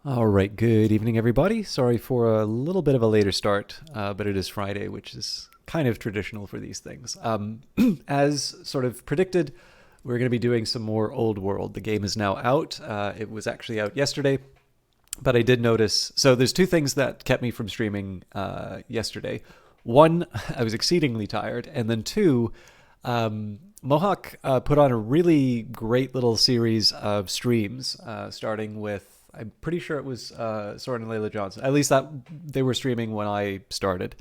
All right, good evening, everybody. Sorry for a little bit of a later start, but it is Friday, which is kind of traditional for these things. As sort of predicted, we're going to be doing some more Old World. The game is now out. It was actually out yesterday, but I did notice. So there's two things that kept me from streaming yesterday. One, I was exceedingly tired, and then two, Mohawk put on a really great little series of streams, starting with, I'm pretty sure it was Soren and Layla Johnson. At least that they were streaming when I started,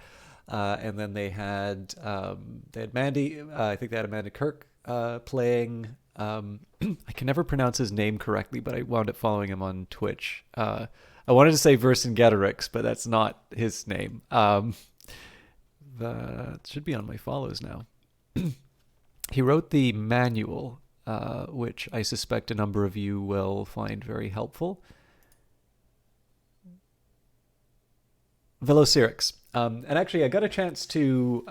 and then they had Mandy. I think they had Amanda Kirk playing. I can never pronounce his name correctly, but I wound up following him on Twitch. I wanted to say Vercingetorix, but that's not his name. That should be on my follows now. He wrote the manual, which I suspect a number of you will find very helpful. Velocirix. And actually, I got a chance to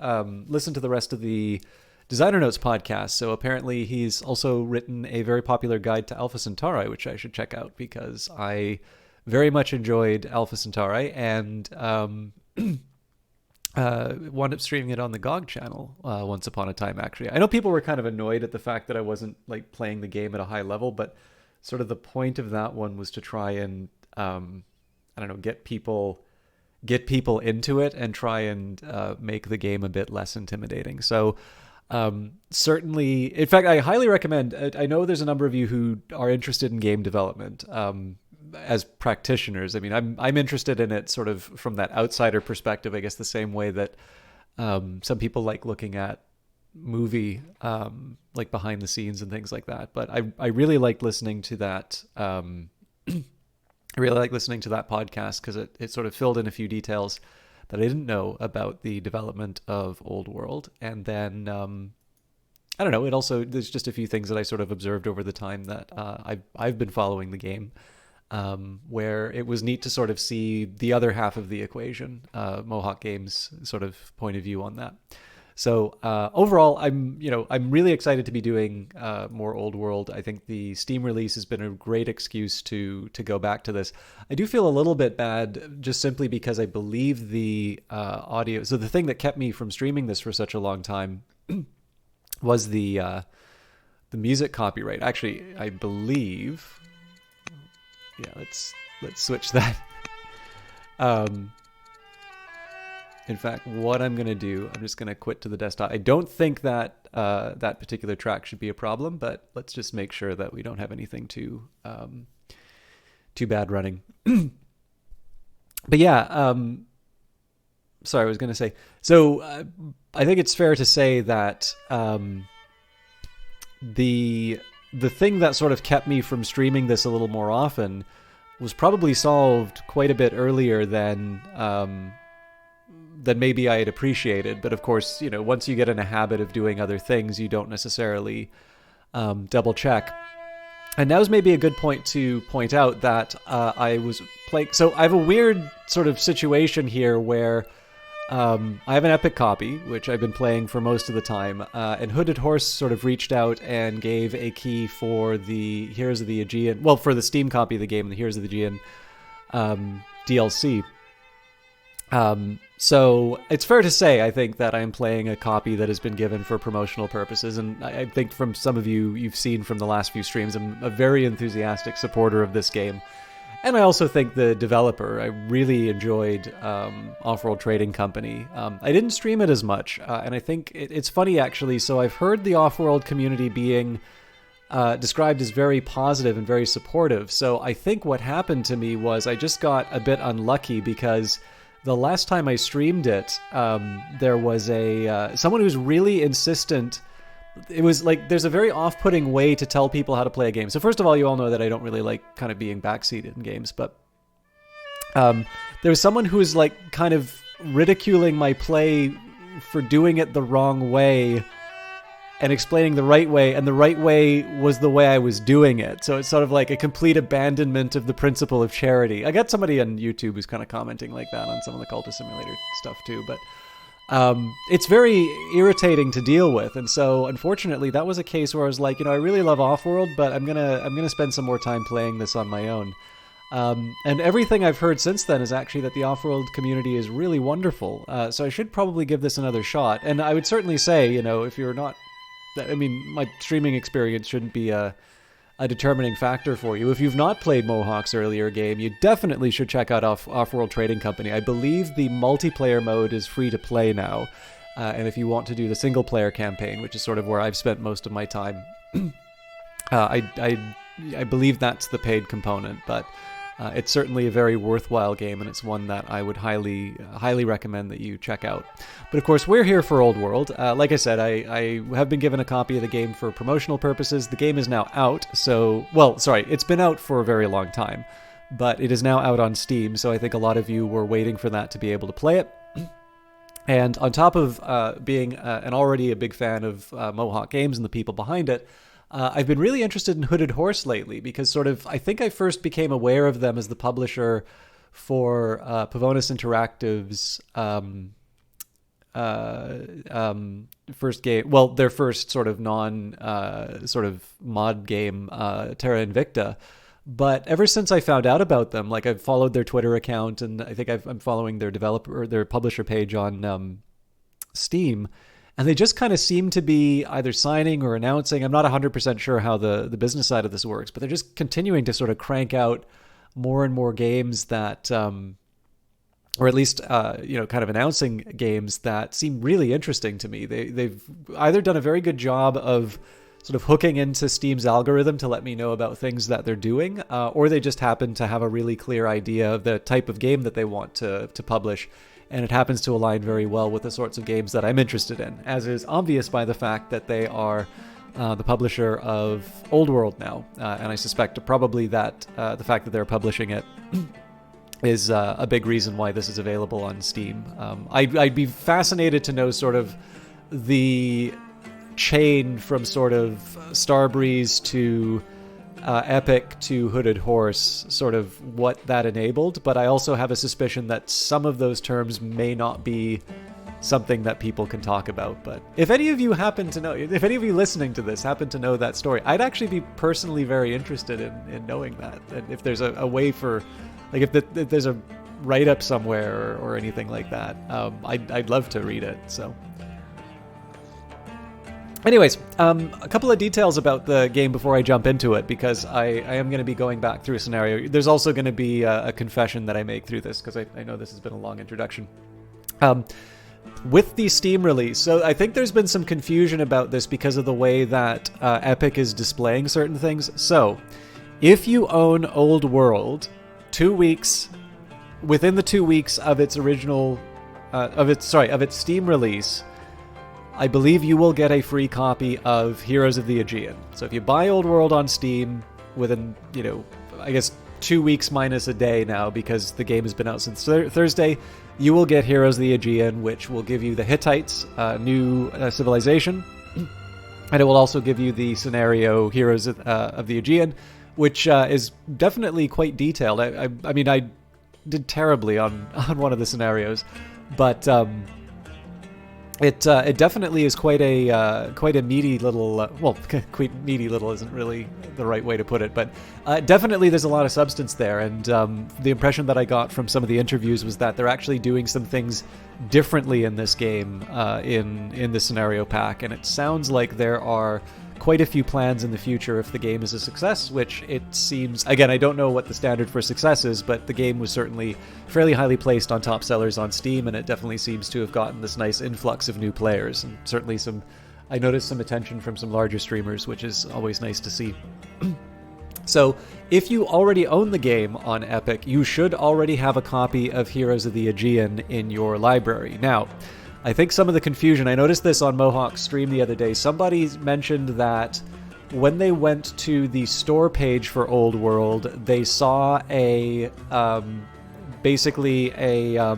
listen to the rest of the Designer Notes podcast. So apparently he's also written a very popular guide to Alpha Centauri, which I should check out because I very much enjoyed Alpha Centauri and wound up streaming it on the GOG channel once upon a time, actually. I know people were kind of annoyed at the fact that I wasn't like playing the game at a high level, but sort of the point of that one was to try and, I don't know, get people into it and try and make the game a bit less intimidating. So certainly, in fact, I highly recommend, I know there's a number of you who are interested in game development as practitioners. I mean, I'm interested in it sort of from that outsider perspective, I guess the same way that some people like looking at movie, like behind the scenes and things like that. But I really liked listening to that. I really like listening to that podcast because it sort of filled in a few details that I didn't know about the development of Old World. And then, I don't know, it also, there's just a few things that I sort of observed over the time that I've been following the game, where it was neat to sort of see the other half of the equation, Mohawk Games' sort of point of view on that. So overall, I'm really excited to be doing more Old World. I think the Steam release has been a great excuse to go back to this. I do feel a little bit bad just simply because I believe the audio. So the thing that kept me from streaming this for such a long time was the music copyright. Actually, I believe. Yeah, let's switch that. In fact, what I'm going to do, I'm just going to quit to the desktop. I don't think that that particular track should be a problem, but let's just make sure that we don't have anything too bad running. But yeah, sorry, I was going to say. So I think it's fair to say that the thing that sort of kept me from streaming this a little more often was probably solved quite a bit earlier than maybe I had appreciated. But of course, once you get in a habit of doing other things, you don't necessarily double check. And now's maybe a good point to point out that I was playing. So I have a weird sort of situation here where I have an Epic copy, which I've been playing for most of the time. And Hooded Horse sort of reached out and gave a key for the Heroes of the Aegean, well, for the Steam copy of the game, the Heroes of the Aegean DLC. So it's fair to say, I think, that I'm playing a copy that has been given for promotional purposes. And I think from some of you've seen from the last few streams, I'm a very enthusiastic supporter of this game. And I also think the developer, I really enjoyed Off-World Trading Company. I didn't stream it as much. And I think it's funny, actually. So I've heard the Off-World community being described as very positive and very supportive. So I think what happened to me was I just got a bit unlucky because the last time I streamed it, there was someone who was really insistent. It was like, there's a very off-putting way to tell people how to play a game. So first of all, you all know that I don't really like kind of being backseated in games, but there was someone who was like kind of ridiculing my play for doing it the wrong way and explaining the right way, and the right way was the way I was doing it. So it's sort of like a complete abandonment of the principle of charity. I got somebody on YouTube who's kind of commenting like that on some of the Cultist Simulator stuff too, but it's very irritating to deal with. And so unfortunately that was a case where I was like, I really love Off-World, but I'm gonna spend some more time playing this on my own. And everything I've heard since then is actually that the off-world community is really wonderful. So I should probably give this another shot. And I would certainly say, if you're not... I mean, my streaming experience shouldn't be a determining factor for you. If you've not played Mohawk's earlier game, you definitely should check out Off-World Trading Company. I believe the multiplayer mode is free to play now. And if you want to do the single-player campaign, which is sort of where I've spent most of my time, I believe that's the paid component, but it's certainly a very worthwhile game, and it's one that I would highly recommend that you check out. But of course, we're here for Old World. Like I said, I have been given a copy of the game for promotional purposes. The game is now out, it's been out for a very long time, but it is now out on Steam, so I think a lot of you were waiting for that to be able to play it. And on top of being already a big fan of Mohawk Games and the people behind it, I've been really interested in Hooded Horse lately because I think I first became aware of them as the publisher for Pavonis Interactive's first game, their first sort of mod game, Terra Invicta. But ever since I found out about them, I've followed their Twitter account, and I think I'm following their publisher page on Steam. And they just kind of seem to be either signing or announcing. I'm not 100% sure how the business side of this works, but they're just continuing to sort of crank out more and more games that, or at least, kind of announcing games that seem really interesting to me. They've either done a very good job of sort of hooking into Steam's algorithm to let me know about things that they're doing, or they just happen to have a really clear idea of the type of game that they want to publish. And it happens to align very well with the sorts of games that I'm interested in, as is obvious by the fact that they are the publisher of Old World now. And I suspect probably that the fact that they're publishing it is a big reason why this is available on Steam. I'd be fascinated to know sort of the chain from sort of Starbreeze to Epic to Hooded Horse, sort of what that enabled, but I also have a suspicion that some of those terms may not be something that people can talk about. But if any of you listening to this happen to know that story, I'd actually be personally very interested in knowing that. And if there's a way for, if there's a write-up somewhere or anything like that, I'd love to read it, so... Anyways, a couple of details about the game before I jump into it, because I am going to be going back through a scenario. There's also going to be a confession that I make through this, because I know this has been a long introduction. With the Steam release, so I think there's been some confusion about this because of the way that Epic is displaying certain things. So, if you own Old World, 2 weeks, within the 2 weeks of its original, of its Steam release, I believe you will get a free copy of Heroes of the Aegean. So if you buy Old World on Steam within, I guess 2 weeks minus a day now, because the game has been out since Thursday, you will get Heroes of the Aegean, which will give you the Hittites, new civilization. And it will also give you the scenario Heroes of the Aegean, which is definitely quite detailed. I mean, I did terribly on one of the scenarios, but... It definitely is quite a meaty little, quite meaty little isn't really the right way to put it, but definitely there's a lot of substance there, and the impression that I got from some of the interviews was that they're actually doing some things differently in this game, in the scenario pack, and it sounds like there are quite a few plans in the future if the game is a success, which it seems... Again, I don't know what the standard for success is, but the game was certainly fairly highly placed on top sellers on Steam, and it definitely seems to have gotten this nice influx of new players, and certainly I noticed some attention from some larger streamers, which is always nice to see. So, if you already own the game on Epic, you should already have a copy of Heroes of the Aegean in your library. Now, I think some of the confusion, I noticed this on Mohawk's stream the other day, somebody mentioned that when they went to the store page for Old World, they saw basically I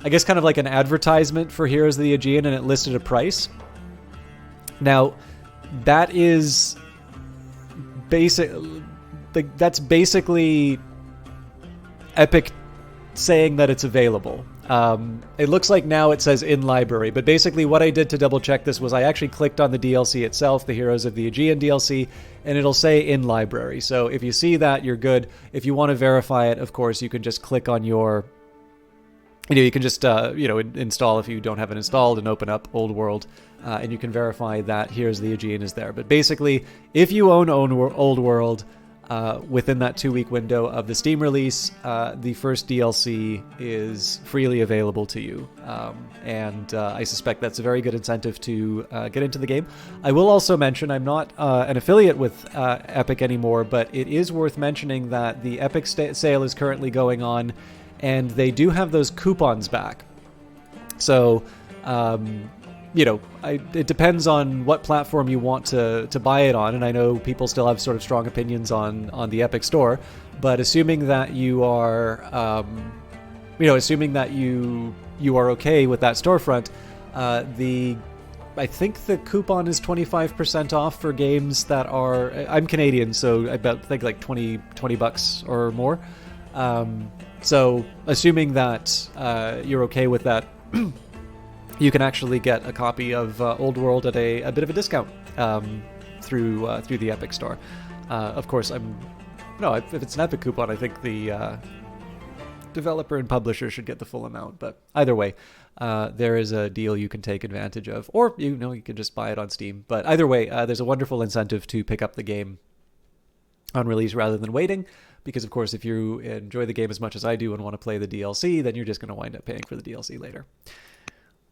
guess kind of like an advertisement for Heroes of the Aegean, and it listed a price. Now, that is that's basically Epic saying that it's available. It looks like now it says in library, but basically what I did to double check this was I actually clicked on the DLC itself, the Heroes of the Aegean DLC, and it'll say in library. So if you see that, you're good. If you want to verify it, of course, you can just click on your, you can just, install if you don't have it installed and open up Old World, and you can verify that Heroes of the Aegean is there. But basically, if you own Old World, within that 2-week window of the Steam release, the first DLC is freely available to you. And I suspect that's a very good incentive to get into the game. I will also mention, I'm not an affiliate with Epic anymore, but it is worth mentioning that the Epic sale is currently going on, and they do have those coupons back. So, it depends on what platform you want to buy it on, and I know people still have sort of strong opinions on the Epic Store, but assuming that you are, assuming that you are okay with that storefront, I think the coupon is 25% off for games that are, I'm Canadian, so I think like $20 or more. So assuming that you're okay with that, you can actually get a copy of Old World at a bit of a discount through the Epic Store. Of course, if it's an Epic coupon, I think the developer and publisher should get the full amount. But either way, there is a deal you can take advantage of, or you can just buy it on Steam. But either way, there's a wonderful incentive to pick up the game on release rather than waiting. Because, of course, if you enjoy the game as much as I do and want to play the DLC, then you're just going to wind up paying for the DLC later.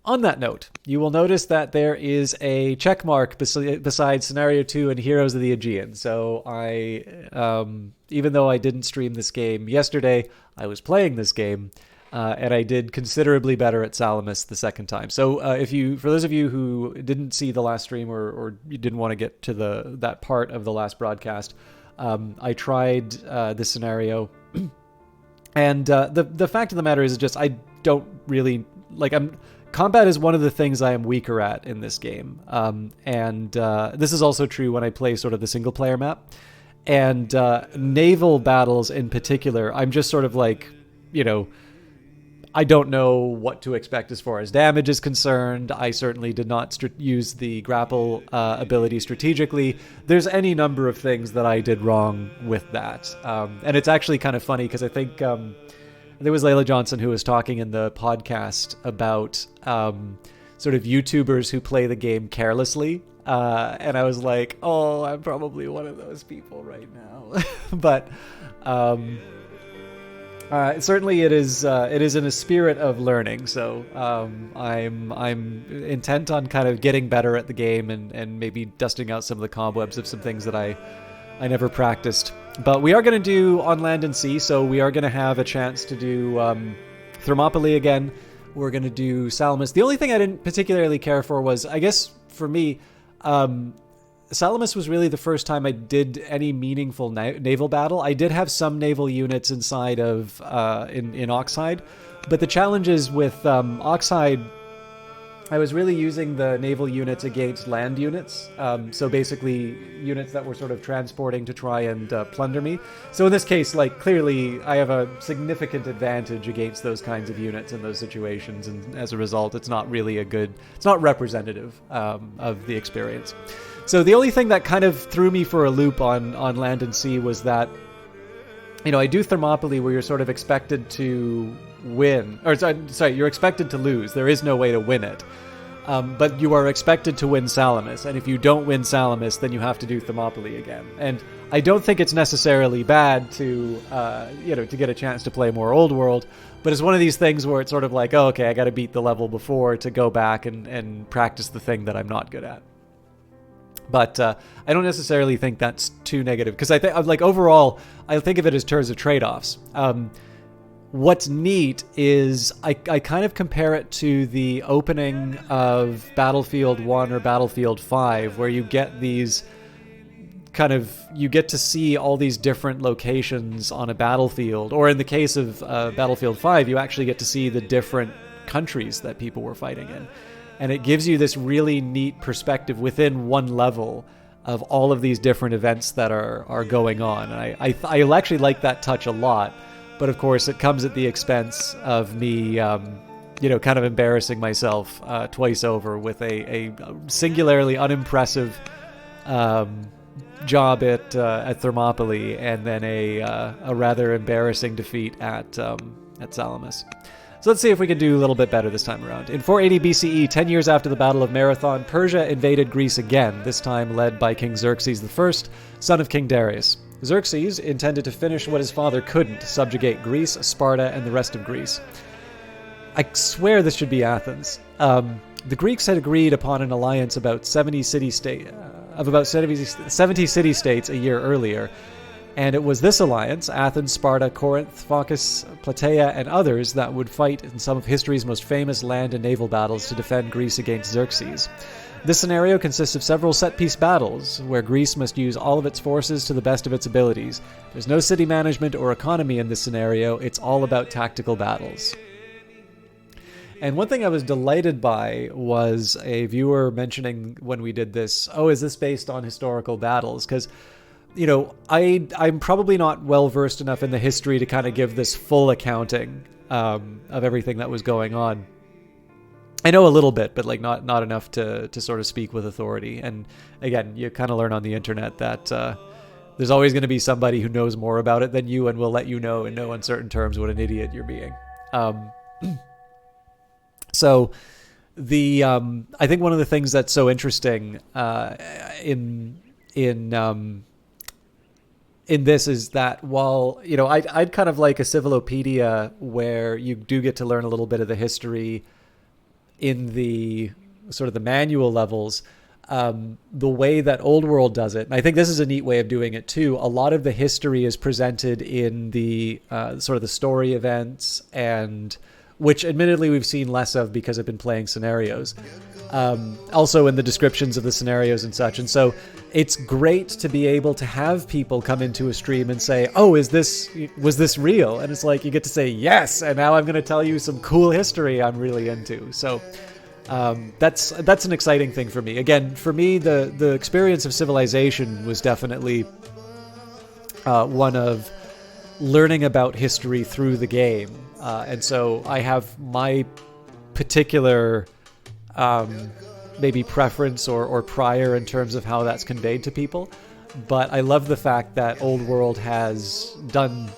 On that note, you will notice that there is a check mark beside Scenario 2 and Heroes of the Aegean. So I, even though I didn't stream this game yesterday, I was playing this game, and I did considerably better at Salamis the second time. So for those of you who didn't see the last stream or you didn't want to get to that part of the last broadcast, I tried this scenario, and the fact of the matter is just I don't really combat is one of the things I am weaker at in this game, and this is also true when I play sort of the single player map, and naval battles in particular. I'm just sort of I don't know what to expect as far as damage is concerned. I certainly did not use the grapple ability strategically. There's any number of things that I did wrong with that. And it's actually kind of funny because I think there was Layla Johnson who was talking in the podcast about sort of YouTubers who play the game carelessly. And I was like, oh, I'm probably one of those people right now. But certainly it is in a spirit of learning. So I'm intent on kind of getting better at the game and maybe dusting out some of the cobwebs of some things that I never practiced. But we are going to do On Land and Sea, so we are going to have a chance to do Thermopylae again. We're going to do Salamis. The only thing I didn't particularly care for was, I guess for me, Salamis was really the first time I did any meaningful naval battle. I did have some naval units inside of in Oxide, but the challenges with Oxide, I was really using the naval units against land units. So basically units that were sort of transporting to try and plunder me. So in this case, clearly I have a significant advantage against those kinds of units in those situations. And as a result, it's not really it's not representative of the experience. So the only thing that kind of threw me for a loop on Land and Sea was that, I do Thermopylae where you're sort of expected to win, or sorry, you're expected to lose. There is no way to win it. But you are expected to win Salamis, and if you don't win Salamis, then you have to do Thermopylae again. And I don't think it's necessarily bad to get a chance to play more Old World, but it's one of these things where it's sort of like, oh, okay, I got to beat the level before to go back and practice the thing that I'm not good at. But I don't necessarily think that's too negative, because I think, overall, I think of it as terms of trade-offs. What's neat is I kind of compare it to the opening of Battlefield 1 or Battlefield 5, where you get these you get to see all these different locations on a battlefield. Or in the case of Battlefield 5, you actually get to see the different countries that people were fighting in. And it gives you this really neat perspective within one level of all of these different events that are going on. And I actually like that touch a lot. But of course, it comes at the expense of me, kind of embarrassing myself twice over with a singularly unimpressive job at Thermopylae, and then a rather embarrassing defeat at Salamis. So let's see if we can do a little bit better this time around. In 480 BCE, 10 years after the Battle of Marathon, Persia invaded Greece again, this time led by King Xerxes I, son of King Darius. Xerxes intended to finish what his father couldn't, subjugate Greece, Sparta, and the rest of Greece. I swear this should be Athens. The Greeks had agreed upon an alliance of about 70 city-states a year earlier, and it was this alliance, Athens, Sparta, Corinth, Phocis, Plataea, and others, that would fight in some of history's most famous land and naval battles to defend Greece against Xerxes. This scenario consists of several set-piece battles, where Greece must use all of its forces to the best of its abilities. There's no city management or economy in this scenario, it's all about tactical battles. And one thing I was delighted by was a viewer mentioning when we did this, is this based on historical battles? Because, I'm probably not well-versed enough in the history to kind of give this full accounting of everything that was going on. I know a little bit, but not enough to sort of speak with authority. And again, you kind of learn on the internet that there's always going to be somebody who knows more about it than you and will let you know in no uncertain terms what an idiot you're being. So I think one of the things that's so interesting in this is that while, I'd kind of like a civilopedia where you do get to learn a little bit of the history in the sort of the manual levels, the way that Old World does it, and I think this is a neat way of doing it too, a lot of the history is presented in the sort of the story events, and which admittedly we've seen less of because I've been playing scenarios. Also in the descriptions of the scenarios and such. And so it's great to be able to have people come into a stream and say, was this real? And it's like, you get to say yes, and now I'm going to tell you some cool history I'm really into. So that's an exciting thing for me. Again, for me, the experience of Civilization was definitely one of learning about history through the game. And so I have my particular maybe preference or prior in terms of how that's conveyed to people. But I love the fact that Old World has done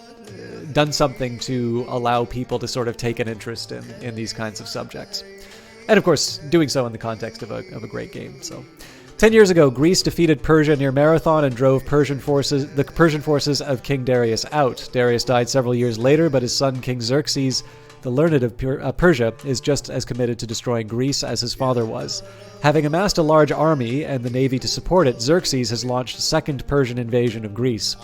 something to allow people to sort of take an interest in these kinds of subjects. And of course, doing so in the context of a great game. So 10 years ago, Greece defeated Persia near Marathon and drove the Persian forces of King Darius out. Darius died several years later, but his son King Xerxes, the learned of Persia, is just as committed to destroying Greece as his father was. Having amassed a large army and the navy to support it, Xerxes has launched a second Persian invasion of Greece.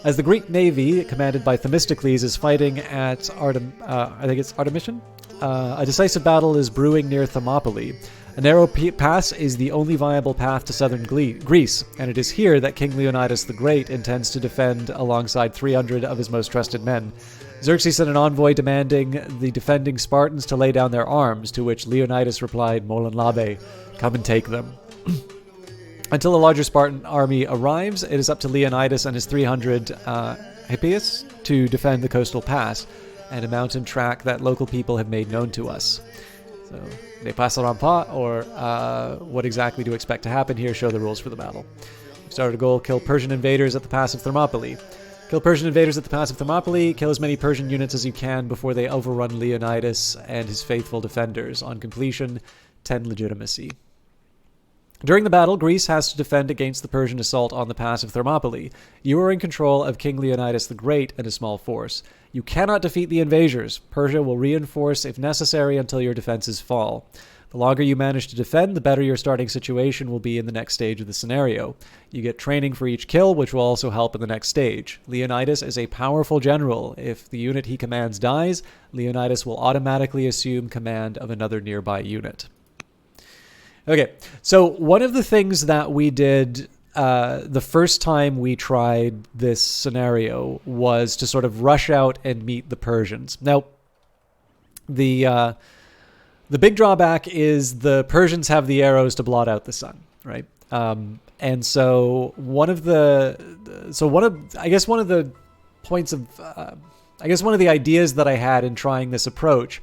As the Greek navy, commanded by Themistocles, is fighting at Artemisium, a decisive battle is brewing near Thermopylae. A narrow pass is the only viable path to southern Greece, and it is here that King Leonidas the Great intends to defend alongside 300 of his most trusted men. Xerxes sent an envoy demanding the defending Spartans to lay down their arms, to which Leonidas replied, "Molen labe, come and take them." Until a larger Spartan army arrives, it is up to Leonidas and his 300 Hippias to defend the coastal pass and a mountain track that local people have made known to us. So, ne passeront pas, or what exactly to expect to happen here, show the rules for the battle. We've started a goal, kill Persian invaders at the pass of Thermopylae. Kill Persian invaders at the pass of Thermopylae, kill as many Persian units as you can before they overrun Leonidas and his faithful defenders. On completion, 10 legitimacy. During the battle, Greece has to defend against the Persian assault on the pass of Thermopylae. You are in control of King Leonidas the Great and a small force. You cannot defeat the invaders. Persia will reinforce if necessary until your defenses fall. The longer you manage to defend, the better your starting situation will be in the next stage of the scenario. You get training for each kill, which will also help in the next stage. Leonidas is a powerful general. If the unit he commands dies, Leonidas will automatically assume command of another nearby unit. Okay, so one of the things that we did the first time we tried this scenario was to sort of rush out and meet the Persians. Now, the big drawback is the Persians have the arrows to blot out the sun, right? And so one of the points of I guess one of the ideas that I had in trying this approach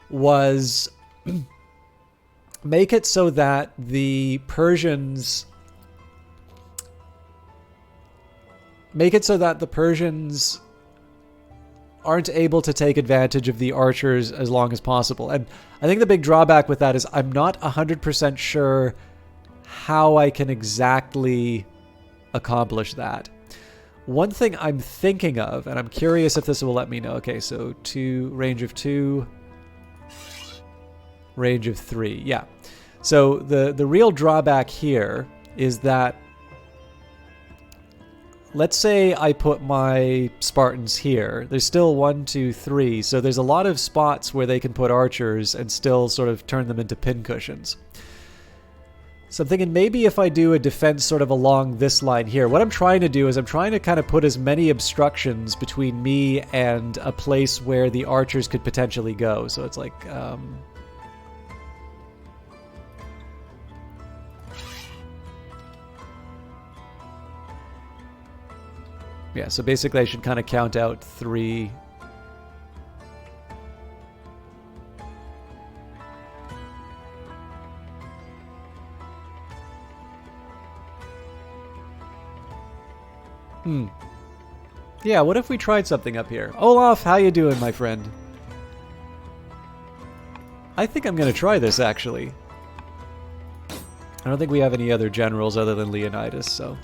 was make it so that the Persians aren't able to take advantage of the archers as long as possible. And I think the big drawback with that is I'm not 100% sure how I can exactly accomplish that. One thing I'm thinking of, and I'm curious if this will let me know. Okay, so range of 2, range of 3. Yeah. So the real drawback here is that, let's say I put my Spartans here. There's still 1, 2, 3. So there's a lot of spots where they can put archers and still sort of turn them into pincushions. So I'm thinking maybe if I do a defense sort of along this line here, what I'm trying to do is I'm trying to kind of put as many obstructions between me and a place where the archers could potentially go. So it's like, yeah, so basically I should kind of count out 3. Yeah, what if we tried something up here? Olaf, how you doing, my friend? I think I'm going to try this, actually. I don't think we have any other generals other than Leonidas, so...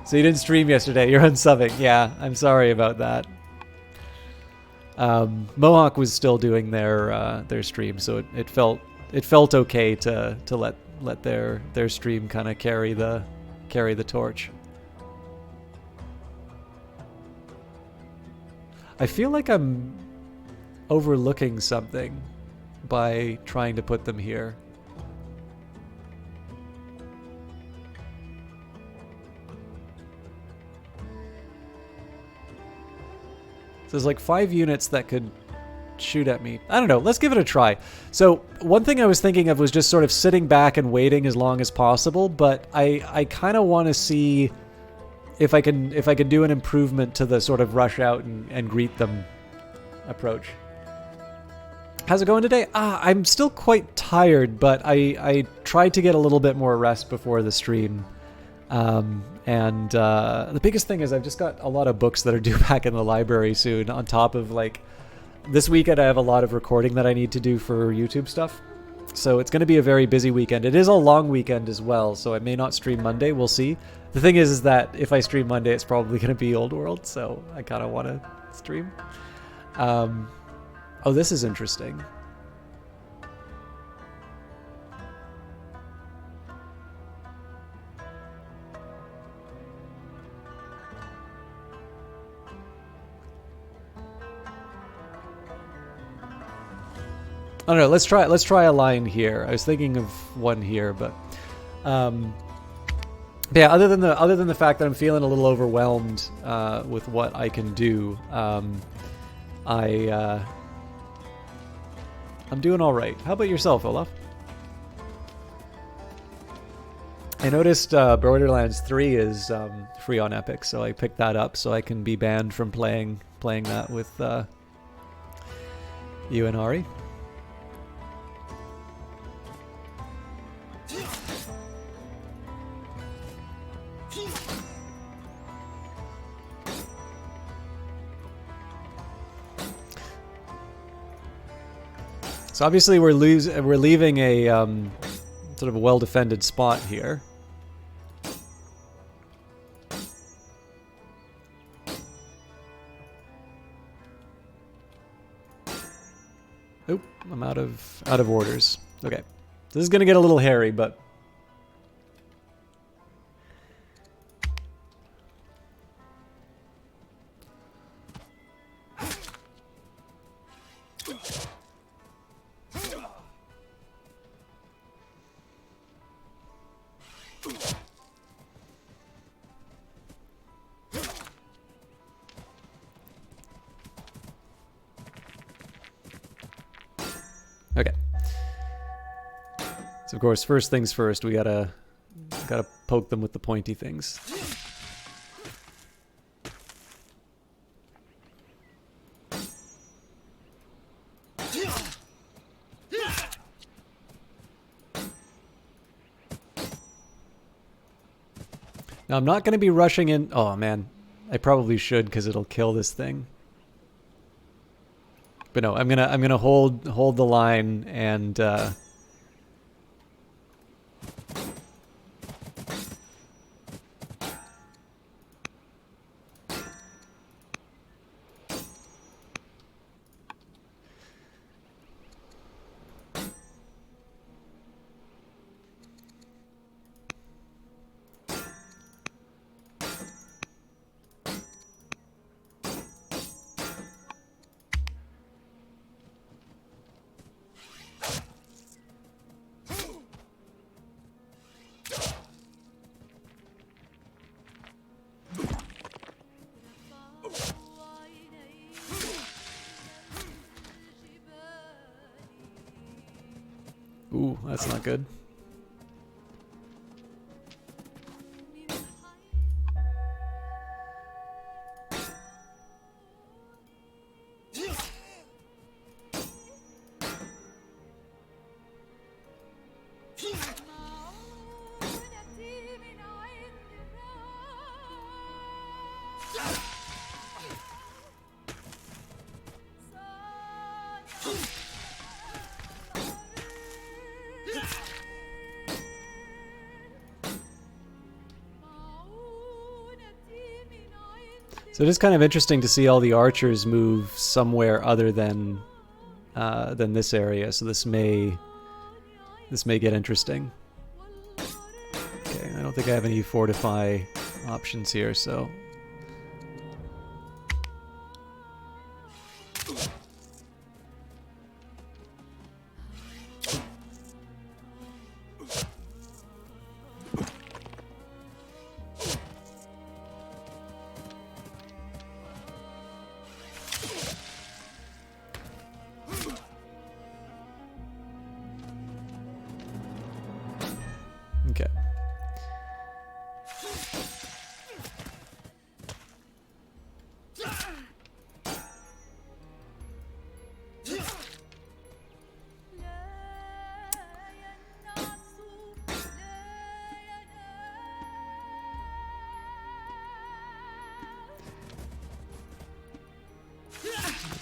So you didn't stream yesterday, you're unsubbing. Yeah, I'm sorry about that. Mohawk was still doing their stream, so it felt okay to let their stream kind of carry the torch. I feel like I'm overlooking something by trying to put them here. So there's like 5 units that could shoot at me. I don't know. Let's give it a try. So one thing I was thinking of was just sort of sitting back and waiting as long as possible, but I kind of want to see if I can do an improvement to the sort of rush out and greet them approach. How's it going today? I'm still quite tired, but I tried to get a little bit more rest before the stream. And the biggest thing is I've just got a lot of books that are due back in the library soon, on top of, like, this weekend I have a lot of recording that I need to do for YouTube stuff. So it's going to be a very busy weekend. It is a long weekend as well, so I may not stream Monday. We'll see. The thing is that if I stream Monday, it's probably going to be Old World, so I kind of want to stream. Oh, this is interesting. I don't know. Let's try a line here. I was thinking of one here, but yeah. Other than the fact that I'm feeling a little overwhelmed with what I can do, I'm doing all right. How about yourself, Olaf? I noticed Borderlands 3 is free on Epic, so I picked that up so I can be banned from playing that with you and Ari. So obviously we're leaving a sort of a well-defended spot here. Oop, I'm out of orders. Okay. This is gonna get a little hairy, but okay. So of course, first things first, we gotta poke them with the pointy things. Now, I'm not going to be rushing in. Oh, man. I probably should because it'll kill this thing. But no, I'm gonna hold the line and ooh, that's not good. So it is kind of interesting to see all the archers move somewhere other than this area. So this may get interesting. Okay, I don't think I have any fortify options here, so. Okay.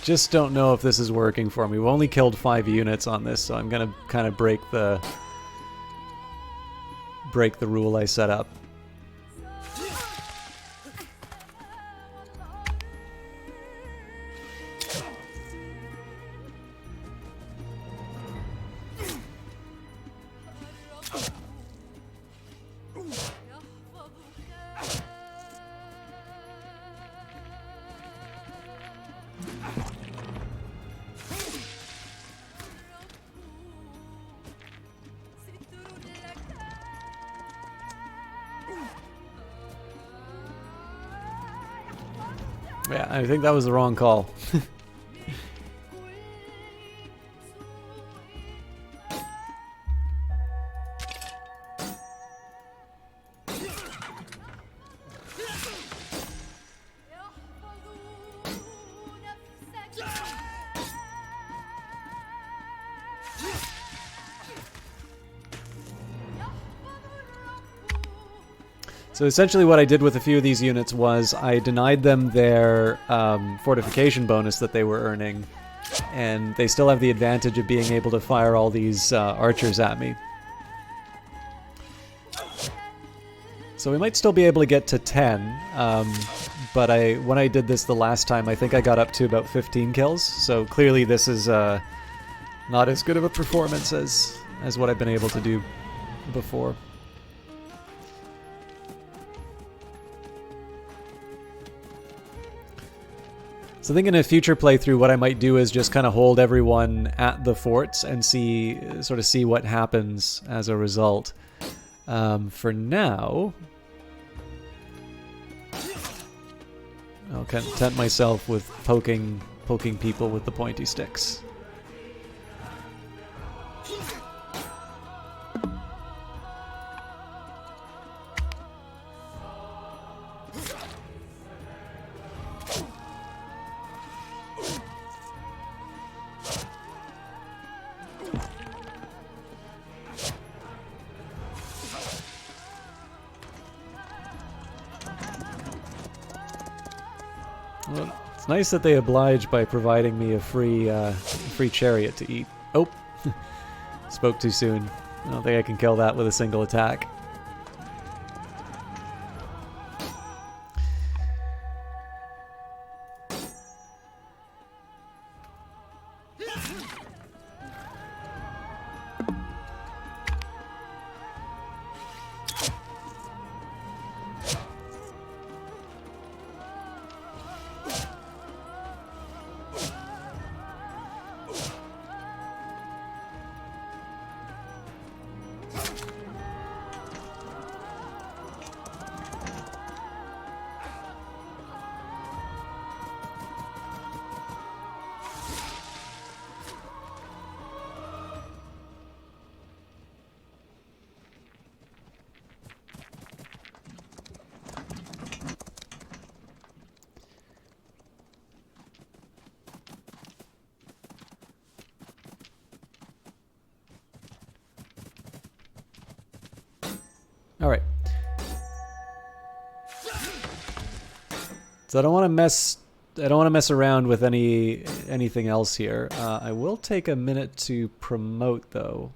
Just don't know if this is working for me. We only killed 5 units on this, so I'm gonna kind of break the rule I set up. Yeah, I think that was the wrong call. So essentially what I did with a few of these units was I denied them their fortification bonus that they were earning, and they still have the advantage of being able to fire all these archers at me. So we might still be able to get to 10, but when I did this the last time, I think I got up to about 15 kills, so clearly this is not as good of a performance as what I've been able to do before. So I think in a future playthrough, what I might do is just kind of hold everyone at the forts and see what happens as a result. For now, I'll content myself with poking people with the pointy sticks. Well, it's nice that they oblige by providing me a free chariot to eat. Oh, spoke too soon. I don't think I can kill that with a single attack. All right. So I don't want to mess around with anything else here. I will take a minute to promote though.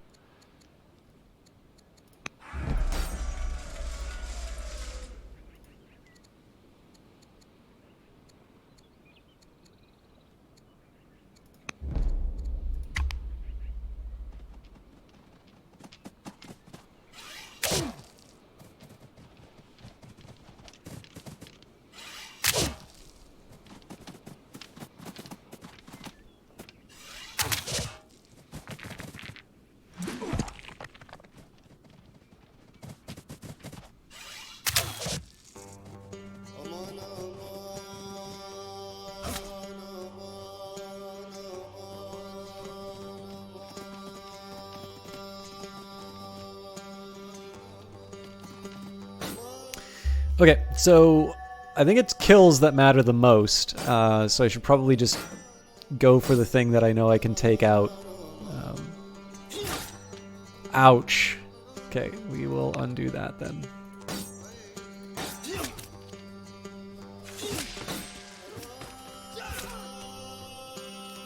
Okay, so I think it's kills that matter the most, so I should probably just go for the thing that I know I can take out. Ouch. Okay, we will undo that then.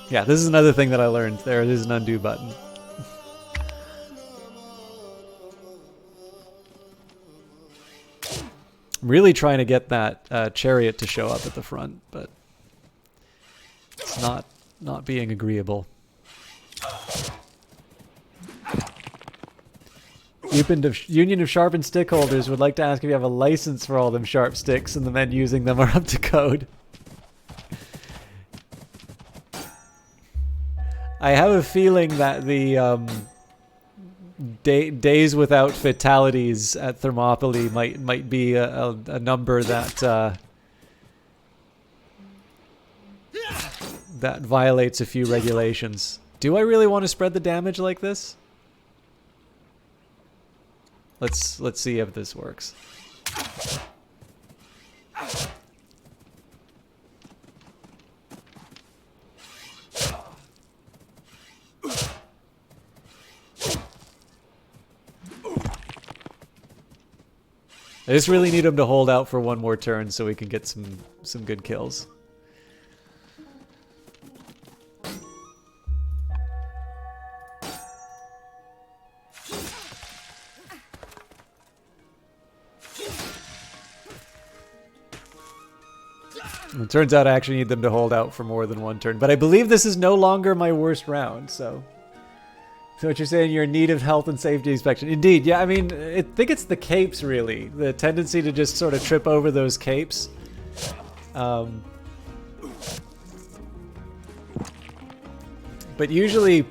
Yeah, this is another thing that I learned. There is an undo button. I'm really trying to get that chariot to show up at the front, but it's not being agreeable. Union of Sharpened Stick Holders would like to ask if you have a license for all them sharp sticks and the men using them are up to code. I have a feeling that the days without fatalities at Thermopylae might be a number that that violates a few regulations. Do I really want to spread the damage like this? Let's see if this works. I just really need him to hold out for one more turn so we can get some good kills. It turns out I actually need them to hold out for more than one turn. But I believe this is no longer my worst round, so... So what you're saying, you're in need of health and safety inspection. Indeed, yeah, I mean, I think it's the capes, really. The tendency to just sort of trip over those capes. But usually,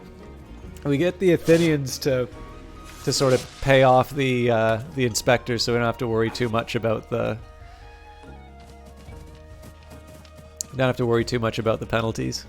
we get the Athenians to sort of pay off the inspectors, so we don't have to worry too much about the... Don't have to worry too much about the penalties.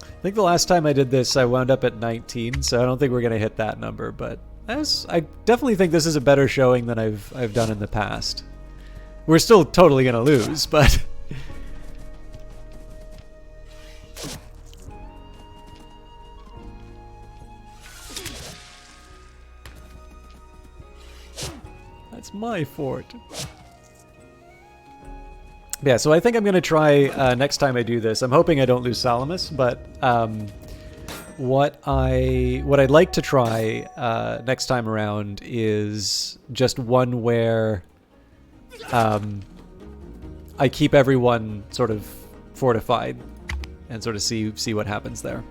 I think the last time I did this, I wound up at 19, so I don't think we're going to hit that number, but I definitely think this is a better showing than I've done in the past. We're still totally going to lose, but... It's my fort. Yeah, so I think I'm going to try next time I do this. I'm hoping I don't lose Salamis, but what I'd like to try next time around is just one where I keep everyone sort of fortified and sort of see what happens there.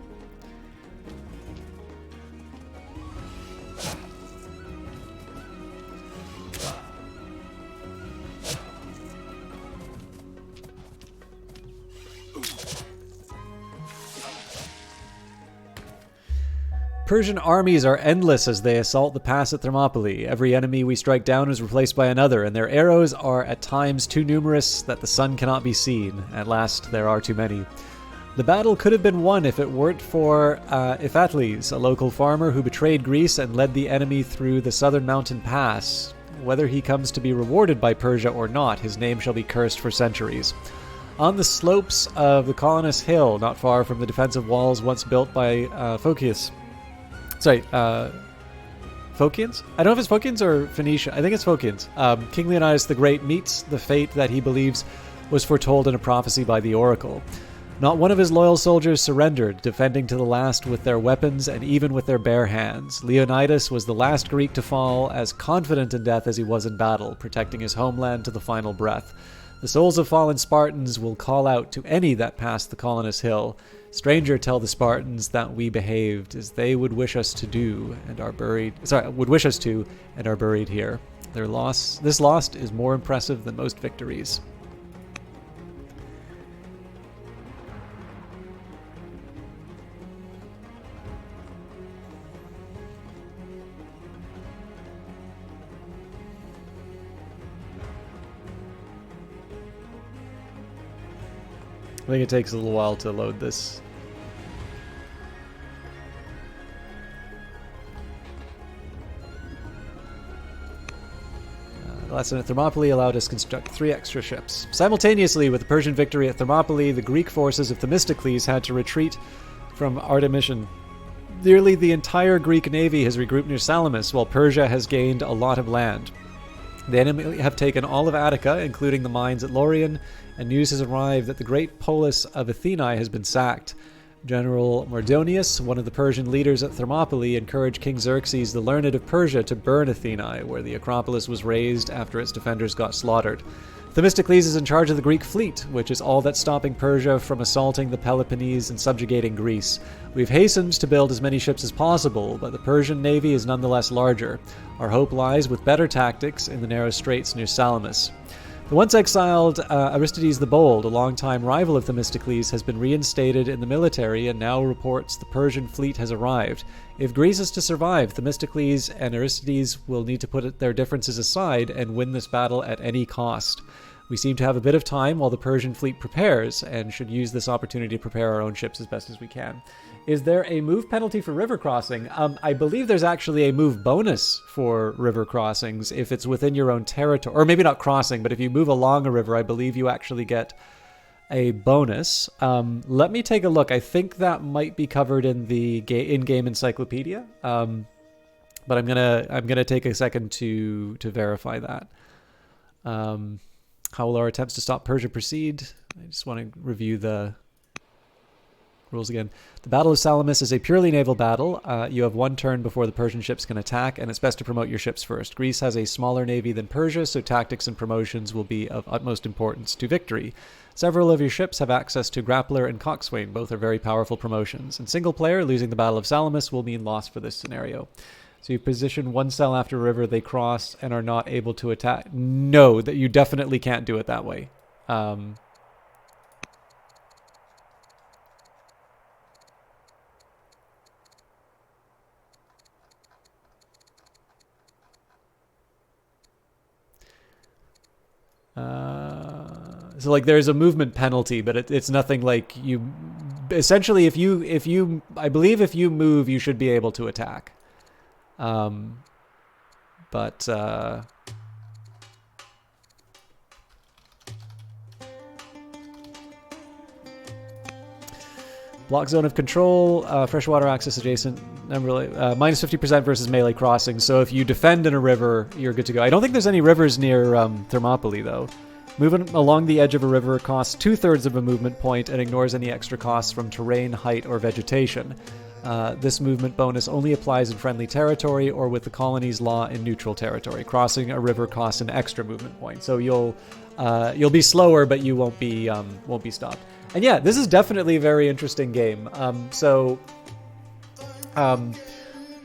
Persian armies are endless as they assault the pass at Thermopylae. Every enemy we strike down is replaced by another, and their arrows are at times too numerous that the sun cannot be seen. At last, there are too many. The battle could have been won if it weren't for Iphatles, a local farmer who betrayed Greece and led the enemy through the southern mountain pass. Whether he comes to be rewarded by Persia or not, his name shall be cursed for centuries. On the slopes of the Colonus Hill, not far from the defensive walls once built by Phocians. Phocians? I don't know if it's Phocians or Phoenicia. I think it's Phocians. King Leonidas the Great meets the fate that he believes was foretold in a prophecy by the oracle. Not one of his loyal soldiers surrendered, defending to the last with their weapons and even with their bare hands. Leonidas was the last Greek to fall, as confident in death as he was in battle, protecting his homeland to the final breath. The souls of fallen Spartans will call out to any that pass the Colonus Hill. Stranger, tell the Spartans that we behaved as they would wish us to do and are buried. Would wish us to and are buried here. This loss is more impressive than most victories. I think it takes a little while to load this. The lesson at Thermopylae allowed us to construct 3 extra ships. Simultaneously with the Persian victory at Thermopylae, the Greek forces of Themistocles had to retreat from Artemision. Nearly the entire Greek navy has regrouped near Salamis, while Persia has gained a lot of land. The enemy have taken all of Attica, including the mines at Lorien, and news has arrived that the great polis of Athenae has been sacked. General Mardonius, one of the Persian leaders at Thermopylae, encouraged King Xerxes the Learned of Persia to burn Athenae, where the Acropolis was razed after its defenders got slaughtered. Themistocles is in charge of the Greek fleet, which is all that's stopping Persia from assaulting the Peloponnese and subjugating Greece. We've hastened to build as many ships as possible, but the Persian navy is nonetheless larger. Our hope lies with better tactics in the narrow straits near Salamis. The once exiled Aristides the Bold, a longtime rival of Themistocles, has been reinstated in the military and now reports the Persian fleet has arrived. If Greece is to survive, Themistocles and Aristides will need to put their differences aside and win this battle at any cost. We seem to have a bit of time while the Persian fleet prepares, and should use this opportunity to prepare our own ships as best as we can. Is there a move penalty for river crossing? I believe there's actually a move bonus for river crossings if it's within your own territory. Or maybe not crossing, but if you move along a river, I believe you actually get a bonus. Let me take a look. I think that might be covered in the in-game encyclopedia. But I'm gonna take a second to verify that. How will our attempts to stop Persia proceed? I just want to review the rules again. The Battle of Salamis is a purely naval battle. You have one turn before the Persian ships can attack, and it's best to promote your ships first. Greece has a smaller navy than Persia, so tactics and promotions will be of utmost importance to victory. Several of your ships have access to Grappler and Coxswain. Both are very powerful promotions. In single player, losing the Battle of Salamis will mean loss for this scenario. So you position one cell after a river, they cross and are not able to attack. No, that you definitely can't do it that way. So like there's a movement penalty, but it's nothing like you. Essentially, if you, I believe if you move, you should be able to attack. Block zone of control, freshwater access adjacent, minus 50% versus melee crossing. So if you defend in a river, you're good to go. I don't think there's any rivers near Thermopylae, though. Moving along the edge of a river costs 2/3 of a movement point and ignores any extra costs from terrain, height, or vegetation. This movement bonus only applies in friendly territory or with the colony's law in neutral territory. Crossing a river costs an extra movement point, so you'll be slower, but you won't be stopped. And yeah, this is definitely a very interesting game.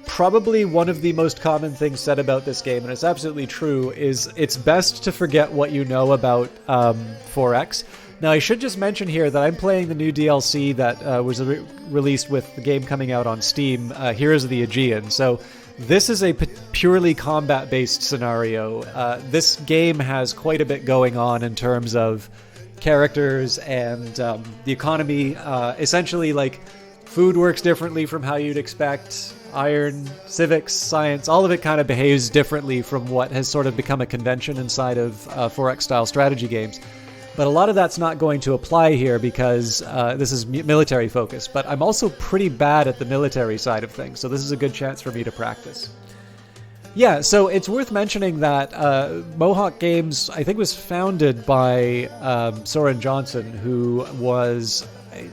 Probably one of the most common things said about this game, and it's absolutely true, is it's best to forget what you know about 4X. Now, I should just mention here that I'm playing the new DLC that was released with the game coming out on Steam, Heroes of the Aegean. So this is a purely combat-based scenario. This game has quite a bit going on in terms of characters and the economy. Essentially, like, food works differently from how you'd expect. Iron, civics, science, all of it kind of behaves differently from what has sort of become a convention inside of 4X-style strategy games. But a lot of that's not going to apply here because this is military focused. But I'm also pretty bad at the military side of things, so this is a good chance for me to practice. Yeah, so it's worth mentioning that Mohawk Games, I think, was founded by Soren Johnson, who was...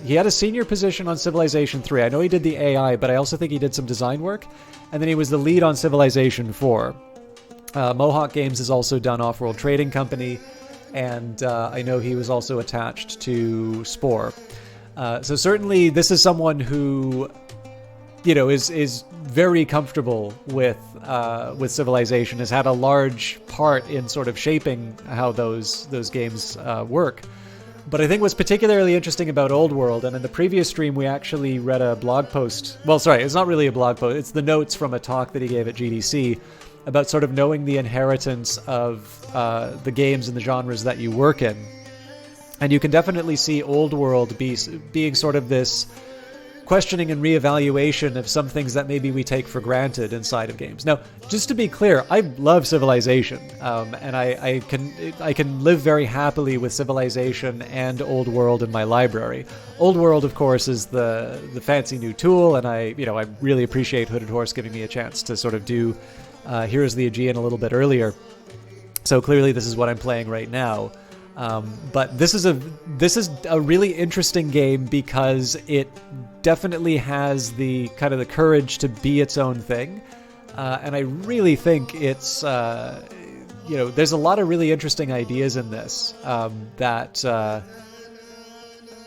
He had a senior position on Civilization 3. I know he did the AI, but I also think he did some design work. And then he was the lead on Civilization 4. Mohawk Games has also done Off-World Trading Company, and I know he was also attached to Spore. So certainly this is someone who, you know, is very comfortable with Civilization, has had a large part in sort of shaping how those games work. But I think what's particularly interesting about Old World, and in the previous stream we actually read a blog post, well, sorry, it's not really a blog post, it's the notes from a talk that he gave at GDC about sort of knowing the inheritance of the games and the genres that you work in. And you can definitely see Old World being sort of this questioning and reevaluation of some things that maybe we take for granted inside of games. Now, just to be clear, I love Civilization, and I can live very happily with Civilization and Old World in my library. Old World, of course, is the fancy new tool, and I really appreciate Hooded Horse giving me a chance to sort of do Heroes of the Aegean a little bit earlier. So clearly, this is what I'm playing right now. But this is a really interesting game because it definitely has the kind of the courage to be its own thing, and I really think it's there's a lot of really interesting ideas in this that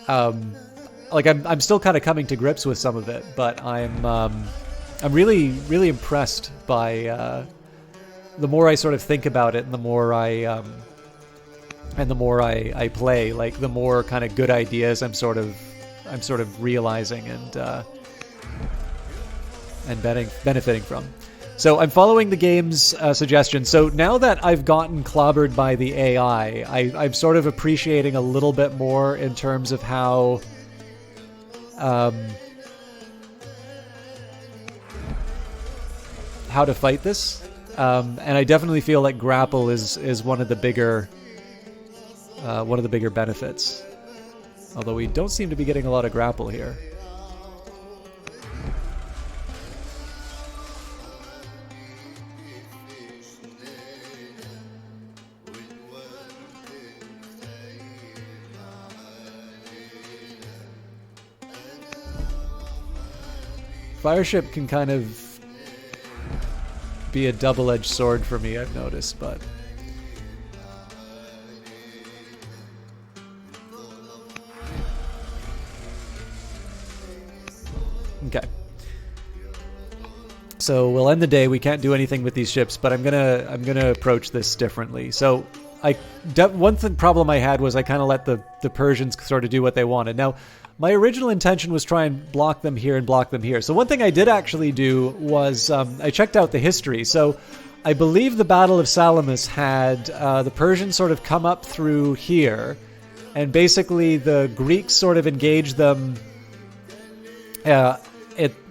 I'm still kind of coming to grips with some of it, but I'm really impressed by the more I sort of think about it and the more I play, like the more kind of good ideas I'm sort of realizing and benefiting from. So I'm following the game's suggestions. So now that I've gotten clobbered by the AI, I'm sort of appreciating a little bit more in terms of how to fight this. And I definitely feel like grapple is one of the bigger benefits. Although we don't seem to be getting a lot of grapple here. Fireship can kind of be a double-edged sword for me, I've noticed, but... Okay. So we'll end the day. We can't do anything with these ships, but I'm gonna approach this differently. So one problem I had was I kind of let the Persians sort of do what they wanted. Now, my original intention was try and block them here and block them here. So one thing I did actually do was I checked out the history. So I believe the Battle of Salamis had the Persians sort of come up through here, and basically the Greeks sort of engaged them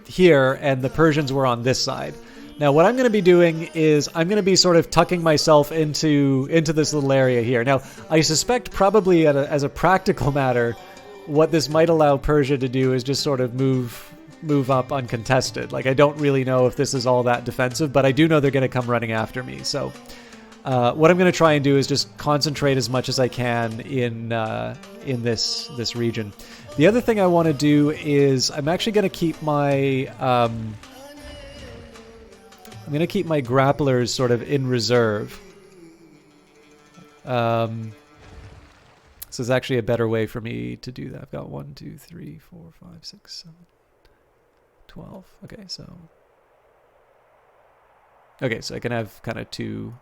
here, and the Persians were on this side. Now, what I'm going to be doing is I'm going to be sort of tucking myself into this little area here. Now, I suspect probably as a practical matter, what this might allow Persia to do is just sort of move up uncontested. Like, I don't really know if this is all that defensive, but I do know they're going to come running after me. So what I'm going to try and do is just concentrate as much as I can in this region. The other thing I want to do is I'm actually going to keep my grapplers sort of in reserve. This is actually a better way for me to do that. I've got 1, 2, 3, 4, 5, 6, 7, 12. Okay, so I can have kind of two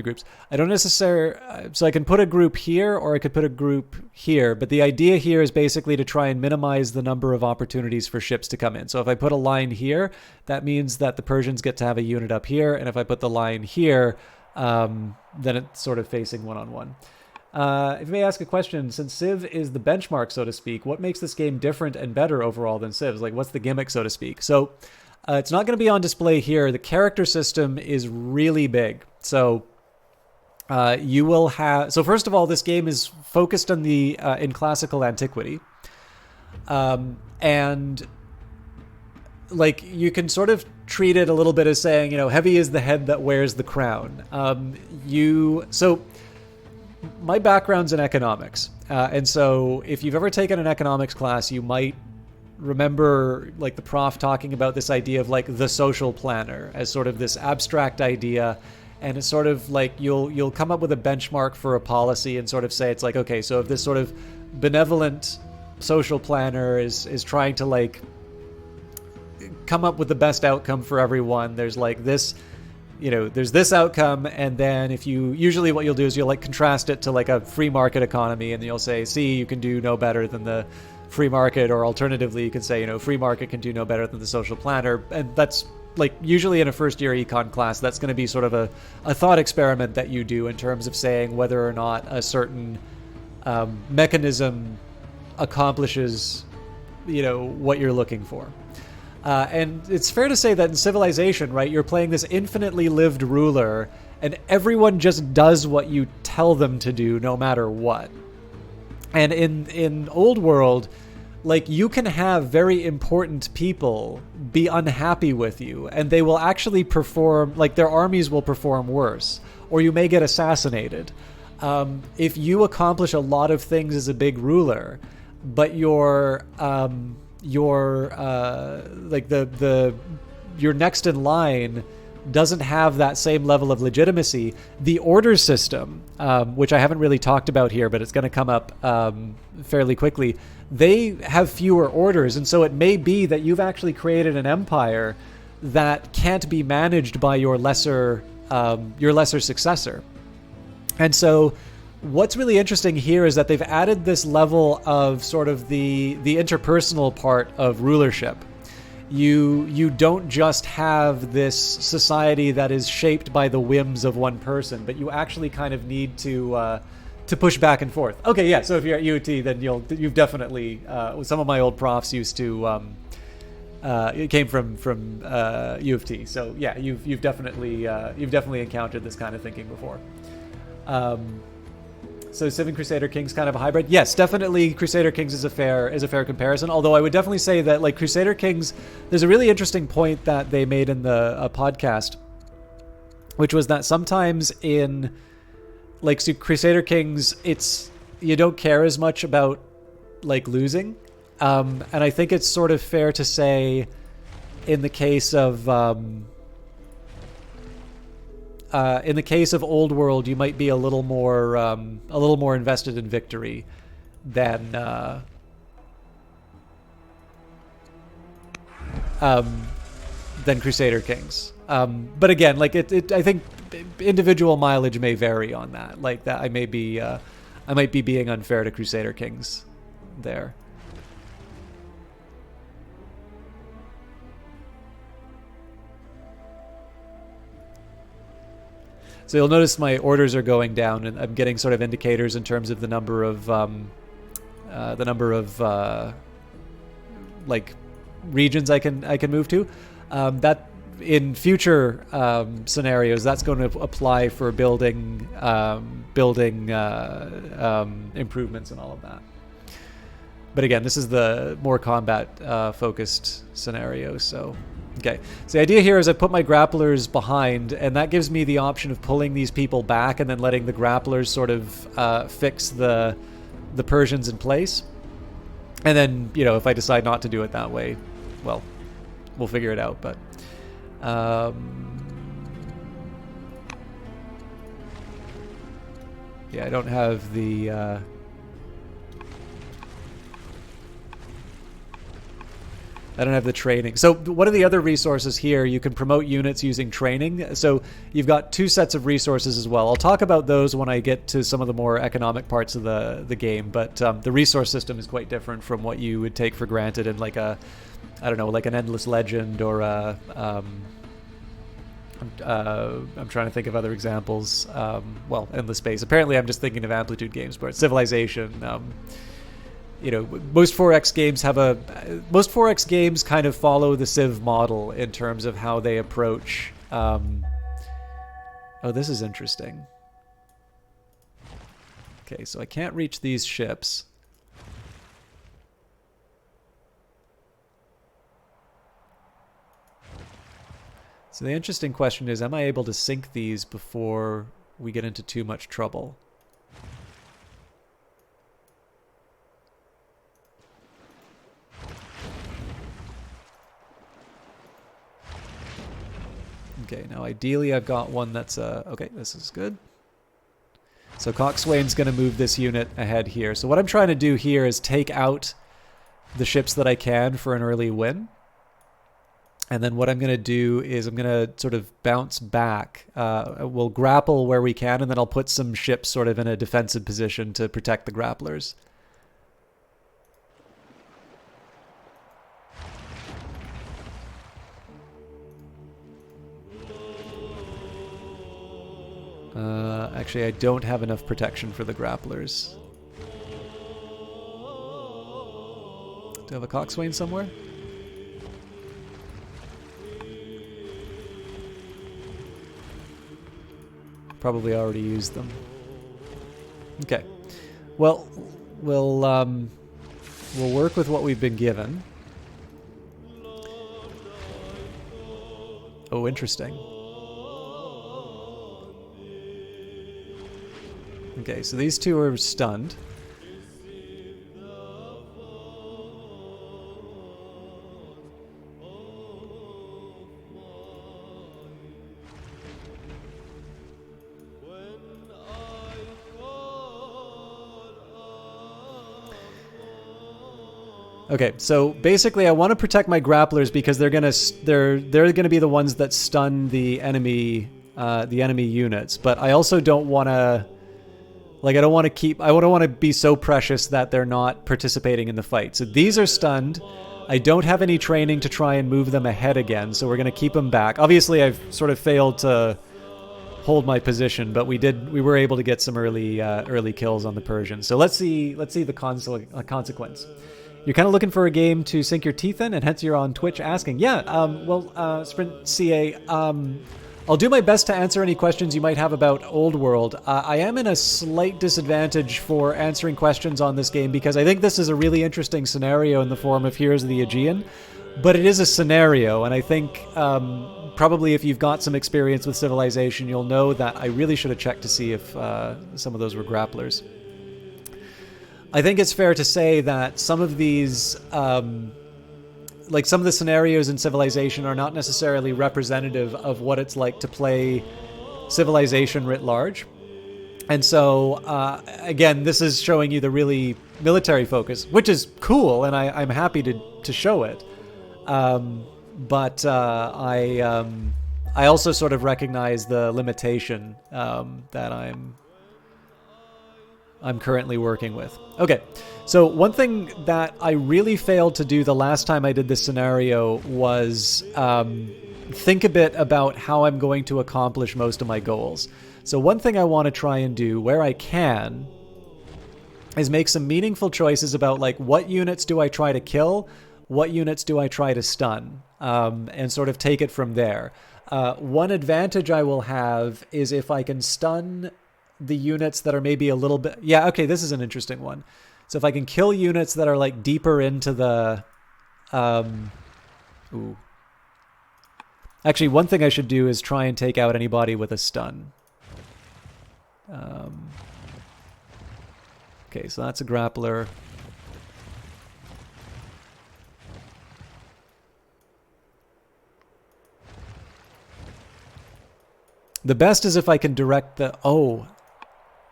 groups. I don't necessarily, so I can put a group here or I could put a group here, but the idea here is basically to try and minimize the number of opportunities for ships to come in. So if I put a line here, that means that the Persians get to have a unit up here, and if I put the line here, then it's sort of facing one-on-one. If you may ask a question, since Civ is the benchmark, so to speak, what makes this game different and better overall than Civ's? Like, what's the gimmick, so to speak? So it's not going to be on display here. The character system is really big. So you will have... So first of all, this game is focused on the in classical antiquity. And like, you can sort of treat it a little bit as saying, you know, heavy is the head that wears the crown. So my background's in economics. And so if you've ever taken an economics class, you might remember like the prof talking about this idea of like the social planner as sort of this abstract idea. And it's sort of like you'll come up with a benchmark for a policy and sort of say, it's like, okay, so if this sort of benevolent social planner is trying to like come up with the best outcome for everyone, there's like this, you know, there's this outcome, and then if you, usually what you'll do is you'll like contrast it to like a free market economy, and you'll say, see, you can do no better than the free market, or alternatively you can say, you know, free market can do no better than the social planner. And that's like, usually in a first year econ class, that's going to be sort of a thought experiment that you do in terms of saying whether or not a certain mechanism accomplishes, you know, what you're looking for. And it's fair to say that in Civilization, right, you're playing this infinitely lived ruler, and everyone just does what you tell them to do no matter what. And in Old World, like, you can have very important people be unhappy with you, and they will actually perform, like, their armies will perform worse, or you may get assassinated. If you accomplish a lot of things as a big ruler, but your next in line doesn't have that same level of legitimacy, the order system, which I haven't really talked about here, but it's going to come up fairly quickly, they have fewer orders, and so it may be that you've actually created an empire that can't be managed by your lesser successor. And so what's really interesting here is that they've added this level of sort of the interpersonal part of rulership. You don't just have this society that is shaped by the whims of one person, but you actually kind of need to push back and forth. Okay, yeah. So if you're at UT, then you've definitely some of my old profs used to it came from U of T. So yeah, you've definitely encountered this kind of thinking before. So Civ and Crusader Kings kind of a hybrid. Yes, definitely Crusader Kings is a fair comparison. Although I would definitely say that like Crusader Kings, there's a really interesting point that they made in the podcast, which was that sometimes in like Crusader Kings, you don't care as much about like losing, and I think it's sort of fair to say in the case of Old World, you might be a little more invested in victory than Crusader Kings. But again, like I think individual mileage may vary on that. Like that, I might be being unfair to Crusader Kings there. So you'll notice my orders are going down, and I'm getting sort of indicators in terms of the number of like regions I can move to. That in future scenarios, that's going to apply for building improvements and all of that. But again, this is the more combat focused scenario. So, okay. So the idea here is I put my grapplers behind, and that gives me the option of pulling these people back and then letting the grapplers sort of fix the Persians in place. And then, you know, if I decide not to do it that way, well, we'll figure it out. But yeah, I don't have the training. So what are the other resources here? You can promote units using training. So you've got 2 sets of resources as well. I'll talk about those when I get to some of the more economic parts of the game. But the resource system is quite different from what you would take for granted in like a, I don't know, like an Endless Legend or a, I'm trying to think of other examples. Well, Endless Space. Apparently I'm just thinking of Amplitude games, but Civilization. You know, most 4X games kind of follow the Civ model in terms of how they approach. Oh, this is interesting. Okay, so I can't reach these ships. So the interesting question is, am I able to sink these before we get into too much trouble? Okay, now ideally I've got one that's okay, this is good. So Coxswain's going to move this unit ahead here. So what I'm trying to do here is take out the ships that I can for an early win. And then what I'm going to do is I'm going to sort of bounce back. We'll grapple where we can, and then I'll put some ships sort of in a defensive position to protect the grapplers. Actually, I don't have enough protection for the grapplers. Do I have a Coxswain somewhere? Probably already used them. Okay. Well, we'll work with what we've been given. Oh, interesting. Okay, so these 2 are stunned. Okay, so basically I want to protect my grapplers because they're gonna be the ones that stun the enemy units, but I also don't want to, like, I don't want to be so precious that they're not participating in the fight. So these are stunned. I don't have any training to try and move them ahead again, so we're going to keep them back. Obviously, I've sort of failed to hold my position, but we were able to get some early kills on the Persians. So let's see the consequence. You're kind of looking for a game to sink your teeth in, and hence you're on Twitch asking. Yeah, Sprint CA, I'll do my best to answer any questions you might have about Old World. I am in a slight disadvantage for answering questions on this game because I think this is a really interesting scenario in the form of Heroes of the Aegean, but it is a scenario, and I think probably if you've got some experience with Civilization, you'll know that I really should have checked to see if some of those were grapplers. I think it's fair to say that some of these... like some of the scenarios in Civilization are not necessarily representative of what it's like to play Civilization writ large. And so, again, this is showing you the really military focus, which is cool, and I'm happy to show it. But I also sort of recognize the limitation that I'm currently working with. Okay, so one thing that I really failed to do the last time I did this scenario was think a bit about how I'm going to accomplish most of my goals. So one thing I want to try and do where I can is make some meaningful choices about, like, what units do I try to kill, what units do I try to stun, and sort of take it from there. One advantage I will have is if I can stun the units that are maybe a little bit... Yeah, okay, this is an interesting one. So if I can kill units that are like deeper into the... Ooh. Actually, one thing I should do is try and take out anybody with a stun. Okay, so that's a grappler. The best is if I can direct the... Oh,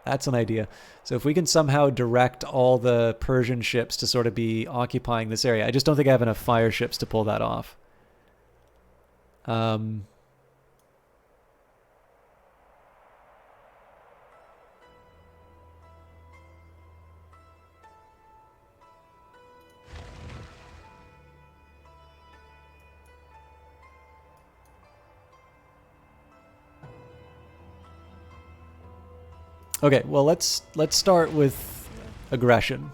that's an idea. So if we can somehow direct all the Persian ships to sort of be occupying this area. I just don't think I have enough fire ships to pull that off. Okay, well let's start with aggression.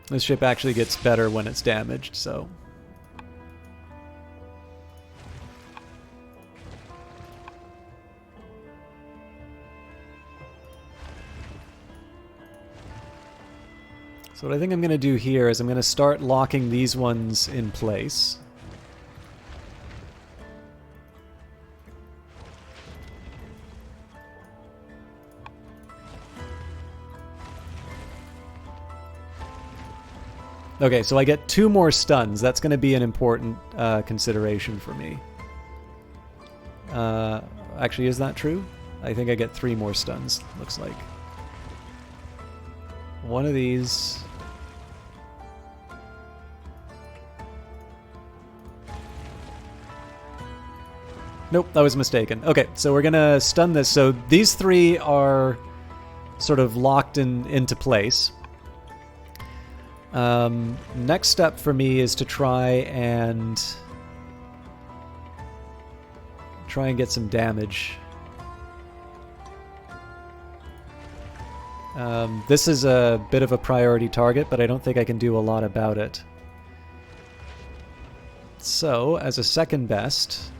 This ship actually gets better when it's damaged, so... So what I think I'm going to do here is I'm going to start locking these ones in place. Okay, so I get 2 more stuns. That's going to be an important consideration for me. Actually, is that true? I think I get 3 more stuns, looks like. One of these... Nope, I was mistaken. Okay, so we're going to stun this. So these 3 are sort of locked into place. Next step for me is to try and get some damage. This is a bit of a priority target, but I don't think I can do a lot about it. So, as a second best...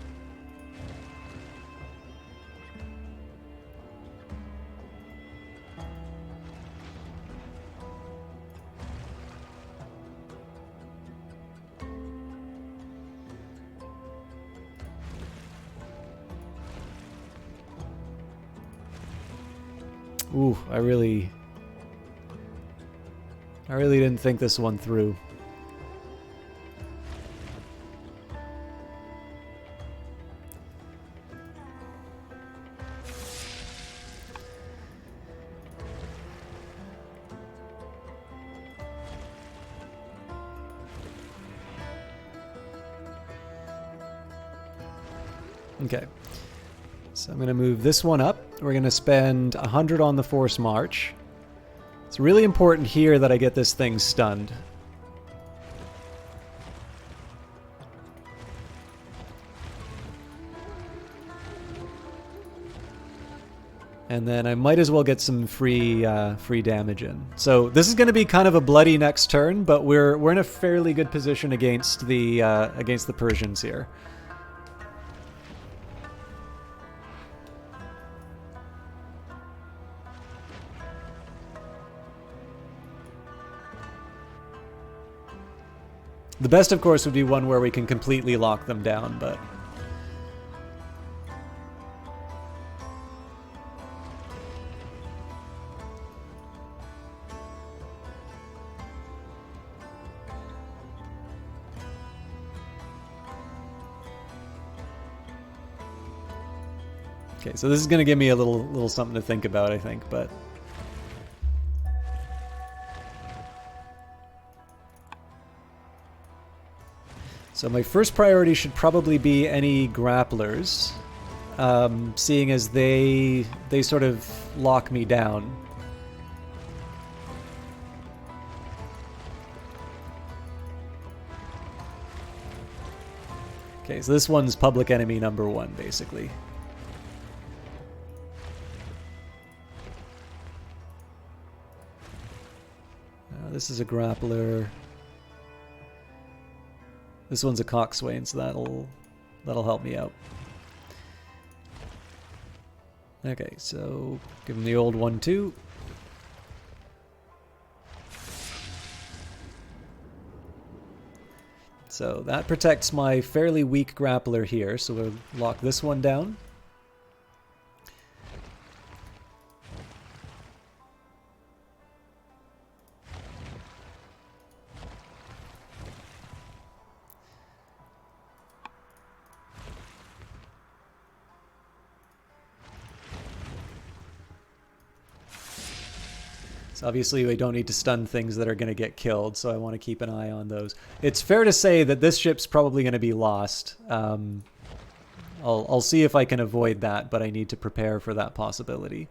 Ooh, I really didn't think this one through. Okay. So I'm going to move this one up. We're going to spend 100 on the force march. It's really important here that I get this thing stunned. And then I might as well get some free damage in. So this is going to be kind of a bloody next turn, but we're in a fairly good position against the Persians here. The best, of course, would be one where we can completely lock them down, but... Okay, so this is going to give me a little something to think about, I think, but... So my first priority should probably be any grapplers, seeing as they sort of lock me down. Okay, so this one's public enemy number 1, basically. this is a grappler. This one's a coxswain, so that'll help me out. Okay, so give him the old 1-2. So that protects my fairly weak grappler here, so we'll lock this one down. So obviously we don't need to stun things that are going to get killed, so I want to keep an eye on those. It's fair to say that this ship's probably going to be lost. I'll see if I can avoid that, but I need to prepare for that possibility.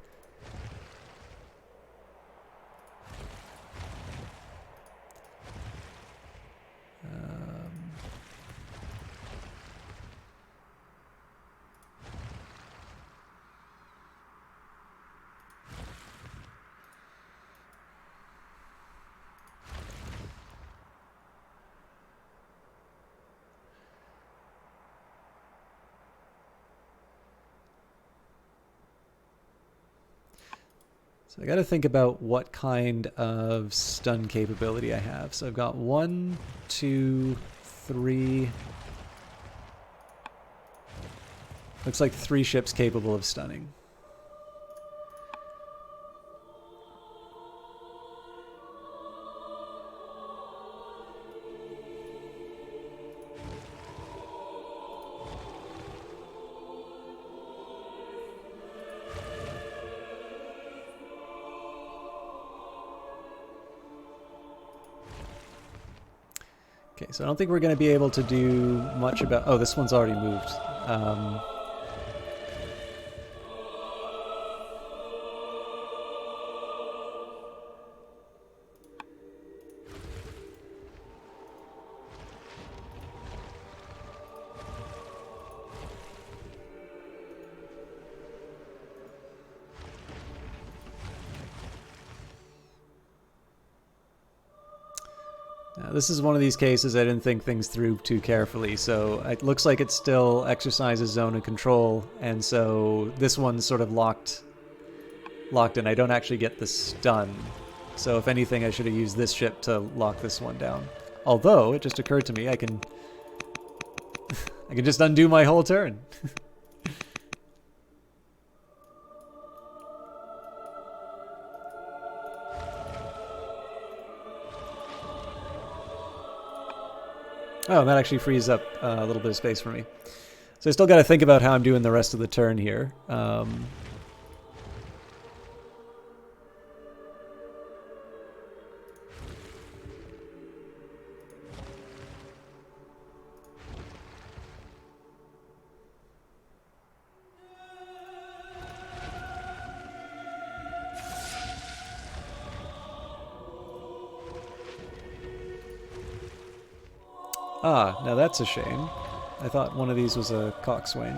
So I got to think about what kind of stun capability I have. So I've got 1, 2, 3. Looks like 3 ships capable of stunning. Okay, so I don't think we're going to be able to do much about... Oh, this one's already moved. Now, this is one of these cases I didn't think things through too carefully, so it looks like it still exercises zone of control, and so this one's sort of locked in. I don't actually get the stun, so if anything I should have used this ship to lock this one down. Although, it just occurred to me I can just undo my whole turn. Oh, that actually frees up a little bit of space for me. So I still got to think about how I'm doing the rest of the turn here. Ah, now that's a shame. I thought one of these was a coxswain.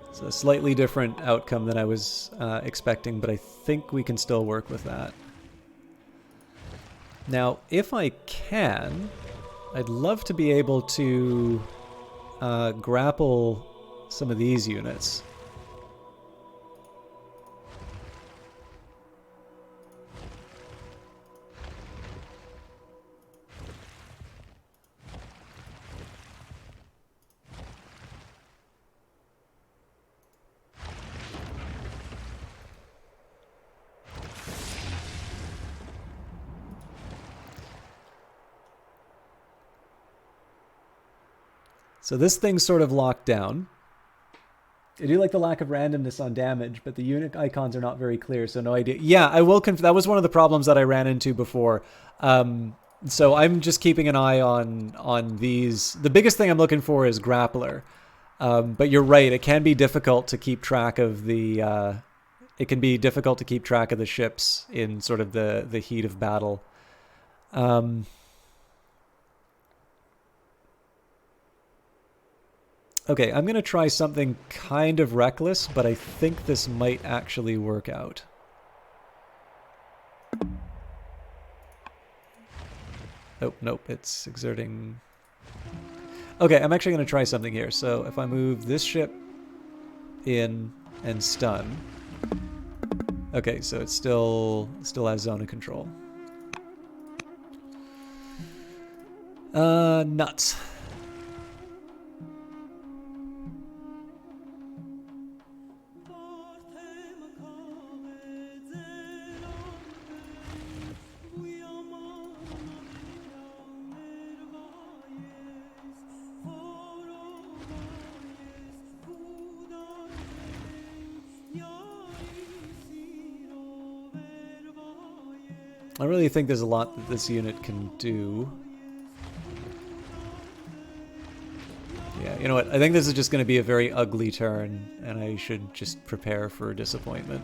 It's a slightly different outcome than I was expecting, but I think we can still work with that. Now, if I can, I'd love to be able to grapple some of these units. So this thing's sort of locked down. I do like the lack of randomness on damage, but the unit icons are not very clear, so no idea. Yeah, I will that was one of the problems that I ran into before. So I'm just keeping an eye on these. The biggest thing I'm looking for is grappler. But you're right, it can be difficult to keep track of the ships in sort of the heat of battle. Okay, I'm going to try something kind of reckless, but I think this might actually work out. Oh, nope, it's exerting... Okay, I'm actually going to try something here. So if I move this ship in and stun... Okay, so it still has zone of control. Nuts. I really think there's a lot that this unit can do. Yeah, you know what? I think this is just going to be a very ugly turn, and I should just prepare for disappointment.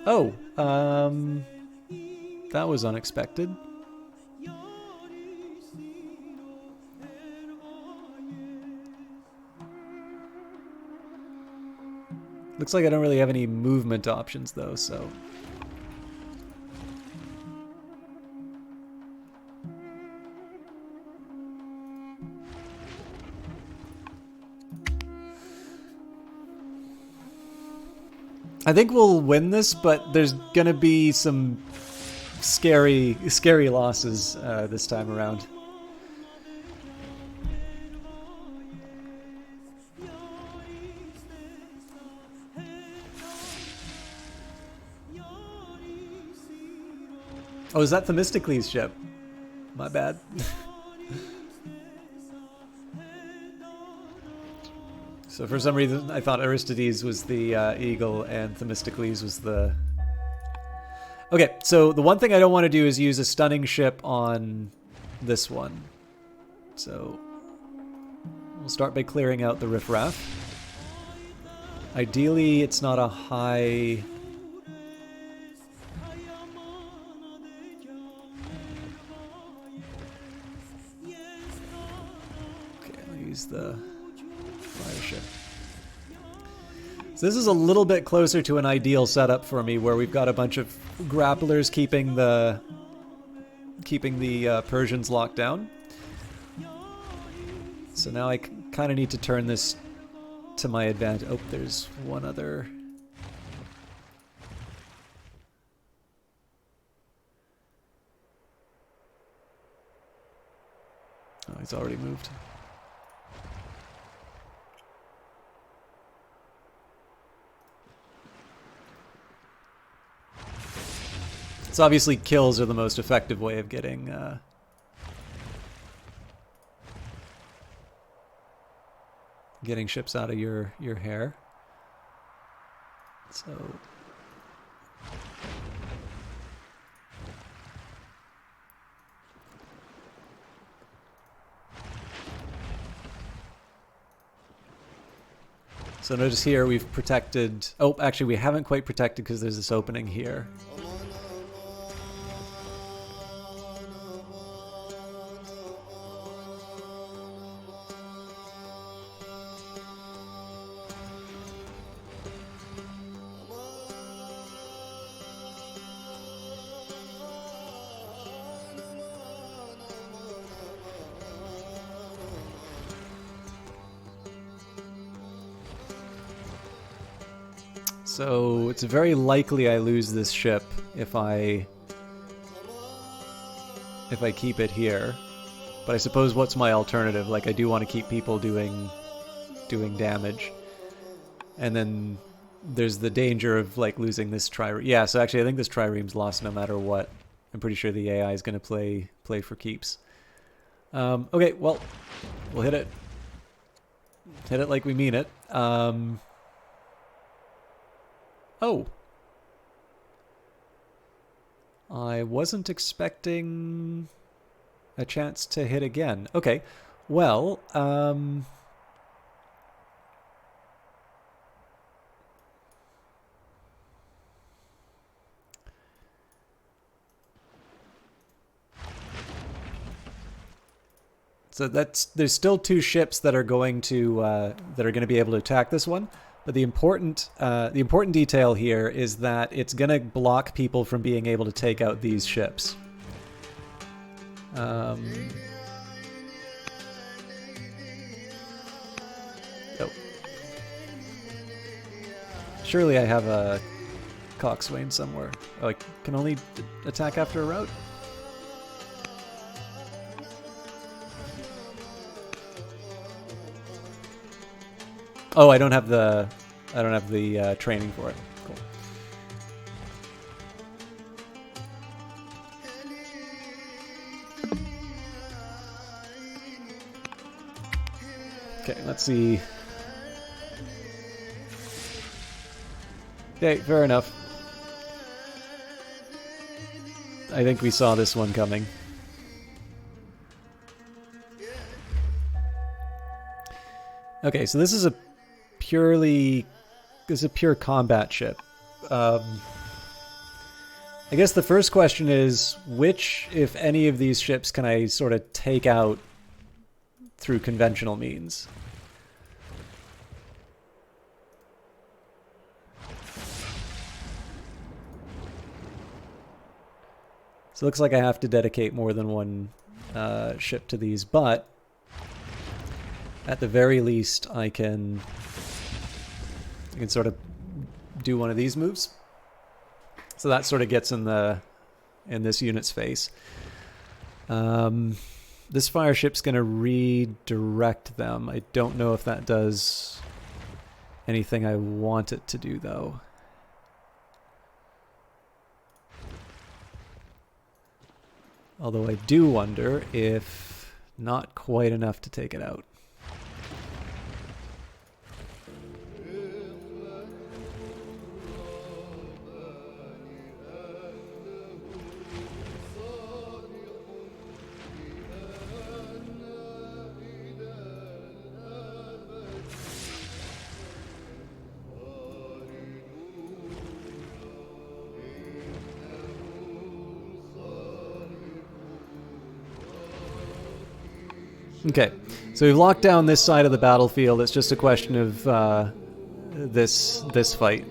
Oh, that was unexpected. Looks like I don't really have any movement options though, so... I think we'll win this, but there's gonna be some scary losses this time around. Oh, is that Themistocles' ship? My bad. So for some reason, I thought Aristides was the eagle and Themistocles was the... Okay, so the one thing I don't want to do is use a stunning ship on this one. So we'll start by clearing out the riffraff. Ideally, it's not a high... Okay, I'll use the... ship. So this is a little bit closer to an ideal setup for me, where we've got a bunch of grapplers keeping the Persians locked down. So now I kind of need to turn this to my advantage. Oh, there's one other. Oh, he's already moved. So obviously kills are the most effective way of getting getting ships out of your hair. So notice here we've protected... Oh, actually we haven't quite protected because there's this opening here. So it's very likely I lose this ship if I keep it here. But I suppose what's my alternative? Like, I do want to keep people doing damage. And then there's the danger of like losing this trireme. Yeah, so actually I think this trireme's lost no matter what. I'm pretty sure the AI is going to play for keeps. Okay, well, we'll hit it. Hit it like we mean it. Oh. I wasn't expecting a chance to hit again. Okay. Well, so there's still two ships that are going to be able to attack this one. But the important detail here is that it's going to block people from being able to take out these ships. Oh. Surely I have a coxswain somewhere. Oh, I can only attack after a rout? Oh, I don't have the training for it. Cool. Okay, let's see. Okay, fair enough. I think we saw this one coming. Okay, so this is a pure combat ship. I guess the first question is, which, if any of these ships, can I sort of take out through conventional means? So it looks like I have to dedicate more than one ship to these, but at the very least I can sort of do one of these moves. So that sort of gets in this unit's face. This fire ship's going to redirect them. I don't know if that does anything I want it to do, though. Although I do wonder if not quite enough to take it out. Okay, so we've locked down this side of the battlefield. It's just a question of this fight.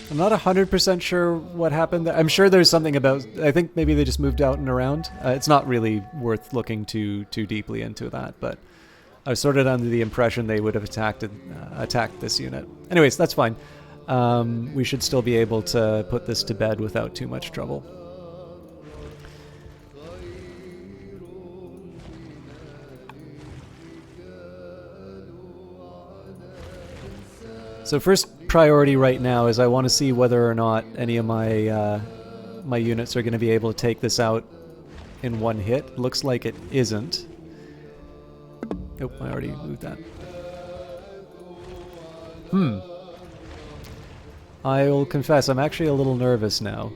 I'm not 100% sure what happened there. I'm sure there's something about... I think maybe they just moved out and around. It's not really worth looking too deeply into that, but I was sort of under the impression they would have attacked this unit. Anyways, that's fine. We should still be able to put this to bed without too much trouble. So first priority right now is I want to see whether or not any of my my units are going to be able to take this out in one hit. Looks like it isn't. Nope, I already moved that. I'll confess, I'm actually a little nervous now.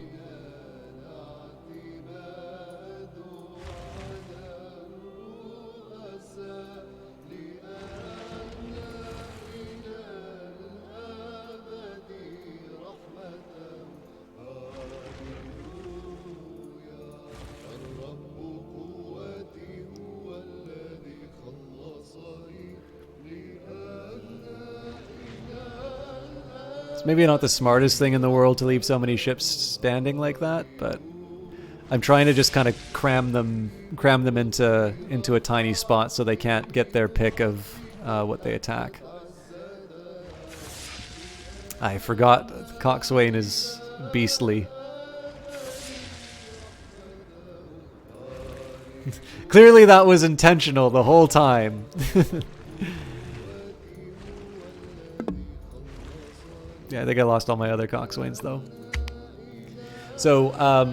It's maybe not the smartest thing in the world to leave so many ships standing like that, but I'm trying to just kind of cram them into a tiny spot so they can't get their pick of what they attack. I forgot Coxswain is beastly. Clearly that was intentional the whole time. Yeah, I think I lost all my other coxswains, though. So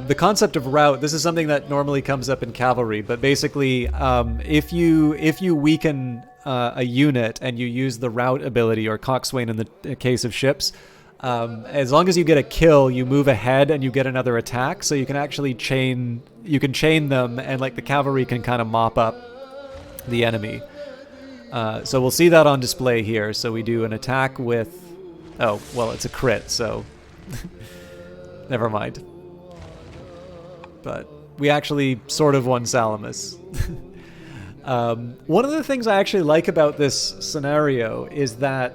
the concept of rout, this is something that normally comes up in cavalry, but basically if you weaken a unit and you use the rout ability, or coxswain in the case of ships, as long as you get a kill, you move ahead and you get another attack, so you can actually chain them, and like the cavalry can kind of mop up the enemy. So we'll see that on display here. So we do an attack with, oh, well, it's a crit, so never mind. But we actually sort of won Salamis. One of the things I actually like about this scenario is that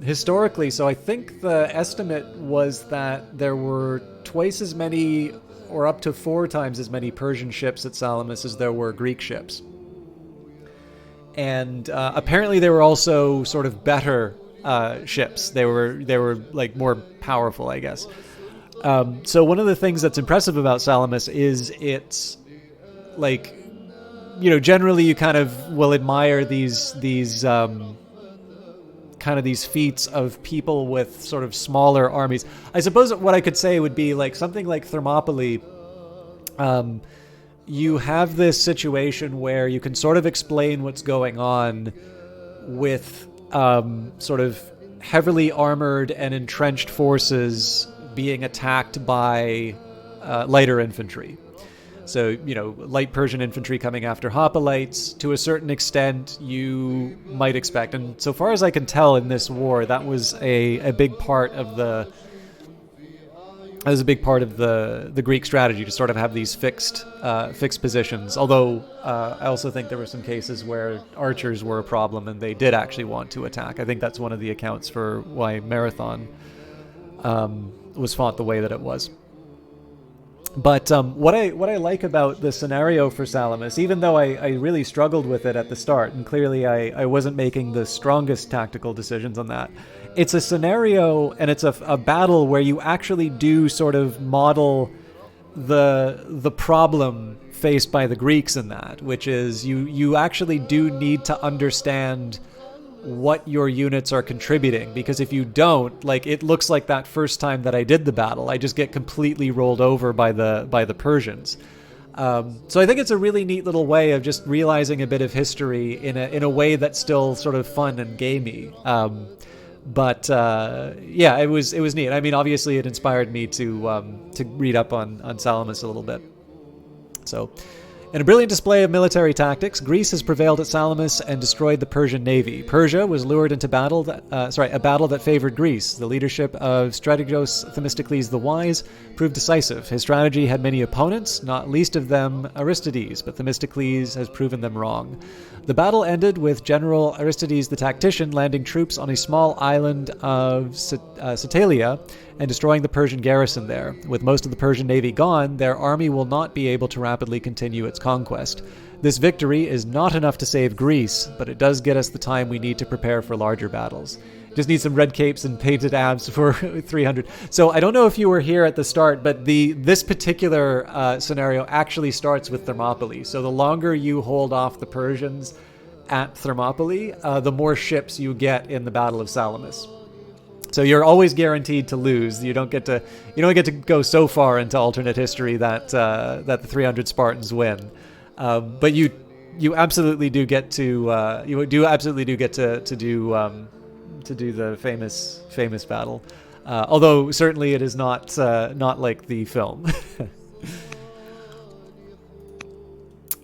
historically, so I think the estimate was that there were twice as many, or up to 4 times as many Persian ships at Salamis as there were Greek ships. And apparently they were also sort of better ships. They were like more powerful, I guess. So one of the things that's impressive about Salamis is it's like, you know, generally you kind of will admire these kind of these feats of people with sort of smaller armies. I suppose what I could say would be like something like Thermopylae. You have this situation where you can sort of explain what's going on with sort of heavily armored and entrenched forces being attacked by lighter infantry. So, you know, light Persian infantry coming after hoplites, to a certain extent, you might expect. And so far as I can tell in this war, that was a big part of the Greek strategy, to sort of have these fixed positions. Although I also think there were some cases where archers were a problem and they did actually want to attack. I think that's one of the accounts for why Marathon was fought the way that it was. But what I like about the scenario for Salamis, even though I really struggled with it at the start, and clearly I wasn't making the strongest tactical decisions on that, it's a scenario and it's a battle where you actually do sort of model the problem faced by the Greeks in that, which is you actually do need to understand what your units are contributing, because if you don't, like, it looks like that first time that I did the battle, I just get completely rolled over by the Persians. So I think it's a really neat little way of just realizing a bit of history in a way that's still sort of fun and gamey. But yeah, it was neat. I mean, obviously, it inspired me to read up on Salamis a little bit. So, in a brilliant display of military tactics, Greece has prevailed at Salamis and destroyed the Persian navy. Persia was lured into a battle that favored Greece. The leadership of Strategos Themistocles the Wise proved decisive. His strategy had many opponents, not least of them Aristides, but Themistocles has proven them wrong. The battle ended with General Aristides the tactician landing troops on a small island of Satalia and destroying the Persian garrison there. With most of the Persian navy gone, their army will not be able to rapidly continue its conquest. This victory is not enough to save Greece, but it does get us the time we need to prepare for larger battles. Just need some red capes and painted abs for 300. So I don't know if you were here at the start, but this particular scenario actually starts with Thermopylae. So the longer you hold off the Persians at Thermopylae, the more ships you get in the Battle of Salamis. So you're always guaranteed to lose. You don't get to go so far into alternate history that the 300 Spartans win. But you absolutely do get to do the famous battle. Although certainly it is not like the film.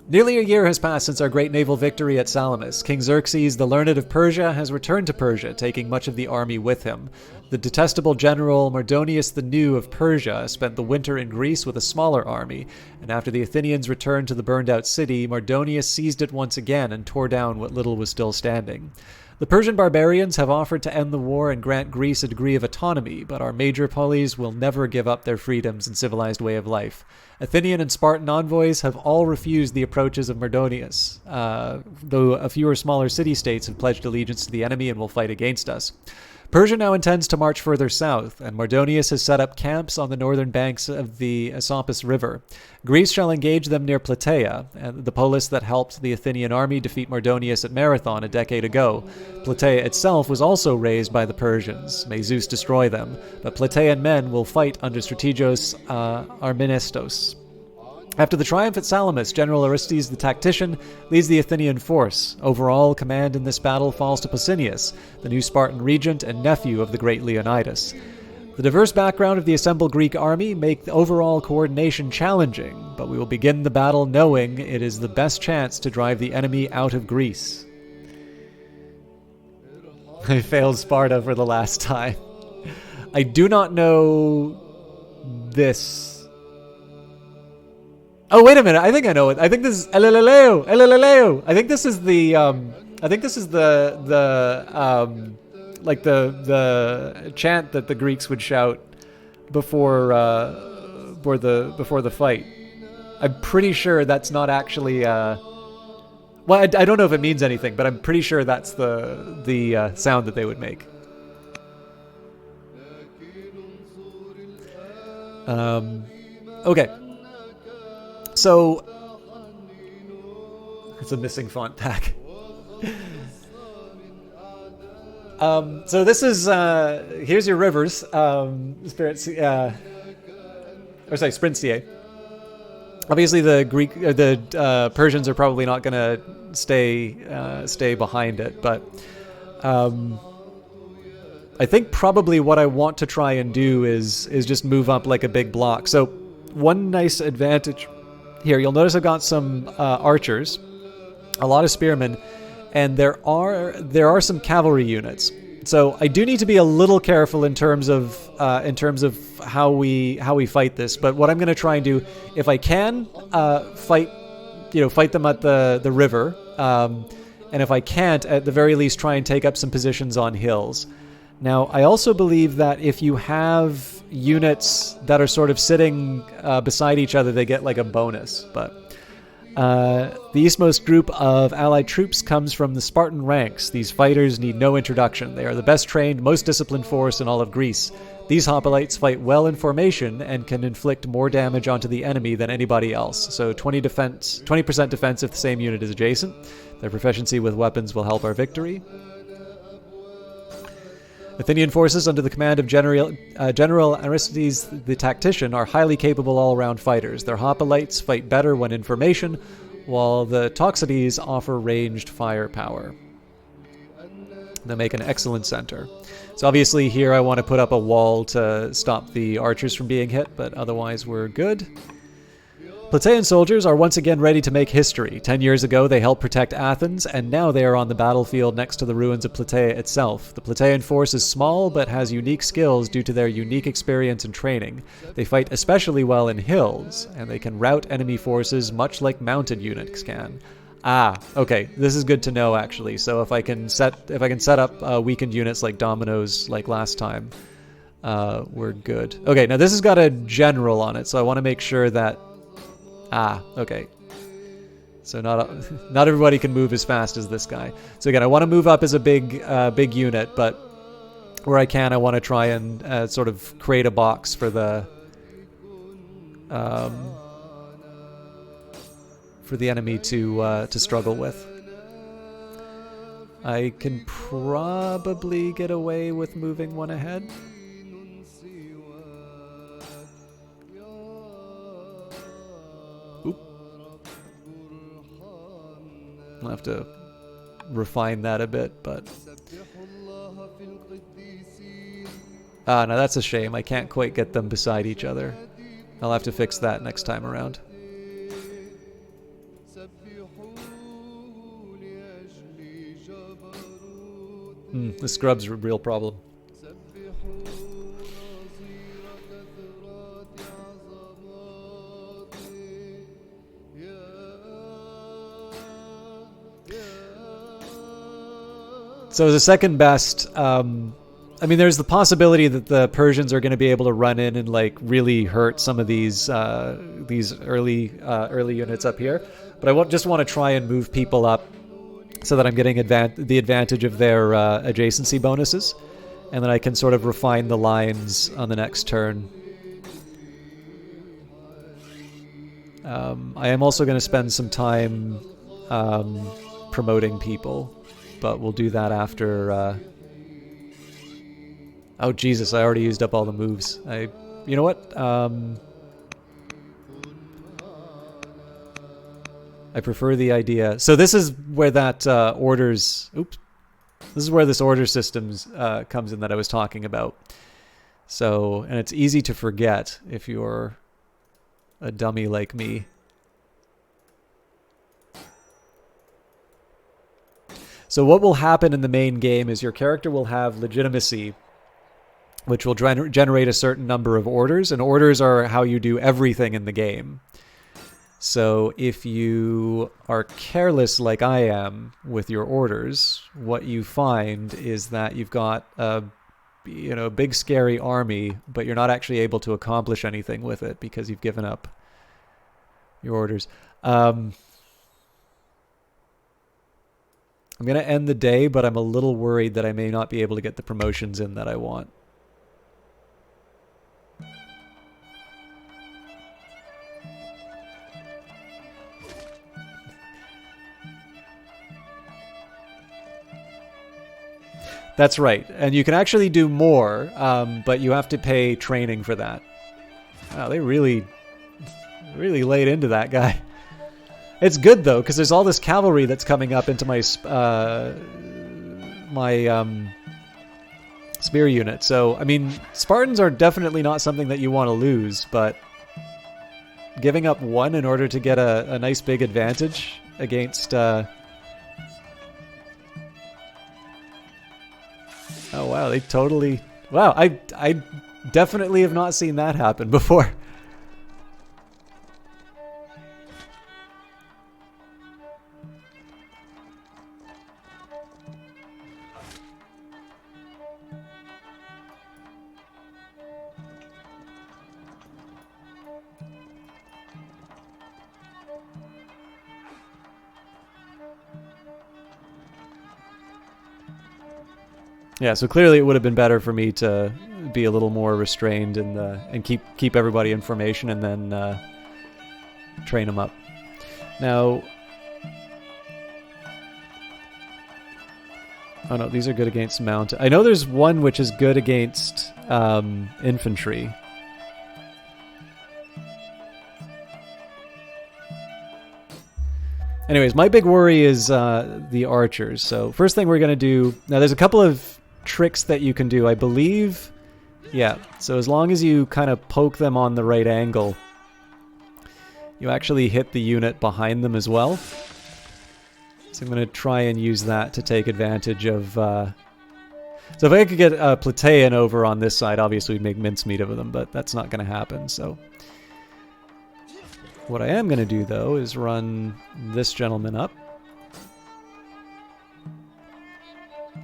Nearly a year has passed since our great naval victory at Salamis. King Xerxes, the learned of Persia, has returned to Persia, taking much of the army with him. The detestable general Mardonius the New of Persia spent the winter in Greece with a smaller army, and after the Athenians returned to the burned-out city, Mardonius seized it once again and tore down what little was still standing. The Persian barbarians have offered to end the war and grant Greece a degree of autonomy, but our major polis will never give up their freedoms and civilized way of life. Athenian and Spartan envoys have all refused the approaches of Mardonius, though a fewer smaller city-states have pledged allegiance to the enemy and will fight against us. Persia now intends to march further south, and Mardonius has set up camps on the northern banks of the Asopus River. Greece shall engage them near Plataea, the polis that helped the Athenian army defeat Mardonius at Marathon a decade ago. Plataea itself was also razed by the Persians. May Zeus destroy them, but Plataean men will fight under Strategos Arministos. After the triumph at Salamis, General Orestes the tactician leads the Athenian force. Overall command in this battle falls to Pausanias, the new Spartan regent and nephew of the great Leonidas. The diverse background of the assembled Greek army make the overall coordination challenging, but we will begin the battle knowing it is the best chance to drive the enemy out of Greece. I failed Sparta for the last time. I do not know this. Oh, wait a minute. I think I know it. I think this is Eleleleo. Eleleleo. I think this is the chant that the Greeks would shout before the fight. I'm pretty sure that's not actually well, I don't know if it means anything, but I'm pretty sure that's the sound that they would make. Okay. So, it's a missing font pack. So this is, here's your rivers, Sprintiae. Obviously the Persians are probably not going to stay behind it, but I think probably what I want to try and do is just move up like a big block. So one nice advantage here, you'll notice I've got some archers, a lot of spearmen, and there are some cavalry units. So I do need to be a little careful in terms of how we fight this. But what I'm going to try and do, if I can, fight them at the river, and if I can't, at the very least, try and take up some positions on hills. Now, I also believe that if you have units that are sort of sitting beside each other, they get like a bonus. But the eastmost group of allied troops comes from the Spartan Ranks. These fighters need no introduction. They are the best trained, most disciplined force in all of Greece. These hoplites fight well in formation and can inflict more damage onto the enemy than anybody else. So 20% defense if the same unit is adjacent. Their proficiency with weapons will help our victory. Athenian forces under the command of General Aristides the tactician are highly capable all-around fighters. Their hoplites fight better when in formation, while the Toxotes offer ranged firepower. They make an excellent center. So obviously here I want to put up a wall to stop the archers from being hit, but otherwise we're good. Plataean soldiers are once again ready to make history. 10 years ago, they helped protect Athens, and now they are on the battlefield next to the ruins of Plataea itself. The Plataean force is small, but has unique skills due to their unique experience and training. They fight especially well in hills, and they can rout enemy forces much like mounted units can. Okay, this is good to know actually. So if I can set up weakened units like dominoes like last time, we're good. Okay, now this has got a general on it, so I want to make sure that. Okay. So not everybody can move as fast as this guy. So again, I want to move up as a big unit, but where I can, I want to try and sort of create a box for the enemy to struggle with. I can probably get away with moving one ahead. I'll have to refine that a bit, but... no, that's a shame. I can't quite get them beside each other. I'll have to fix that next time around. The scrub's a real problem. So as a second best, I mean, there's the possibility that the Persians are going to be able to run in and like really hurt some of these early units up here. But I just want to try and move people up so that I'm getting the advantage of their adjacency bonuses. And then I can sort of refine the lines on the next turn. I am also going to spend some time promoting people, but we'll do that after... Oh, Jesus, I already used up all the moves. You know what? I prefer the idea... So this is where that orders... Oops. This is where this order systems comes in that I was talking about. So, and it's easy to forget if you're a dummy like me. So what will happen in the main game is your character will have legitimacy, which will generate a certain number of orders, and orders are how you do everything in the game. So if you are careless like I am with your orders, what you find is that you've got a big scary army, but you're not actually able to accomplish anything with it because you've given up your orders. I'm going to end the day, but I'm a little worried that I may not be able to get the promotions in that I want. That's right. And you can actually do more, but you have to pay training for that. Wow, they really laid into that guy. It's good, though, because there's all this cavalry that's coming up into my spear unit. So, I mean, Spartans are definitely not something that you want to lose, but giving up one in order to get a nice big advantage against... Oh, wow, they totally... Wow, I definitely have not seen that happen before. Yeah, so clearly it would have been better for me to be a little more restrained and keep everybody information and then train them up. Now, oh no, these are good against mounted. I know there's one which is good against infantry. Anyways, my big worry is the archers. So first thing we're going to do... Now, there's a couple of tricks that you can do, I believe. Yeah, so as long as you kind of poke them on the right angle, you actually hit the unit behind them as well. So I'm going to try and use that to take advantage of... So if I could get Plataean over on this side, obviously we'd make mincemeat of them, but that's not going to happen, so... What I am going to do, though, is run this gentleman up.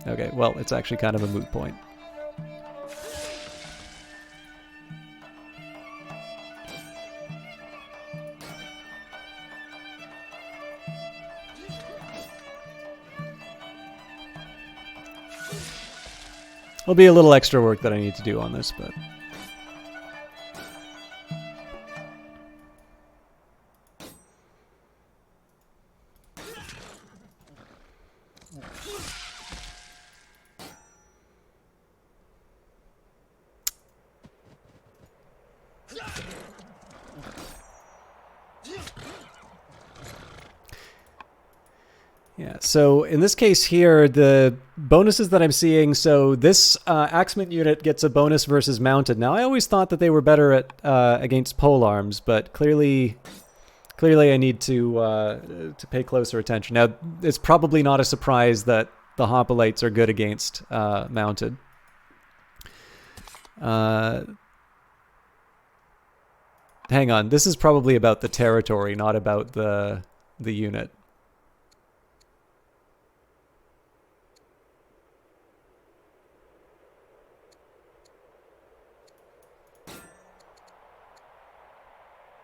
Okay, well, it's actually kind of a moot point. There'll be a little extra work that I need to do on this, but... Yeah, so in this case here, the bonuses that I'm seeing, so this Axeman unit gets a bonus versus mounted. Now, I always thought that they were better at against polearms, but clearly I need to pay closer attention. Now, it's probably not a surprise that the hoplites are good against mounted. Hang on, this is probably about the territory, not about the unit.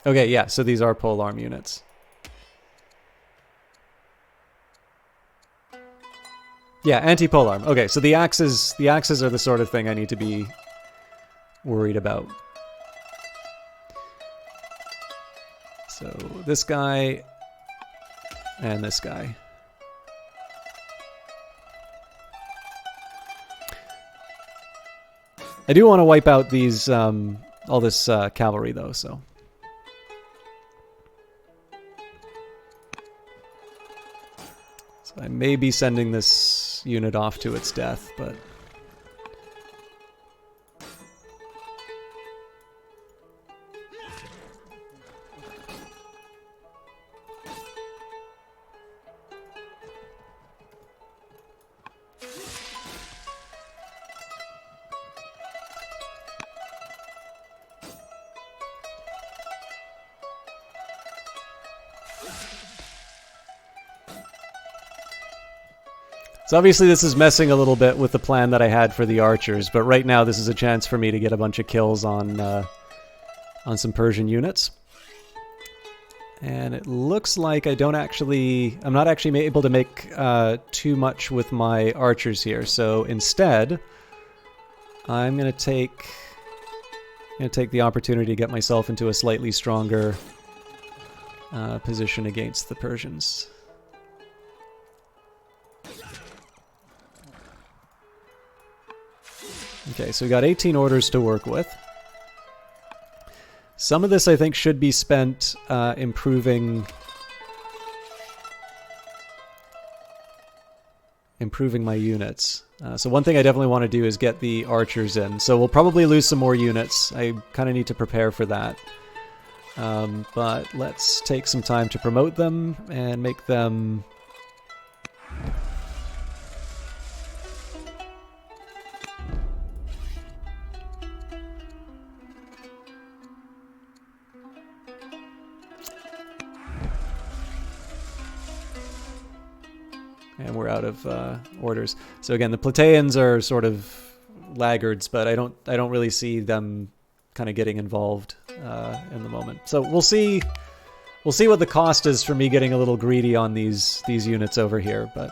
Okay, yeah, so these are polearm units. Yeah, anti-polearm. Okay, so the axes are the sort of thing I need to be worried about. So this guy and this guy. I do want to wipe out these all this cavalry though, so. So I may be sending this unit off to its death, but so obviously this is messing a little bit with the plan that I had for the archers, but right now this is a chance for me to get a bunch of kills on some Persian units. And it looks like I'm not actually able to make too much with my archers here. So instead, I'm gonna take the opportunity to get myself into a slightly stronger position against the Persians. Okay, so we got 18 orders to work with. Some of this, I think, should be spent improving my units. So one thing I definitely want to do is get the archers in. So we'll probably lose some more units. I kind of need to prepare for that. But let's take some time to promote them and make them... And we're out of orders. So again, the Plataeans are sort of laggards, but I don't really see them kind of getting involved in the moment. So we'll see what the cost is for me getting a little greedy on these units over here. But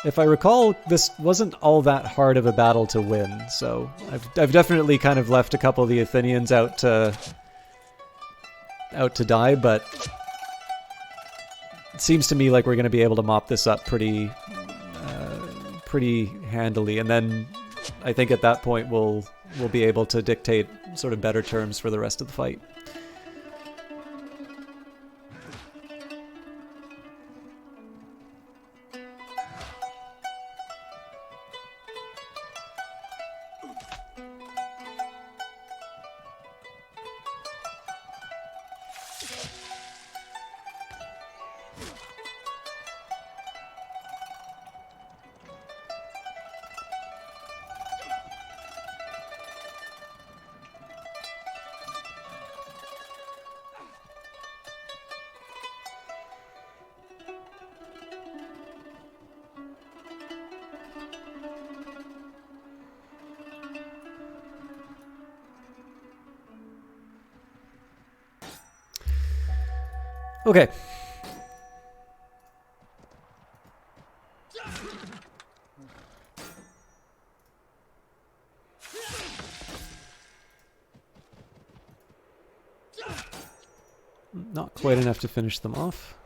if I recall, this wasn't all that hard of a battle to win. So I've definitely kind of left a couple of the Athenians out to die, but it seems to me like we're going to be able to mop this up pretty handily, and then I think at that point we'll be able to dictate sort of better terms for the rest of the fight. Okay. Not quite enough to finish them off.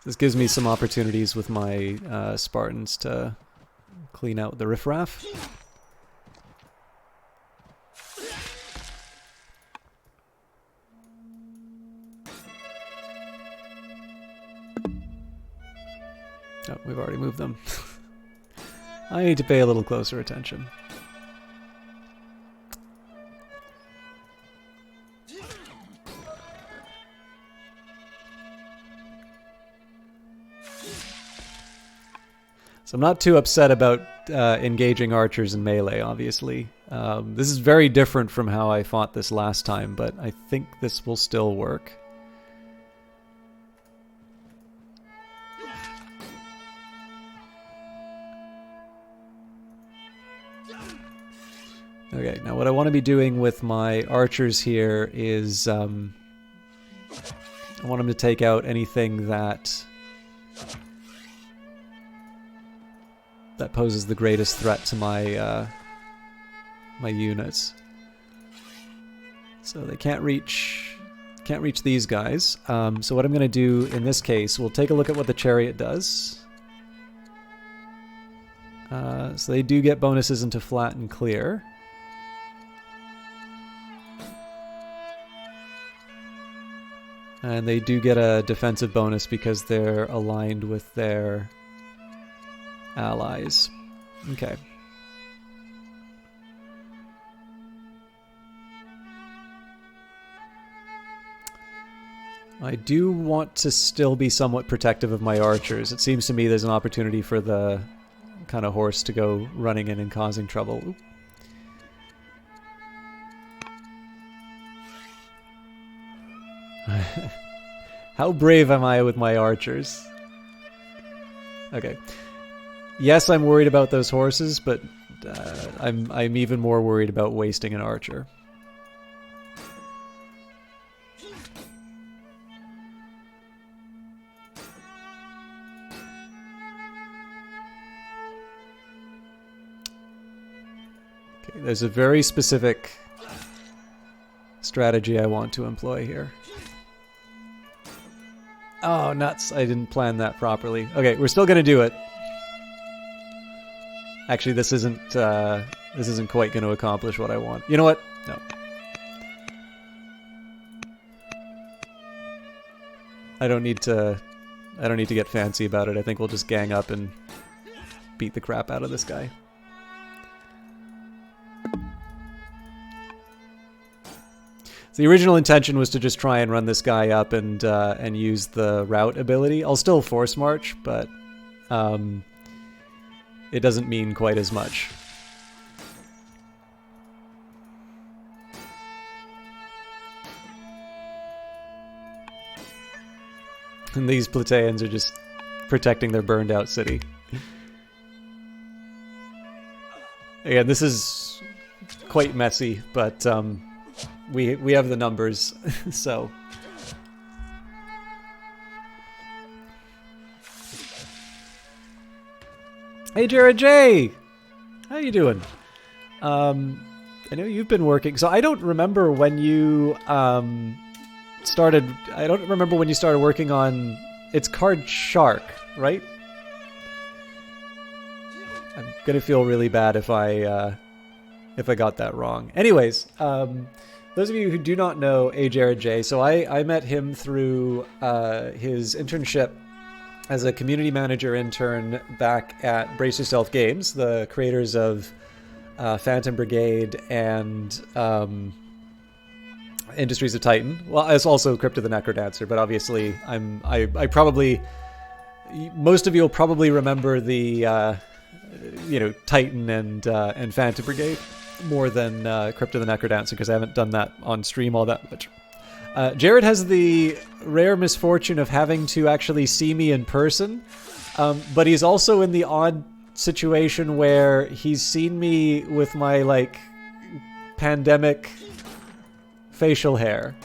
This gives me some opportunities with my Spartans to clean out the riffraff. Oh, we've already moved them. I need to pay a little closer attention. So I'm not too upset about engaging archers in melee, obviously. This is very different from how I fought this last time, but I think this will still work. Okay, now what I want to be doing with my archers here is I want them to take out anything that poses the greatest threat to my my units. So they can't reach these guys. So what I'm going to do in this case, we'll take a look at what the chariot does. So they do get bonuses into flat and clear. And they do get a defensive bonus because they're aligned with their allies. Okay. I do want to still be somewhat protective of my archers. It seems to me there's an opportunity for the kind of horse to go running in and causing trouble. Oop. How brave am I with my archers? Okay. Yes, I'm worried about those horses, but I'm even more worried about wasting an archer. Okay, there's a very specific strategy I want to employ here. Oh, nuts. I didn't plan that properly. Okay, we're still going to do it. Actually, this isn't quite going to accomplish what I want. You know what? No. I don't need to get fancy about it. I think we'll just gang up and beat the crap out of this guy. The original intention was to just try and run this guy up and use the route ability. I'll still force march, but it doesn't mean quite as much. And these Plataeans are just protecting their burned out city. Again, this is quite messy, but we have the numbers, so. Hey, Jared J! How you doing? I know you've been working, so I don't remember when you started. I don't remember when you started working on. It's Card Shark, right? I'm gonna feel really bad if I got that wrong. Anyways, those of you who do not know Jared J, so I met him through his internship as a community manager intern back at Brace Yourself Games, the creators of Phantom Brigade and Industries of Titan. Well, it's also Crypt of the Necrodancer, but obviously I probably, most of you will probably remember the Titan and Phantom Brigade more than Crypt of the Necrodancer, because I haven't done that on stream all that much. Jared has the rare misfortune of having to actually see me in person, but he's also in the odd situation where he's seen me with my, pandemic facial hair.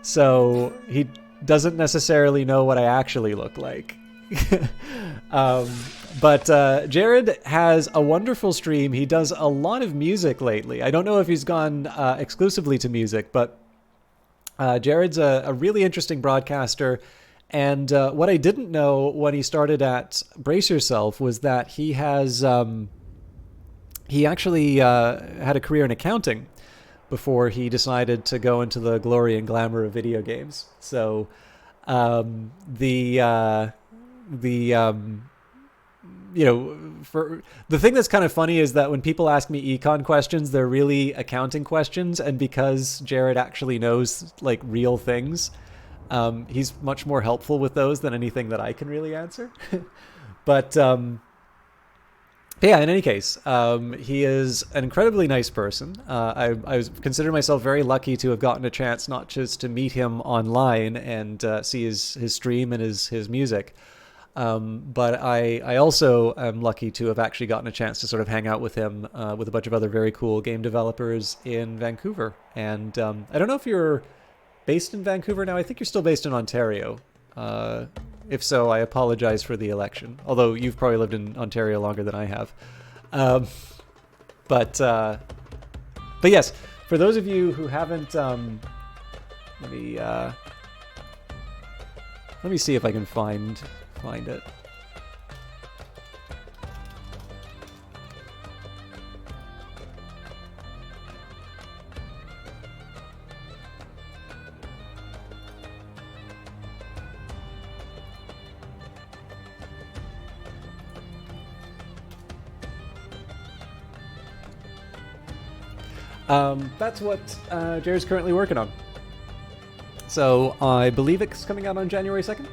So he doesn't necessarily know what I actually look like. But Jared has a wonderful stream. He does a lot of music lately. I don't know if he's gone exclusively to music, but Jared's a really interesting broadcaster. And what I didn't know when he started at Brace Yourself was that he has he actually had a career in accounting before he decided to go into the glory and glamour of video games. So for the thing that's kind of funny is that when people ask me econ questions, they're really accounting questions, and because Jared actually knows real things, he's much more helpful with those than anything that I can really answer. But yeah, in any case, he is an incredibly nice person. I consider myself very lucky to have gotten a chance not just to meet him online and see his stream and his music, But I also am lucky to have actually gotten a chance to sort of hang out with him with a bunch of other very cool game developers in Vancouver. And I don't know if you're based in Vancouver now. I think you're still based in Ontario. If so, I apologize for the election. Although you've probably lived in Ontario longer than I have. But yes, for those of you who haven't, let me see if I can find it. That's what Jared's currently working on. So I believe it's coming out on January 2nd.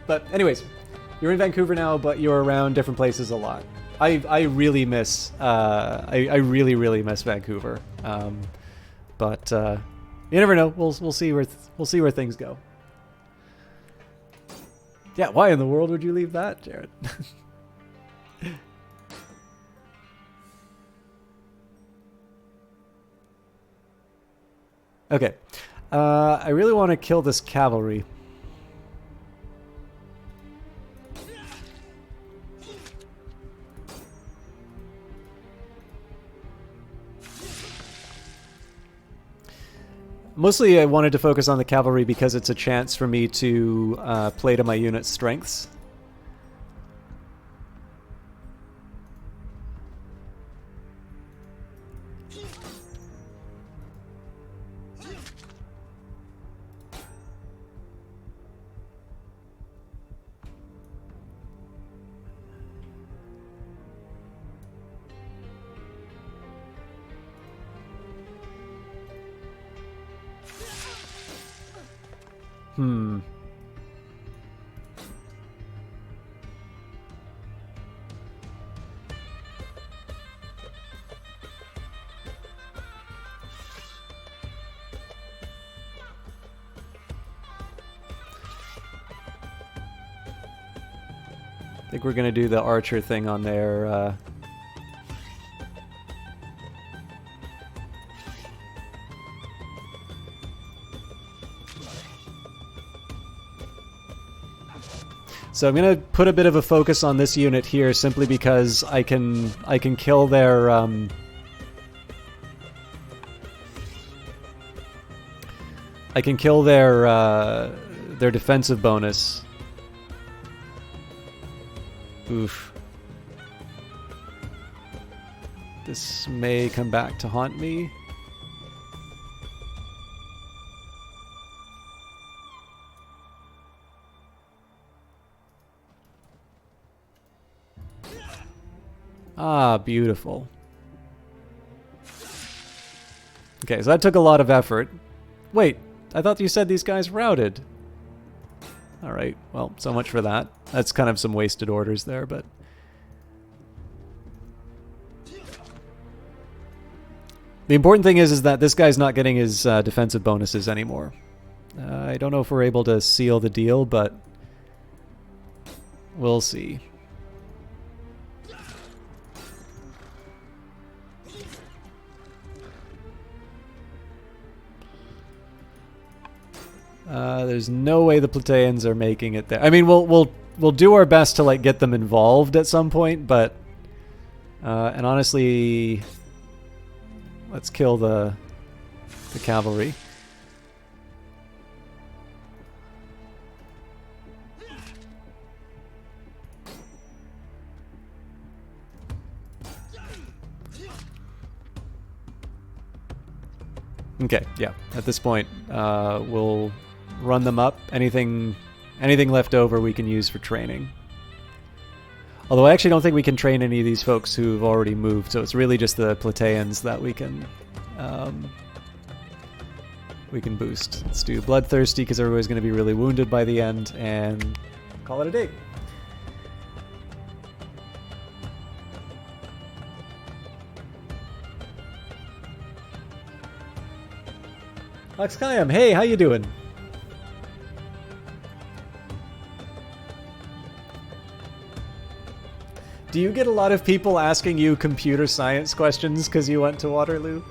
But anyways, you're in Vancouver now, but you're around different places a lot. I really miss I really miss Vancouver. But you never know. We'll see where things go. Yeah, why in the world would you leave that, Jared? Okay. I really want to kill this cavalry. Mostly I wanted to focus on the cavalry because it's a chance for me to play to my unit's strengths. I think we're going to do the archer thing on there. So I'm going to put a bit of a focus on this unit here simply because I can kill their their defensive bonus. Oof. This may come back to haunt me. Ah, beautiful. Okay, so that took a lot of effort. Wait, I thought you said these guys routed. Alright, well, so much for that. That's kind of some wasted orders there, but... The important thing is that this guy's not getting his defensive bonuses anymore. I don't know if we're able to seal the deal, but... we'll see. There's no way the Plataeans are making it there. I mean, we'll do our best to like get them involved at some point, but and honestly, let's kill the cavalry. Okay, yeah. At this point, we'll run them up. Anything left over we can use for training. Although I actually don't think we can train any of these folks who've already moved, so it's really just the Plataeans that we can boost. Let's do Bloodthirsty because everybody's going to be really wounded by the end, and call it a day. Luxkayam, hey, how you doing? Do you get a lot of people asking you computer science questions because you went to Waterloo?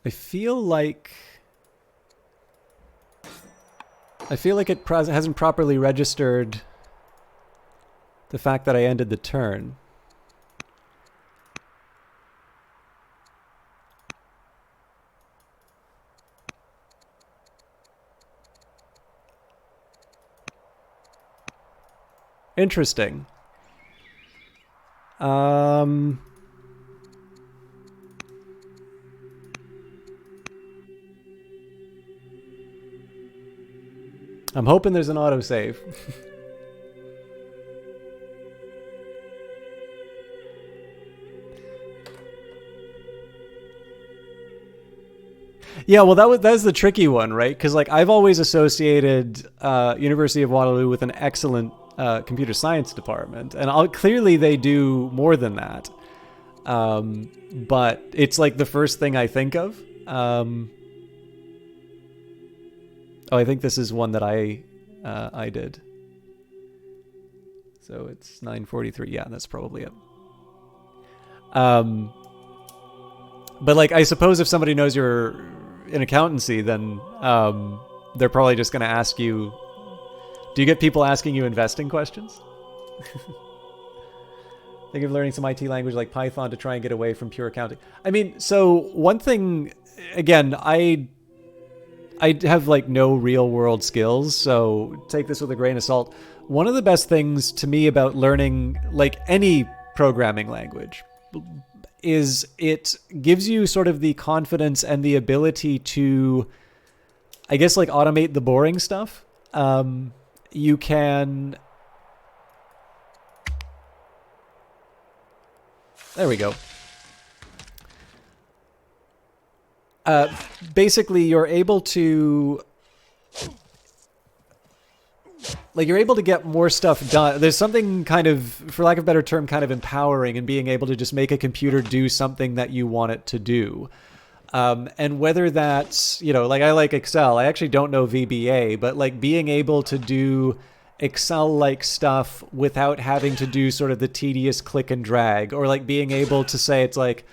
I feel like it hasn't properly registered the fact that I ended the turn. Interesting. I'm hoping there's an autosave. Yeah, well, that's the tricky one, right? Because like I've always associated University of Waterloo with an excellent computer science department, and clearly they do more than that. But it's like the first thing I think of. Oh, I think this is one that I did. So it's 9:43. Yeah, that's probably it. But like, I suppose if somebody knows you're in accountancy, then they're probably just going to ask you. Do you get people asking you investing questions? Think of learning some IT language like Python to try and get away from pure accounting. I mean, so one thing, again, I have like no real world skills, so take this with a grain of salt. One of the best things to me about learning like any programming language is it gives you sort of the confidence and the ability to, I guess, like automate the boring stuff. You can... There we go. Basically, you're able to... Like, you're able to get more stuff done. There's something kind of, for lack of a better term, kind of empowering in being able to just make a computer do something that you want it to do. And whether that's, you know, like I like Excel. I actually don't know VBA, but like being able to do Excel-like stuff without having to do sort of the tedious click and drag, or like being able to say it's like,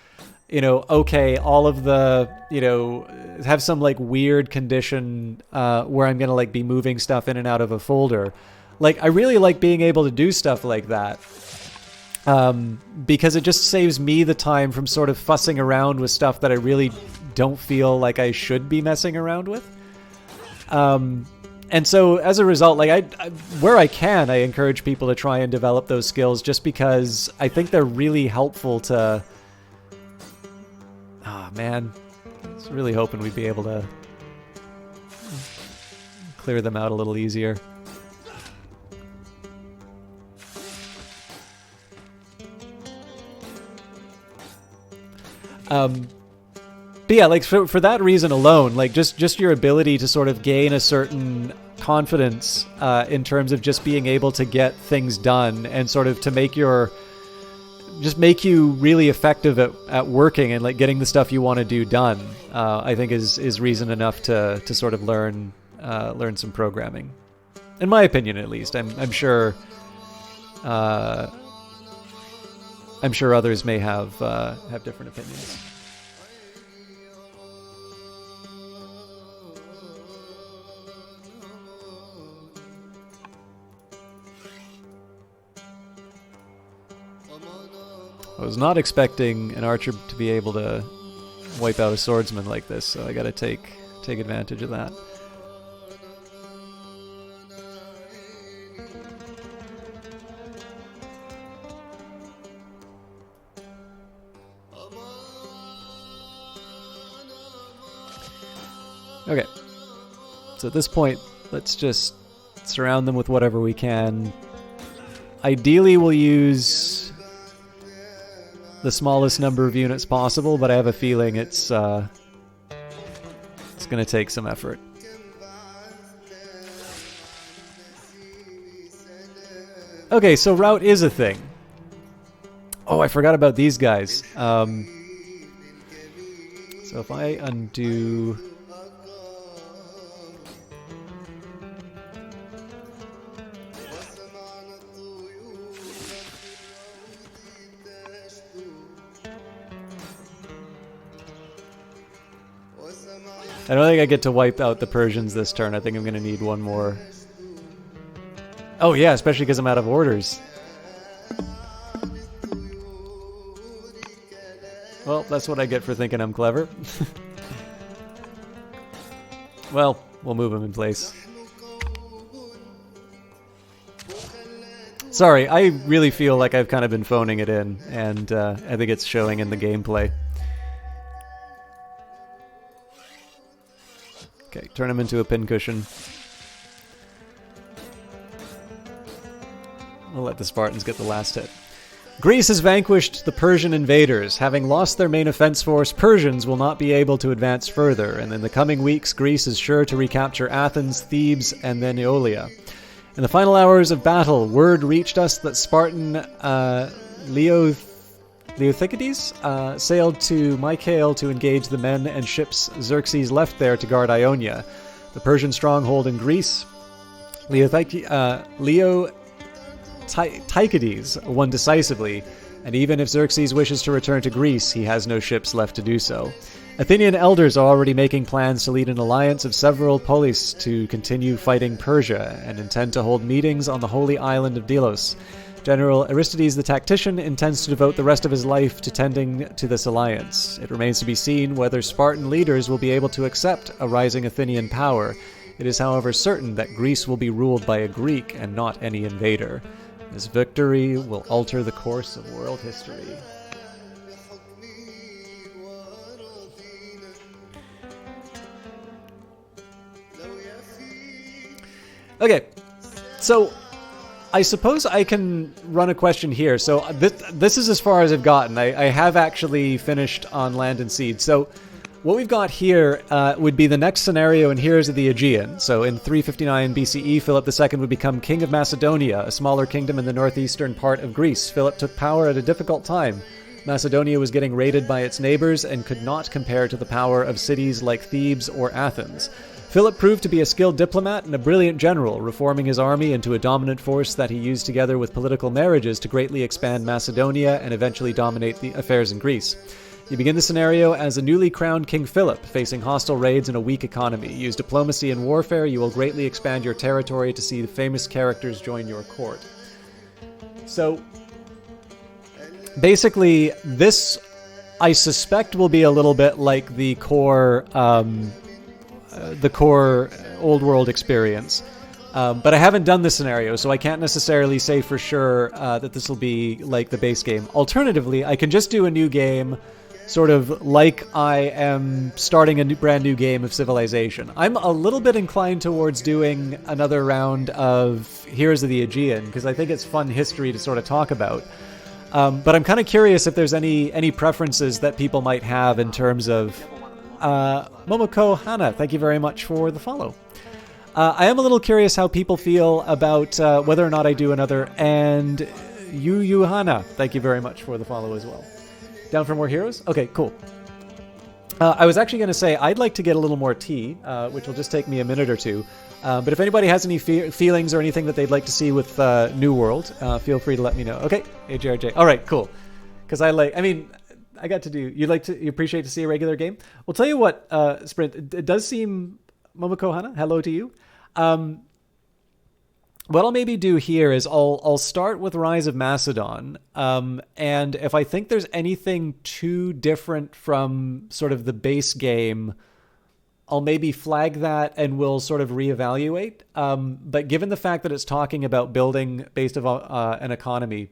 you know, okay, all of the, you know, have some like weird condition where I'm going to like be moving stuff in and out of a folder. Like, I really like being able to do stuff like that because it just saves me the time from sort of fussing around with stuff that I really don't feel like I should be messing around with. And so as a result, like I where I can, I encourage people to try and develop those skills just because I think they're really helpful to... Oh, man. I was really hoping we'd be able to clear them out a little easier. But yeah, like for that reason alone, like just your ability to sort of gain a certain confidence in terms of just being able to get things done and sort of to make you really effective at working and like getting the stuff you want to do done, I think is reason enough to sort of learn some programming, in my opinion, at least. I'm sure others may have different opinions. I was not expecting an archer to be able to wipe out a swordsman like this, so I gotta take advantage of that. Okay, so at this point, let's just surround them with whatever we can. Ideally, we'll use the smallest number of units possible, but I have a feeling it's going to take some effort. Okay, so route is a thing. Oh, I forgot about these guys. So if I undo... I don't think I get to wipe out the Persians this turn. I think I'm going to need one more. Oh yeah, especially because I'm out of orders. Well, that's what I get for thinking I'm clever. Well, we'll move him in place. Sorry, I really feel like I've kind of been phoning it in, and I think it's showing in the gameplay. Okay, turn him into a pincushion. We'll let the Spartans get the last hit. Greece has vanquished the Persian invaders. Having lost their main offense force, Persians will not be able to advance further, and in the coming weeks, Greece is sure to recapture Athens, Thebes, and then Aeolia. In the final hours of battle, word reached us that Spartan Leothicides sailed to Mycale to engage the men and ships Xerxes left there to guard Ionia, the Persian stronghold in Greece. Leotychides won decisively, and even if Xerxes wishes to return to Greece, he has no ships left to do so. Athenian elders are already making plans to lead an alliance of several polis to continue fighting Persia, and intend to hold meetings on the holy island of Delos. General Aristides the tactician intends to devote the rest of his life to tending to this alliance. It remains to be seen whether Spartan leaders will be able to accept a rising Athenian power. It is, however, certain that Greece will be ruled by a Greek and not any invader. This victory will alter the course of world history. Okay, so I suppose I can run a question here. So this is as far as I've gotten. I have actually finished on Land and Seed. So what we've got here would be the next scenario in Heroes of the Aegean. So in 359 BCE, Philip II would become King of Macedonia, a smaller kingdom in the northeastern part of Greece. Philip took power at a difficult time. Macedonia was getting raided by its neighbors and could not compare to the power of cities like Thebes or Athens. Philip proved to be a skilled diplomat and a brilliant general, reforming his army into a dominant force that he used together with political marriages to greatly expand Macedonia and eventually dominate the affairs in Greece. You begin the scenario as a newly crowned King Philip, facing hostile raids and a weak economy. Use diplomacy and warfare, you will greatly expand your territory to see the famous characters join your court. So, basically, this, I suspect, will be a little bit like the core old world experience. But I haven't done this scenario, so I can't necessarily say for sure that this will be like the base game. Alternatively, I can just do a new game, sort of like I am starting a brand new game of Civilization. I'm a little bit inclined towards doing another round of Heroes of the Aegean, because I think it's fun history to sort of talk about. But I'm kind of curious if there's any preferences that people might have in terms of... Momoko Hana, thank you very much for the follow. I am a little curious how people feel about whether or not I do another, and Yu Hana, thank you very much for the follow as well. Down for more heroes? Okay, cool. I was actually going to say I'd like to get a little more tea, which will just take me a minute or two. But if anybody has any feelings or anything that they'd like to see with New World, feel free to let me know. Okay, AJRJ. All right, cool. Because I got to do... You appreciate to see a regular game? Well, tell you what, Sprint, it does seem... Momoko Hana, hello to you. What I'll maybe do here is I'll start with Rise of Macedon, and if I think there's anything too different from sort of the base game, I'll maybe flag that and we'll sort of reevaluate. But given the fact that it's talking about building based on an economy,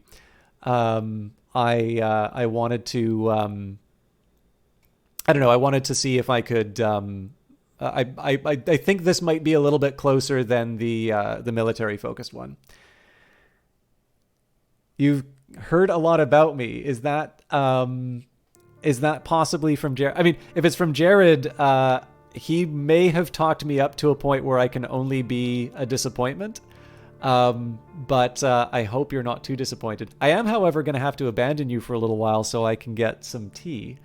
I wanted to I don't know, I wanted to see if I could I think this might be a little bit closer than the military focused one. You've heard a lot about me. Is that possibly from Jared? I mean, if it's from Jared, he may have talked me up to a point where I can only be a disappointment. But I hope you're not too disappointed. I am, however, going to have to abandon you for a little while so I can get some tea.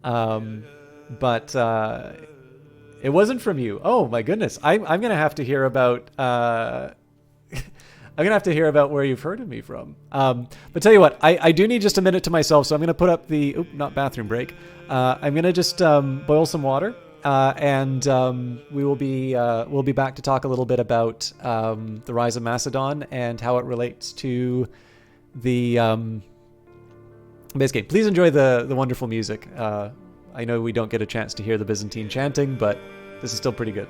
Um, but it wasn't from you. Oh my goodness! I'm going to have to hear about. I'm gonna have to hear about where you've heard of me from. But tell you what, I do need just a minute to myself, so I'm gonna put up the not bathroom break. I'm gonna just boil some water, and we'll be back to talk a little bit about the rise of Macedon and how it relates to the base game. Please enjoy the wonderful music. I know we don't get a chance to hear the Byzantine chanting, but this is still pretty good.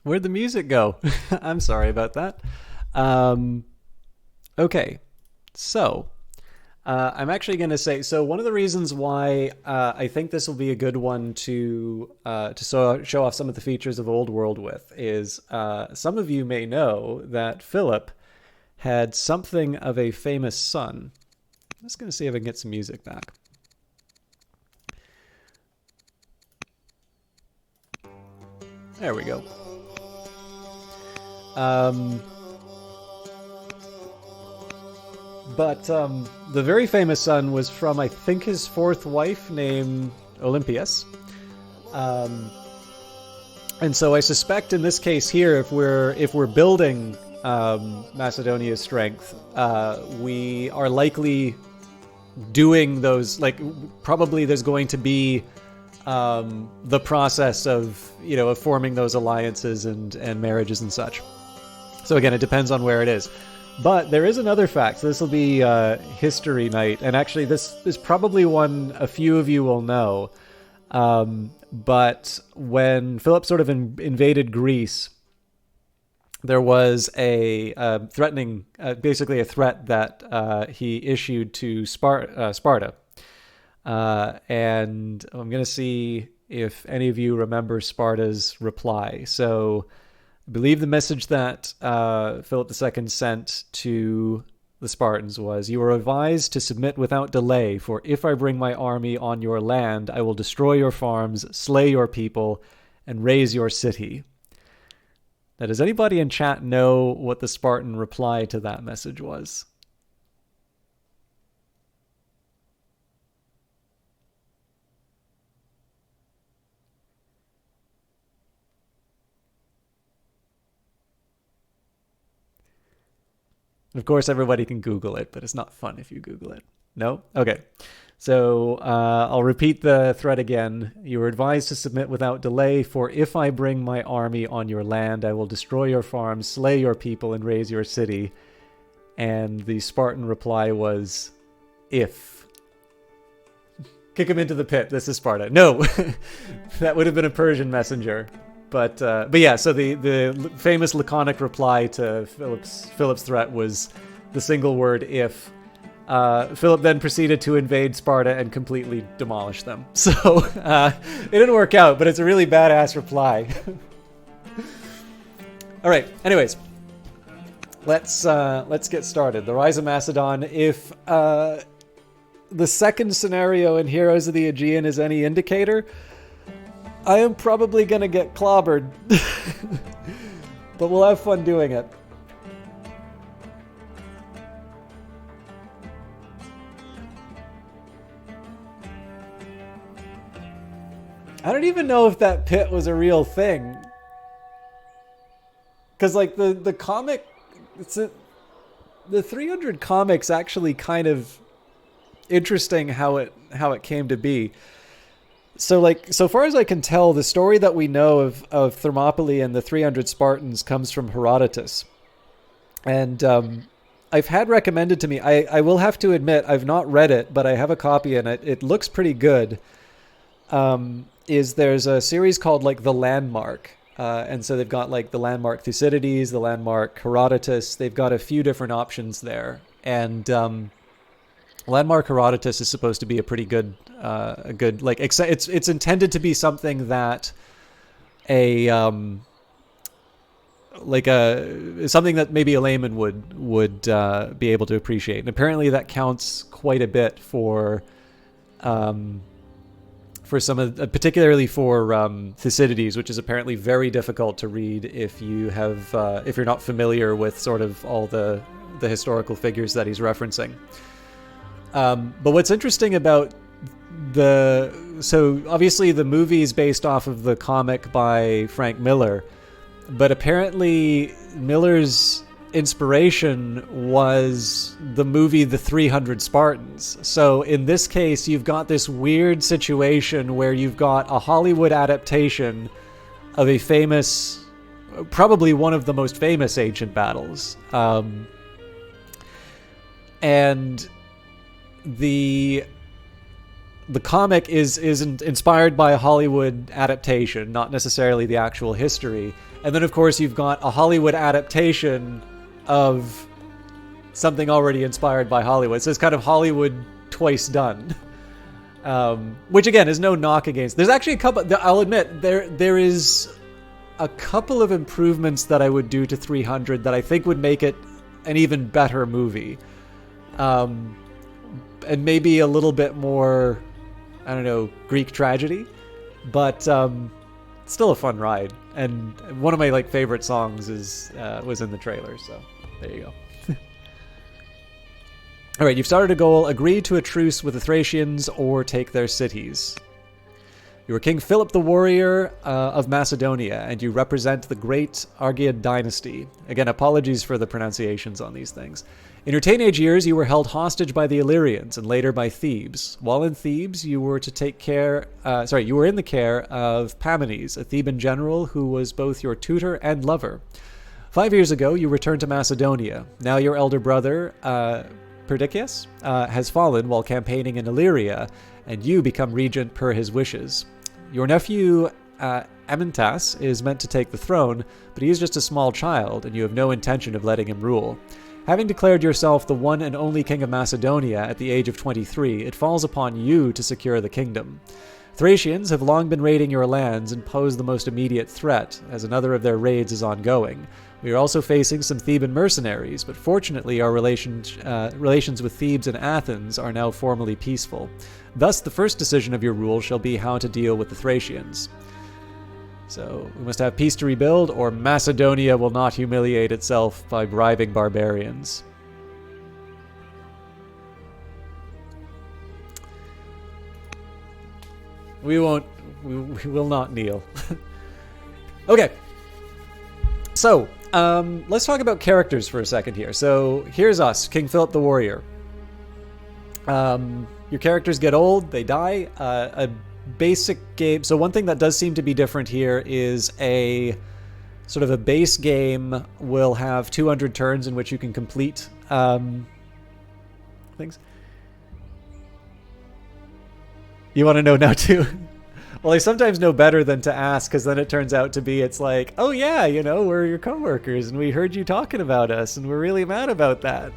Where'd the music go? I'm sorry about that. Um, Okay, so I'm actually going to say, so one of the reasons why I think this will be a good one to show off some of the features of Old World with is some of you may know that Philip had something of a famous son. I'm just going to see if I can get some music back. There we go. But the very famous son was from, I think, his fourth wife named Olympias. And so I suspect in this case here, if we're building Macedonia's strength, we are likely doing those, like, probably there's going to be the process of, of forming those alliances and marriages and such. So again, it depends on where it is. But there is another fact. So this will be history night, and actually this is probably one a few of you will know. But when Philip sort of invaded Greece, there was a threatening, basically a threat that he issued to Sparta. And I'm going to see if any of you remember Sparta's reply. So I believe the message that Philip II sent to the Spartans was, "You are advised to submit without delay, for if I bring my army on your land, I will destroy your farms, slay your people, and raze your city." Now, does anybody in chat know what the Spartan reply to that message was? Of course, everybody can Google it, but it's not fun if you Google it. No? Okay. So I'll repeat the threat again. You are advised to submit without delay, for if I bring my army on your land, I will destroy your farms, slay your people, and raze your city. And the Spartan reply was, if. Kick him into the pit. This is Sparta. No, that would have been a Persian messenger. But yeah, so the famous laconic reply to Philip's threat was the single word "if." Philip then proceeded to invade Sparta and completely demolish them. So it didn't work out, but it's a really badass reply. All right. Anyways, let's get started. The rise of Macedon. If the second scenario in Heroes of the Aegean is any indicator, I am probably going to get clobbered, but we'll have fun doing it. I don't even know if that pit was a real thing. Because, like, the comic, the 300 comic's actually kind of interesting how it came to be. So, like, so far as I can tell, the story that we know of Thermopylae and the 300 Spartans comes from Herodotus. And I've had recommended to me, I will have to admit, I've not read it, but I have a copy and it looks pretty good. There's a series called, like, The Landmark. And so they've got, like, the Landmark Thucydides, the Landmark Herodotus. They've got a few different options there. And Landmark Herodotus is supposed to be a pretty good, like, it's intended to be something that something that maybe a layman would be able to appreciate. And apparently that counts quite a bit for some of, particularly for Thucydides, which is apparently very difficult to read if you're not familiar with sort of all the historical figures that he's referencing. But what's interesting about so obviously the movie is based off of the comic by Frank Miller, but apparently Miller's inspiration was the movie The 300 Spartans. So in this case, you've got this weird situation where you've got a Hollywood adaptation of a famous, probably one of the most famous ancient battles. And the comic is inspired by a Hollywood adaptation, not necessarily the actual history. And then, of course, you've got a Hollywood adaptation of something already inspired by Hollywood. So it's kind of Hollywood twice done. Which again is no knock against. There's actually a couple. I'll admit there is a couple of improvements that I would do to 300 that I think would make it an even better movie, and maybe a little bit more, I don't know, Greek tragedy, but still a fun ride. And one of my like favorite songs was in the trailer. So there you go. All right, you've started a goal. Agree to a truce with the Thracians or take their cities. You are King Philip the Warrior of Macedonia, and you represent the great Aegean dynasty. Again, apologies for the pronunciations on these things. In your teenage years, you were held hostage by the Illyrians and later by Thebes. While in Thebes, you were in the care of Pamenes, a Theban general who was both your tutor and lover. 5 years ago, you returned to Macedonia. Now your elder brother, Perdiccas, has fallen while campaigning in Illyria, and you become regent per his wishes. Your nephew, Amyntas, is meant to take the throne, but he is just a small child, and you have no intention of letting him rule. Having declared yourself the one and only king of Macedonia at the age of 23, it falls upon you to secure the kingdom. Thracians have long been raiding your lands and pose the most immediate threat, as another of their raids is ongoing. We are also facing some Theban mercenaries, but fortunately our relations with Thebes and Athens are now formally peaceful. Thus, the first decision of your rule shall be how to deal with the Thracians. So, we must have peace to rebuild, or Macedonia will not humiliate itself by bribing barbarians. We will not kneel. Okay. So, let's talk about characters for a second here. So, here's us, King Philip the Warrior. Your characters get old, they die. A basic game. So one thing that does seem to be different here is a sort of a base game will have 200 turns in which you can complete things. You want to know now too? Well, I sometimes know better than to ask, because then it turns out to be, it's like, oh yeah, we're your coworkers and we heard you talking about us and we're really mad about that.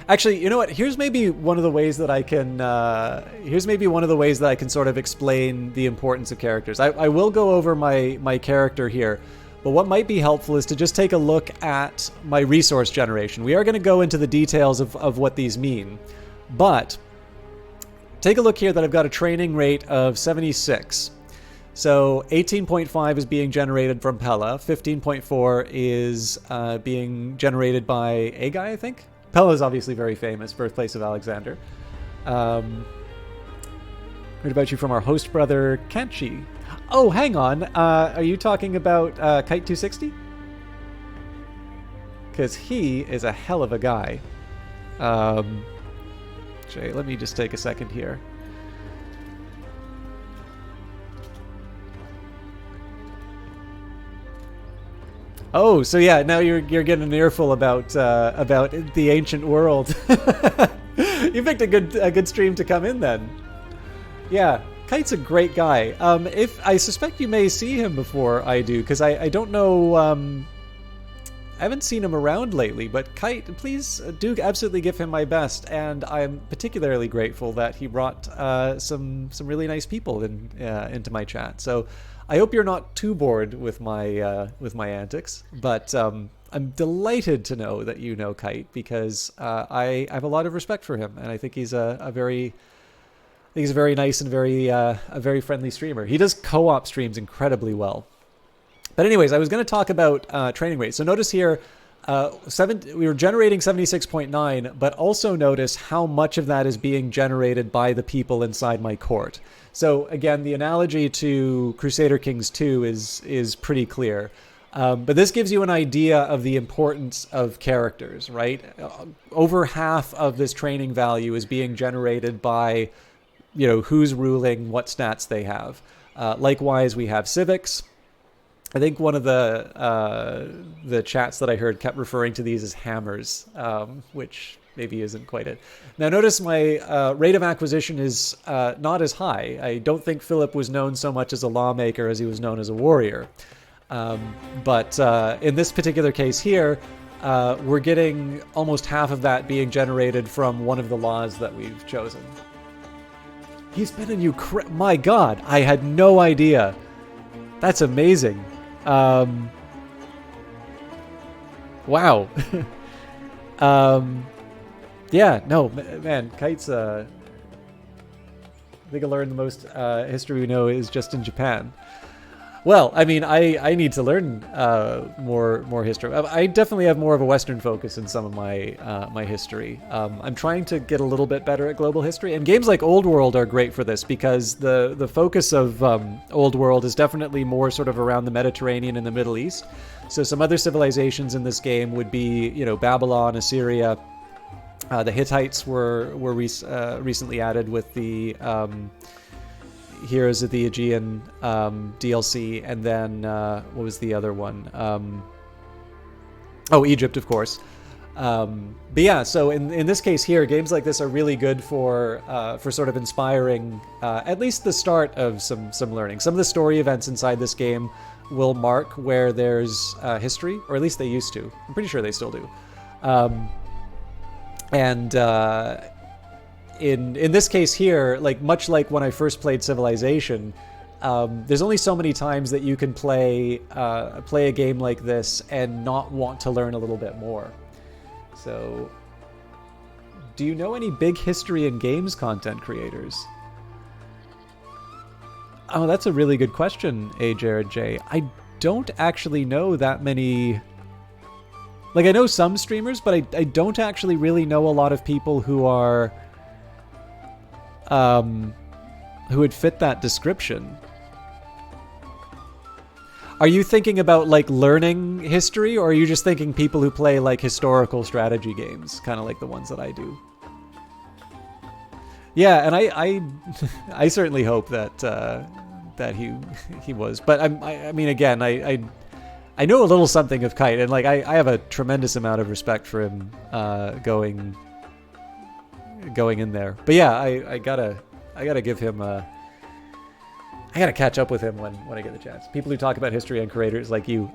Actually, you know what? Here's maybe one of the ways that I can. Sort of explain the importance of characters. I will go over my character here, but what might be helpful is to just take a look at my resource generation. We are going to go into the details of what these mean, but take a look here that I've got a training rate of 76. So 18.5 is being generated from Pella. 15.4 is being generated by Aegai, I think. Pella is obviously very famous, birthplace of Alexander. Heard about you from our host brother, Kanchi. Oh, hang on. Are you talking about Kite 260? Because he is a hell of a guy. Jay, let me just take a second here. Oh, so yeah, now you're getting an earful about the ancient world. You picked a good stream to come in then. Yeah, Kite's a great guy. If I suspect you may see him before I do, because I don't know. I haven't seen him around lately, but Kite, please do absolutely give him my best, and I'm particularly grateful that he brought some really nice people into my chat. So I hope you're not too bored with my antics, but I'm delighted to know that you know Kite, because I have a lot of respect for him, and I think he's a very nice and a very friendly streamer. He does co-op streams incredibly well. But anyways, I was going to talk about training rates. So notice here, we were generating 76.9, but also notice how much of that is being generated by the people inside my court. So again, the analogy to Crusader Kings 2 is pretty clear. But this gives you an idea of the importance of characters, right? Over half of this training value is being generated by, who's ruling, what stats they have. Likewise, we have civics. I think one of the chats that I heard kept referring to these as hammers, which maybe isn't quite it. Now notice my rate of acquisition is not as high. I don't think Philip was known so much as a lawmaker as he was known as a warrior. But in this particular case here, we're getting almost half of that being generated from one of the laws that we've chosen. He's been in Ukraine. My God, I had no idea. That's amazing. Wow. Yeah, no, man, Kite's, I think I learned the most history we know is just in Japan. Well, I mean, I need to learn more history. I definitely have more of a Western focus in some of my my history. I'm trying to get a little bit better at global history, and games like Old World are great for this because the focus of Old World is definitely more sort of around the Mediterranean and the Middle East. So some other civilizations in this game would be, you know, Babylon, Assyria. The Hittites were recently added with the Heroes of the Aegean DLC, and then what was the other one? Oh, Egypt, of course. But yeah, so in this case here, games like this are really good for sort of inspiring at least the start of some learning. Some of the story events inside this game will mark where there's history, or at least they used to. I'm pretty sure they still do. And in this case here, like much like when I first played Civilization, there's only so many times that you can play a game like this and not want to learn a little bit more. So, do you know any big history and games content creators? Oh, that's a really good question, Jared J. I don't actually know that many. Like, I know some streamers, but I don't actually really know a lot of people who are who would fit that description. Are you thinking about like learning history, or are you just thinking people who play like historical strategy games, kind of like the ones that I do? Yeah, and I certainly hope that he was, but I mean, again, I know a little something of Kite, and like I have a tremendous amount of respect for him going in there. But yeah, I gotta give him I gotta catch up with him when I get the chance. People who talk about history and creators like you.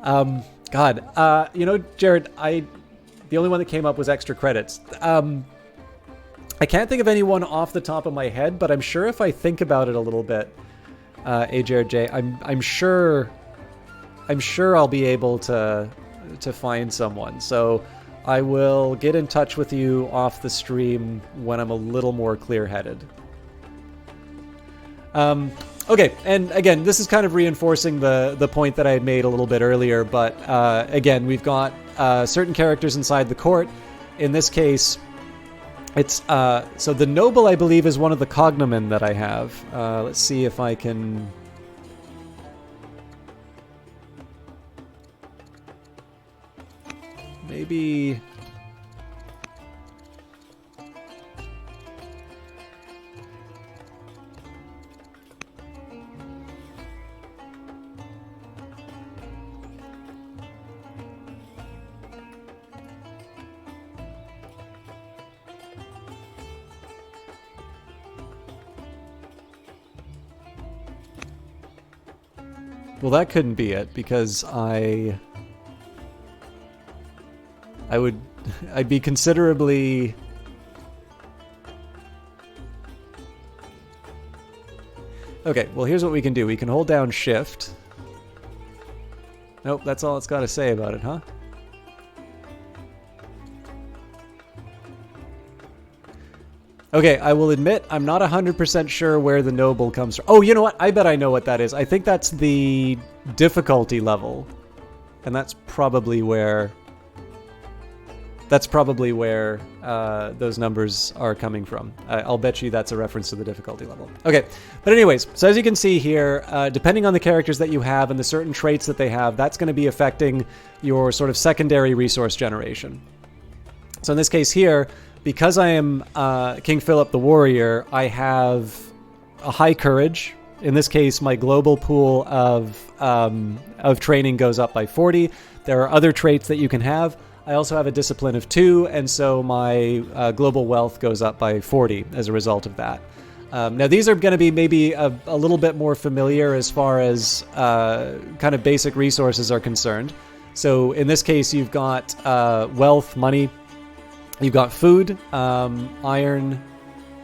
God, you know, Jared, the only one that came up was extra credits. I can't think of anyone off the top of my head, but I'm sure if I think about it a little bit, Jared J, I'm sure I'll be able to find someone. So I will get in touch with you off the stream when I'm a little more clear-headed. Okay, and again, this is kind of reinforcing the point that I had made a little bit earlier, but again, we've got certain characters inside the court. In this case, it's so the noble, I believe, is one of the cognomen that I have. Let's see if I can. Maybe. Well, that couldn't be it, because I'd be considerably. Okay, well, here's what we can do. We can hold down Shift. Nope, that's all it's got to say about it, huh? Okay, I will admit I'm not 100% sure where the noble comes from. Oh, you know what? I bet I know what that is. I think that's the difficulty level. And that's probably where those numbers are coming from. I'll bet you that's a reference to the difficulty level. Okay, but anyways, so as you can see here, depending on the characters that you have and the certain traits that they have, that's going to be affecting your sort of secondary resource generation. So in this case here, because I am King Philip the Warrior, I have a high courage. In this case, my global pool of training goes up by 40. There are other traits that you can have. I also have a discipline of 2, and so my global wealth goes up by 40 as a result of that. Now, these are going to be maybe a little bit more familiar as far as kind of basic resources are concerned. So in this case, you've got wealth, money, you've got food, iron,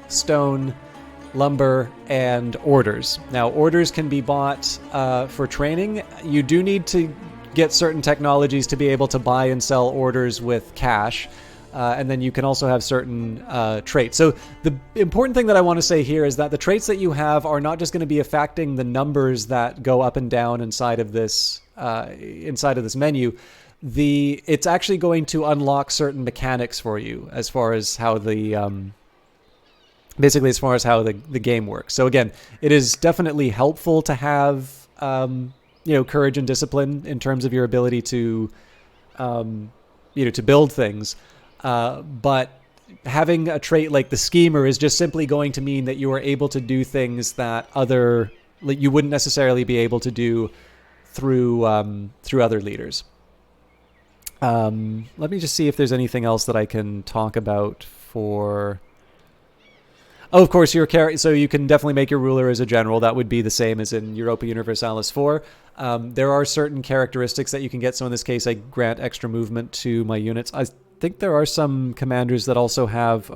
stone, lumber, and orders. Now, orders can be bought for training. You do need to get certain technologies to be able to buy and sell orders with cash. And then you can also have certain traits. So the important thing that I want to say here is that the traits that you have are not just going to be affecting the numbers that go up and down inside of this menu. It's actually going to unlock certain mechanics for you as far as how the basically as far as how the game works. So again, it is definitely helpful to have courage and discipline in terms of your ability to to build things. But having a trait like the schemer is just simply going to mean that you are able to do things that you wouldn't necessarily be able to do through other leaders. Let me just see if there's anything else that I can talk about for... Oh, of course, so you can definitely make your ruler as a general. That would be the same as in Europa Universalis 4. There are certain characteristics that you can get. So in this case, I grant extra movement to my units. I think there are some commanders that also have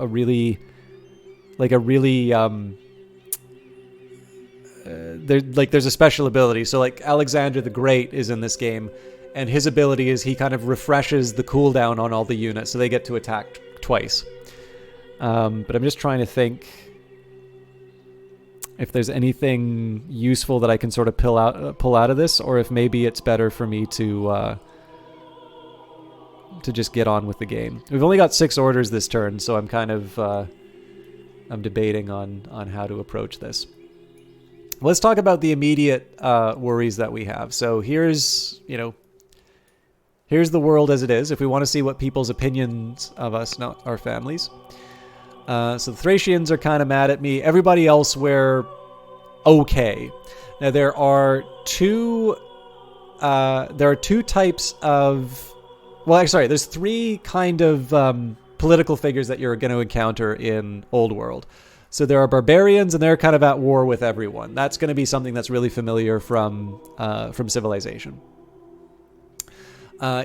there's a special ability. So like Alexander the Great is in this game, and his ability is he kind of refreshes the cooldown on all the units, so they get to attack twice. But I'm just trying to think if there's anything useful that I can sort of pull out of this, or if maybe it's better for me to just get on with the game. We've only got 6 orders this turn, so I'm kind of I'm debating on how to approach this. Let's talk about the immediate worries that we have. So here's the world as it is. If we want to see what people's opinions of us, not our families. So the Thracians are kind of mad at me. Everybody else, we're okay. Now there are two types of... Well, sorry, there's 3 kind of political figures that you're going to encounter in Old World. So there are barbarians, and they're kind of at war with everyone. That's going to be something that's really familiar from Civilization.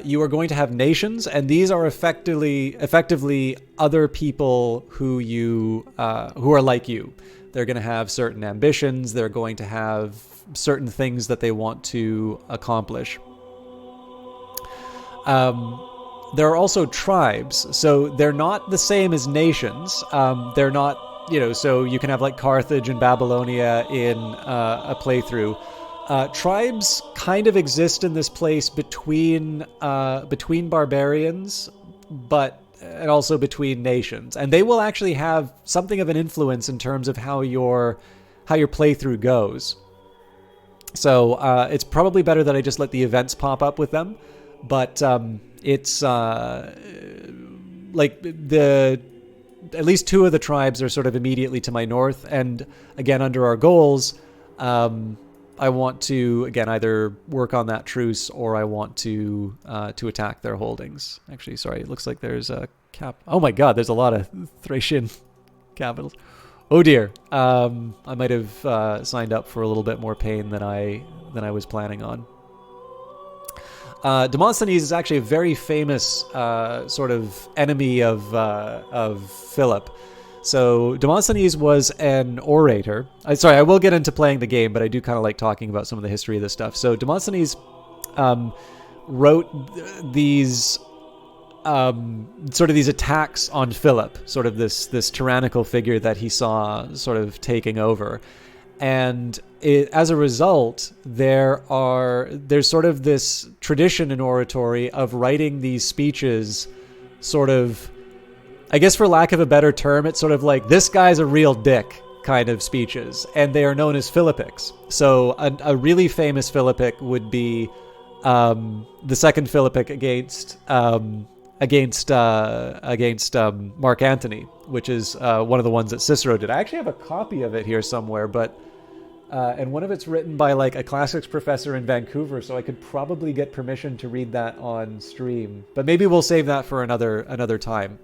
You are going to have nations, and these are effectively other people who are like you. They're going to have certain ambitions. They're going to have certain things that they want to accomplish. There are also tribes, so they're not the same as nations. They're not, so you can have like Carthage and Babylonia in a playthrough. Tribes kind of exist in this place between barbarians, and also between nations, and they will actually have something of an influence in terms of how your playthrough goes. So it's probably better that I just let the events pop up with them, but it's at least 2 of the tribes are sort of immediately to my north, and again under our goals. I want to, again, either work on that truce or I want to attack their holdings. Actually, sorry, it looks like there's a cap. Oh my god, there's a lot of Thracian capitals. Oh dear. I might have signed up for a little bit more pain than I was planning on. Demosthenes is actually a very famous sort of enemy of Philip. So Demosthenes was an orator. I will get into playing the game, but I do kind of like talking about some of the history of this stuff. So Demosthenes wrote these sort of these attacks on Philip, sort of this tyrannical figure that he saw sort of taking over. And as a result, there's sort of this tradition in oratory of writing these speeches sort of, I guess for lack of a better term, it's sort of like, this guy's a real dick kind of speeches, and they are known as Philippics. So a really famous Philippic would be the second Philippic against Mark Antony, which is one of the ones that Cicero did. I actually have a copy of it here somewhere, but and one of it's written by like a classics professor in Vancouver, so I could probably get permission to read that on stream. But maybe we'll save that for another time.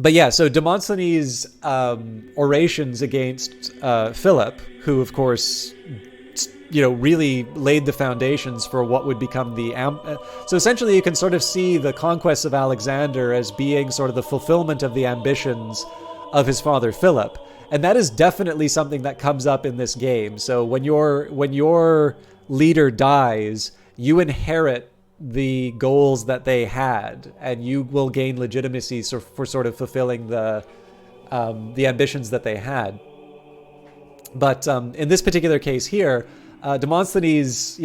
But yeah, so Demosthenes' orations against Philip, who of course, really laid the foundations for what would become the... So essentially you can sort of see the conquests of Alexander as being sort of the fulfillment of the ambitions of his father Philip. And that is definitely something that comes up in this game. So when your leader dies, you inherit the goals that they had, and you will gain legitimacy for sort of fulfilling the ambitions that they had. But in this particular case here, Demosthenes,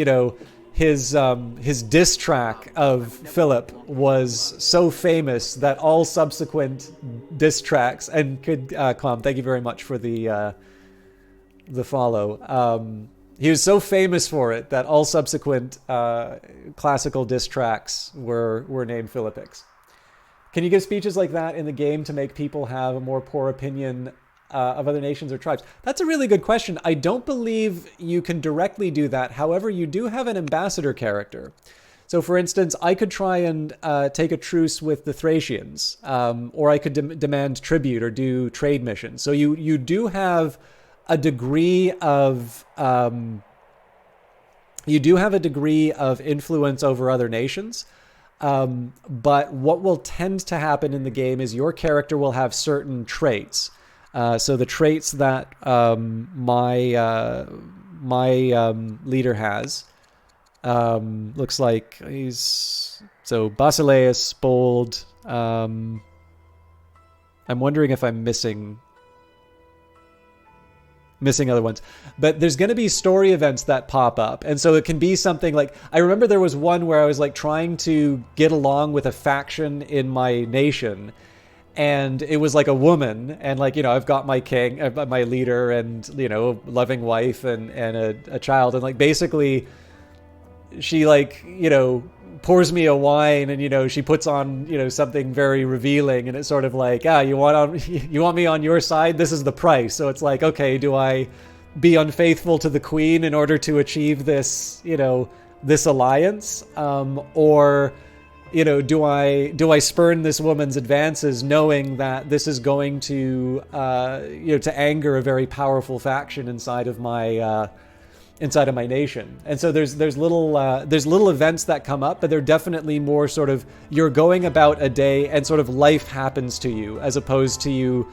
his diss track of Philip was so famous that all subsequent diss tracks, and Clem, thank you very much for the follow. He was so famous for it that all subsequent classical diss tracks were named Philippics. Can you give speeches like that in the game to make people have a more poor opinion of other nations or tribes? That's a really good question. I don't believe you can directly do that. However, you do have an ambassador character. So for instance, I could try and take a truce with the Thracians, or I could demand tribute or do trade missions. So you do have a degree of influence over other nations. But what will tend to happen in the game is your character will have certain traits. So the traits that my leader has, looks like he's Basileus, bold. I'm wondering if I'm missing other ones, but there's going to be story events that pop up. And so it can be something like, I remember there was one where I was like trying to get along with a faction in my nation, and it was like a woman, and like, I've got my king, my leader, and, loving wife and a child. And like, basically she like, pours me a wine, and, she puts on, something very revealing, and it's sort of like, you want me on your side? This is the price. So it's like, okay, do I be unfaithful to the queen in order to achieve this, this alliance? Or, do I spurn this woman's advances, knowing that this is going to, to anger a very powerful faction inside of my nation? And so there's little events that come up, but they're definitely more sort of, you're going about a day and sort of life happens to you, as opposed to you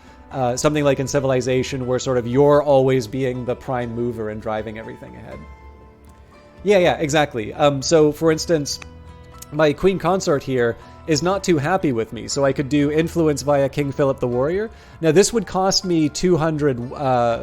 something like in Civilization, where sort of you're always being the prime mover and driving everything ahead. Yeah, exactly. So for instance, my queen consort here is not too happy with me, so I could do influence via King Philip the Warrior. Now this would cost me 200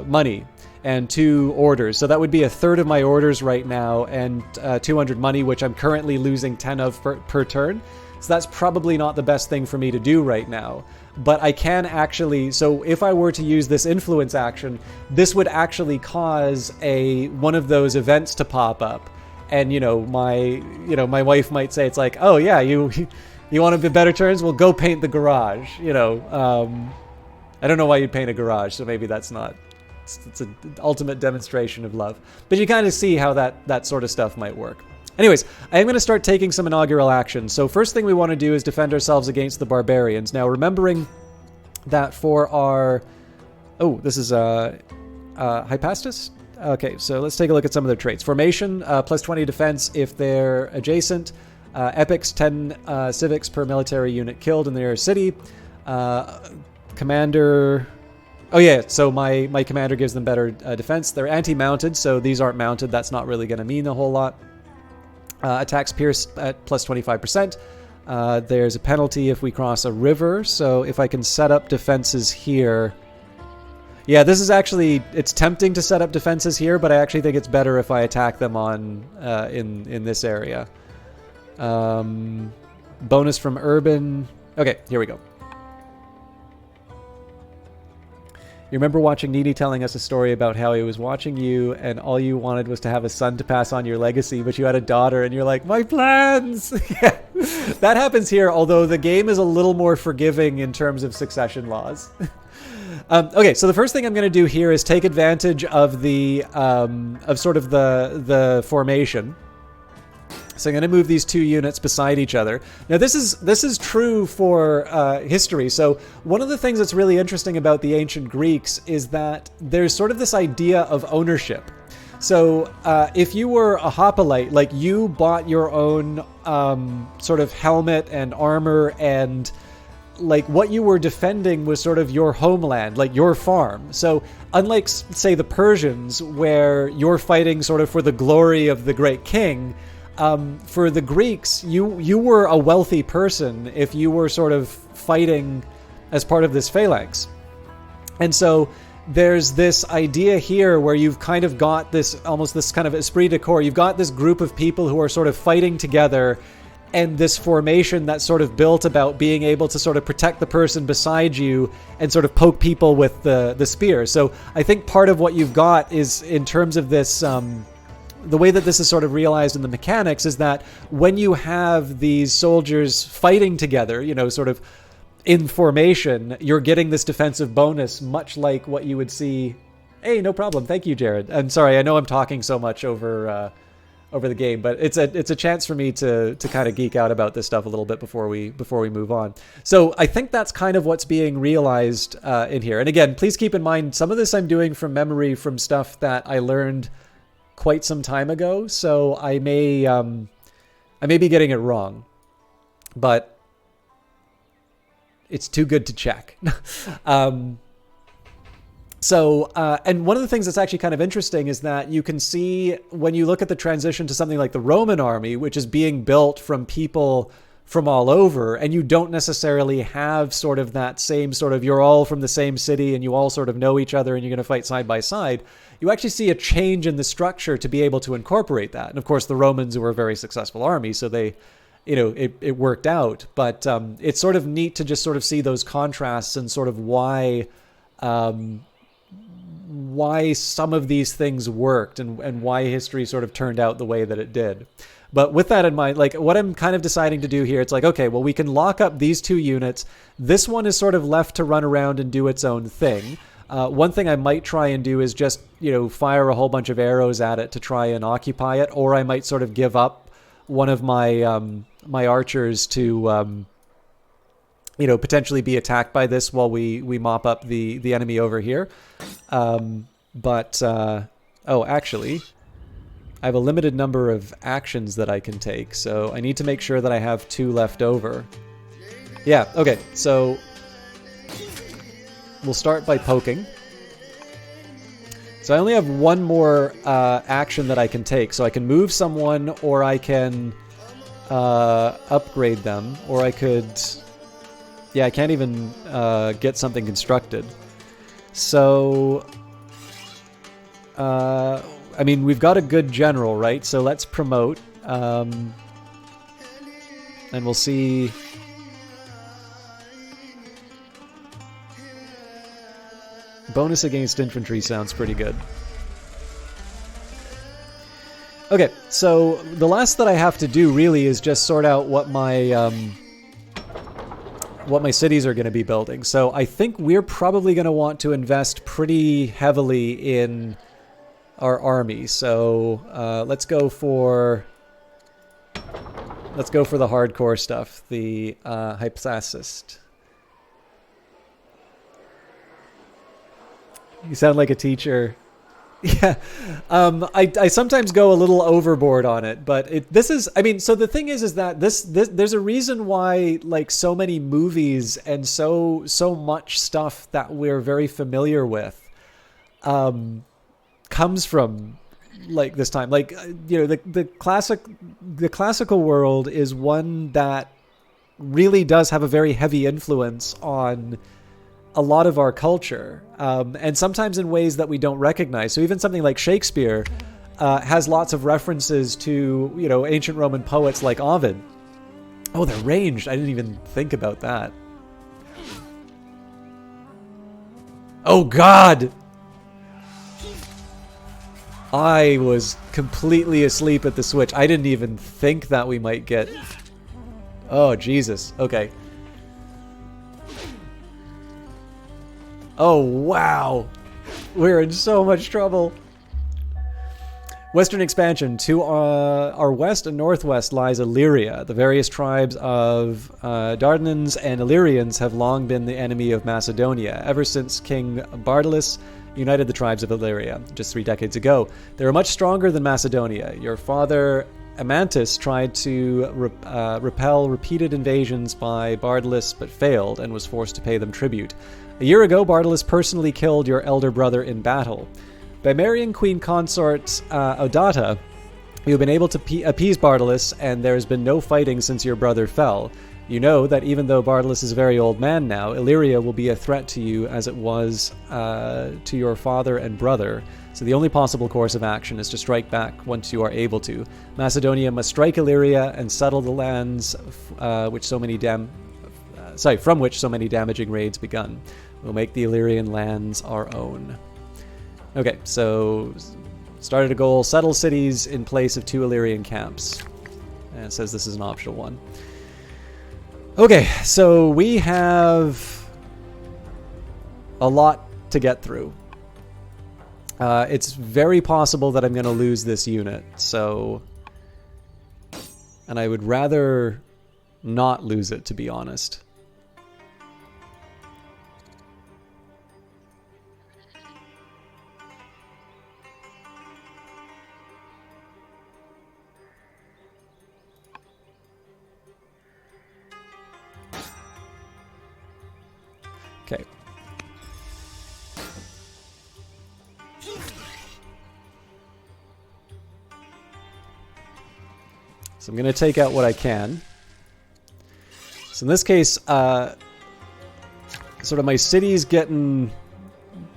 money and 2 orders, so that would be a third of my orders right now, and 200 money, which I'm currently losing 10 of per turn. So that's probably not the best thing for me to do right now. But I can actually, so if I were to use this influence action, this would actually cause one of those events to pop up. And my wife might say, it's like, oh yeah, you want to be better turns? Well, go paint the garage. I don't know why you'd paint a garage, so maybe that's not. It's an ultimate demonstration of love. But you kind of see how that sort of stuff might work. Anyways, I am going to start taking some inaugural action. So first thing we want to do is defend ourselves against the barbarians. Now, remembering that for our... Oh, this is Hypastus? Okay, so let's take a look at some of their traits. Formation, plus 20 defense if they're adjacent. Epics, 10 civics per military unit killed in their city. Commander... Oh yeah, so my commander gives them better defense. They're anti-mounted, so these aren't mounted. That's not really going to mean a whole lot. Attacks pierce at plus 25%. There's a penalty if we cross a river, so if I can set up defenses here... Yeah, this is actually... It's tempting to set up defenses here, but I actually think it's better if I attack them on in this area. Bonus from urban... Okay, here we go. You remember watching Needy telling us a story about how he was watching you and all you wanted was to have a son to pass on your legacy, but you had a daughter and you're like, my plans! Yeah. That happens here, although the game is a little more forgiving in terms of succession laws. Okay, so the first thing I'm going to do here is take advantage of the formation. So I'm going to move these two units beside each other. Now this is true for history. So one of the things that's really interesting about the ancient Greeks is that there's sort of this idea of ownership. So if you were a hoplite, like you bought your own sort of helmet and armor, and like what you were defending was sort of your homeland, like your farm. So unlike, say, the Persians, where you're fighting sort of for the glory of the great king, for the Greeks, you were a wealthy person if you were sort of fighting as part of this phalanx. And so there's this idea here where you've kind of got this, almost this kind of esprit de corps. You've got this group of people who are sort of fighting together, and this formation that's sort of built about being able to sort of protect the person beside you and sort of poke people with the spear. So I think part of what you've got is, in terms of this, the way that this is sort of realized in the mechanics, is that when you have these soldiers fighting together, you know, sort of in formation, you're getting this defensive bonus, much like what you would see. Hey, no problem. Thank you, Jared. I'm sorry. I know I'm talking so much over the game, but it's a chance for me to kind of geek out about this stuff a little bit before we move on. So I think that's kind of what's being realized in here. And again, please keep in mind, some of this I'm doing from memory, from stuff that I learned quite some time ago. So I may be getting it wrong, but it's too good to check. And one of the things that's actually kind of interesting is that you can see when you look at the transition to something like the Roman army, which is being built from people from all over, and you don't necessarily have sort of that same sort of, you're all from the same city and you all sort of know each other and you're going to fight side by side. You actually see a change in the structure to be able to incorporate that. And of course, the Romans were a very successful army, so they, you know, it worked out. But it's sort of neat to just sort of see those contrasts and sort of why some of these things worked and why history sort of turned out the way that it did. But with that in mind, like what I'm kind of deciding to do here, it's like, okay, well, we can lock up these two units. This one is sort of left to run around and do its own thing. One thing I might try and do is just, you know, fire a whole bunch of arrows at it to try and occupy it, or I might sort of give up one of my my archers to you know, potentially be attacked by this while we mop up the enemy over here. Oh, actually, I have a limited number of actions that I can take, so I need to make sure that I have 2 left over. Yeah, okay, so we'll start by poking. So I only have 1 more action that I can take, so I can move someone, or I can upgrade them, or I could... Yeah, I can't even get something constructed. So, I mean, we've got a good general, right? So let's promote. And we'll see. Bonus against infantry sounds pretty good. Okay, so the last that I have to do really is just sort out what my cities are going to be building. So I think we're probably going to want to invest pretty heavily in our army. So let's go for the hardcore stuff, the hypsacist. You sound like a teacher. Yeah, I sometimes go a little overboard on it, but so the thing is that this there's a reason why like so many movies and so much stuff that we're very familiar with comes from like this time. Like, you know, the classical world is one that really does have a very heavy influence on a lot of our culture, and sometimes in ways that we don't recognize. So even something like Shakespeare has lots of references to, you know, ancient Roman poets like Ovid. Oh, they're ranged. I didn't even think about that. Oh, God! I was completely asleep at the switch. I didn't even think that we might get... Oh, Jesus. Okay. Oh, wow. We're in so much trouble. Western expansion. To our west and northwest lies Illyria. The various tribes of Dardanians and Illyrians have long been the enemy of Macedonia, ever since King Bardalus united the tribes of Illyria just 3 decades ago. They were much stronger than Macedonia. Your father Amantis tried to repel repeated invasions by Bardalus, but failed and was forced to pay them tribute. A year ago, Bardalus personally killed your elder brother in battle. By marrying Queen Consort Odata, you've been able to appease Bardalus, and there has been no fighting since your brother fell. You know that even though Bardalus is a very old man now, Illyria will be a threat to you as it was to your father and brother. So the only possible course of action is to strike back once you are able to. Macedonia must strike Illyria and settle the lands from which so many damaging raids begun. We'll make the Illyrian lands our own. Okay, so started a goal: settle cities in place of 2 Illyrian camps. And it says this is an optional one. Okay, so we have a lot to get through. It's very possible that I'm going to lose this unit, so... And I would rather not lose it, to be honest. Okay. So I'm going to take out what I can. So in this case, sort of my city's getting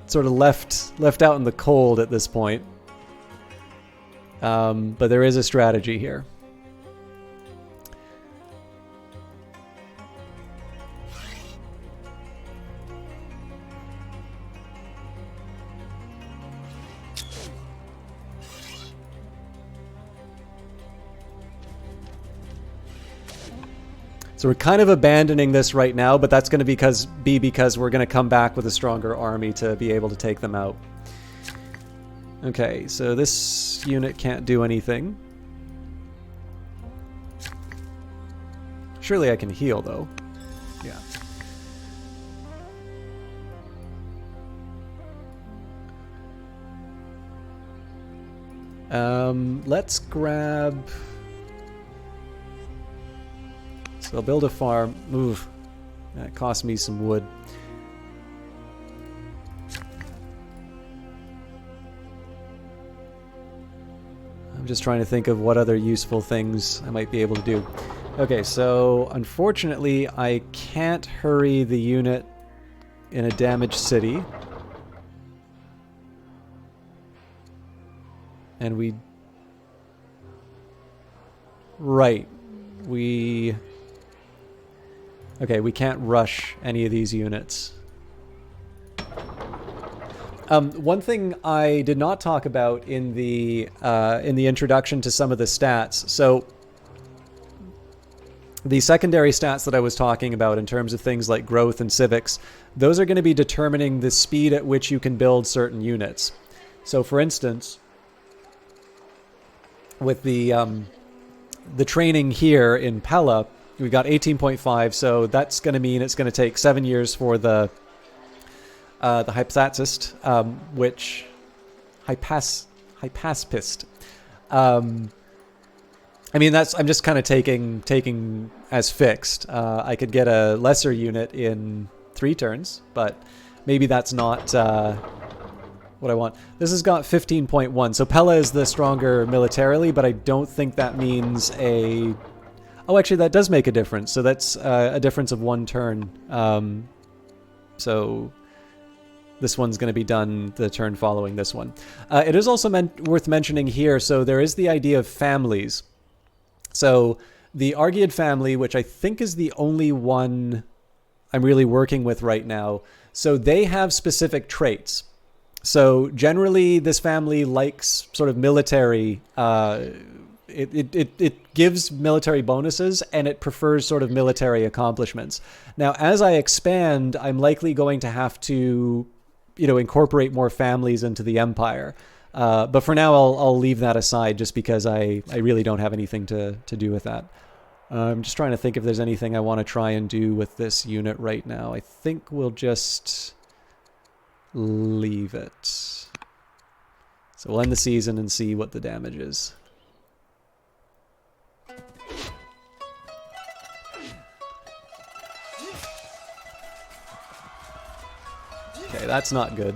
sort of left out in the cold at this point. But there is a strategy here. So we're kind of abandoning this right now, but that's going to be because we're going to come back with a stronger army to be able to take them out. Okay, so this unit can't do anything. Surely I can heal, though. Yeah. Let's grab... So I'll build a farm. Move. That cost me some wood. I'm just trying to think of what other useful things I might be able to do. Okay, so unfortunately I can't hurry the unit in a damaged city. And we... Right. Okay, we can't rush any of these units. One thing I did not talk about in the introduction to some of the stats. So the secondary stats that I was talking about in terms of things like growth and civics, those are going to be determining the speed at which you can build certain units. So for instance, with the training here in Pella, we've got 18.5, so that's going to mean it's going to take 7 years for the hypaspist, which hypaspist. I mean, I'm just kind of taking as fixed. I could get a lesser unit in 3 turns, but maybe that's not what I want. This has got 15.1, so Pella is the stronger militarily, but I don't think that means a... Oh, actually, that does make a difference. So that's a difference of 1 turn. So this one's going to be done the turn following this one. It is also worth mentioning here, so there is the idea of families. So the Aegean family, which I think is the only one I'm really working with right now, so they have specific traits. So generally, this family likes sort of military... It gives military bonuses, and it prefers sort of military accomplishments. Now, as I expand, I'm likely going to have to, incorporate more families into the empire. But for now, I'll leave that aside just because I really don't have anything to do with that. I'm just trying to think if there's anything I want to try and do with this unit right now. I think we'll just leave it. So we'll end the season and see what the damage is. Okay, that's not good.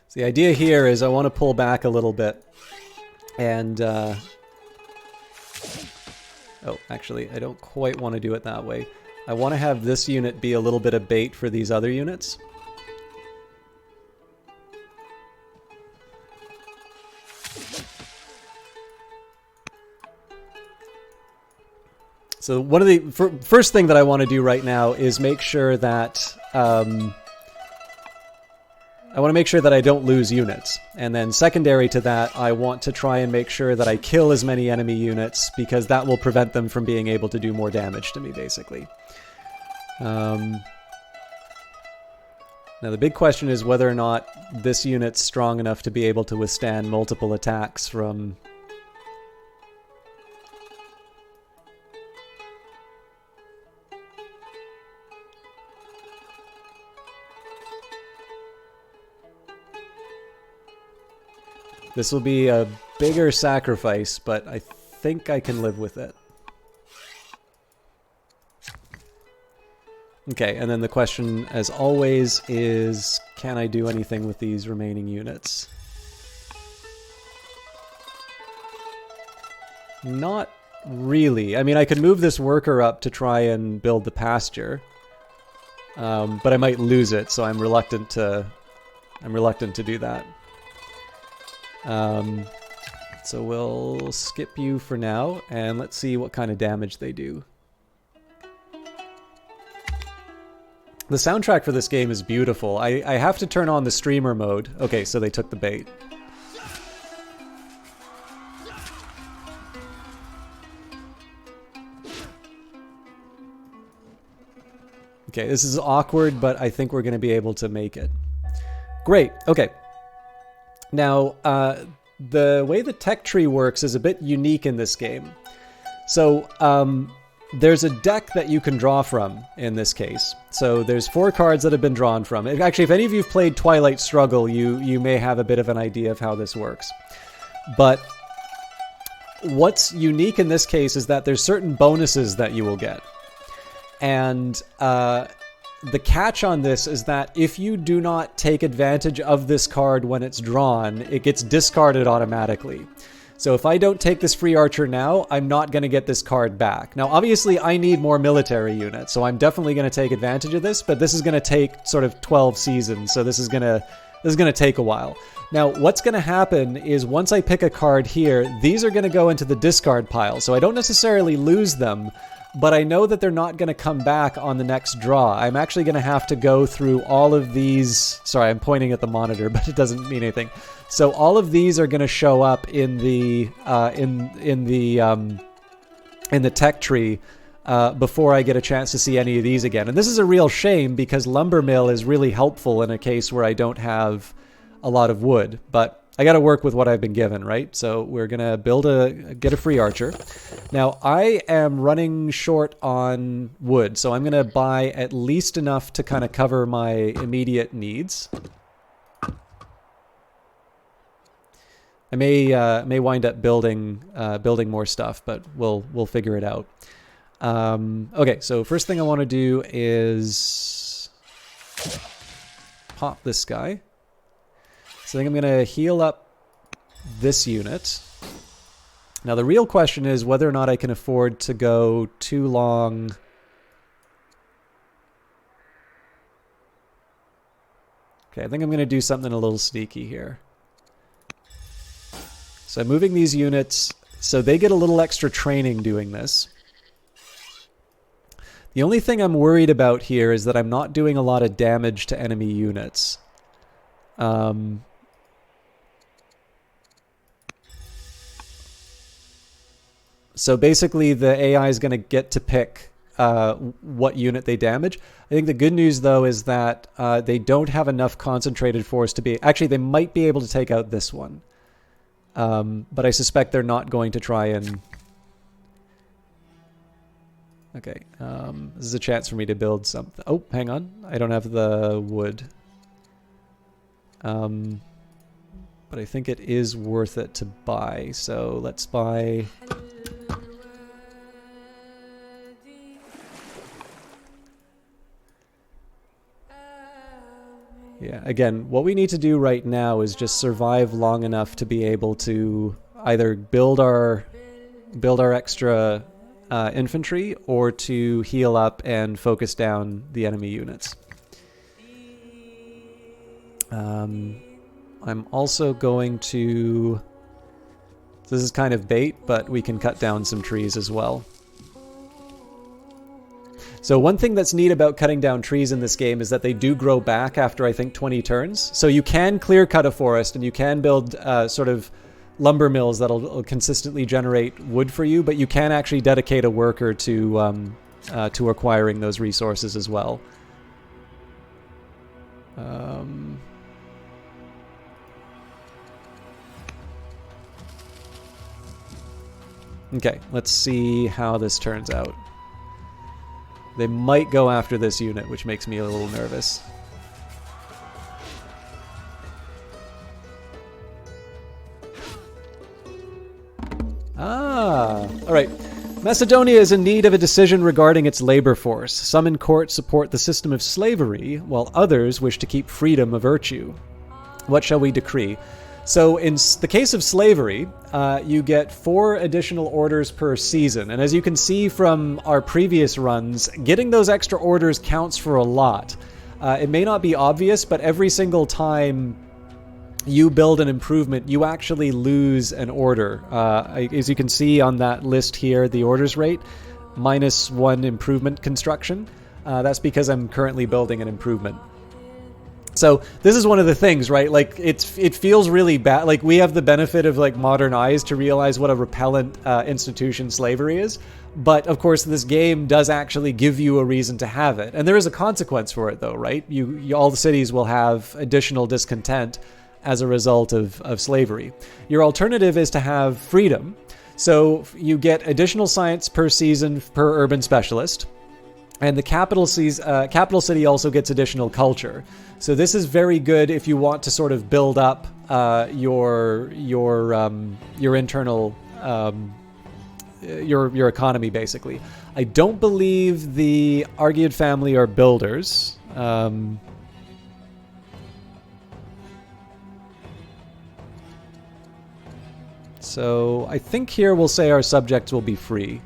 So the idea here is I want to pull back a little bit and oh, actually I don't quite want to do it that way. I want to have this unit be a little bit of bait for these other units. So one of the first thing that I want to do right now is make sure that I want to make sure that I don't lose units. And then secondary to that, I want to try and make sure that I kill as many enemy units because that will prevent them from being able to do more damage to me, basically. Now the big question is whether or not this unit's strong enough to be able to withstand multiple attacks from... This will be a bigger sacrifice, but I think I can live with it. Okay, and then the question, as always, is can I do anything with these remaining units? Not really. I mean, I could move this worker up to try and build the pasture, but I might lose it, so I'm reluctant to do that. So we'll skip you for now, and let's see what kind of damage they do. The soundtrack for this game is beautiful. I have to turn on the streamer mode. Okay, so they took the bait. Okay, this is awkward, but I think we're going to be able to make it. Great, okay. Now, the way the tech tree works is a bit unique in this game. So, there's a deck that you can draw from in this case. So there's 4 cards that have been drawn from. Actually, if any of you have played Twilight Struggle, you may have a bit of an idea of how this works. But what's unique in this case is that there's certain bonuses that you will get. And the catch on this is that if you do not take advantage of this card when it's drawn, it gets discarded automatically. So if I don't take this free archer now, I'm not going to get this card back. Now, obviously, I need more military units, so I'm definitely going to take advantage of this, but this is going to take sort of 12 seasons, so this is going to take a while. Now, what's going to happen is once I pick a card here, these are going to go into the discard pile, so I don't necessarily lose them, but I know that they're not going to come back on the next draw. I'm actually going to have to go through all of these... Sorry, I'm pointing at the monitor, but it doesn't mean anything. So all of these are going to show up in the tech tree before I get a chance to see any of these again. And this is a real shame because lumber mill is really helpful in a case where I don't have a lot of wood, but I got to work with what I've been given, right? So we're going to get a free archer. Now, I am running short on wood, so I'm going to buy at least enough to kind of cover my immediate needs. I may wind up building more stuff, but we'll figure it out. Okay, so first thing I want to do is pop this guy. So I think I'm going to heal up this unit. Now the real question is whether or not I can afford to go too long. Okay, I think I'm going to do something a little sneaky here. So I'm moving these units so they get a little extra training doing this. The only thing I'm worried about here is that I'm not doing a lot of damage to enemy units. So basically the AI is going to get to pick what unit they damage. I think the good news, though, is that they don't have enough concentrated force to be... Actually, they might be able to take out this one. But I suspect they're not going to try and... Okay, this is a chance for me to build something. Oh, hang on. I don't have the wood. But I think it is worth it to buy. So let's buy... Yeah, again, what we need to do right now is just survive long enough to be able to either build our extra infantry or to heal up and focus down the enemy units. I'm also going to... This is kind of bait, but we can cut down some trees as well. So one thing that's neat about cutting down trees in this game is that they do grow back after, I think, 20 turns. So you can clear cut a forest and you can build sort of lumber mills that'll consistently generate wood for you, but you can actually dedicate a worker to acquiring those resources as well. Okay, let's see how this turns out. They might go after this unit, which makes me a little nervous. All right. Macedonia is in need of a decision regarding its labor force. Some in court support the system of slavery, while others wish to keep freedom a virtue. What shall we decree? So in the case of slavery, you get 4 additional orders per season. And as you can see from our previous runs, getting those extra orders counts for a lot. It may not be obvious, but every single time you build an improvement, you actually lose an order. As you can see on that list here, the orders rate, -1 improvement construction. That's because I'm currently building an improvement. So this is one of the things, right? Like it feels really bad. Like we have the benefit of like modern eyes to realize what a repellent institution slavery is. But of course, this game does actually give you a reason to have it, and there is a consequence for it, though, right? All the cities will have additional discontent as a result of slavery. Your alternative is to have freedom. So you get additional science per season per urban specialist. And the capital city also gets additional culture. So this is very good if you want to sort of build up your internal your economy, basically. I don't believe the Aegean family are builders. So I think here we'll say our subjects will be free.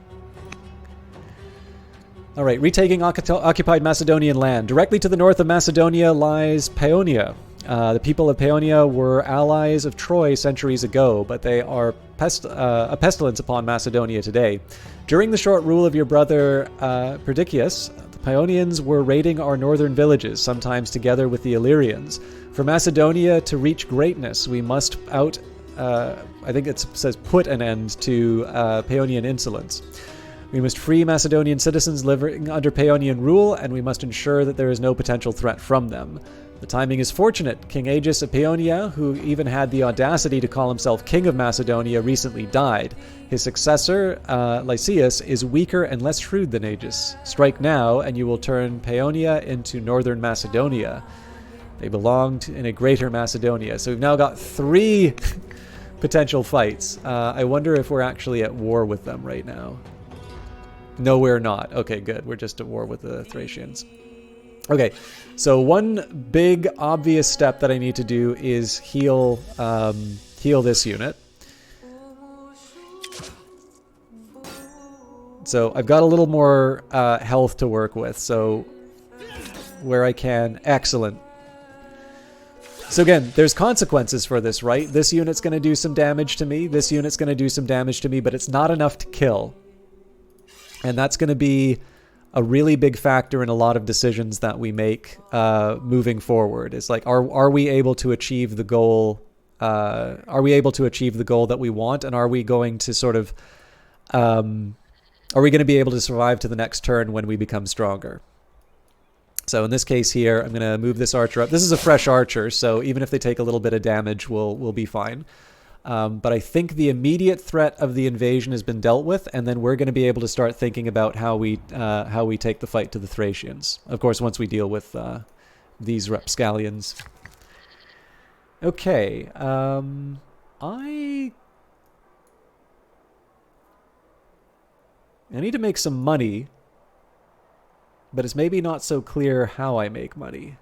All right, retaking occupied Macedonian land. Directly to the north of Macedonia lies Paeonia. The people of Paeonia were allies of Troy centuries ago, but they are a pestilence upon Macedonia today. During the short rule of your brother Perdiccas, the Paeonians were raiding our northern villages, sometimes together with the Illyrians. For Macedonia to reach greatness, we must I think it says put an end to Paeonian insolence. We must free Macedonian citizens living under Paeonian rule, and we must ensure that there is no potential threat from them. The timing is fortunate. King Aegean of Paeonia, who even had the audacity to call himself King of Macedonia, recently died. His successor, Lysias, is weaker and less shrewd than Aegean. Strike now, and you will turn Paeonia into northern Macedonia. They belonged in a greater Macedonia. So we've now got 3 potential fights. I wonder if we're actually at war with them right now. No, we're not. Okay, good. We're just at war with the Thracians. Okay, so one big obvious step that I need to do is heal this unit. So I've got a little more health to work with, so where I can. Excellent. So again, there's consequences for this, right? This unit's going to do some damage to me. This unit's going to do some damage to me, but it's not enough to kill. And that's going to be a really big factor in a lot of decisions that we make moving forward. It's like, are we able to achieve the goal? Are we able to achieve the goal that we want? And are we going to sort of Are we going to be able to survive to the next turn when we become stronger? So in this case here, I'm going to move this archer up. This is a fresh archer, so even if they take a little bit of damage, we'll be fine. But I think the immediate threat of the invasion has been dealt with, and then we're going to be able to start thinking about how we take the fight to the Thracians. Of course, once we deal with these rapscallions. Okay, I need to make some money, but it's maybe not so clear how I make money.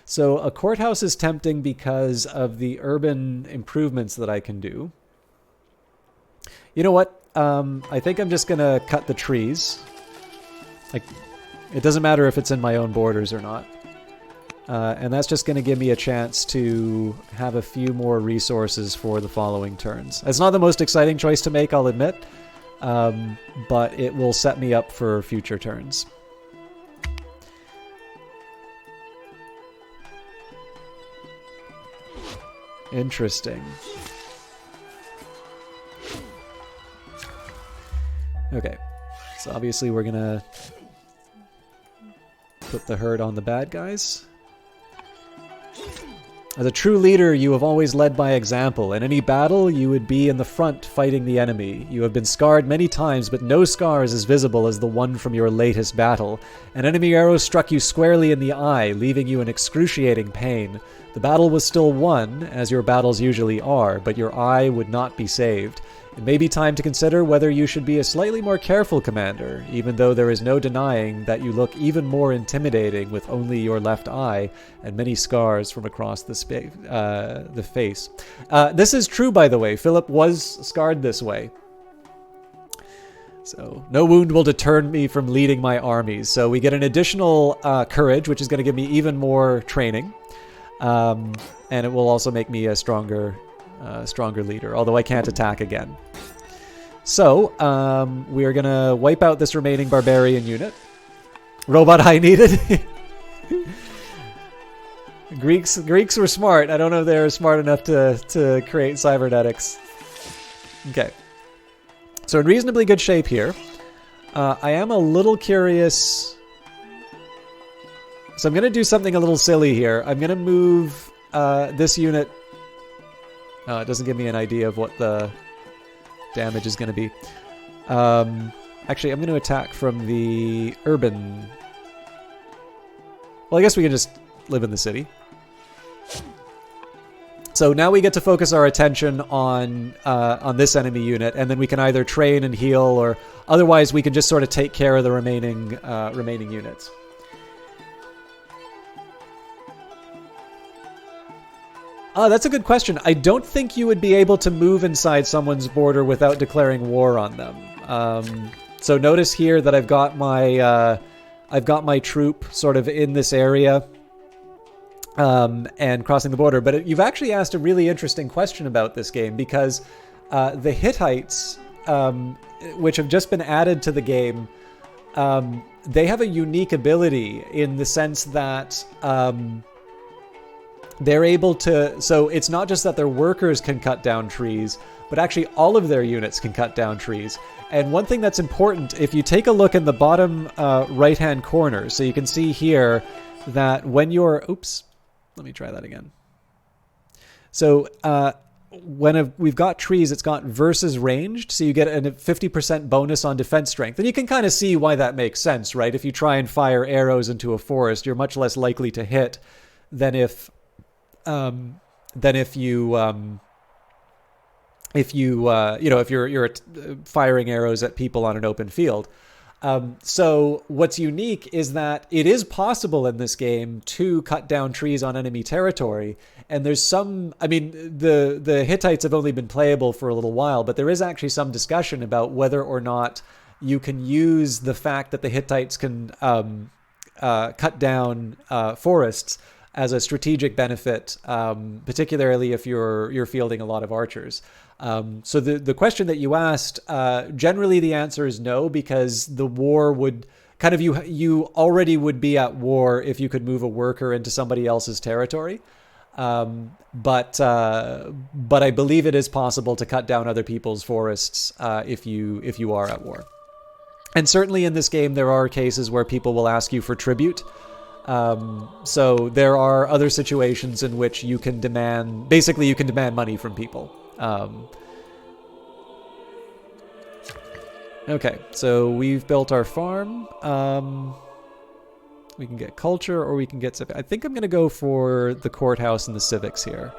So a courthouse is tempting because of the urban improvements that I can do. You know what? I think I'm just going to cut the trees. Like, it doesn't matter if it's in my own borders or not. And that's just going to give me a chance to have a few more resources for the following turns. It's not the most exciting choice to make, I'll admit. But it will set me up for future turns. Interesting. Okay, so obviously we're gonna put the herd on the bad guys. As a true leader, you have always led by example. In any battle, you would be in the front fighting the enemy. You have been scarred many times, but no scar is as visible as the one from your latest battle. An enemy arrow struck you squarely in the eye, leaving you in excruciating pain. The battle was still won, as your battles usually are, but your eye would not be saved. It may be time to consider whether you should be a slightly more careful commander, even though there is no denying that you look even more intimidating with only your left eye and many scars from across the face. This is true, by the way. Philip was scarred this way. So, no wound will deter me from leading my armies. So we get an additional courage, which is going to give me even more training. And it will also make me a stronger leader, although I can't attack again. So, we are going to wipe out this remaining barbarian unit. Robot eye needed. Greeks were smart. I don't know if they're smart enough to create cybernetics. Okay. So in reasonably good shape here. I am a little curious. So I'm going to do something a little silly here. I'm going to move this unit. It doesn't give me an idea of what the damage is going to be. Actually, I'm going to attack from the urban. Well, I guess we can just live in the city. So now we get to focus our attention on this enemy unit, and then we can either train and heal, or otherwise we can just sort of take care of the remaining units. That's a good question. I don't think you would be able to move inside someone's border without declaring war on them. So notice here that I've got my troop sort of in this area and crossing the border. But you've actually asked a really interesting question about this game, because the Hittites, which have just been added to the game, they have a unique ability in the sense that they're able to, so it's not just that their workers can cut down trees, but actually all of their units can cut down trees. And one thing that's important, if you take a look in the bottom right-hand corner, so you can see here that when you're, oops, let me try that again. So when we've got trees, it's got versus ranged, so you get a 50% bonus on defense strength. And you can kind of see why that makes sense, right? If you try and fire arrows into a forest, you're much less likely to hit than if you're firing arrows at people on an open field. So what's unique is that it is possible in this game to cut down trees on enemy territory. And there's some, I mean, the Hittites have only been playable for a little while, but there is actually some discussion about whether or not you can use the fact that the Hittites can cut down forests as a strategic benefit, particularly if you're fielding a lot of archers. So the question that you asked, generally the answer is no, because the war would kind of, you already would be at war if you could move a worker into somebody else's territory. But I believe it is possible to cut down other people's forests if you are at war. And certainly in this game, there are cases where people will ask you for tribute. So there are other situations in which you can demand, basically you can demand money from people. Okay, so we've built our farm. We can get culture or we can get civic. I think I'm going to go for the courthouse and the civics here.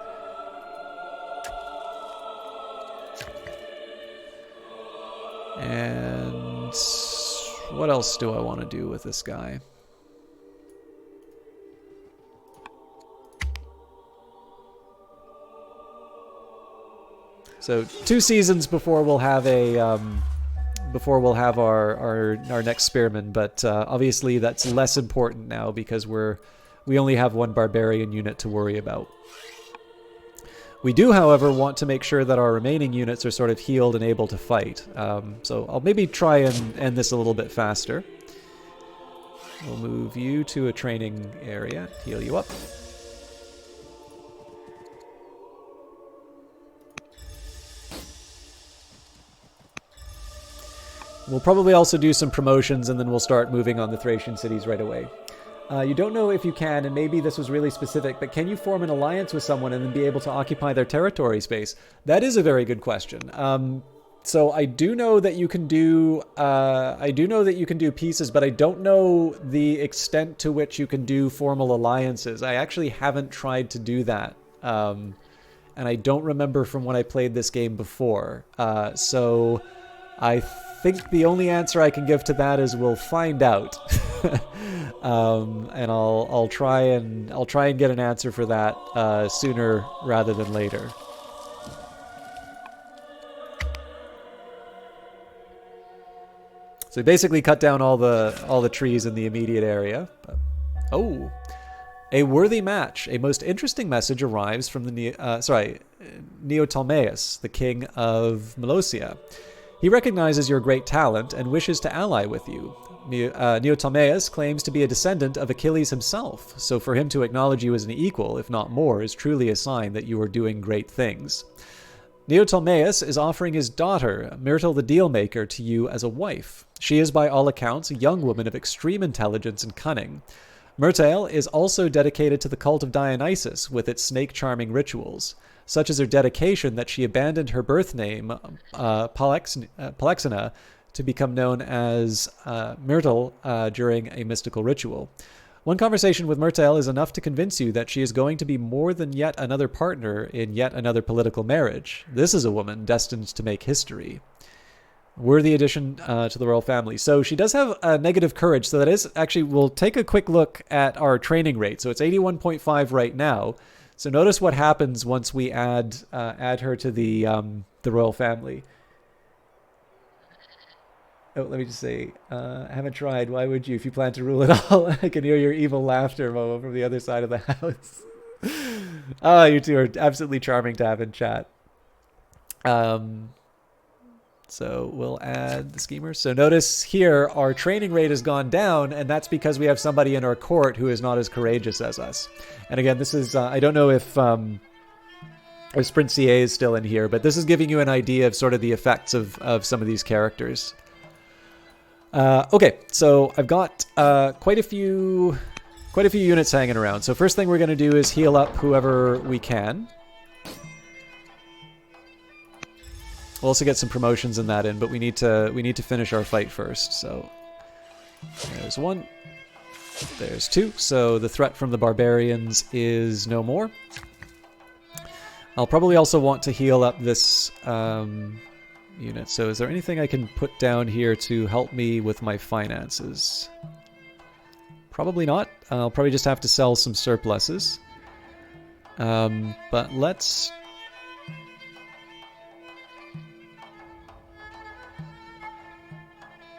And what else do I want to do with this guy? So 2 seasons before we'll have a our next spearman, but obviously that's less important now because we only have 1 barbarian unit to worry about. We do, however, want to make sure that our remaining units are sort of healed and able to fight. So I'll maybe try and end this a little bit faster. We'll move you to a training area, heal you up. We'll probably also do some promotions, and then we'll start moving on the Thracian cities right away. You don't know if you can, and maybe this was really specific, but can you form an alliance with someone and then be able to occupy their territory space? That is a very good question. So I do know that you can do pieces, but I don't know the extent to which you can do formal alliances. I actually haven't tried to do that, and I don't remember from when I played this game before. So I think the only answer I can give to that is we'll find out. And I'll try and get an answer for that sooner rather than later. So basically cut down all the trees in the immediate area. Oh, a worthy match. A most interesting message arrives from the Neoptolemus, the king of Melosia. He recognizes your great talent and wishes to ally with you. Neoptolemus claims to be a descendant of Achilles himself, so for him to acknowledge you as an equal, if not more, is truly a sign that you are doing great things. Neoptolemus is offering his daughter, Myrtle the Dealmaker, to you as a wife. She is by all accounts a young woman of extreme intelligence and cunning. Myrtle is also dedicated to the cult of Dionysus with its snake-charming rituals. Such is her dedication that she abandoned her birth name, Polyxena, to become known as Myrtle during a mystical ritual. One conversation with Myrtle is enough to convince you that she is going to be more than yet another partner in yet another political marriage. This is a woman destined to make history. Worthy addition to the royal family. So she does have a negative courage, so that is actually, we'll take a quick look at our training rate. So it's 81.5 right now. So notice what happens once we add her to the royal family. Oh, let me just say, I haven't tried. Why would you? If you plan to rule it all, I can hear your evil laughter, Momo, from the other side of the house. You two are absolutely charming to have in chat. So we'll add the schemers. So notice here, our training rate has gone down, and that's because we have somebody in our court who is not as courageous as us. And again, this is, I don't know if Sprint CA is still in here, but this is giving you an idea of sort of the effects of some of these characters. Okay, so I've got quite a few units hanging around. So first thing we're going to do is heal up whoever we can. We'll also get some promotions in that but we need to finish our fight first. So there's 1, there's 2. So the threat from the barbarians is no more. I'll probably also want to heal up this unit. So is there anything I can put down here to help me with my finances? Probably not. I'll probably just have to sell some surpluses. But let's...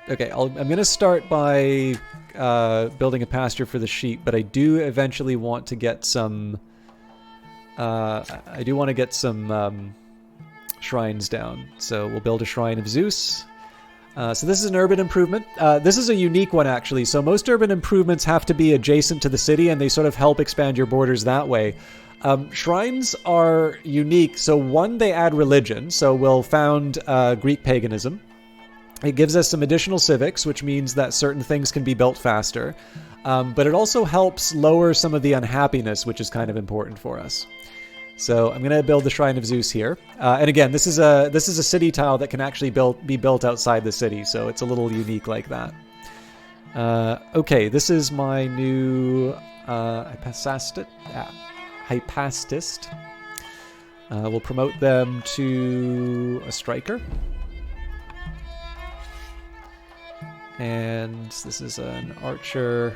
Okay, I'm going to start by building a pasture for the sheep, but I do eventually want to get some... I do want to get some shrines down. So we'll build a shrine of Zeus. So this is an urban improvement. This is a unique one, actually. So most urban improvements have to be adjacent to the city, and they sort of help expand your borders that way. Shrines are unique. So one, they add religion. So we'll found Greek paganism. It gives us some additional civics, which means that certain things can be built faster. But it also helps lower some of the unhappiness, which is kind of important for us. So I'm going to build the Shrine of Zeus here. And again, this is a city tile that can actually be built outside the city, so it's a little unique like that. Okay, this is my new hypastist. We'll promote them to a striker. And this is an archer.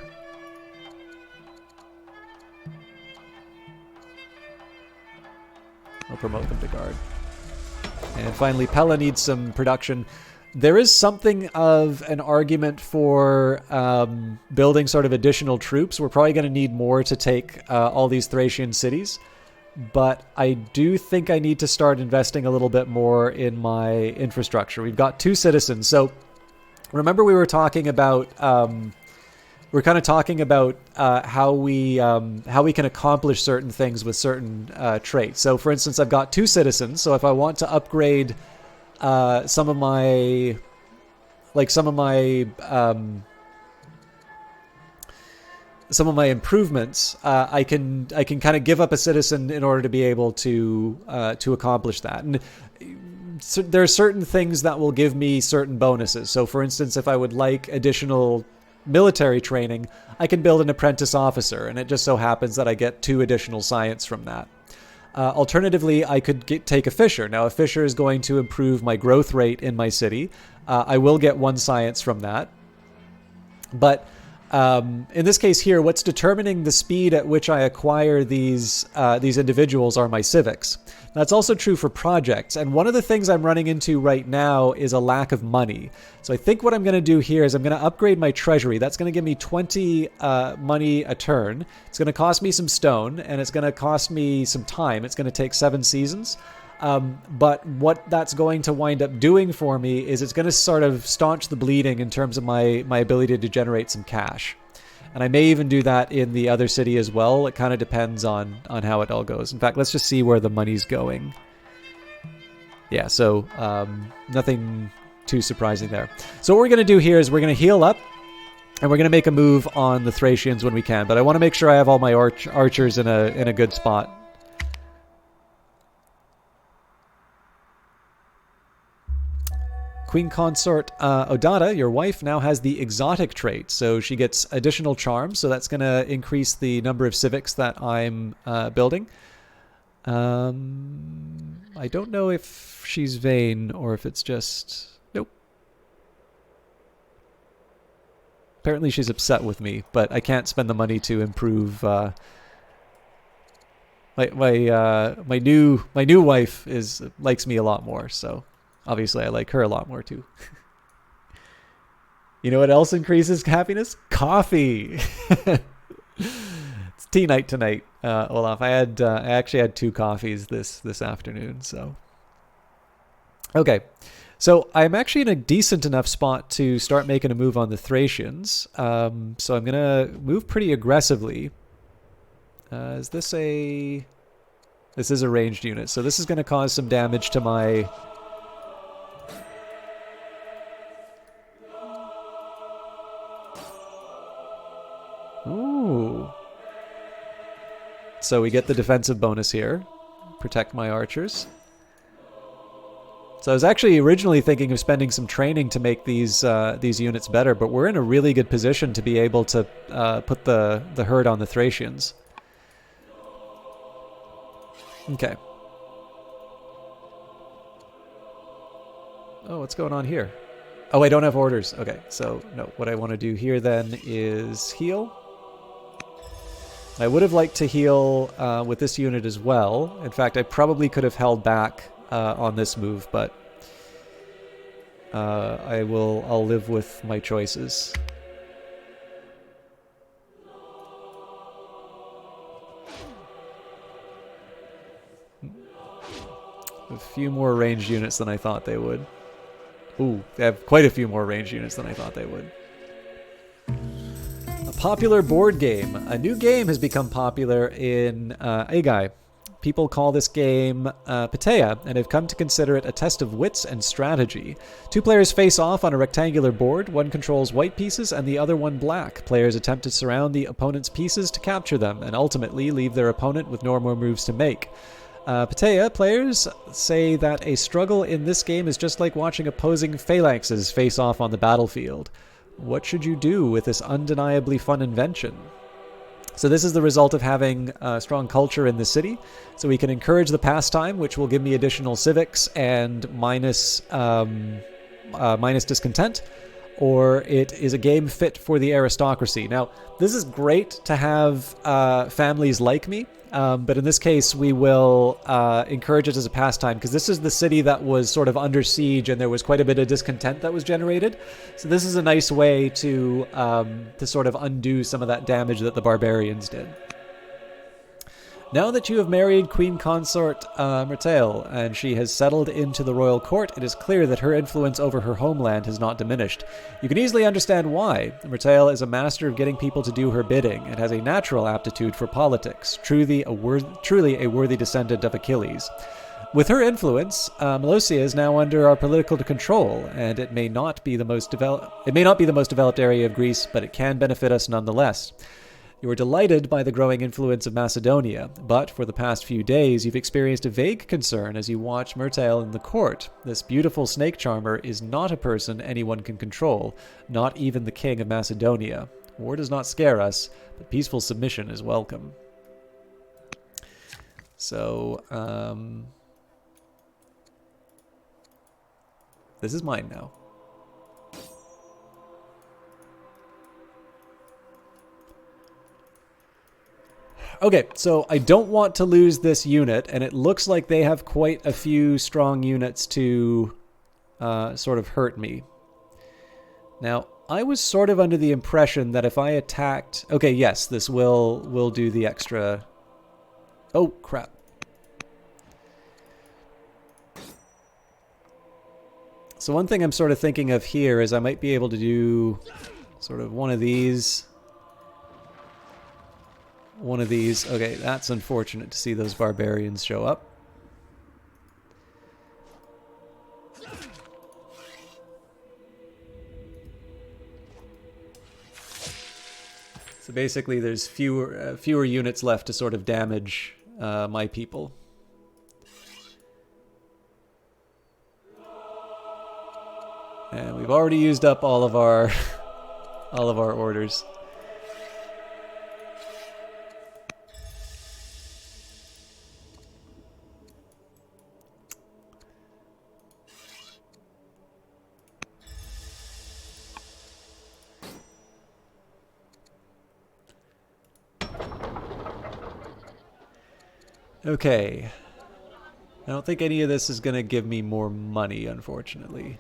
I'll promote them to guard. And finally, Pella needs some production. There is something of an argument for building sort of additional troops. We're probably going to need more to take all these Thracian cities. But I do think I need to start investing a little bit more in my infrastructure. We've got 2 citizens. So remember we were talking about... we're kind of talking about how we can accomplish certain things with certain traits. So, for instance, I've got 2 citizens. So, if I want to upgrade some of my improvements, I can kind of give up a citizen in order to be able to accomplish that. And so there are certain things that will give me certain bonuses. So, for instance, if I would like additional military training, I can build an apprentice officer, and it just so happens that I get 2 additional science from that. Alternatively, I could take a fisher. Now, a fisher is going to improve my growth rate in my city. I will get 1 science from that. But in this case here, what's determining the speed at which I acquire these individuals are my civics. That's also true for projects, and one of the things I'm running into right now is a lack of money. So I think what I'm going to do here is I'm going to upgrade my treasury. That's going to give me 20 money a turn. It's going to cost me some stone, and it's going to cost me some time. It's going to take 7 seasons. But what that's going to wind up doing for me is it's going to sort of staunch the bleeding in terms of my ability to generate some cash. And I may even do that in the other city as well. It kind of depends on how it all goes. In fact, let's just see where the money's going. Yeah, so nothing too surprising there. So what we're going to do here is we're going to heal up, and we're going to make a move on the Thracians when we can. But I want to make sure I have all my archers in a good spot. Queen Consort Odata, your wife, now has the exotic trait, so she gets additional charms, so that's going to increase the number of civics that I'm building. I don't know if she's vain or if it's just... Nope. Apparently she's upset with me, but I can't spend the money to improve... My new wife likes me a lot more, so... Obviously, I like her a lot more, too. You know what else increases happiness? Coffee! It's tea night tonight, Olaf. I actually had 2 coffees this afternoon, so... Okay. So, I'm actually in a decent enough spot to start making a move on the Thracians. So, I'm going to move pretty aggressively. Is this a... This is a ranged unit, so this is going to cause some damage to my... Ooh. So we get the defensive bonus here. Protect my archers. So I was actually originally thinking of spending some training to make these units better, but we're in a really good position to be able to put the herd on the Thracians. Okay. Oh, what's going on here? Oh, I don't have orders. Okay, so no, what I want to do here then is heal. I would have liked to heal with this unit as well. In fact, I probably could have held back on this move, but I'll live with my choices. A few more ranged units than I thought they would. Ooh, they have quite a few more ranged units than I thought they would. A popular board game. A new game has become popular in Aegean. People call this game Patea, and have come to consider it a test of wits and strategy. Two players face off on a rectangular board. One controls white pieces and the other one black. Players attempt to surround the opponent's pieces to capture them, and ultimately leave their opponent with no more moves to make. Patea players say that a struggle in this game is just like watching opposing phalanxes face off on the battlefield. What should you do with this undeniably fun invention? So this is the result of having strong culture in the city. So we can encourage the pastime, which will give me additional civics and minus discontent, or it is a game fit for the aristocracy. Now, this is great to have families like me, but in this case, we will encourage it as a pastime, because this is the city that was sort of under siege, and there was quite a bit of discontent that was generated. So this is a nice way to sort of undo some of that damage that the barbarians did. Now that you have married Queen Consort Myrtael, and she has settled into the royal court, it is clear that her influence over her homeland has not diminished. You can easily understand why. Myrtael is a master of getting people to do her bidding, and has a natural aptitude for politics, truly a worthy descendant of Achilles. With her influence, Melosia is now under our political control, and it may not be the most developed area of Greece, but it can benefit us nonetheless. You are delighted by the growing influence of Macedonia, but for the past few days you've experienced a vague concern as you watch Myrtael in the court. This beautiful snake charmer is not a person anyone can control, not even the king of Macedonia. War does not scare us, but peaceful submission is welcome. So, this is mine now. Okay, so I don't want to lose this unit, and it looks like they have quite a few strong units to sort of hurt me. Now, I was sort of under the impression that if I attacked... Okay, yes, this will do the extra... Oh, crap. So one thing I'm sort of thinking of here is I might be able to do sort of one of these... One of these. Okay, that's unfortunate to see those barbarians show up. So basically there's fewer units left to sort of damage my people. And we've already used up all of our orders. Okay. I don't think any of this is going to give me more money, unfortunately.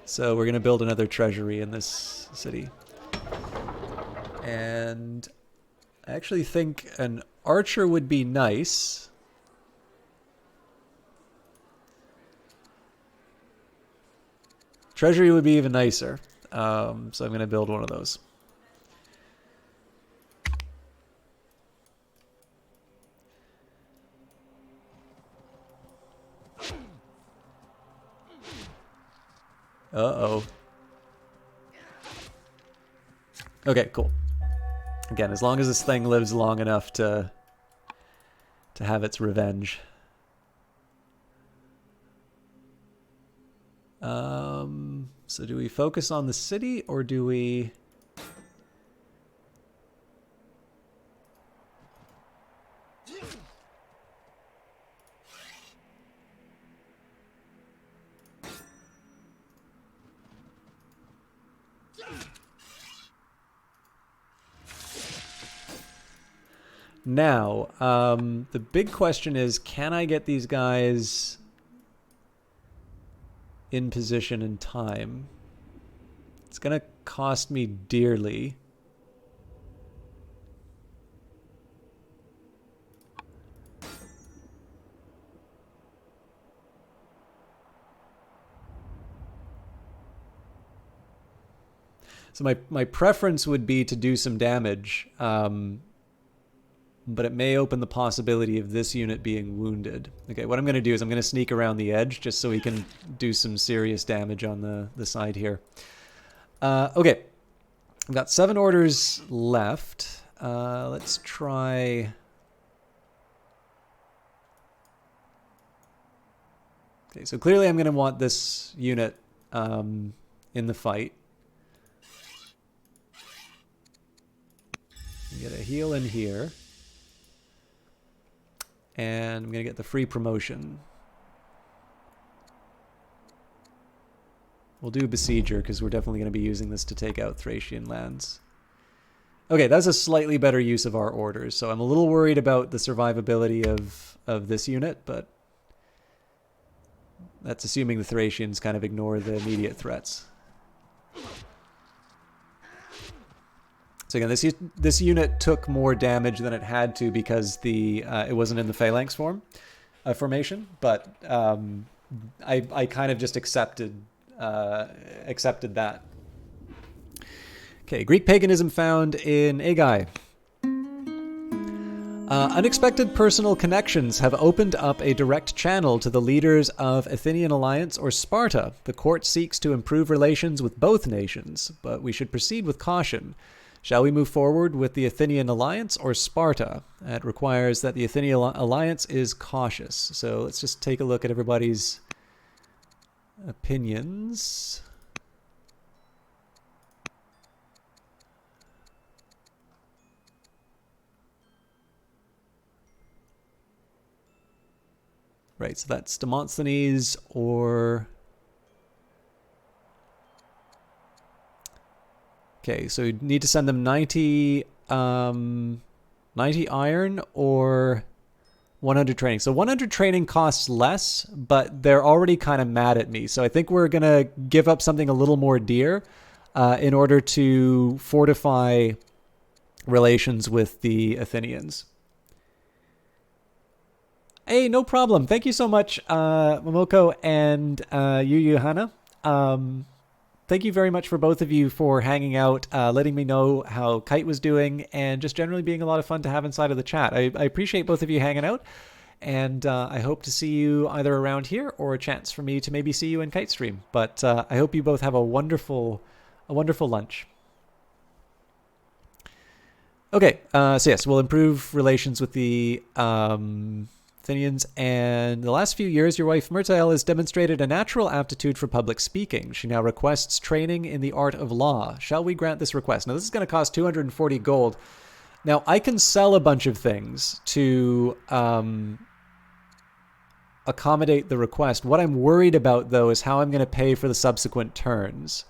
So we're going to build another treasury in this city. And I actually think an archer would be nice. Treasury would be even nicer. So I'm going to build one of those. Uh-oh. Okay, cool. Again, as long as this thing lives long enough to have its revenge. So do we focus on the city, or do we... Now, the big question is, can I get these guys in position in time? It's going to cost me dearly. So my preference would be to do some damage, but it may open the possibility of this unit being wounded. Okay, what I'm going to do is I'm going to sneak around the edge just so we can do some serious damage on the side here. Okay, I've got 7 orders left. Let's try... Okay, so clearly I'm going to want this unit in the fight. Get a heal in here. And I'm going to get the free promotion. We'll do Besieger because we're definitely going to be using this to take out Thracian lands. Okay, that's a slightly better use of our orders. So I'm a little worried about the survivability of this unit, but that's assuming the Thracians kind of ignore the immediate threats. So again, this unit took more damage than it had to because it wasn't in the phalanx formation, but I kind of just accepted that. Okay, Greek paganism found in Aegean. Unexpected personal connections have opened up a direct channel to the leaders of Athenian Alliance or Sparta. The court seeks to improve relations with both nations, but we should proceed with caution. Shall we move forward with the Athenian Alliance or Sparta? It requires that the Athenian Alliance is cautious. So let's just take a look at everybody's opinions. Right, so that's Demosthenes or... Okay, so you need to send them 90 iron or 100 training. So 100 training costs less, but they're already kind of mad at me. So I think we're going to give up something a little more dear in order to fortify relations with the Athenians. Hey, no problem. Thank you so much, Momoko and Yu Hana. Thank you very much for both of you for hanging out, letting me know how Kite was doing, and just generally being a lot of fun to have inside of the chat. I appreciate both of you hanging out, and I hope to see you either around here or a chance for me to maybe see you in Kite stream. But I hope you both have a wonderful lunch. Okay, so yes, we'll improve relations with the Athenians, and the last few years your wife Myrtael has demonstrated a natural aptitude for public speaking. She now requests training in the art of law. Shall we grant this request? Now this is going to cost 240 gold. Now I can sell a bunch of things to accommodate the request. What I'm worried about though is how I'm going to pay for the subsequent turns.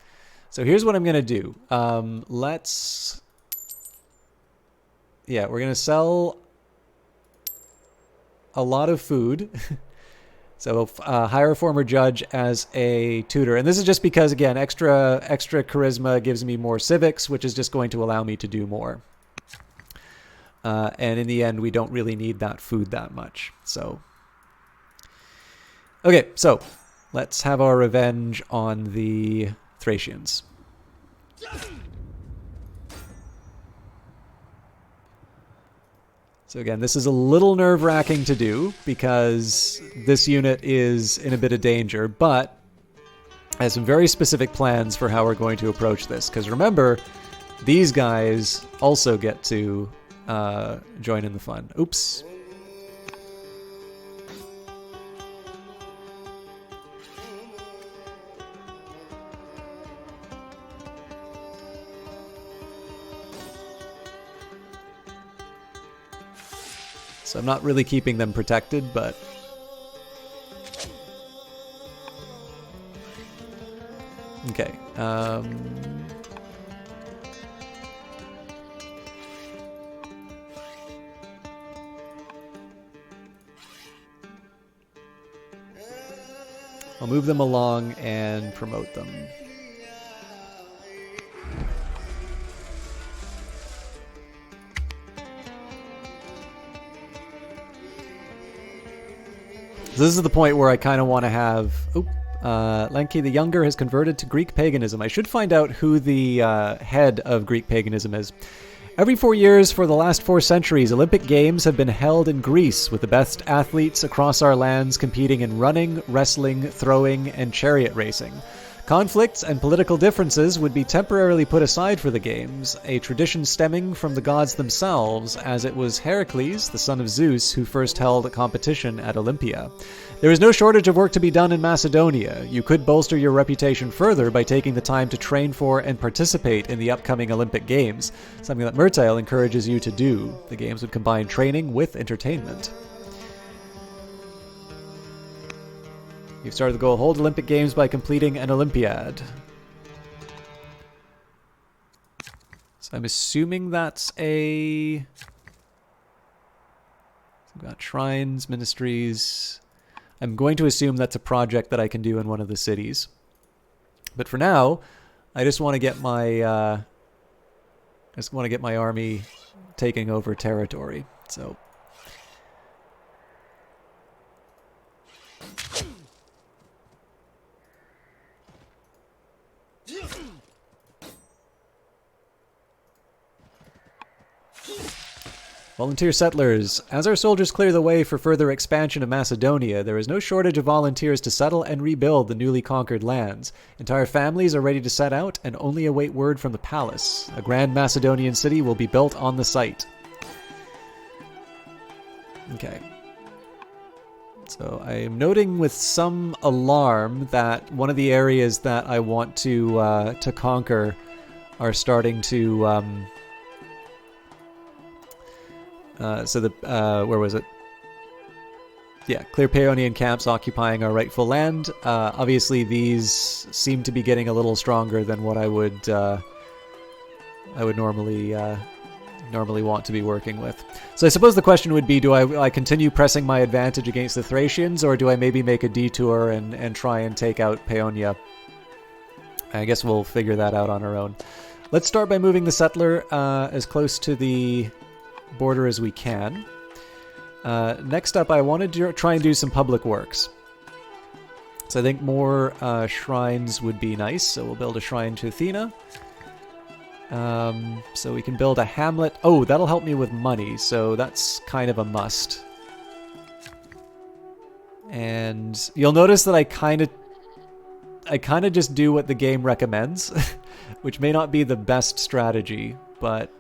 So here's what I'm going to do. We're going to sell a lot of food. So hire a former judge as a tutor. And this is just because, again, extra charisma gives me more civics, which is just going to allow me to do more. And in the end, we don't really need that food that much. So, okay, so let's have our revenge on the Thracians. So again, this is a little nerve-wracking to do because this unit is in a bit of danger, but I have some very specific plans for how we're going to approach this. Because remember, these guys also get to join in the fun. Oops. So I'm not really keeping them protected, but... Okay. I'll move them along and promote them. This is the point where I kind of want to have... Lenki the Younger has converted to Greek paganism. I should find out who the head of Greek paganism is. Every 4 years for the last 4 centuries, Olympic Games have been held in Greece, with the best athletes across our lands competing in running, wrestling, throwing, and chariot racing. Conflicts and political differences would be temporarily put aside for the Games, a tradition stemming from the gods themselves, as it was Heracles, the son of Zeus, who first held a competition at Olympia. There is no shortage of work to be done in Macedonia. You could bolster your reputation further by taking the time to train for and participate in the upcoming Olympic Games, something that Myrtile encourages you to do. The Games would combine training with entertainment. You've started the goal. Hold Olympic Games by completing an Olympiad. So I'm assuming that's a... We've got shrines, ministries. I'm going to assume that's a project that I can do in one of the cities. But for now, I just want to get my army taking over territory. So volunteer settlers. As our soldiers clear the way for further expansion of Macedonia, there is no shortage of volunteers to settle and rebuild the newly conquered lands. Entire families are ready to set out and only await word from the palace. A grand Macedonian city will be built on the site. Okay. So I am noting with some alarm that one of the areas that I want to conquer are starting to... where was it? Yeah, clear Paeonian camps occupying our rightful land. Obviously, these seem to be getting a little stronger than what I would normally want to be working with. So I suppose the question would be: do I continue pressing my advantage against the Thracians, or do I maybe make a detour and try and take out Paeonia? I guess we'll figure that out on our own. Let's start by moving the settler as close to the border as we can. Next up, I wanted to try and do some public works. So I think more shrines would be nice. So we'll build a shrine to Athena. So we can build a hamlet. Oh, that'll help me with money. So that's kind of a must. And you'll notice that I kind of just do what the game recommends, which may not be the best strategy, but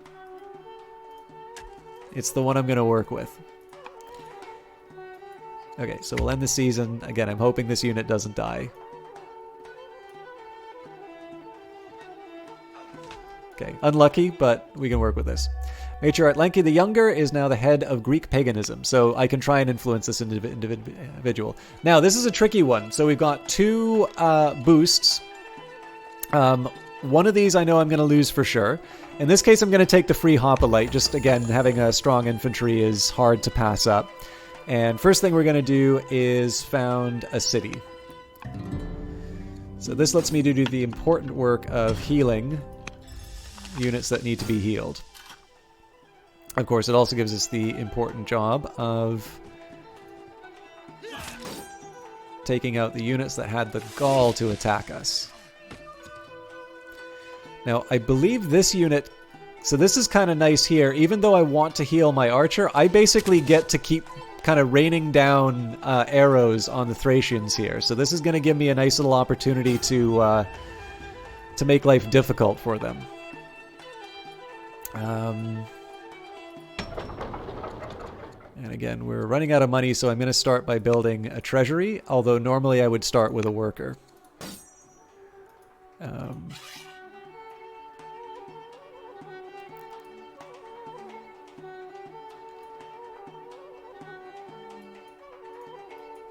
it's the one I'm going to work with. Okay, so we'll end the season. Again, I'm hoping this unit doesn't die. Okay, unlucky, but we can work with this. Matriarch Lenki the Younger is now the head of Greek paganism, so I can try and influence this individual. Now, this is a tricky one. So we've got 2 boosts. One of these I know I'm going to lose for sure. In this case, I'm going to take the free Hoplite. Just, again, having a strong infantry is hard to pass up. And first thing we're going to do is found a city. So this lets me do the important work of healing units that need to be healed. Of course, it also gives us the important job of taking out the units that had the gall to attack us. Now, I believe this unit... So this is kind of nice here. Even though I want to heal my archer, I basically get to keep kind of raining down arrows on the Thracians here. So this is going to give me a nice little opportunity to make life difficult for them. And again, we're running out of money, so I'm going to start by building a treasury, although normally I would start with a worker.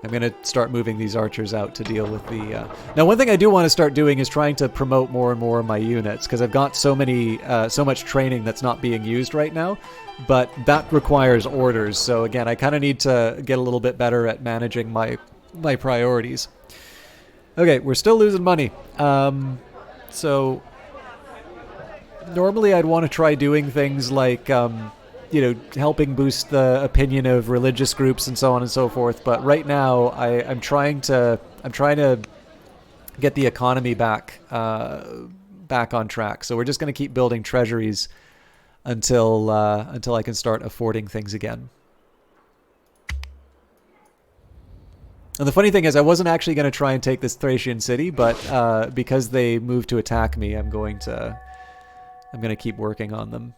I'm going to start moving these archers out to deal with the... Now, one thing I do want to start doing is trying to promote more and more of my units, because I've got so much training that's not being used right now, but that requires orders. So again, I kind of need to get a little bit better at managing my priorities. Okay, we're still losing money. So normally I'd want to try doing things like... helping boost the opinion of religious groups and so on and so forth. But right now, I'm trying to get the economy back back on track. So we're just going to keep building treasuries until I can start affording things again. And the funny thing is, I wasn't actually going to try and take this Thracian city, but because they moved to attack me, I'm going to keep working on them.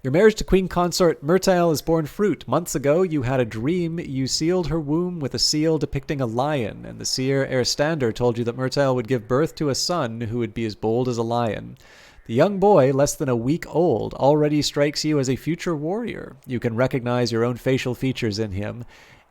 Your marriage to Queen Consort Myrtile has borne fruit. Months ago, you had a dream. You sealed her womb with a seal depicting a lion, and the seer Aristander told you that Myrtile would give birth to a son who would be as bold as a lion. The young boy, less than a week old, already strikes you as a future warrior. You can recognize your own facial features in him,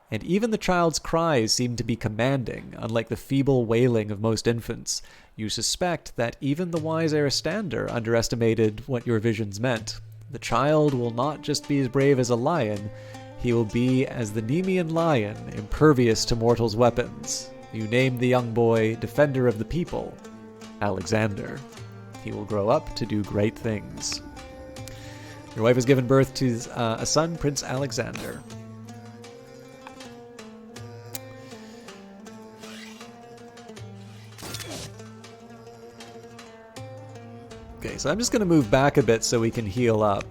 and even the child's cries seem to be commanding, unlike the feeble wailing of most infants. You suspect that even the wise Aristander underestimated what your visions meant. The child will not just be as brave as a lion, he will be as the Nemean lion, impervious to mortals' weapons. You named the young boy Defender of the People, Alexander. He will grow up to do great things. Your wife has given birth to a son, Prince Alexander. Okay, so I'm just going to move back a bit so we can heal up.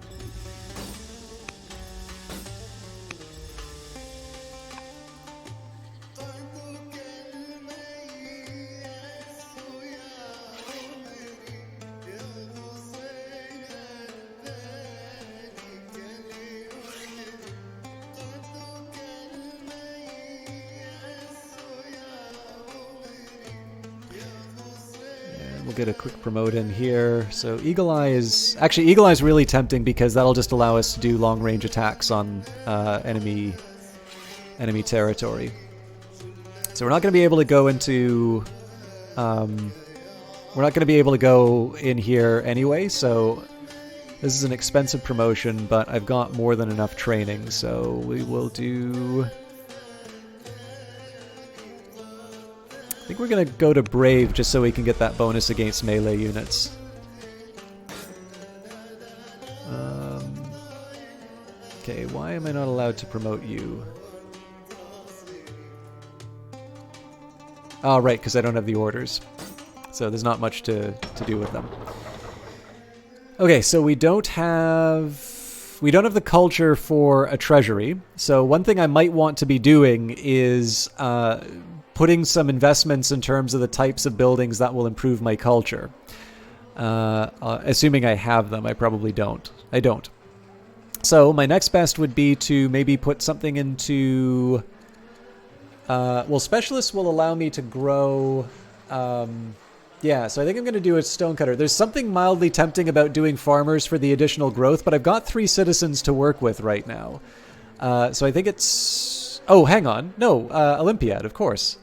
We'll get a quick promote in here. So Eagle Eye is... Actually, Eagle Eye is really tempting because that'll just allow us to do long-range attacks on enemy territory. So we're not going to be able to go into... we're not going to be able to go in here anyway, so this is an expensive promotion, but I've got more than enough training, so we will do... I think we're going to go to Brave just so we can get that bonus against melee units. Okay, why am I not allowed to promote you? Oh, right, because I don't have the orders. So there's not much to do with them. Okay, so we don't have the culture for a treasury. So one thing I might want to be doing is... putting some investments in terms of the types of buildings that will improve my culture. Assuming I have them, I probably don't. I don't. So my next best would be to maybe put something into... well, specialists will allow me to grow... yeah, so I think I'm going to do a stonecutter. There's something mildly tempting about doing farmers for the additional growth, but I've got 3 citizens to work with right now. So I think it's... Oh, hang on. No, Olympiad, of course.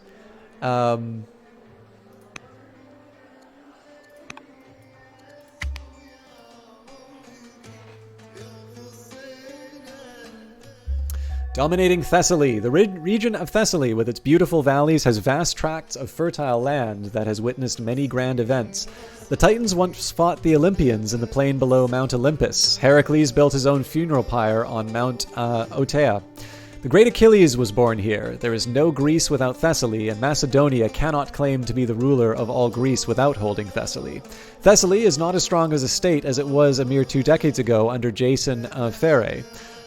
Dominating Thessaly. The region of Thessaly, with its beautiful valleys, has vast tracts of fertile land that has witnessed many grand events. The Titans once fought the Olympians in the plain below Mount Olympus. Heracles built his own funeral pyre on Mount Otea. The great Achilles was born here. There is no Greece without Thessaly, and Macedonia cannot claim to be the ruler of all Greece without holding Thessaly. Thessaly is not as strong as a state as it was a mere 2 decades ago under Jason of Pherae.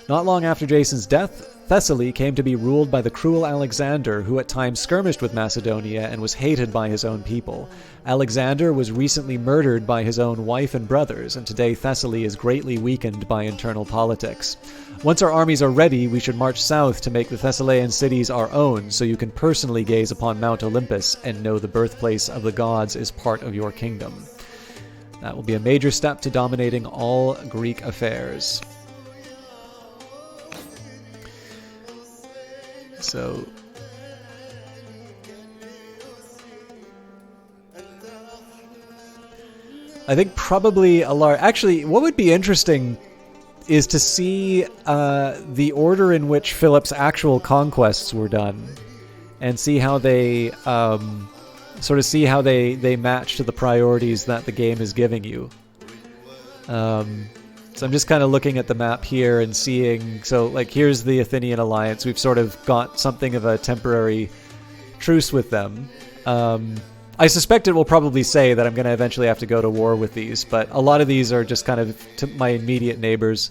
Not long after Jason's death, Thessaly came to be ruled by the cruel Alexander, who at times skirmished with Macedonia and was hated by his own people. Alexander was recently murdered by his own wife and brothers, and today Thessaly is greatly weakened by internal politics. Once our armies are ready, we should march south to make the Thessalian cities our own, so you can personally gaze upon Mount Olympus and know the birthplace of the gods is part of your kingdom. That will be a major step to dominating all Greek affairs. So... I think probably a large... Actually, what would be interesting is to see the order in which Philip's actual conquests were done, and see how they see how they match to the priorities that the game is giving you. So I'm just kind of looking at the map here and seeing, so like here's the Athenian alliance. We've sort of got something of a temporary truce with them. I suspect it will probably say that I'm going to eventually have to go to war with these, but a lot of these are just kind of to my immediate neighbors.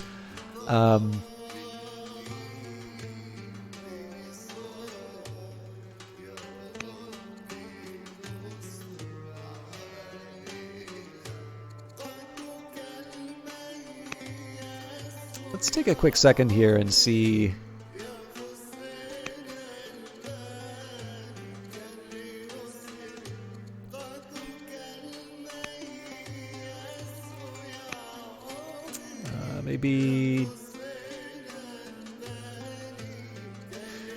Let's take a quick second here and see. Maybe.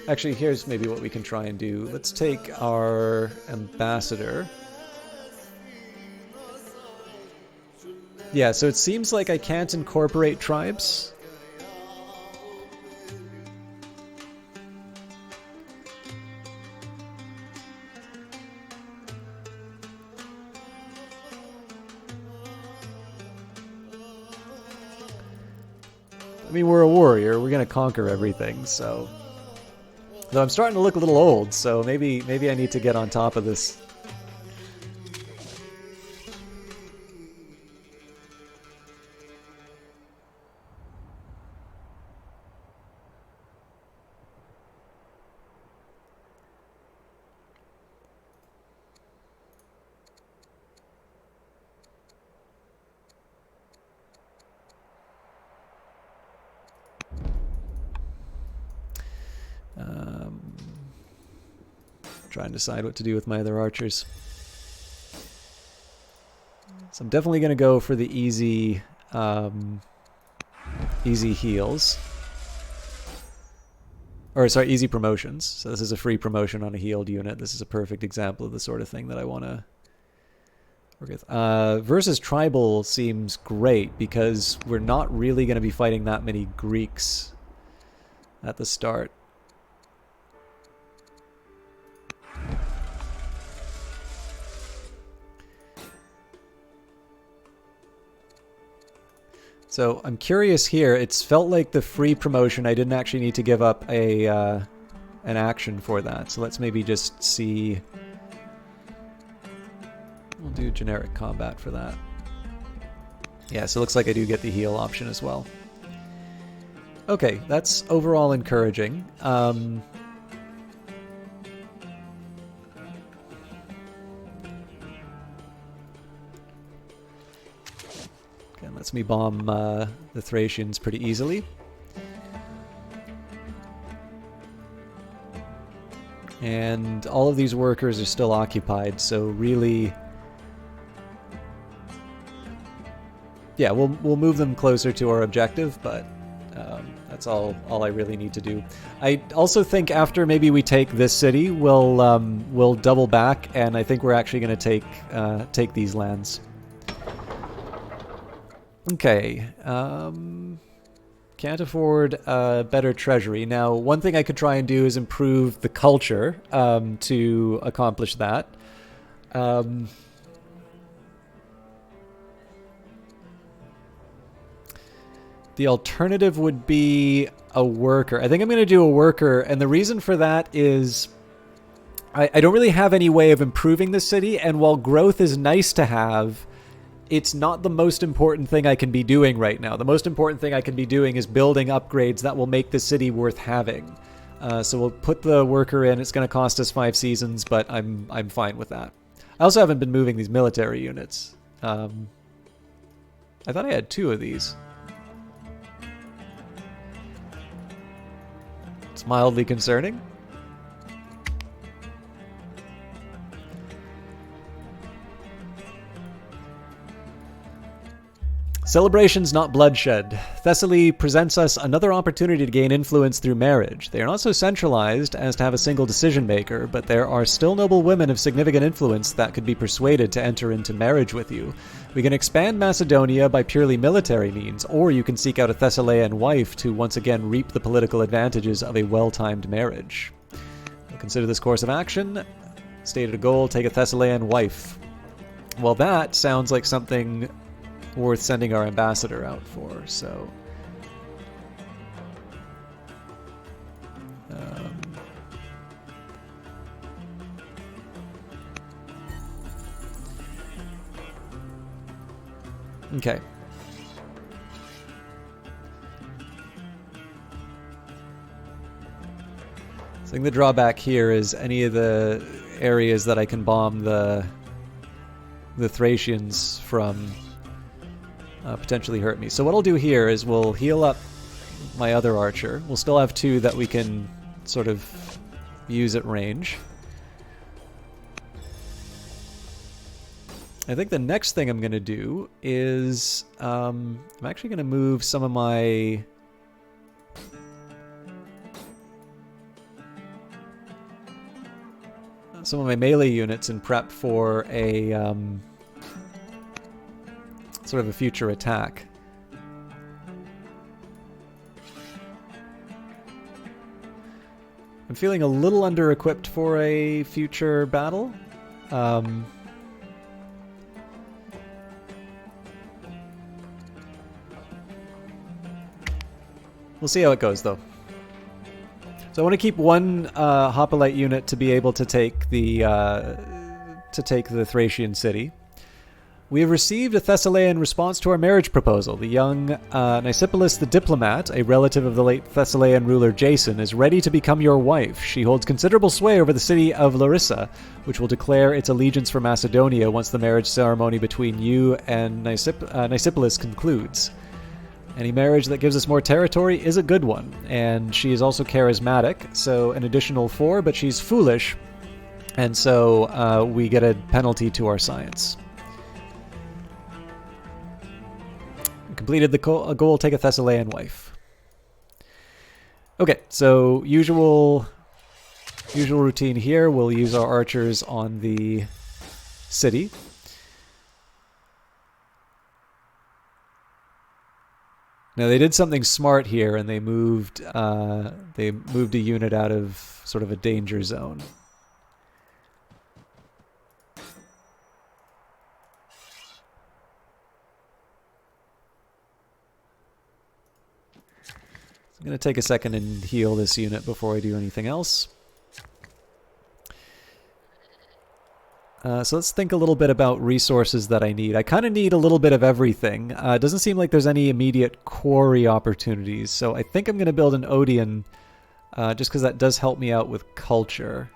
Actually, here's maybe what we can try and do. Let's take our ambassador. Yeah, so it seems like I can't incorporate tribes. I mean, we're a warrior. We're going to conquer everything, so... Though I'm starting to look a little old, so maybe I need to get on top of this. Try and decide what to do with my other archers. So I'm definitely going to go for the easy heals. Or, sorry, easy promotions. So this is a free promotion on a healed unit. This is a perfect example of the sort of thing that I want to work with. Versus tribal seems great because we're not really going to be fighting that many Greeks at the start. So I'm curious here. It's felt like the free promotion. I didn't actually need to give up a an action for that. So let's maybe just see. We'll do generic combat for that. Yeah, so it looks like I do get the heal option as well. Okay, that's overall encouraging. Lets me bomb the Thracians pretty easily. And all of these workers are still occupied, so really... Yeah, we'll move them closer to our objective, but that's all I really need to do. I also think after maybe we take this city, we'll double back, and I think we're actually going to take these lands. Okay, can't afford a better treasury. Now, one thing I could try and do is improve the culture to accomplish that. The alternative would be a worker. I think I'm going to do a worker, and the reason for that is I don't really have any way of improving the city, and while growth is nice to have, it's not the most important thing I can be doing right now. The most important thing I can be doing is building upgrades that will make the city worth having. So we'll put the worker in. It's going to cost us 5 seasons, but I'm fine with that. I also haven't been moving these military units. I thought I had 2 of these. It's mildly concerning. Celebrations, not bloodshed. Thessaly presents us another opportunity to gain influence through marriage. They are not so centralized as to have a single decision maker, but there are still noble women of significant influence that could be persuaded to enter into marriage with you. We can expand Macedonia by purely military means, or you can seek out a Thessalian wife to once again reap the political advantages of a well-timed marriage. We'll consider this course of action. Stated a goal, take a Thessalian wife. Well, that sounds like something worth sending our ambassador out for, so... Okay. I think the drawback here is any of the areas that I can bomb the Thracians from potentially hurt me. So what I'll do here is we'll heal up my other archer. We'll still have 2 that we can sort of use at range. I think the next thing I'm going to do is I'm actually going to move some of my melee units and prep for a sort of a future attack. I'm feeling a little under-equipped for a future battle. We'll see how it goes, though. So I want to keep 1 hoplite unit to be able to take the Thracian city. We have received a Thessalian response to our marriage proposal. The young Nicepolis the diplomat, a relative of the late Thessalian ruler Jason, is ready to become your wife. She holds considerable sway over the city of Larissa, which will declare its allegiance for Macedonia once the marriage ceremony between you and Nicepolis concludes. Any marriage that gives us more territory is a good one, and she is also charismatic, so an additional 4, but she's foolish, and so we get a penalty to our science. Completed the goal, take a Thessalian wife. Okay, so usual routine here. We'll use our archers on the city. Now they did something smart here, and they moved a unit out of sort of a danger zone. I'm going to take a second and heal this unit before I do anything else. So let's think a little bit about resources that I need. I kind of need a little bit of everything. It doesn't seem like there's any immediate quarry opportunities, so I think I'm going to build an Odeon just because that does help me out with culture.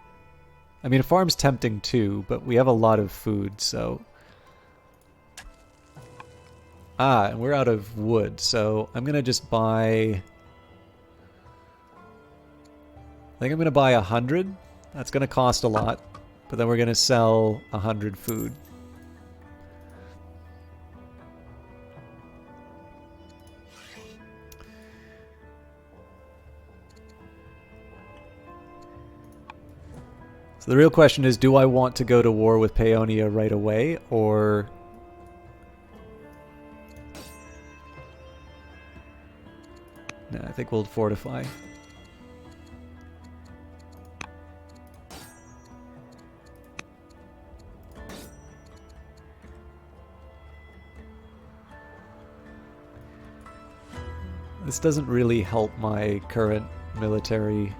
I mean, a farm's tempting too, but we have a lot of food, so... and we're out of wood, so I'm going to just buy... I think I'm going to buy 100. That's going to cost a lot. But then we're going to sell 100 food. So the real question is, do I want to go to war with Paeonia right away, or... No, I think we'll fortify. This doesn't really help my current military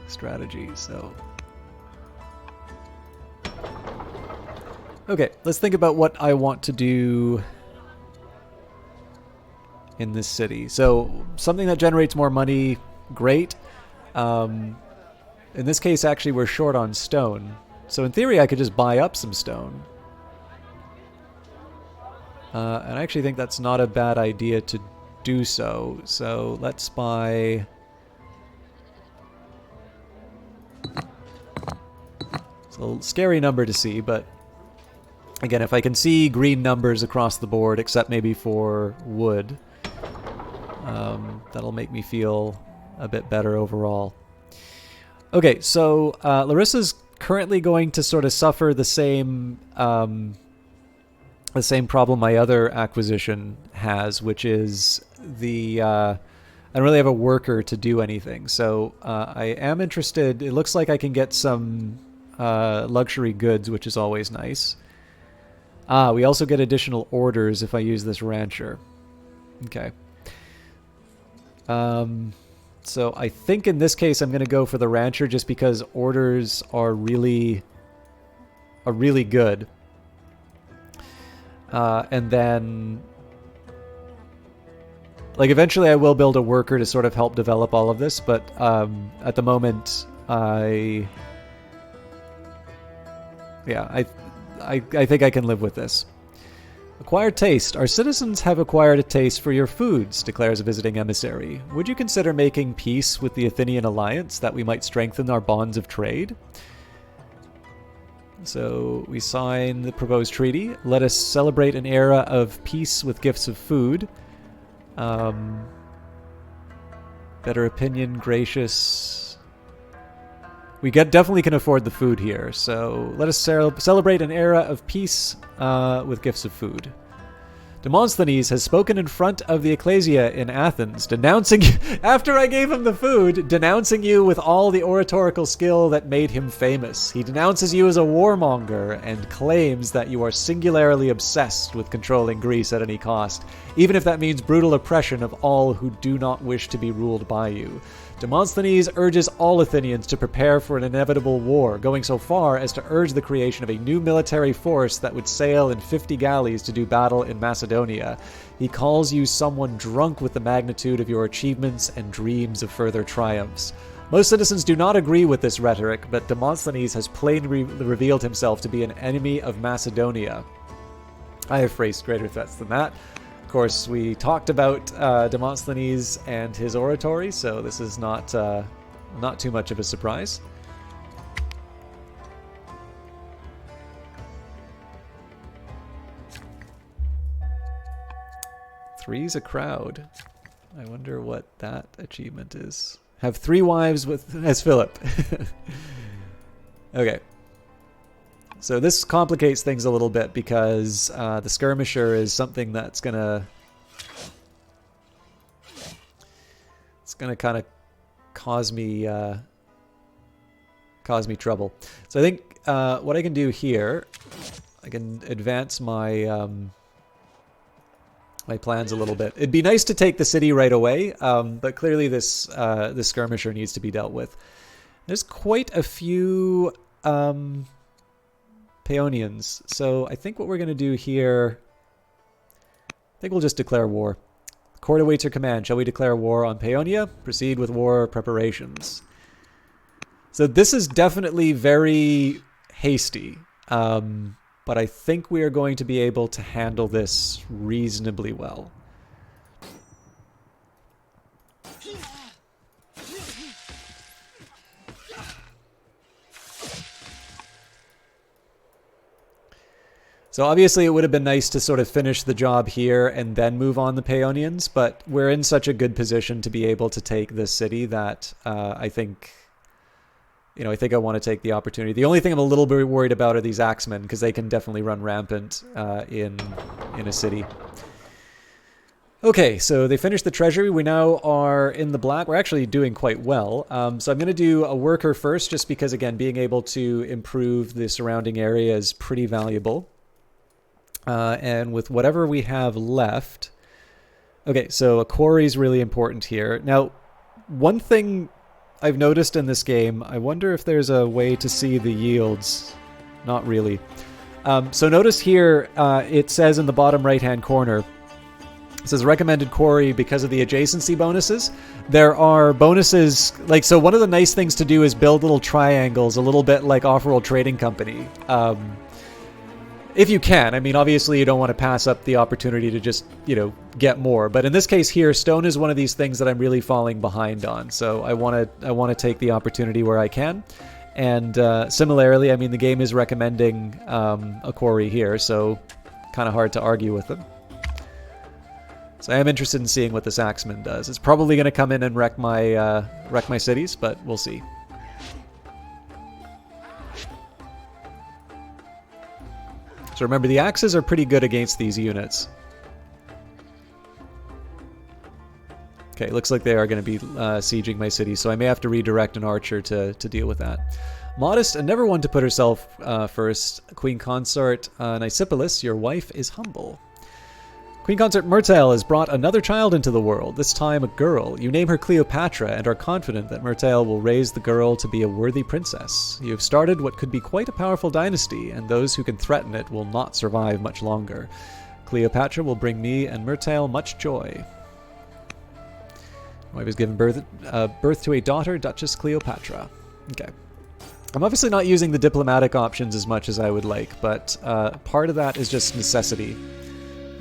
strategy, so... Okay, let's think about what I want to do in this city. So, something that generates more money, great. In this case, actually, we're short on stone. So in theory, I could just buy up some stone. And I actually think that's not a bad idea to do so. So let's buy... It's a little scary number to see, but again, if I can see green numbers across the board, except maybe for wood, that'll make me feel a bit better overall. Okay, so Larissa's currently going to sort of suffer the same problem my other acquisition has, which is the I don't really have a worker to do anything. So I am interested. It looks like I can get some luxury goods, which is always nice. We also get additional orders if I use this rancher. Okay. So I think in this case I'm going to go for the rancher just because orders are really good. And then, like, eventually I will build a worker to sort of help develop all of this, but at the moment, I think I can live with this. Acquired taste. Our citizens have acquired a taste for your foods, declares a visiting emissary. Would you consider making peace with the Athenian alliance that we might strengthen our bonds of trade? So we sign the proposed treaty. Let us celebrate an era of peace with gifts of food. Better opinion, gracious. We definitely can afford the food here. So let us celebrate an era of peace with gifts of food. Demosthenes has spoken in front of the ecclesia in Athens, denouncing you, after I gave him the food, denouncing you with all the oratorical skill that made him famous. He denounces you as a warmonger and claims that you are singularly obsessed with controlling Greece at any cost, even if that means brutal oppression of all who do not wish to be ruled by you. Demosthenes urges all Athenians to prepare for an inevitable war, going so far as to urge the creation of a new military force that would sail in 50 galleys to do battle in Macedonia. He calls you someone drunk with the magnitude of your achievements and dreams of further triumphs. Most citizens do not agree with this rhetoric, but Demosthenes has plainly revealed himself to be an enemy of Macedonia. I have faced greater threats than that. Of course, we talked about Demosthenes and his oratory, so this is not too much of a surprise. Three's a crowd. I wonder what that achievement is. Have 3 wives as Philip. Okay. So this complicates things a little bit because the skirmisher is something that's gonna kind of cause me trouble. So I think what I can do here, I can advance my my plans a little bit. It'd be nice to take the city right away, but clearly this skirmisher needs to be dealt with. There's quite a few Paeonians. So I think what we're going to do here, I think we'll just declare war. Court awaits your command. Shall we declare war on Paeonia? Proceed with war preparations. So this is definitely very hasty, but I think we are going to be able to handle this reasonably well. So obviously it would have been nice to sort of finish the job here and then move on the Paeonians, but we're in such a good position to be able to take this city that I think I want to take the opportunity. The only thing I'm a little bit worried about are these axemen, because they can definitely run rampant in a city. Okay, so they finished the treasury. We now are in the black. We're actually doing quite well. So I'm going to do a worker first, just because, again, being able to improve the surrounding area is pretty valuable. And with whatever we have left... Okay, so a quarry is really important here. Now, one thing I've noticed in this game, I wonder if there's a way to see the yields. Not really. So notice here, it says in the bottom right-hand corner, it says recommended quarry because of the adjacency bonuses. There are bonuses, like, so one of the nice things to do is build little triangles, a little bit like Off-World Trading Company. If you can. I mean, obviously you don't want to pass up the opportunity to just, get more. But in this case here, stone is one of these things that I'm really falling behind on. So I want to take the opportunity where I can. And similarly, I mean, the game is recommending a quarry here, so kind of hard to argue with them. So I am interested in seeing what this axeman does. It's probably going to come in and wreck my cities, but we'll see. So remember, the axes are pretty good against these units. Okay, looks like they are going to be sieging my city, so I may have to redirect an archer to deal with that. Modest and never one to put herself first. Queen Consort Nisipolis, your wife is humble. Queen Consort Myrtale has brought another child into the world, this time a girl. You name her Cleopatra and are confident that Myrtale will raise the girl to be a worthy princess. You have started what could be quite a powerful dynasty, and those who can threaten it will not survive much longer. Cleopatra will bring me and Myrtail much joy. My wife has given birth to a daughter, Duchess Cleopatra. Okay. I'm obviously not using the diplomatic options as much as I would like, but part of that is just necessity.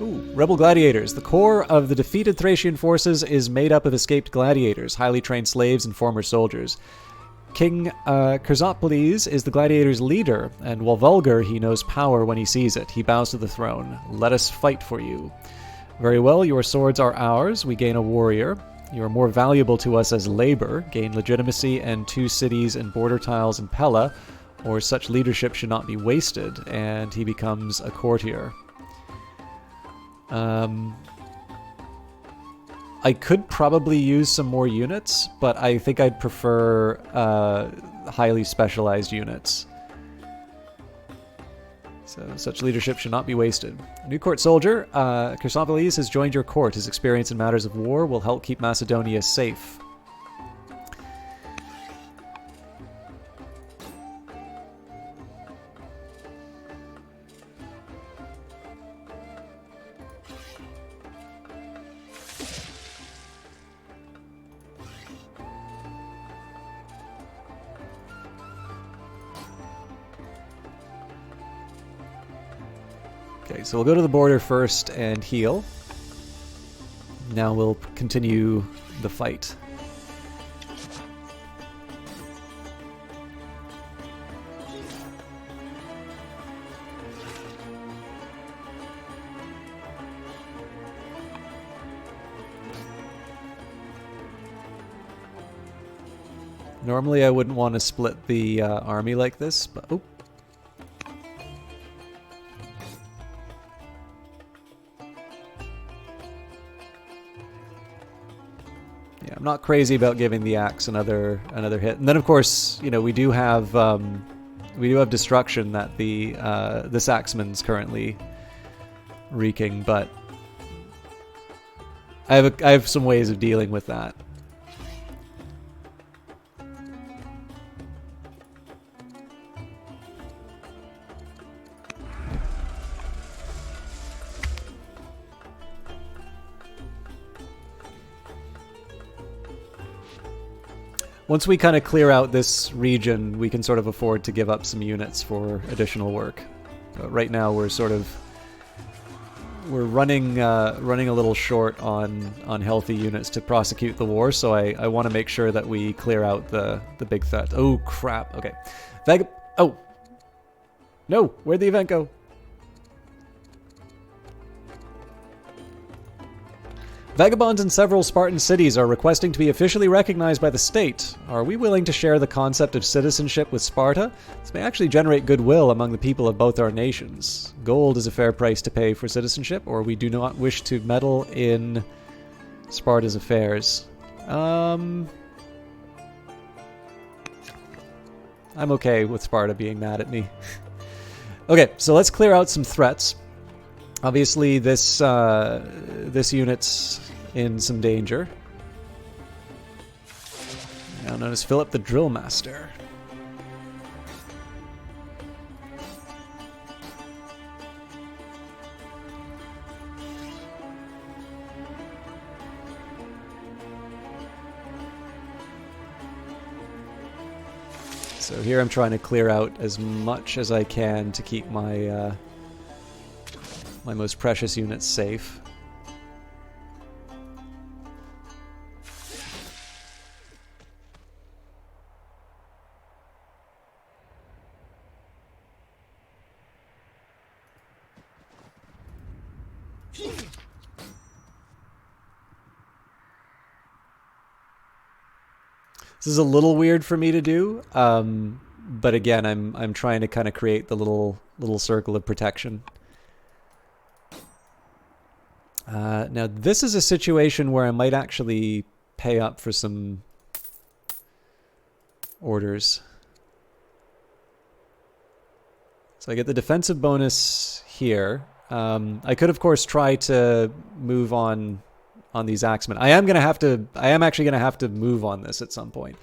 Ooh, rebel gladiators. The core of the defeated Thracian forces is made up of escaped gladiators, highly trained slaves, and former soldiers. King Chrysopolis is the gladiators' leader, and while vulgar, he knows power when he sees it. He bows to the throne. Let us fight for you. Very well, your swords are ours. We gain a warrior. You are more valuable to us as labor, gain legitimacy and 2 cities and border tiles in Pella, or such leadership should not be wasted, and he becomes a courtier. I could probably use some more units, but I think I'd prefer highly specialized units. So such leadership should not be wasted. A new court soldier, Chrysopolis has joined your court. His experience in matters of war will help keep Macedonia safe. Okay, so we'll go to the border first and heal. Now we'll continue the fight. Normally I wouldn't want to split the army like this, but... Oh. I'm not crazy about giving the axe another hit, and then of course, you know, we do have destruction that this axeman's currently wreaking, but I have some ways of dealing with that. Once we kind of clear out this region, we can sort of afford to give up some units for additional work. But right now, we're running a little short on healthy units to prosecute the war. So I want to make sure that we clear out the big threat. Oh crap! Okay, oh no, where'd the event go? Vagabonds in several Spartan cities are requesting to be officially recognized by the state. Are we willing to share the concept of citizenship with Sparta? This may actually generate goodwill among the people of both our nations. Gold is a fair price to pay for citizenship, or we do not wish to meddle in Sparta's affairs. I'm okay with Sparta being mad at me. Okay, so let's clear out some threats. Obviously, this unit's in some danger. Now known as Philip the Drill Master. So here I'm trying to clear out as much as I can to keep my my most precious units safe. This is a little weird for me to do, but again, I'm trying to kind of create the little circle of protection. Now this is a situation where I might actually pay up for some orders. So I get the defensive bonus here. I could of course try to move on these axemen. I am actually gonna have to move on this at some point.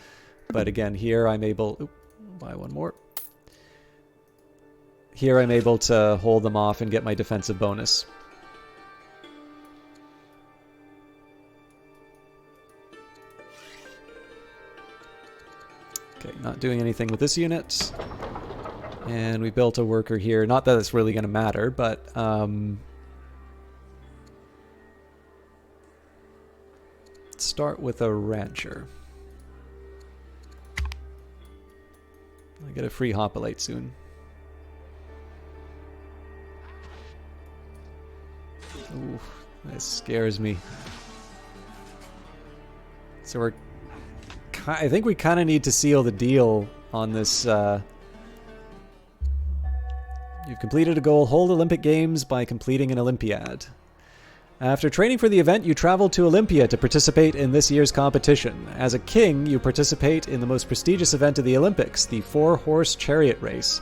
But again, here I'm able buy one more. Here I'm able to hold them off and get my defensive bonus. Okay, not doing anything with this unit. And we built a worker here. Not that it's really going to matter, but... let's start with a rancher. I get a free hoplite soon. Ooh, that scares me. So we're... I think we kind of need to seal the deal on this. You've completed a goal. Hold Olympic Games by completing an Olympiad. After training for the event, you travel to Olympia to participate in this year's competition. As a king, you participate in the most prestigious event of the Olympics, the 4-horse chariot race.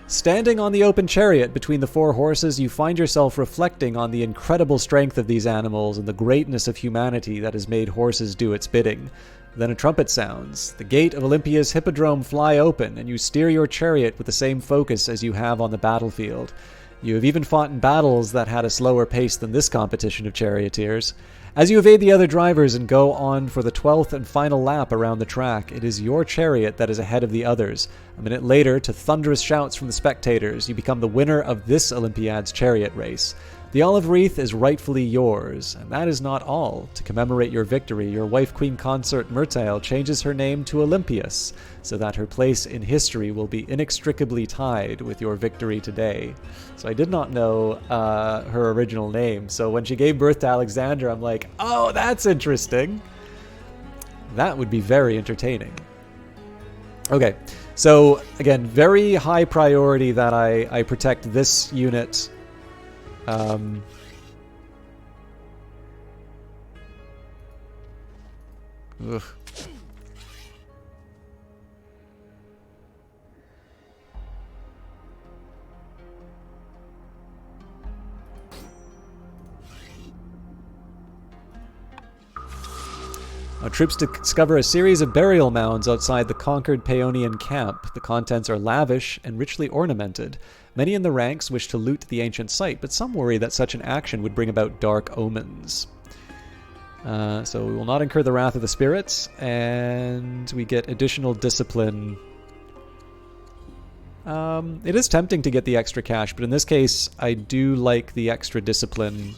Standing on the open chariot between the 4 horses, you find yourself reflecting on the incredible strength of these animals and the greatness of humanity that has made horses do its bidding. Then a trumpet sounds. The gate of Olympia's hippodrome fly open, and you steer your chariot with the same focus as you have on the battlefield. You have even fought in battles that had a slower pace than this competition of charioteers. As you evade the other drivers and go on for the 12th and final lap around the track, it is your chariot that is ahead of the others. A minute later, to thunderous shouts from the spectators, you become the winner of this Olympiad's chariot race. The olive wreath is rightfully yours, and that is not all. To commemorate your victory, your wife Queen Consort Myrtile changes her name to Olympias, so that her place in history will be inextricably tied with your victory today. So I did not know her original name, so when she gave birth to Alexander, I'm like, oh, that's interesting. That would be very entertaining. Okay, so again, very high priority that I protect this unit. Ugh. Our troops discover a series of burial mounds outside the conquered Paeonian camp. The contents are lavish and richly ornamented. Many in the ranks wish to loot the ancient site, but some worry that such an action would bring about dark omens. So we will not incur the wrath of the spirits, and we get additional discipline. It is tempting to get the extra cash, but in this case, I do like the extra discipline.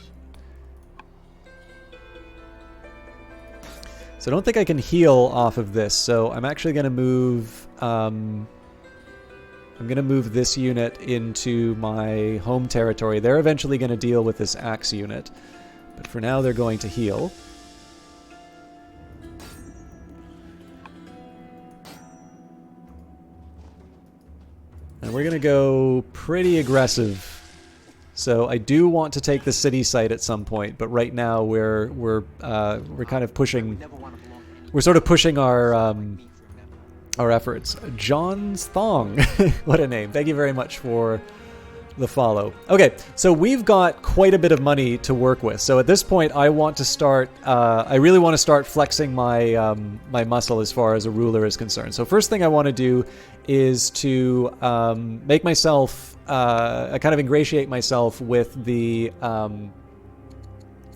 So I don't think I can heal off of this, so I'm actually going to move... I'm going to move this unit into my home territory. They're eventually going to deal with this axe unit, but for now they're going to heal. And we're going to go pretty aggressive. So I do want to take the city site at some point, but right now we're kind of pushing. We're sort of pushing our efforts. John's Thong, what a name! Thank you very much for the follow. Okay, so we've got quite a bit of money to work with. So at this point, I want to start. I really want to start flexing my my muscle as far as a ruler is concerned. So first thing I want to do is to make myself, kind of ingratiate myself with the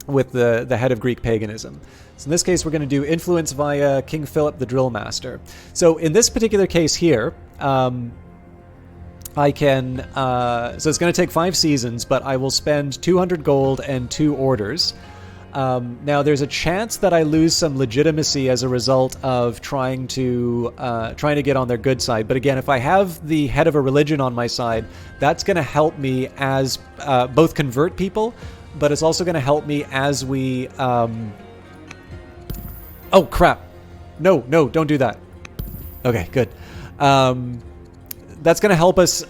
head of Greek paganism. So in this case, we're going to do influence via King Philip the Drill Master. So in this particular case here, I can, so it's going to take 5 seasons, but I will spend 200 gold and 2 orders. Now there's a chance that I lose some legitimacy as a result of trying to get on their good side. But again, if I have the head of a religion on my side, that's going to help me as both convert people, but it's also going to help me as we... Oh, crap. No, don't do that. Okay, good. That's going to help us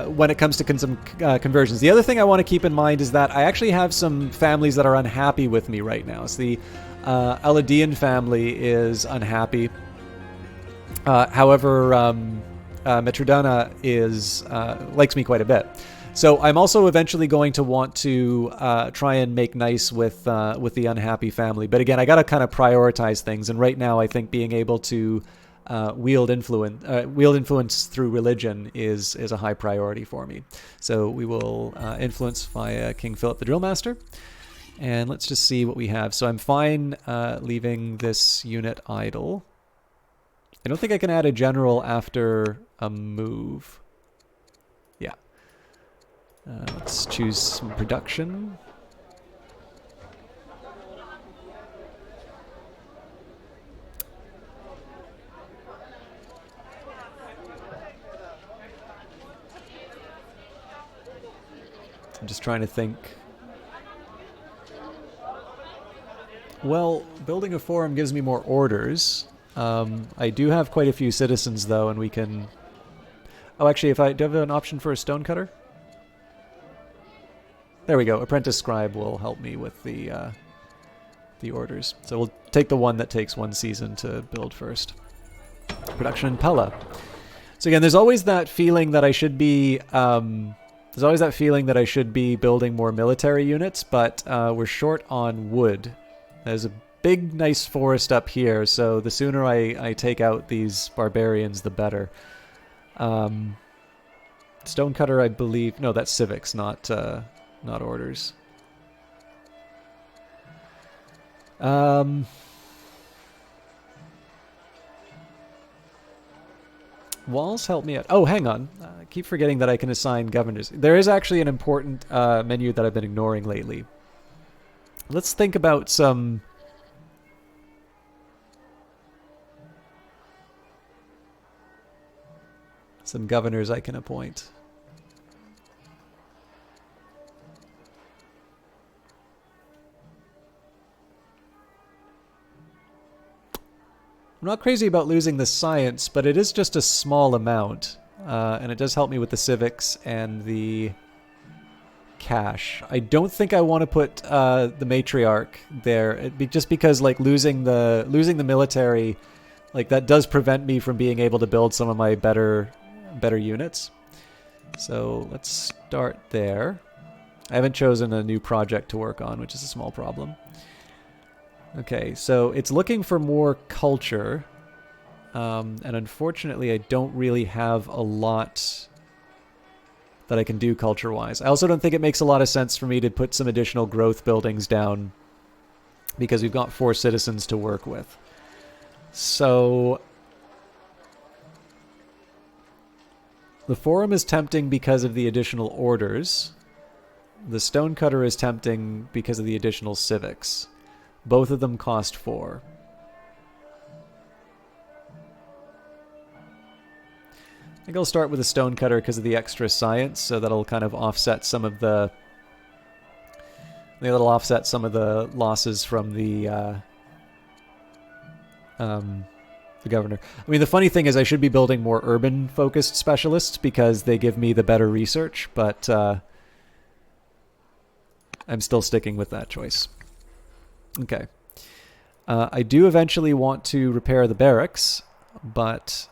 when it comes to some conversions. The other thing I want to keep in mind is that I actually have some families that are unhappy with me right now. So the Aegean family is unhappy. However, Metrodana likes me quite a bit. So I'm also eventually going to want to try and make nice with the unhappy family. But again, I got to kind of prioritize things. And right now, I think being able to wield influence through religion is a high priority for me. So we will influence via King Philip the Drill Master. And let's just see what we have. So I'm fine leaving this unit idle. I don't think I can add a general after a move. Yeah. Let's choose some production. I'm just trying to think. Well, building a forum gives me more orders. I do have quite a few citizens, though, and we can... Oh, actually, if I do have an option for a stonecutter? There we go. Apprentice Scribe will help me with the orders. So we'll take the one that takes 1 season to build first. Production in Pella. So again, there's always that feeling that I should be... there's always that feeling that I should be building more military units, but we're short on wood. There's a big, nice forest up here, so the sooner I take out these barbarians, the better. Stonecutter, I believe... No, that's civics, not orders. Walls help me out. Oh, hang on. I keep forgetting that I can assign governors. There is actually an important menu that I've been ignoring lately. Let's think about some governors I can appoint. I'm not crazy about losing the science, but it is just a small amount. And it does help me with the civics and the cash. I don't think I want to put the matriarch there, just because like losing the military, like that does prevent me from being able to build some of my better units. So let's start there. I haven't chosen a new project to work on, which is a small problem. Okay, so it's looking for more culture, and unfortunately I don't really have a lot that I can do culture-wise. I also don't think it makes a lot of sense for me to put some additional growth buildings down because we've got 4 citizens to work with. So the forum is tempting because of the additional orders. The stonecutter is tempting because of the additional civics. Both of them cost 4. I think I'll start with a stonecutter because of the extra science, so that'll kind of offset some of the... That'll offset some of the losses from the governor. I mean, the funny thing is I should be building more urban-focused specialists because they give me the better research, but I'm still sticking with that choice. Okay. I do eventually want to repair the barracks, but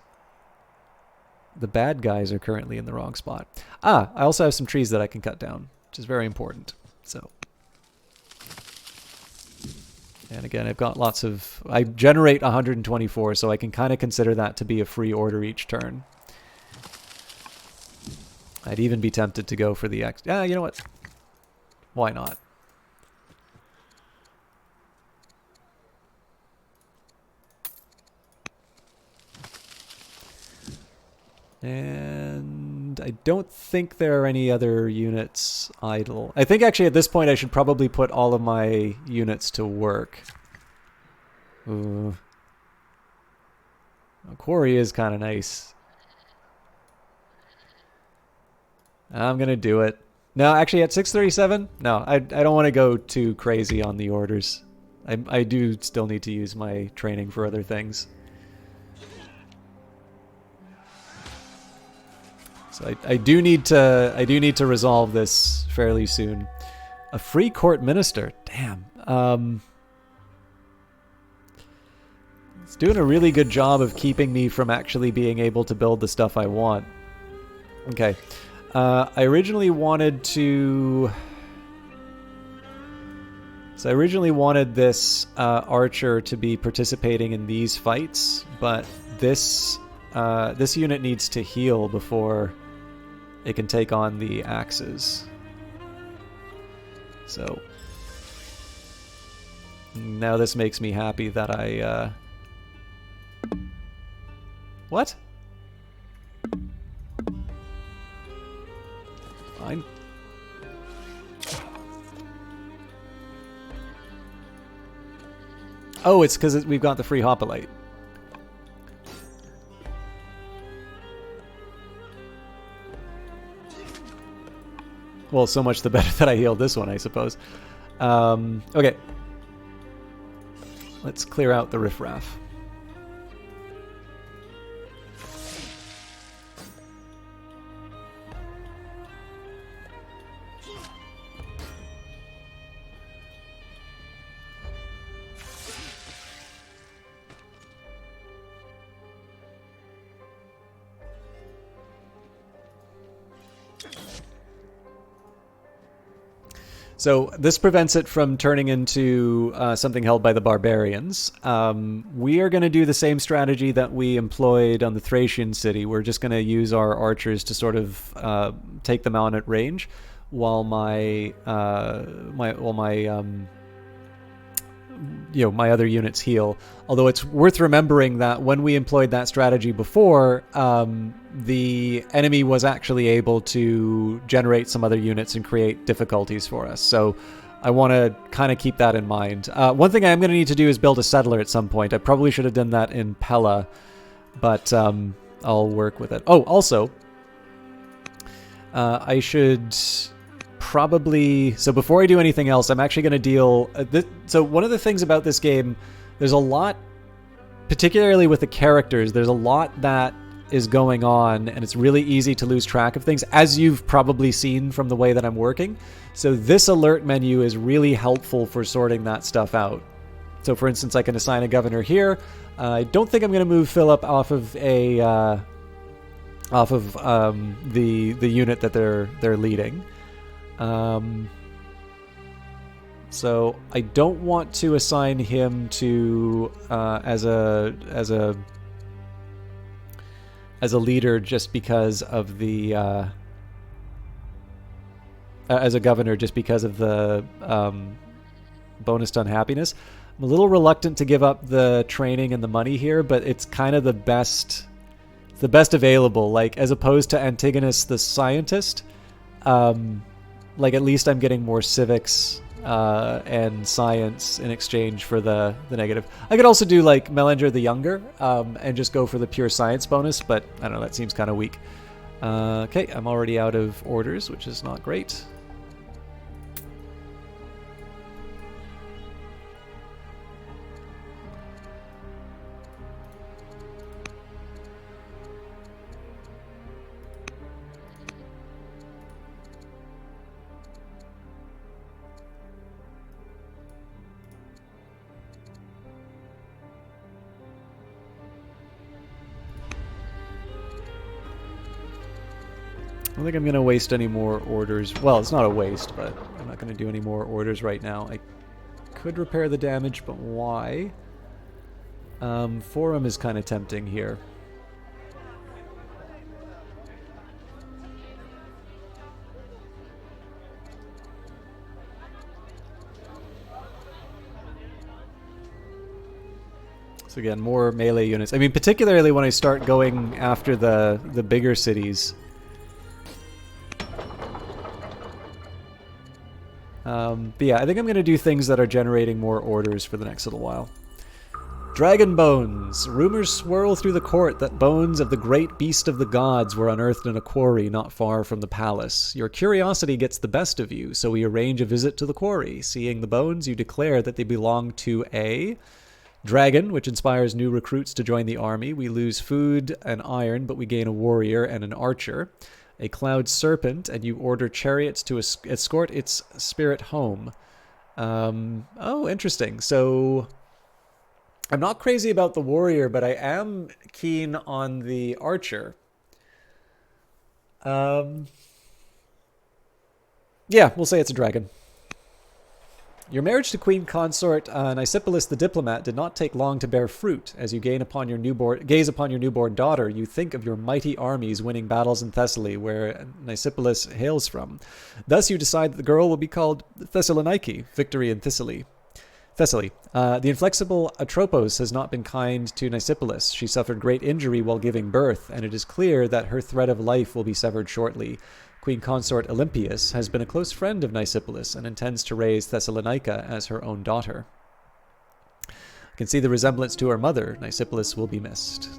the bad guys are currently in the wrong spot. I also have some trees that I can cut down, which is very important. So, and again, I've got lots of... I generate 124, so I can kind of consider that to be a free order each turn. I'd even be tempted to go for the X... you know what? Why not? And I don't think there are any other units idle. I think actually at this point I should probably put all of my units to work. Ooh. Quarry is kind of nice. I'm going to do it. No, actually at 637? No, I don't want to go too crazy on the orders. I do still need to use my training for other things. So I do need to resolve this fairly soon. A free court minister, damn. It's doing a really good job of keeping me from actually being able to build the stuff I want. Okay, I originally wanted to. So I originally wanted this archer to be participating in these fights, but this unit needs to heal before it can take on the axes. So now this makes me happy that What? Fine. Oh, it's because we've got the free Hoplite. Well, so much the better that I healed this one, I suppose. Okay. Let's clear out the riffraff. So this prevents it from turning into something held by the barbarians. We are going to do the same strategy that we employed on the Thracian city. We're just going to use our archers to sort of take them out at range, while my my other units heal. Although it's worth remembering that when we employed that strategy before, the enemy was actually able to generate some other units and create difficulties for us. So I want to kind of keep that in mind. One thing I'm going to need to do is build a settler at some point. I probably should have done that in Pella, but I'll work with it. Oh, also, I should probably... So before I do anything else, I'm actually going to deal... So one of the things about this game, there's a lot, particularly with the characters, there's a lot that is going on, and it's really easy to lose track of things, as you've probably seen from the way that I'm working. So this alert menu is really helpful for sorting that stuff out. So for instance, I can assign a governor here. I don't think I'm going to move Philip off of the unit that they're leading. So I don't want to assign him to as a leader just because of the as a governor just because of the bonus to unhappiness. I'm a little reluctant to give up the training and the money here, but it's kind of the best available. Like, as opposed to Antigonus the scientist, like, at least I'm getting more civics and science in exchange for the negative. I could also do like Melenger the Younger and just go for the pure science bonus, but I don't know, that seems kind of weak. Okay, I'm already out of orders, which is not great. I don't think I'm going to waste any more orders. Well, it's not a waste, but I'm not going to do any more orders right now. I could repair the damage, but why? Forum is kind of tempting here. So again, more melee units. I mean, particularly when I start going after the bigger cities. But yeah, I think I'm going to do things that are generating more orders for the next little while. Dragon bones. Rumors swirl through the court that bones of the great beast of the gods were unearthed in a quarry not far from the palace. Your curiosity gets the best of you, so we arrange a visit to the quarry. Seeing the bones, you declare that they belong to a dragon, which inspires new recruits to join the army. We lose food and iron, but we gain a warrior and an archer. A cloud serpent, and you order chariots to escort its spirit home. Oh, interesting. So I'm not crazy about the warrior, but I am keen on the archer. Yeah, we'll say it's a dragon. Your marriage to Queen Consort Nisipulus the diplomat did not take long to bear fruit. As you gaze upon your newborn daughter, you think of your mighty armies winning battles in Thessaly, where Nisipulus hails from. Thus you decide that the girl will be called Thessaloniki, victory in Thessaly. Thessaly. The inflexible Atropos has not been kind to Nicepolis. She suffered great injury while giving birth, and it is clear that her thread of life will be severed shortly. Queen consort Olympias has been a close friend of Nicepolis and intends to raise Thessalonica as her own daughter. I can see the resemblance to her mother. Nicepolis will be missed.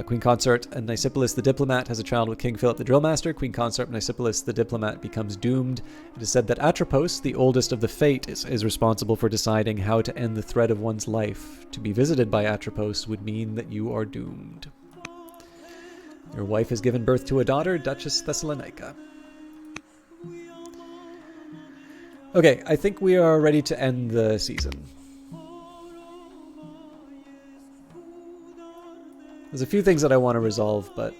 Queen consort and Nicepolis the diplomat has a child with King Philip the drillmaster. Queen consort Nicepolis the diplomat becomes doomed. It is said that Atropos, the oldest of the Fates, is responsible for deciding how to end the thread of one's life. To be visited by Atropos would mean that you are doomed. Your wife has given birth to a daughter, Duchess Thessalonica. Okay, I think we are ready to end the season. There's a few things that I want to resolve, but...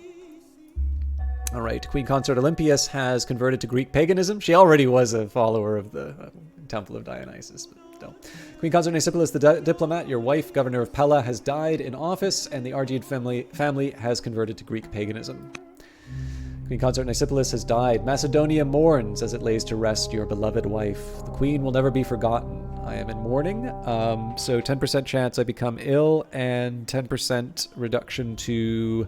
Alright, Queen consort Olympias has converted to Greek paganism. She already was a follower of the Temple of Dionysus, but still. Queen consort Nicepolis the diplomat, your wife, governor of Pella, has died in office, and the Aegean family has converted to Greek paganism. Queen consort Nicepolis has died. Macedonia mourns as it lays to rest your beloved wife. The queen will never be forgotten. I am in mourning, so 10% chance I become ill, and 10% reduction to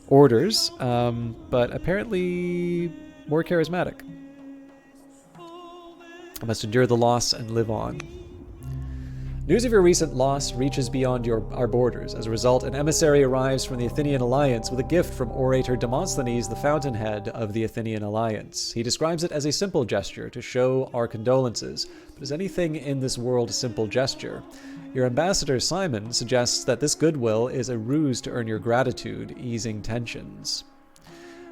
orders, but apparently more charismatic. I must endure the loss and live on. News of your recent loss reaches beyond our borders. As a result, an emissary arrives from the Athenian alliance with a gift from orator Demosthenes, the fountainhead of the Athenian alliance. He describes it as a simple gesture to show our condolences. But is anything in this world a simple gesture? Your ambassador, Simon, suggests that this goodwill is a ruse to earn your gratitude, easing tensions.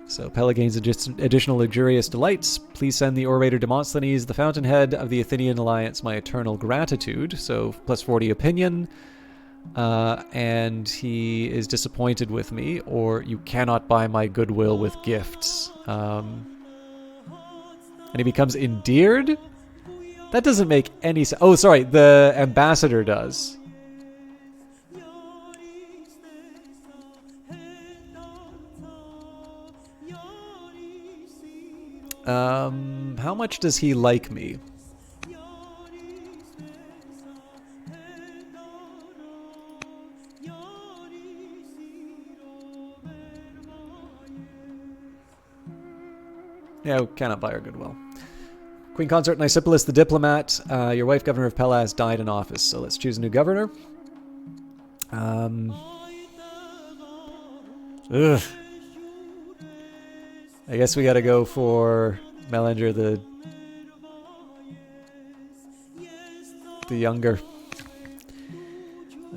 So Pella gains additional luxurious delights. Please send the orator Demosthenes, the fountainhead of the Athenian alliance, my eternal gratitude. So plus 40 opinion. And he is disappointed with me, or you cannot buy my goodwill with gifts. And he becomes endeared? That doesn't make any sense. Oh, sorry, the ambassador does. How much does he like me? Yeah, we cannot buy our goodwill. Queen consort Nicepolis the diplomat, your wife, governor of Pella, has died in office, so let's choose a new governor. Ugh. I guess we gotta go for Melanger the younger.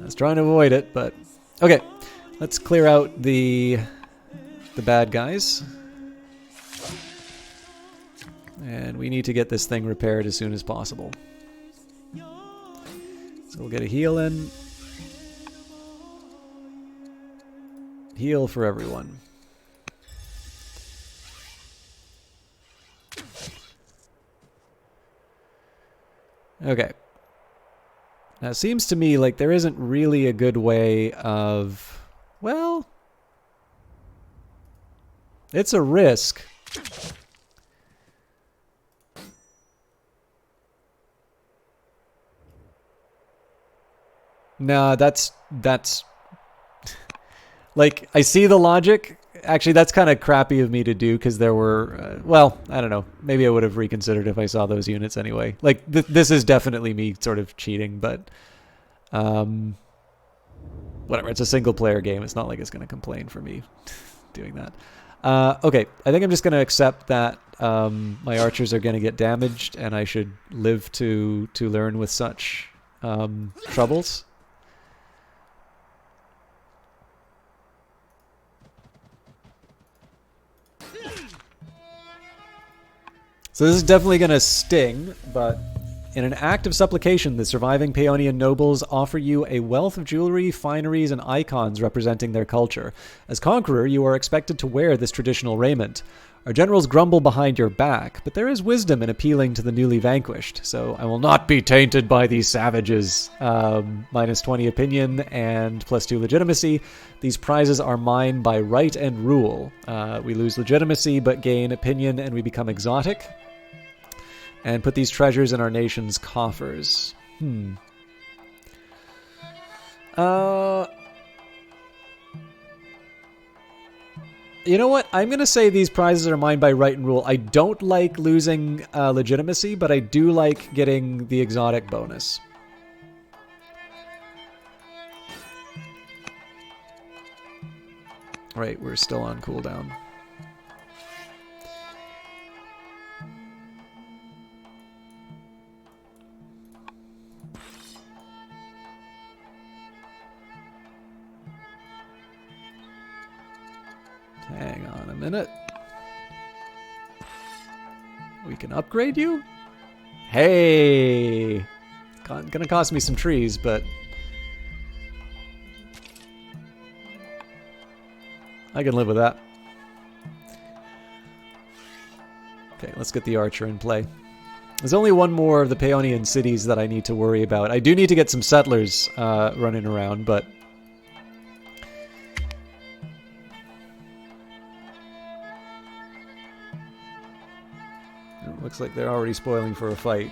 I was trying to avoid it, but... Okay, let's clear out the bad guys. And we need to get this thing repaired as soon as possible. So we'll get a heal in. Heal for everyone. Okay. Now, it seems to me like there isn't really a good way of... Well... It's a risk. No, that's... Like, I see the logic. Actually, that's kind of crappy of me to do, because there were... well, I don't know. Maybe I would have reconsidered if I saw those units anyway. Like, this is definitely me sort of cheating, but... whatever, it's a single-player game. It's not like it's going to complain for me doing that. Okay, I think I'm just going to accept that my archers are going to get damaged, and I should live to learn with such troubles. So this is definitely going to sting, but in an act of supplication, the surviving Paeonian nobles offer you a wealth of jewelry, fineries, and icons representing their culture. As conqueror, you are expected to wear this traditional raiment. Our generals grumble behind your back, but there is wisdom in appealing to the newly vanquished, so I will not be tainted by these savages. Minus 20 opinion and plus 2 legitimacy. These prizes are mine by right and rule. We lose legitimacy, but gain opinion, and we become exotic. and put these treasures in our nation's coffers. You know what? I'm going to say these prizes are mine by right and rule. I don't like losing legitimacy, but I do like getting the exotic bonus. Right, we're still on cooldown. Hang on a minute. We can upgrade you? Hey! Gonna cost me some trees, but I can live with that. Okay, let's get the archer in play. There's only one more of the Paeonian cities that I need to worry about. I do need to get some settlers running around, but it looks like they're already spoiling for a fight.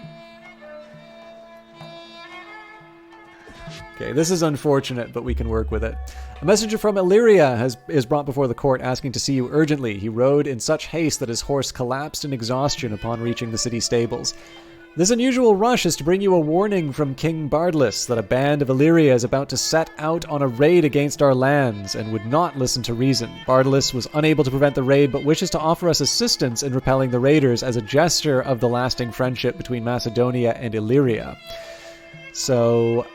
Okay, this is unfortunate, but we can work with it. A messenger from Illyria is brought before the court asking to see you urgently. He rode in such haste that his horse collapsed in exhaustion upon reaching the city stables. This unusual rush is to bring you a warning from King Bardalus that a band of Illyria is about to set out on a raid against our lands and would not listen to reason. Bardalus was unable to prevent the raid but wishes to offer us assistance in repelling the raiders as a gesture of the lasting friendship between Macedonia and Illyria. So,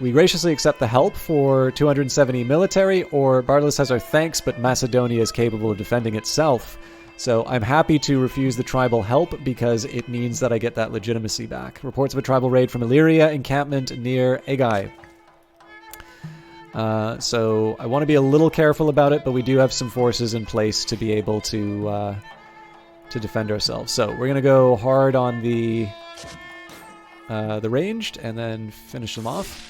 we graciously accept the help for 270 military, or Bardalus has our thanks, but Macedonia is capable of defending itself. So I'm happy to refuse the tribal help because it means that I get that legitimacy back. Reports of a tribal raid from Illyria encampment near Aegean. So I want to be a little careful about it, but we do have some forces in place to be able to defend ourselves. So we're going to go hard on the ranged, and then finish them off.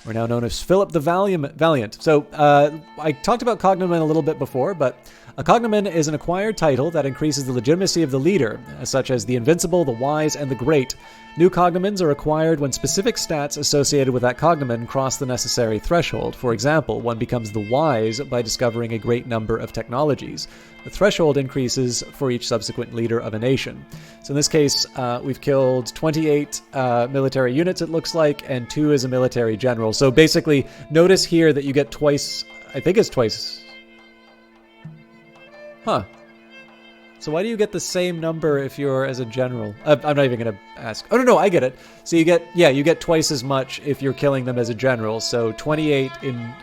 We're now known as Philip the Valiant. So, I talked about cognomen a little bit before, but a cognomen is an acquired title that increases the legitimacy of the leader, such as the Invincible, the Wise, and the Great. New cognomens are acquired when specific stats associated with that cognomen cross the necessary threshold. For example, one becomes the Wise by discovering a great number of technologies. The threshold increases for each subsequent leader of a nation. So in this case, we've killed 28 military units, it looks like, and 2 as a military general. So basically, notice here that you get twice, I think it's twice. Huh. So why do you get the same number if you're as a general? I'm not even going to ask. Oh, no, I get it. So you get twice as much if you're killing them as a general. So 28 in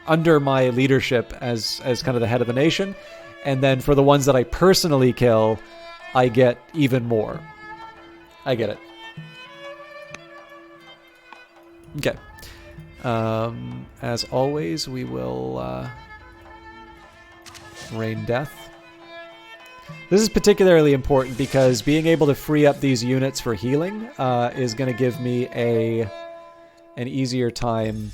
under my leadership as kind of the head of the nation. And then for the ones that I personally kill, I get even more. I get it. Okay. As always, we will rain death. This is particularly important because being able to free up these units for healing is going to give me an easier time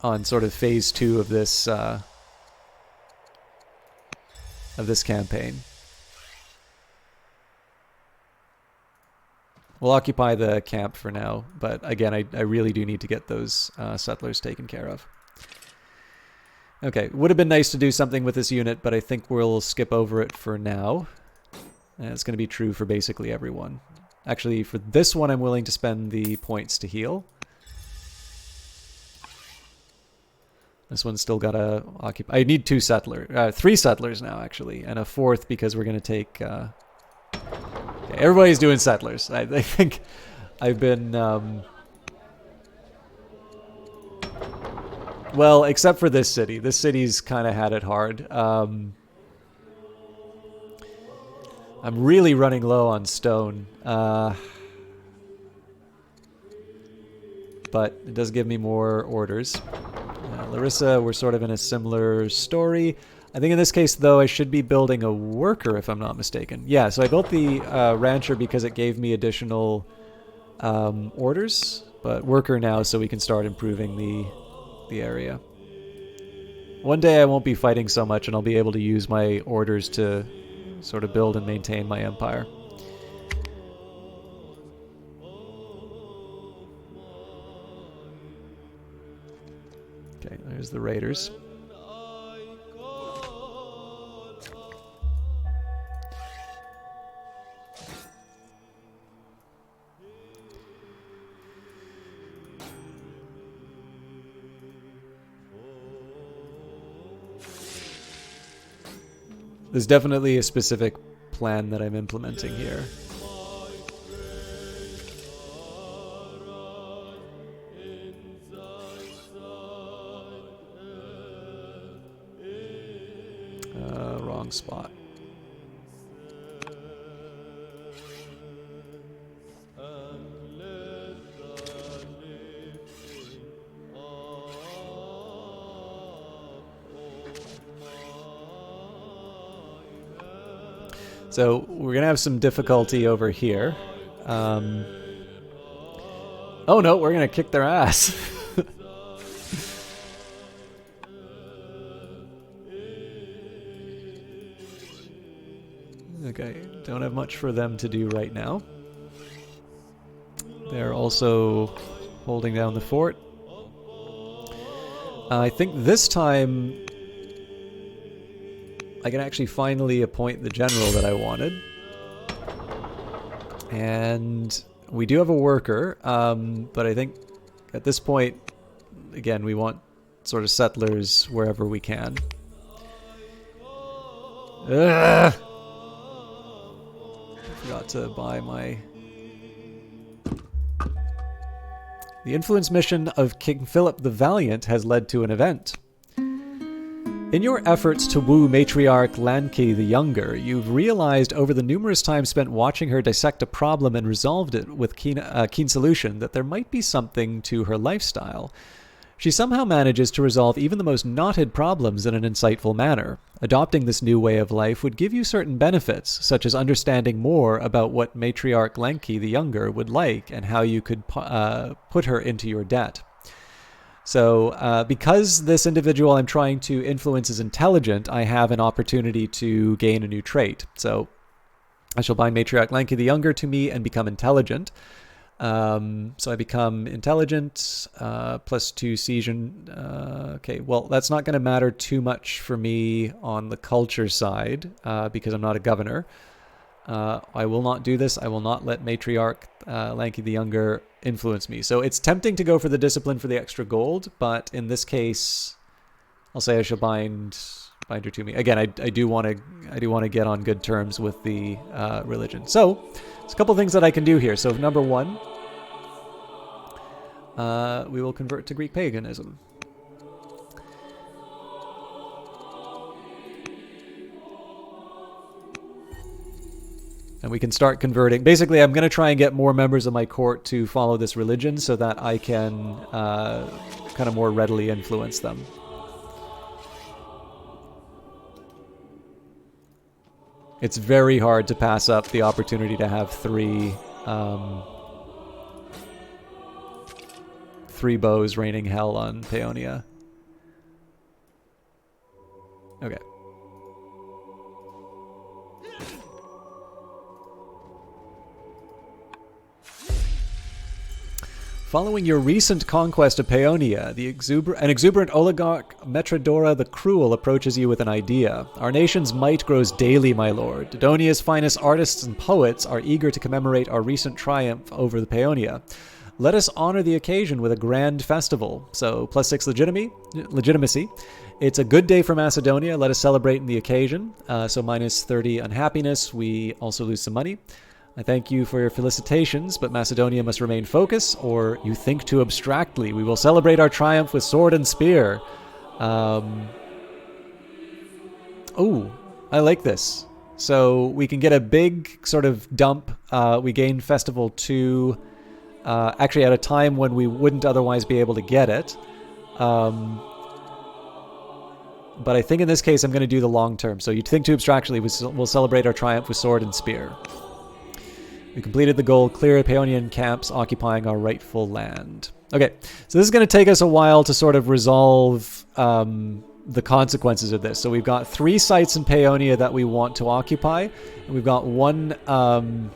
on sort of phase 2 of this campaign. We'll occupy the camp for now, but again, I really do need to get those settlers taken care of. Okay, would have been nice to do something with this unit, but I think we'll skip over it for now. And it's going to be true for basically everyone. Actually, for this one, I'm willing to spend the points to heal. This one's still got to occupy. I need 3 settlers now, actually, and a 4th because we're going to take... Okay, everybody's doing settlers. I think I've been... Well, except for this city. This city's kind of had it hard. I'm really running low on stone. But it does give me more orders. Larissa, we're sort of in a similar story. I think in this case, though, I should be building a worker, if I'm not mistaken. Yeah, so I built the rancher because it gave me additional orders. But worker now, so we can start improving the area. One day I won't be fighting so much and I'll be able to use my orders to sort of build and maintain my empire. Okay, there's the raiders. There's definitely a specific plan that I'm implementing here. Wrong spot. So we're going to have some difficulty over here. Oh no, we're going to kick their ass. Okay, don't have much for them to do right now. They're also holding down the fort. I think this time I can actually finally appoint the general that I wanted. And we do have a worker, but I think at this point, again, we want sort of settlers wherever we can. Ugh! Forgot to buy my... The influence mission of King Philip the Valiant has led to an event. In your efforts to woo matriarch Lanki the Younger, you've realized over the numerous times spent watching her dissect a problem and resolved it with keen solution that there might be something to her lifestyle. She somehow manages to resolve even the most knotted problems in an insightful manner. Adopting this new way of life would give you certain benefits, such as understanding more about what matriarch Lanki the Younger would like and how you could put her into your debt. So because this individual I'm trying to influence is intelligent, I have an opportunity to gain a new trait. So I shall bind matriarch Lanki the Younger to me and become intelligent. So I become intelligent, +2 season. Okay, well, that's not going to matter too much for me on the culture side, because I'm not a governor. I will not do this. I will not let matriarch Lanki the Younger influence me. So it's tempting to go for the discipline for the extra gold, but in this case, I'll say I shall bind her to me. Again, I do want to get on good terms with the religion. So there's a couple things that I can do here. So number one, we will convert to Greek paganism. And we can start converting. Basically, I'm going to try and get more members of my court to follow this religion so that I can kind of more readily influence them. It's very hard to pass up the opportunity to have three bows raining hell on Paeonia. Okay. Following your recent conquest of Paeonia, an exuberant oligarch, Metrodora the Cruel, approaches you with an idea. Our nation's might grows daily, my lord. Dodonia's finest artists and poets are eager to commemorate our recent triumph over the Paeonia. Let us honor the occasion with a grand festival. So, +6 legitimacy. It's a good day for Macedonia. Let us celebrate in the occasion. So -30 unhappiness. We also lose some money. I thank you for your felicitations, but Macedonia must remain focused, or you think too abstractly. We will celebrate our triumph with sword and spear. Oh, I like this. So we can get a big sort of dump. We gain Festival 2, actually at a time when we wouldn't otherwise be able to get it. But I think in this case I'm going to do the long term. So you think too abstractly. We'll celebrate our triumph with sword and spear. We completed the goal, clear Paeonian camps occupying our rightful land. Okay, so this is going to take us a while to sort of resolve the consequences of this. So we've got 3 sites in Paeonia that we want to occupy, and we've got 1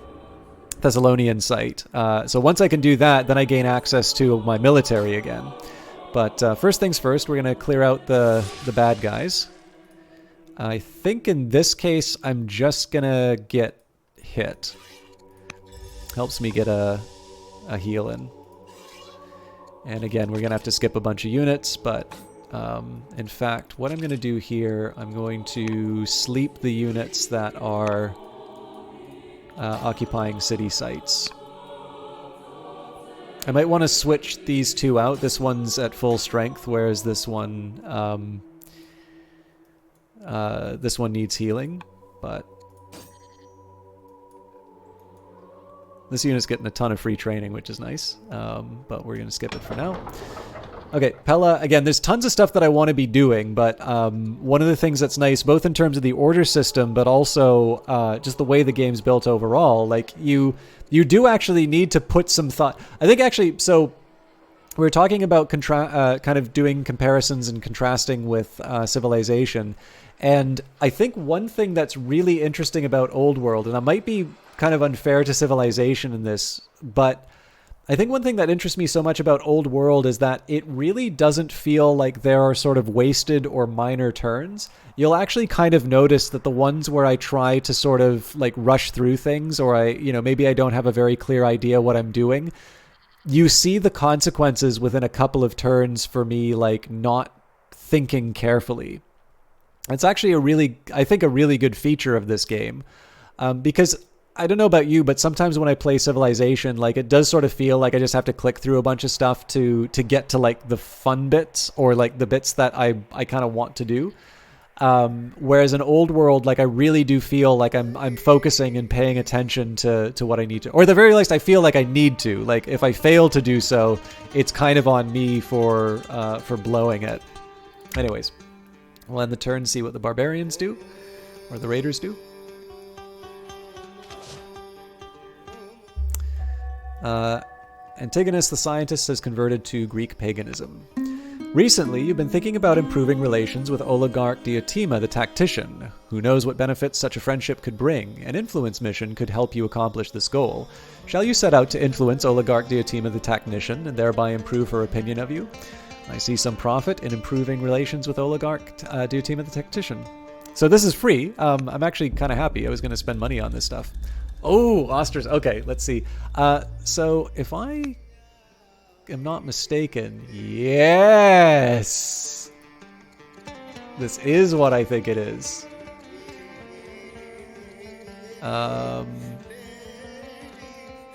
Thessalonian site. So once I can do that, then I gain access to my military again. But first things first, we're going to clear out the bad guys. I think in this case, I'm just going to get hit. Helps me get a heal in. And again, we're going to have to skip a bunch of units, but in fact, what I'm going to do here, I'm going to sleep the units that are occupying city sites. I might want to switch these 2 out. This one's at full strength, whereas this one needs healing, but this unit's getting a ton of free training, which is nice, but we're going to skip it for now. Okay, Pella, again, there's tons of stuff that I want to be doing, but one of the things that's nice, both in terms of the order system, but also just the way the game's built overall, like, you do actually need to put some thought. I think actually, so we're talking about kind of doing comparisons and contrasting with Civilization, and I think one thing that's really interesting about Old World, and I might be kind of unfair to Civilization in this, but I think one thing that interests me so much about Old World is that it really doesn't feel like there are sort of wasted or minor turns. You'll actually kind of notice that the ones where I try to sort of like rush through things, or maybe I don't have a very clear idea what I'm doing, you see the consequences within a couple of turns for me, like not thinking carefully. It's actually I think a really good feature of this game, because I don't know about you, but sometimes when I play Civilization, like it does sort of feel like I just have to click through a bunch of stuff to get to like the fun bits, or like the bits that I kind of want to do. Whereas in Old World, like I really do feel like I'm focusing and paying attention to what I need to, or at the very least I feel like I need to. Like if I fail to do so, it's kind of on me for blowing it. Anyways, we'll end the turn, see what the barbarians do, or the raiders do. Antigonus the scientist has converted to Greek paganism. Recently, you've been thinking about improving relations with oligarch Diotima the tactician. Who knows what benefits such a friendship could bring? An influence mission could help you accomplish this goal. Shall you set out to influence oligarch Diotima the tactician and thereby improve her opinion of you? I see some profit in improving relations with oligarch Diotima the tactician. So this is free. I'm actually kind of happy. I was going to spend money on this stuff. Oh, Osters. Okay, let's see. So if I am not mistaken, yes! This is what I think it is.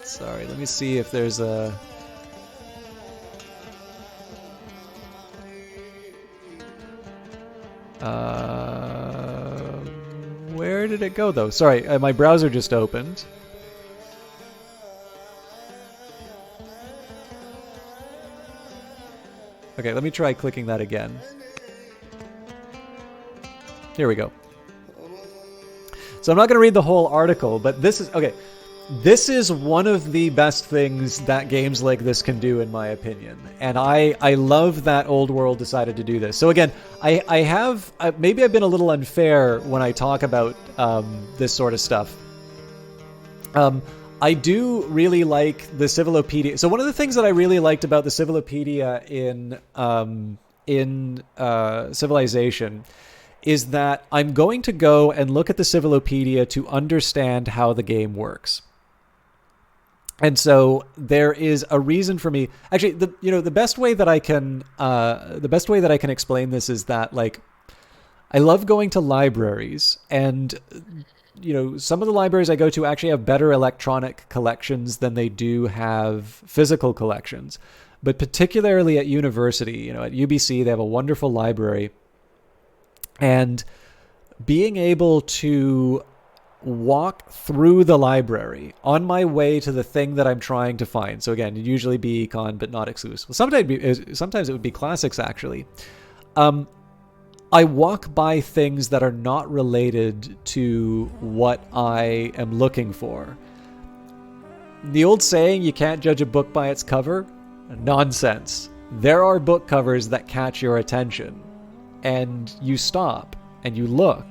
Sorry, let me see if there's a... Where did it go, though? Sorry, my browser just opened. Okay, let me try clicking that again. Here we go. So I'm not going to read the whole article, but this is... Okay, this is one of the best things that games like this can do, in my opinion. And I love that Old World decided to do this. So again, I have... maybe I've been a little unfair when I talk about this sort of stuff. I do really like the Civilopedia. So one of the things that I really liked about the Civilopedia in Civilization is that I'm going to go and look at the Civilopedia to understand how the game works. And so there is a reason for me. Actually, the best way that I can explain this is that, like, I love going to libraries, and some of the libraries I go to actually have better electronic collections than they do have physical collections. But particularly at university, at UBC, they have a wonderful library. And being able to walk through the library on my way to the thing that I'm trying to find. So again, it'd usually be econ, but not exclusive. Sometimes it would be classics, actually. I walk by things that are not related to what I am looking for. The old saying, you can't judge a book by its cover? Nonsense. There are book covers that catch your attention. and you stop and you look,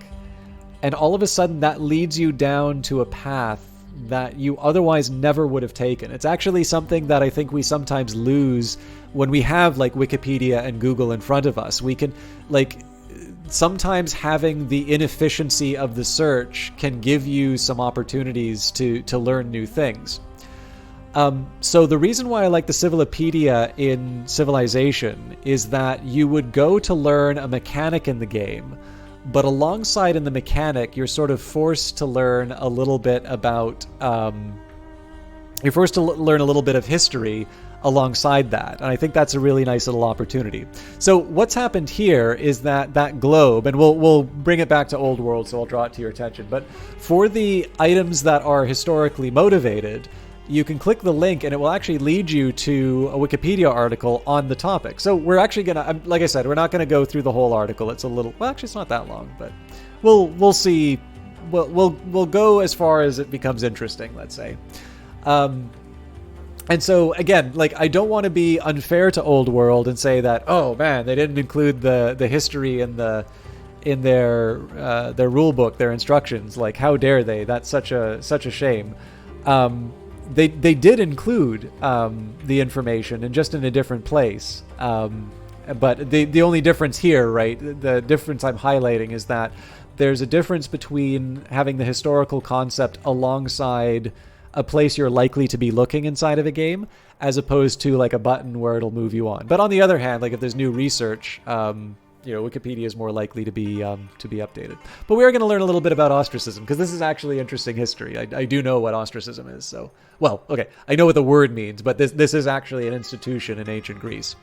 and all of a sudden that leads you down to a path that you otherwise never would have taken. It's actually something that I think we sometimes lose when we have like Wikipedia and Google in front of us. We can like sometimes having the inefficiency of the search can give you some opportunities to learn new things. So the reason why I like the Civilopedia in Civilization is that you would go to learn a mechanic in the game, but alongside in the mechanic, you're sort of forced to learn a little bit about, you're forced to learn a little bit of history alongside that. And I think that's a really nice little opportunity. So what's happened here is that that globe, and we'll bring it back to Old World, so I'll draw it to your attention. But for the items that are historically motivated, you can click the link and it will actually lead you to a Wikipedia article on the topic. So we're actually gonna, like I said, we're not gonna go through the whole article. It's a little, well, actually it's not that long, but we'll see. We'll go as far as it becomes interesting, let's say. And so again, like I don't want to be unfair to Old World and say that, oh man, they didn't include the history in their rule book, their instructions. Like how dare they? That's such a shame. They did include the information, and just in a different place. But the only difference here, right, the difference I'm highlighting is that there's a difference between having the historical concept alongside a place you're likely to be looking inside of a game, as opposed to like a button where it'll move you on. But on the other hand, like if there's new research, Wikipedia is more likely to be updated. But we are going to learn a little bit about ostracism, because this is actually interesting history. I do know what ostracism is. So, well, okay, I know what the word means, but this is actually an institution in ancient Greece.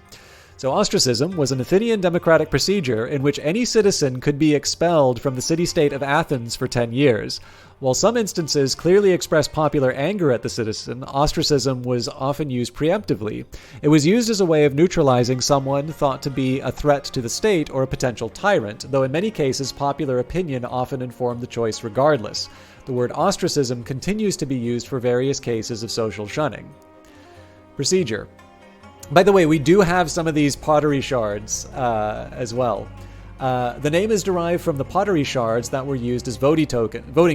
So ostracism was an Athenian democratic procedure in which any citizen could be expelled from the city-state of Athens for 10 years. While some instances clearly expressed popular anger at the citizen, ostracism was often used preemptively. It was used as a way of neutralizing someone thought to be a threat to the state or a potential tyrant, though in many cases popular opinion often informed the choice regardless. The word ostracism continues to be used for various cases of social shunning. Procedure. By the way, we do have some of these pottery shards as well. The name is derived from the pottery shards that were used as voting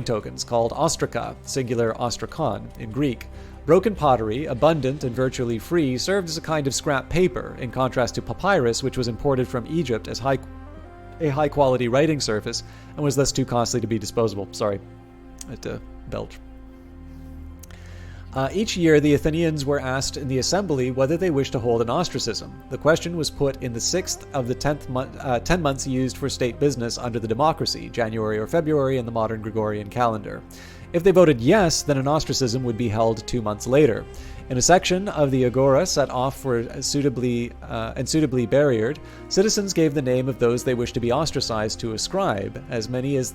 tokens called ostraca, singular ostrakon, in Greek. Broken pottery, abundant and virtually free, served as a kind of scrap paper, in contrast to papyrus, which was imported from Egypt as a high-quality writing surface and was thus too costly to be disposable. Sorry, I had to belch. Each year, the Athenians were asked in the assembly whether they wished to hold an ostracism. The question was put in the 6th of the 10 months used for state business under the democracy, January or February in the modern Gregorian calendar. If they voted yes, then an ostracism would be held 2 months later. In a section of the agora set off for suitably barriered, citizens gave the name of those they wished to be ostracized to a scribe, as many of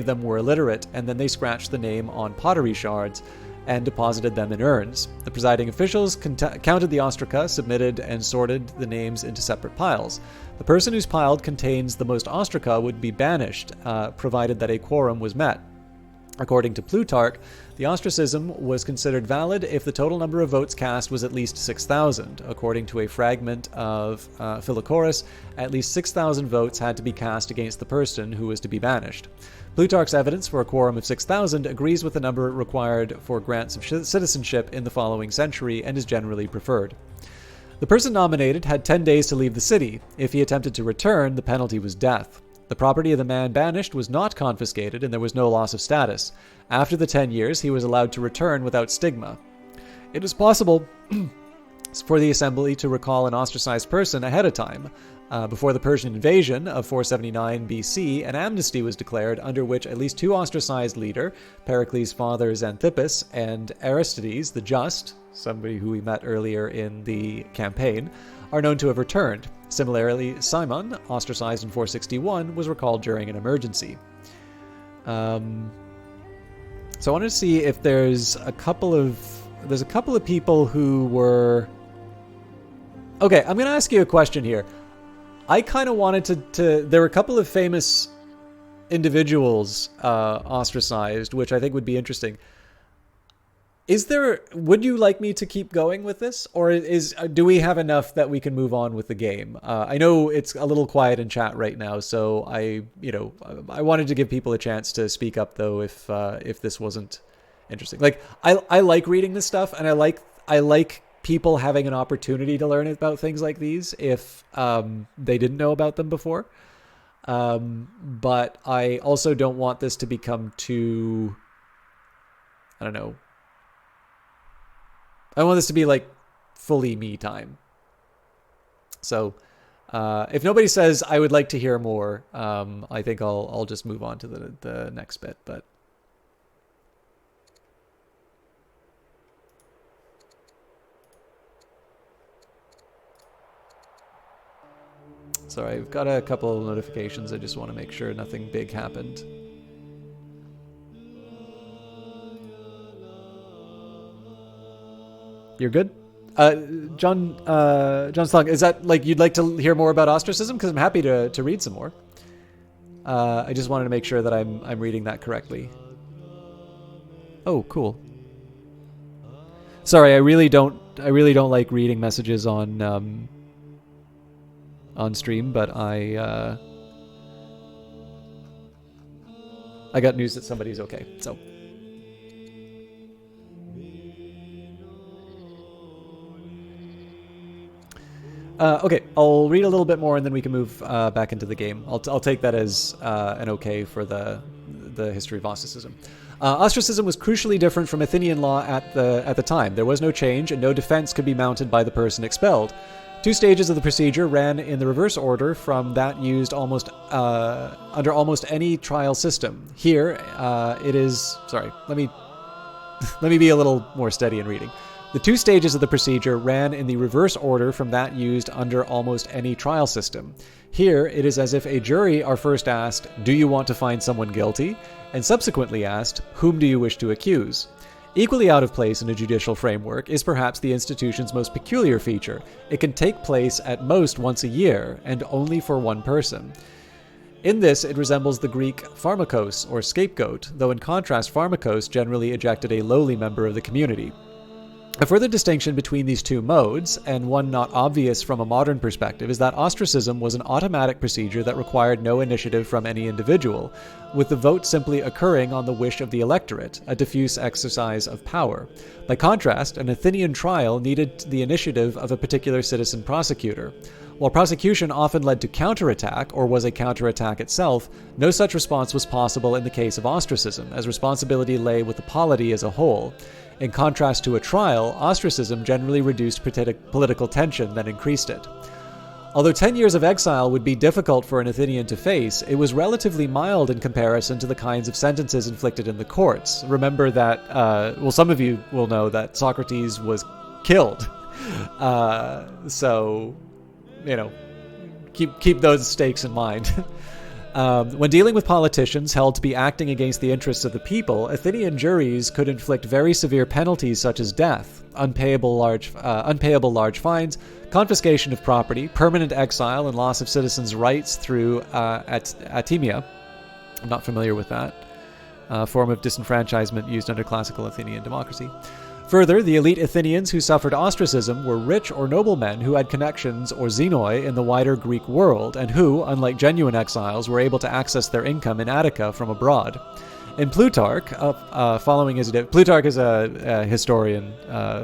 them were illiterate, and then they scratched the name on pottery shards and deposited them in urns. The presiding officials counted the ostraca, submitted and sorted the names into separate piles. The person whose pile contains the most ostraca would be banished, provided that a quorum was met. According to Plutarch, the ostracism was considered valid if the total number of votes cast was at least 6,000. According to a fragment of Philochorus, at least 6,000 votes had to be cast against the person who was to be banished. Plutarch's evidence for a quorum of 6,000 agrees with the number required for grants of citizenship in the following century and is generally preferred. The person nominated had 10 days to leave the city. If he attempted to return, the penalty was death. The property of the man banished was not confiscated, and there was no loss of status. After the 10 years, he was allowed to return without stigma. It is possible for the assembly to recall an ostracized person ahead of time. Before the Persian invasion of 479 BC, an amnesty was declared under which at least 2 ostracized leaders, Pericles' father Xanthippus and Aristides the Just, somebody who we met earlier in the campaign, are known to have returned. Similarly, Simon, ostracized in 461, was recalled during an emergency. So I wanted to see if there's a couple of people who were... Okay, I'm going to ask you a question here. I kind of wanted to... There were a couple of famous individuals ostracized, which I think would be interesting. would you like me to keep going with this, or do we have enough that we can move on with the game? I know it's a little quiet in chat right now, so I wanted to give people a chance to speak up though, if this wasn't interesting. Like, I like reading this stuff, and I like people having an opportunity to learn about things like these if they didn't know about them before. But I also don't want this to become too, I don't know. I want this to be like fully me time. So if nobody says I would like to hear more, I think I'll just move on to the next bit. But sorry, I've got a couple of notifications. I just want to make sure nothing big happened. You're good? John Slung, is that like you'd like to hear more about ostracism? Because I'm happy to read some more. I just wanted to make sure that I'm reading that correctly. Oh, cool. Sorry, I really don't like reading messages on stream, but I got news that somebody's okay. So. Okay, I'll read a little bit more and then we can move back into the game. I'll take that as an okay for the history of ostracism. Ostracism was crucially different from Athenian law at the time. There was no change and no defense could be mounted by the person expelled. Two stages of the procedure ran in the reverse order from that used under almost any trial system. Here, it is... Sorry, let me be a little more steady in reading. The two stages of the procedure ran in the reverse order from that used under almost any trial system. Here, it is as if a jury are first asked, "Do you want to find someone guilty?" and subsequently asked, "Whom do you wish to accuse?" Equally out of place in a judicial framework is perhaps the institution's most peculiar feature. It can take place at most once a year, and only for one person. In this, it resembles the Greek pharmakos, or scapegoat, though in contrast pharmakos generally ejected a lowly member of the community. A further distinction between these two modes, and one not obvious from a modern perspective, is that ostracism was an automatic procedure that required no initiative from any individual, with the vote simply occurring on the wish of the electorate, a diffuse exercise of power. By contrast, an Athenian trial needed the initiative of a particular citizen prosecutor. While prosecution often led to counterattack, or was a counterattack itself, no such response was possible in the case of ostracism, as responsibility lay with the polity as a whole. In contrast to a trial, ostracism generally reduced political tension than increased it. Although 10 years of exile would be difficult for an Athenian to face, it was relatively mild in comparison to the kinds of sentences inflicted in the courts. Remember that, some of you will know that Socrates was killed. So, keep those stakes in mind. When dealing with politicians held to be acting against the interests of the people, Athenian juries could inflict very severe penalties such as death, unpayable large fines, confiscation of property, permanent exile, and loss of citizens' rights through atimia. I'm not familiar with that form of disenfranchisement used under classical Athenian democracy. Further, the elite Athenians who suffered ostracism were rich or noblemen who had connections or xenoi in the wider Greek world, and who, unlike genuine exiles, were able to access their income in Attica from abroad. In Plutarch, Plutarch is a historian,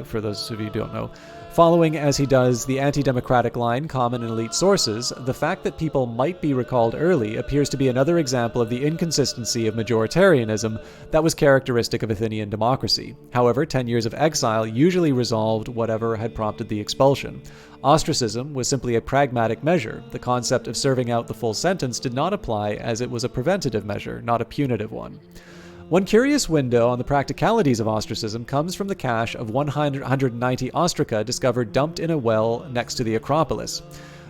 for those of you who don't know. Following, as he does, the anti-democratic line common in elite sources, the fact that people might be recalled early appears to be another example of the inconsistency of majoritarianism that was characteristic of Athenian democracy. However, 10 years of exile usually resolved whatever had prompted the expulsion. Ostracism was simply a pragmatic measure. The concept of serving out the full sentence did not apply, as it was a preventative measure, not a punitive one. One curious window on the practicalities of ostracism comes from the cache of 190 ostraca discovered dumped in a well next to the Acropolis.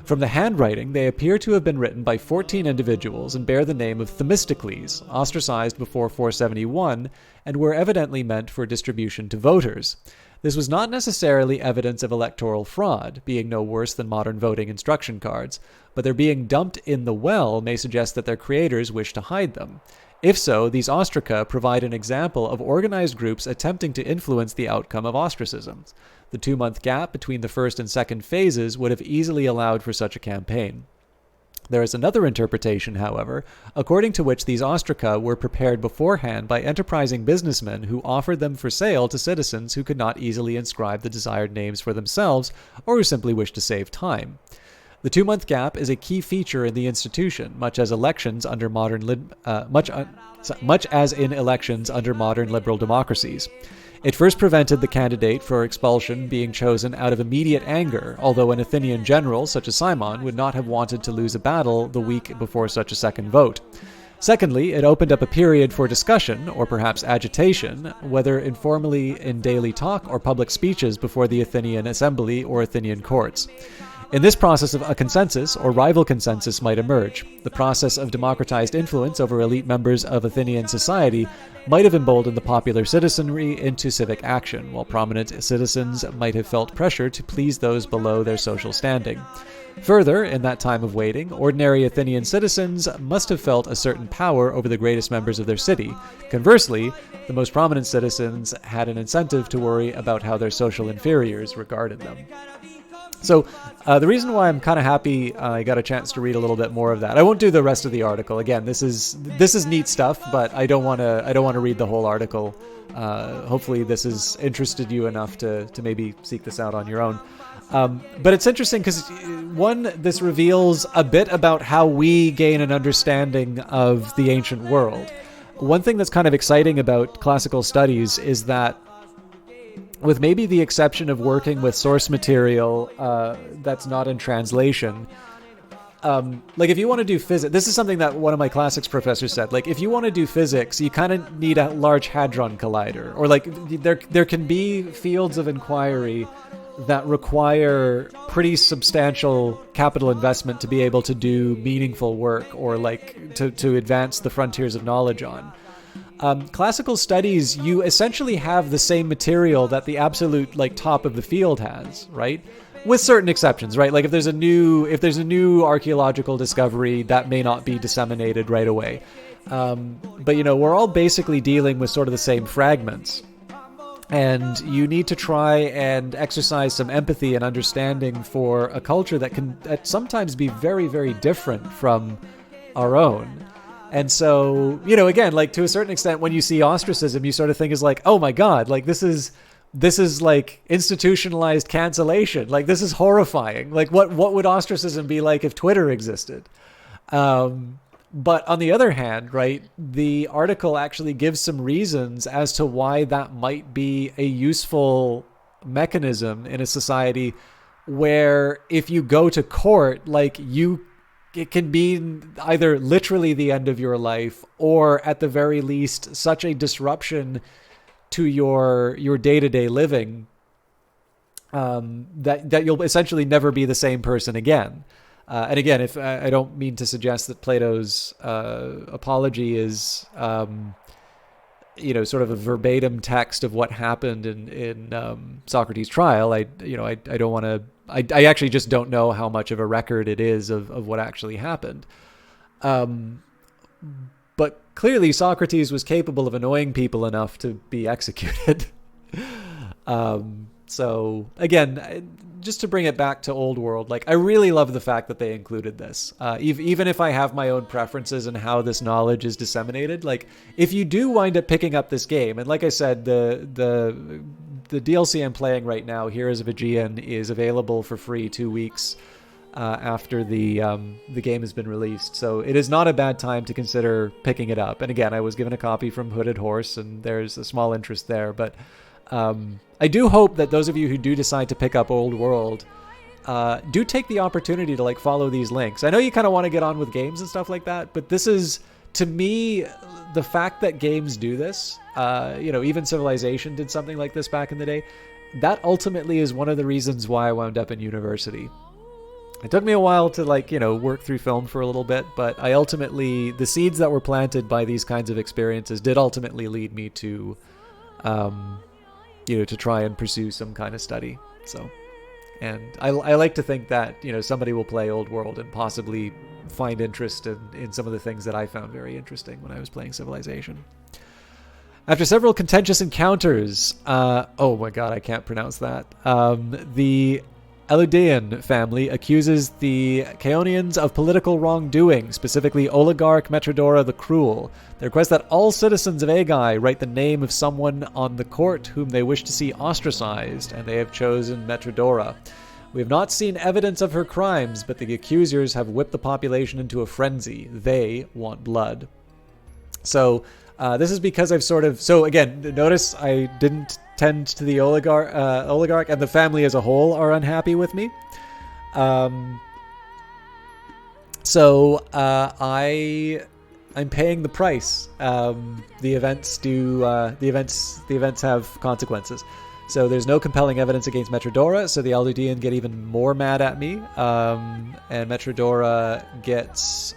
From the handwriting, they appear to have been written by 14 individuals and bear the name of Themistocles, ostracized before 471, and were evidently meant for distribution to voters. This was not necessarily evidence of electoral fraud, being no worse than modern voting instruction cards, but their being dumped in the well may suggest that their creators wished to hide them. If so, these ostraca provide an example of organized groups attempting to influence the outcome of ostracism. The 2-month gap between the first and second phases would have easily allowed for such a campaign. There is another interpretation, however, according to which these ostraca were prepared beforehand by enterprising businessmen who offered them for sale to citizens who could not easily inscribe the desired names for themselves or who simply wished to save time. The 2-month gap is a key feature in the institution, much as in elections under modern liberal democracies. It first prevented the candidate for expulsion being chosen out of immediate anger, although an Athenian general, such as Cimon, would not have wanted to lose a battle the week before such a second vote. Secondly, it opened up a period for discussion, or perhaps agitation, whether informally in daily talk or public speeches before the Athenian assembly or Athenian courts. In this process, a consensus or rival consensus might emerge. The process of democratized influence over elite members of Athenian society might have emboldened the popular citizenry into civic action, while prominent citizens might have felt pressure to please those below their social standing. Further, in that time of waiting, ordinary Athenian citizens must have felt a certain power over the greatest members of their city. Conversely, the most prominent citizens had an incentive to worry about how their social inferiors regarded them. So the reason why I'm kind of happy I got a chance to read a little bit more of that. I won't do the rest of the article. Again, this is neat stuff, but I don't want to read the whole article. Hopefully this has interested you enough to maybe seek this out on your own. But it's interesting because, one, this reveals a bit about how we gain an understanding of the ancient world. One thing that's kind of exciting about classical studies is that, with maybe the exception of working with source material that's not in translation, like if you want to do physics, this is something that one of my classics professors said, like if you want to do physics, you kind of need a large hadron collider, or like there can be fields of inquiry that require pretty substantial capital investment to be able to do meaningful work, or like to advance the frontiers of knowledge on. Classical studies, you essentially have the same material that the absolute like top of the field has, right? With certain exceptions, right? Like if there's a new archaeological discovery, that may not be disseminated right away. But we're all basically dealing with sort of the same fragments. And you need to try and exercise some empathy and understanding for a culture that can sometimes be very, very different from our own. And so, again, like to a certain extent, when you see ostracism, you sort of think is like, oh my God, like this is like institutionalized cancellation. Like this is horrifying. Like what would ostracism be like if Twitter existed? But on the other hand, right, the article actually gives some reasons as to why that might be a useful mechanism in a society where if you go to court, like it can be either literally the end of your life, or at the very least such a disruption to your day-to-day living that you'll essentially never be the same person again. And again, if I don't mean to suggest that Plato's apology is sort of a verbatim text of what happened in Socrates' trial. I don't want to. I actually just don't know how much of a record it is of what actually happened. But clearly Socrates was capable of annoying people enough to be executed. So again, just to bring it back to old world, like I really love the fact that they included this. Even if I have my own preferences in how this knowledge is disseminated, like if you do wind up picking up this game, and like I said, the DLC I'm playing right now, Heroes of Aegean, is available for free 2 weeks after the game has been released. So it is not a bad time to consider picking it up. And again, I was given a copy from Hooded Horse, and there's a small interest there. But I do hope that those of you who do decide to pick up Old World do take the opportunity to like follow these links. I know you kind of want to get on with games and stuff like that, but this is, to me, the fact that games do this, even Civilization did something like this back in the day, that ultimately is one of the reasons why I wound up in university. It took me a while to work through film for a little bit, but the seeds that were planted by these kinds of experiences did ultimately lead me to to try and pursue some kind of study. So, and I like to think that somebody will play Old World and possibly find interest in some of the things that I found very interesting when I was playing Civilization. After several contentious encounters, oh my god, I can't pronounce that. The Aegean family accuses the Chaonians of political wrongdoing, specifically oligarch Metrodora the Cruel. They request that all citizens of Aegai write the name of someone on the court whom they wish to see ostracized, and they have chosen Metrodora. We have not seen evidence of her crimes, but the accusers have whipped the population into a frenzy. They want blood. So, this is because I've sort of... So, again, notice I didn't tend to the oligarch, and the family as a whole are unhappy with me. I'm paying the price. The events have consequences. So there's no compelling evidence against Metrodora, so the Aldean get even more mad at me, and Metrodora gets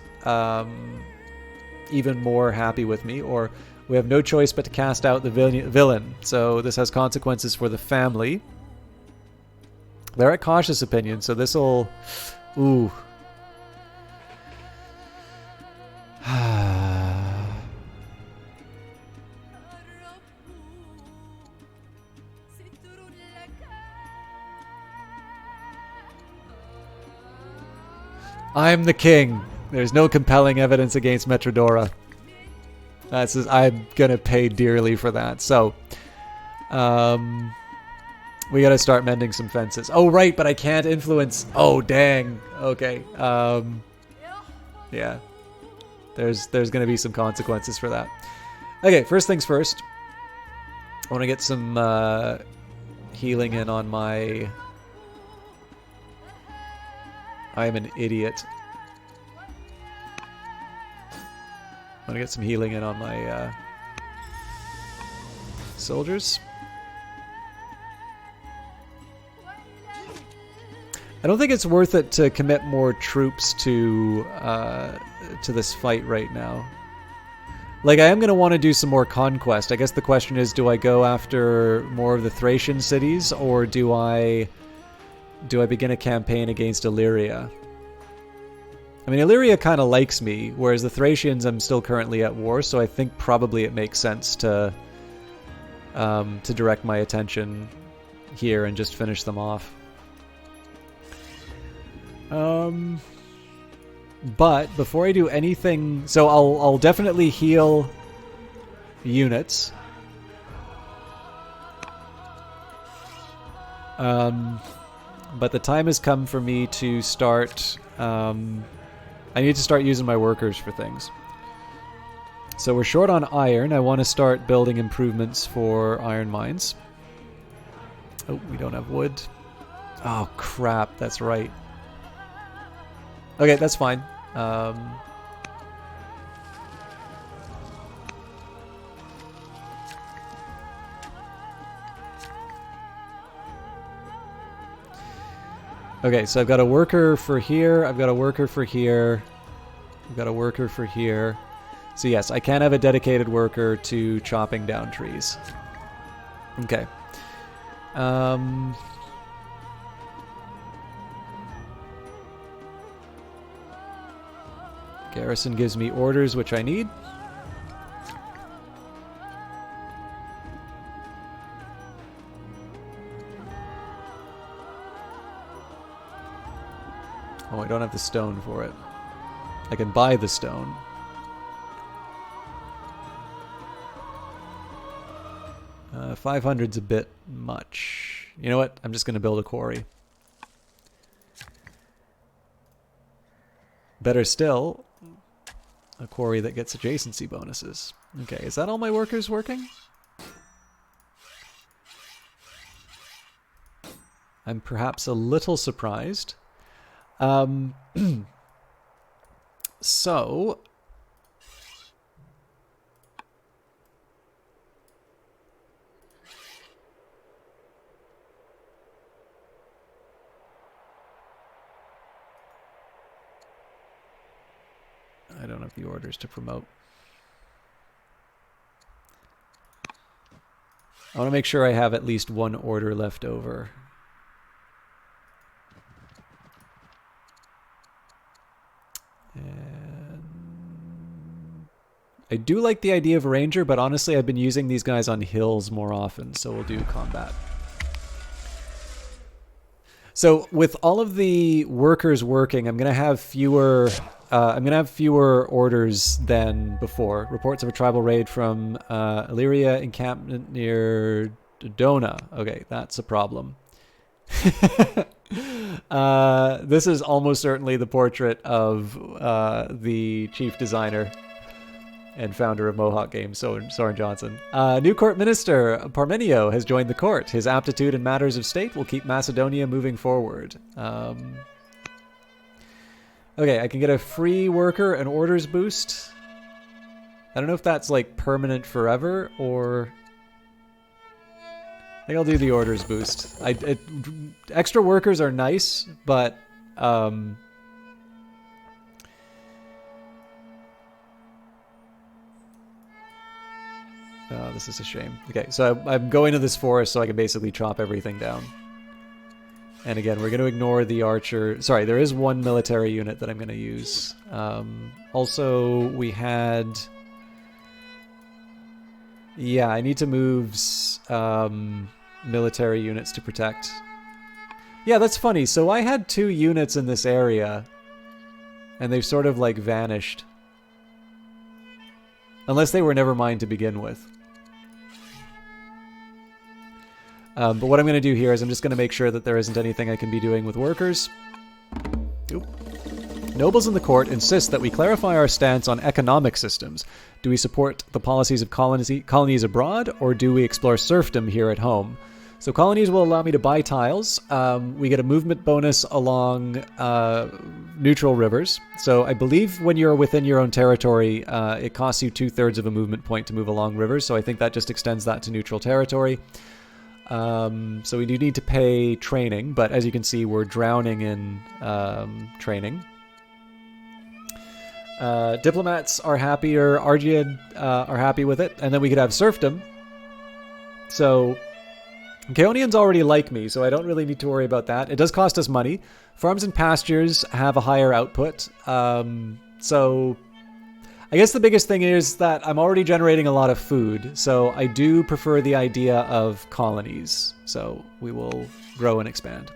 even more happy with me, or we have no choice but to cast out the villain. So this has consequences for the family. They're at cautious opinion, so this'll... Ooh. I'm the king. There's no compelling evidence against Metrodora. I'm gonna pay dearly for that. So, we gotta start mending some fences. Oh, right, but I can't influence. Oh, dang. Okay. Yeah. There's gonna be some consequences for that. Okay, first things first. I want to get some healing in on my... I am an idiot. I want to get some healing in on my soldiers. I don't think it's worth it to commit more troops to this fight right now. Like, I am going to want to do some more conquest. I guess the question is, do I go after more of the Thracian cities, or do I begin a campaign against Illyria? I mean, Illyria kind of likes me, whereas the Thracians I'm still currently at war, so I think probably it makes sense to direct my attention here and just finish them off. But before I do anything, so I'll definitely heal units. But the time has come for me to start... I need to start using my workers for things. So we're short on iron. I want to start building improvements for iron mines. Oh, we don't have wood. Oh, crap. That's right. Okay, that's fine. Okay, so I've got a worker for here, I've got a worker for here, I've got a worker for here. So yes, I can have a dedicated worker to chopping down trees. Okay. Garrison gives me orders, which I need. Oh, I don't have the stone for it. I can buy the stone. Uh, 500's a bit much. You know what? I'm just going to build a quarry. Better still, a quarry that gets adjacency bonuses. Okay, is that all my workers working? I'm perhaps a little surprised. So... I don't have the orders to promote. I want to make sure I have at least one order left over. And I do like the idea of a ranger, but honestly I've been using these guys on hills more often, so we'll do combat. So with all of the workers working, I'm gonna have fewer orders than before. Reports of a tribal raid from Illyria encampment near Dodona. Okay, that's a problem. This is almost certainly the portrait of the chief designer and founder of Mohawk Games, Soren Johnson. New court minister, Parmenio, has joined the court. His aptitude in matters of state will keep Macedonia moving forward. Okay, I can get a free worker and orders boost. I don't know if that's like permanent forever or... I think I'll do the orders boost. Extra workers are nice, but... Oh, this is a shame. Okay, so I'm going to this forest so I can basically chop everything down. And again, we're going to ignore the archer. Sorry, there is one military unit that I'm going to use. Also, we had... Yeah, I need to move military units to protect. Yeah, that's funny. So I had 2 units in this area, and they've sort of like vanished. Unless they were never mine to begin with. But what I'm going to do here is I'm just going to make sure that there isn't anything I can be doing with workers. Oop. Nobles in the court insist that we clarify our stance on economic systems. Do we support the policies of colonies abroad, or do we explore serfdom here at home? So colonies will allow me to buy tiles. We get a movement bonus along neutral rivers. So I believe when you're within your own territory, it costs you 2/3 of a movement point to move along rivers. So I think that just extends that to neutral territory. So we do need to pay training, but as you can see, we're drowning in training. Diplomats are happier. Aegean are happy with it. And then we could have serfdom. So Chaonians already like me, so I don't really need to worry about that. It does cost us money. Farms and pastures have a higher output. So I guess the biggest thing is that I'm already generating a lot of food, so I do prefer the idea of colonies. So we will grow and expand.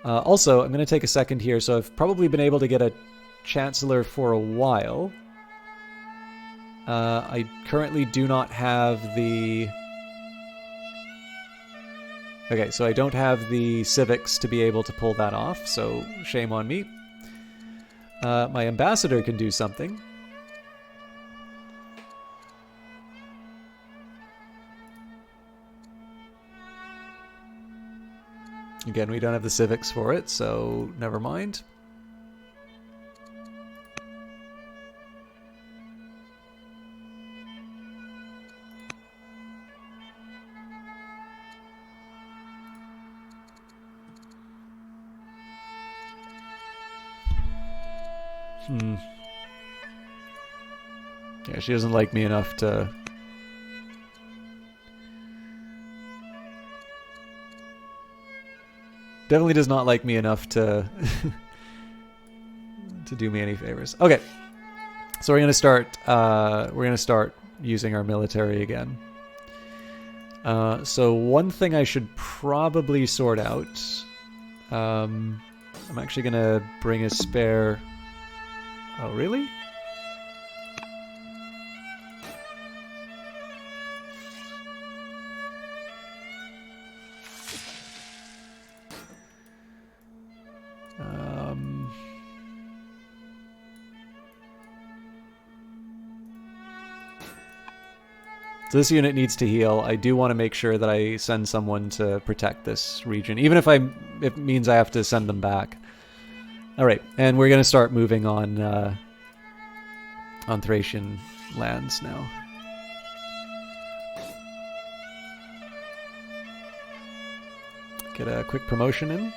Also, I'm going to take a second here. So I've probably been able to get a chancellor for a while. I currently do not have the... Okay, so I don't have the civics to be able to pull that off, so shame on me. My ambassador can do something. Again, we don't have the civics for it, so never mind. Yeah, she doesn't like me enough to... Definitely does not like me enough to... to do me any favors. Okay. So we're gonna start using our military again. So one thing I should probably sort out... I'm actually gonna bring a spare... Oh, really? So this unit needs to heal. I do want to make sure that I send someone to protect this region, even if it means I have to send them back. All right, and we're going to start moving on Thracian lands now. Get a quick promotion in.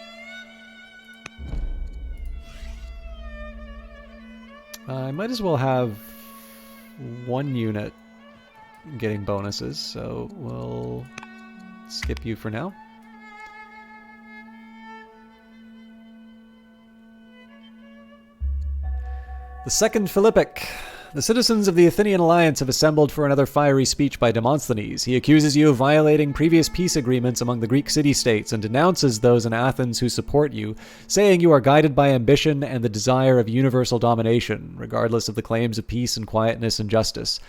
I might as well have one unit getting bonuses, so we'll skip you for now. The Second Philippic. The citizens of the Athenian alliance have assembled for another fiery speech by Demosthenes. He accuses you of violating previous peace agreements among the Greek city-states and denounces those in Athens who support you, saying you are guided by ambition and the desire of universal domination, regardless of the claims of peace and quietness and justice.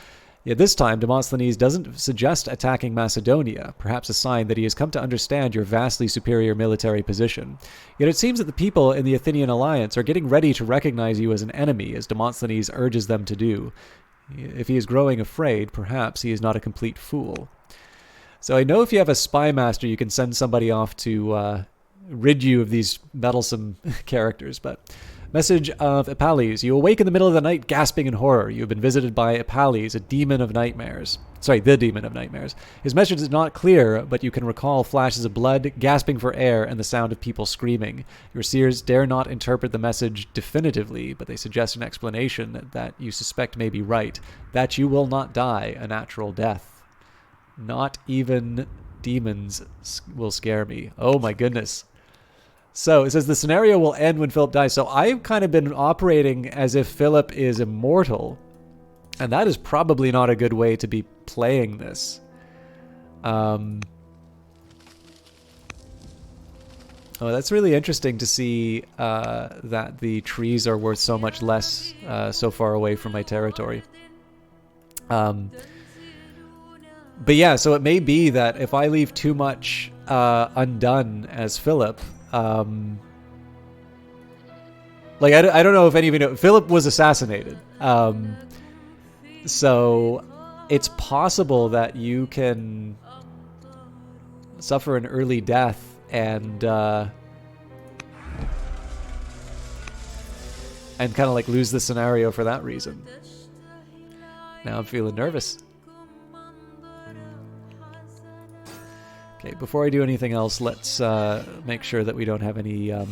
Yet this time, Demosthenes doesn't suggest attacking Macedonia, perhaps a sign that he has come to understand your vastly superior military position. Yet it seems that the people in the Athenian alliance are getting ready to recognize you as an enemy, as Demosthenes urges them to do. If he is growing afraid, perhaps he is not a complete fool. So I know if you have a spy master, you can send somebody off to rid you of these meddlesome characters, but... Message of Epales. You awake in the middle of the night gasping in horror. You have been visited by Epales, a demon of nightmares. Sorry, the demon of nightmares. His message is not clear, but you can recall flashes of blood, gasping for air, and the sound of people screaming. Your seers dare not interpret the message definitively, but they suggest an explanation that you suspect may be right. That you will not die a natural death. Not even demons will scare me. Oh my goodness. So it says the scenario will end when Philip dies. So I've kind of been operating as if Philip is immortal. And that is probably not a good way to be playing this. Oh, that's really interesting to see that the trees are worth so much less so far away from my territory. But yeah, so it may be that if I leave too much undone as Philip... like I don't know if any of you know, Philip was assassinated. So it's possible that you can suffer an early death and kind of like lose the scenario for that reason. Now I'm feeling nervous. Okay, before I do anything else, let's make sure that we don't have any... Okay,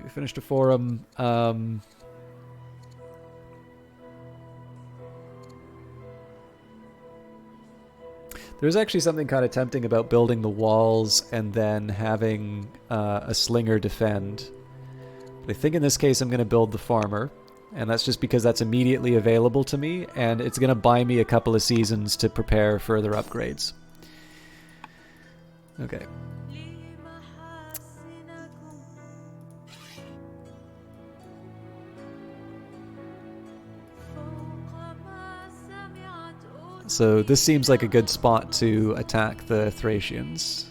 we finished a forum. There's actually something kind of tempting about building the walls and then having a slinger defend. But I think in this case I'm going to build the farmer. And that's just because that's immediately available to me, and it's going to buy me a couple of seasons to prepare further upgrades. Okay. So this seems like a good spot to attack the Thracians.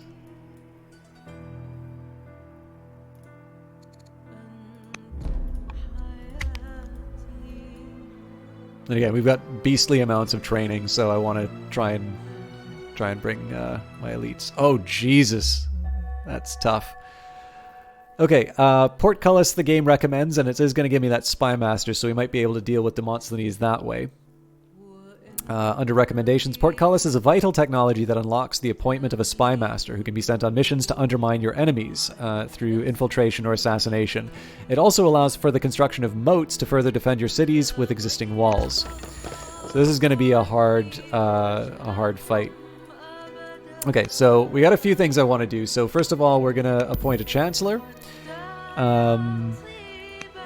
And again, we've got beastly amounts of training, so I want to try and bring my elites. Oh, Jesus. That's tough. Okay, Portcullis the game recommends, and it is going to give me that Spy Master, so we might be able to deal with Demosthenes that way. Under recommendations, Portcullis is a vital technology that unlocks the appointment of a spy master who can be sent on missions to undermine your enemies through infiltration or assassination. It also allows for the construction of moats to further defend your cities with existing walls. So this is going to be a hard fight. Okay, so we got a few things I want to do. So first of all, we're going to appoint a chancellor.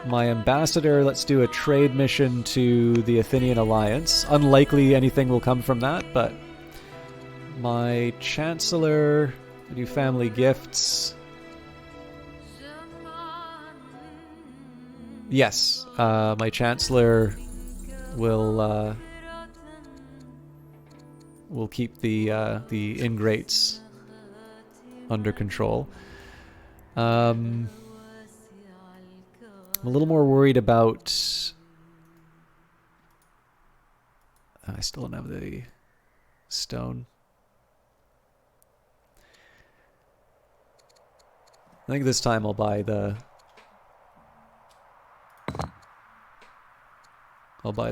My ambassador, let's do a trade mission to the Athenian alliance. Unlikely anything will come from that, but my chancellor, I do family gifts. Yes, my chancellor will keep the ingrates under control. I'm a little more worried about... I still don't have the stone. I think this time I'll buy the...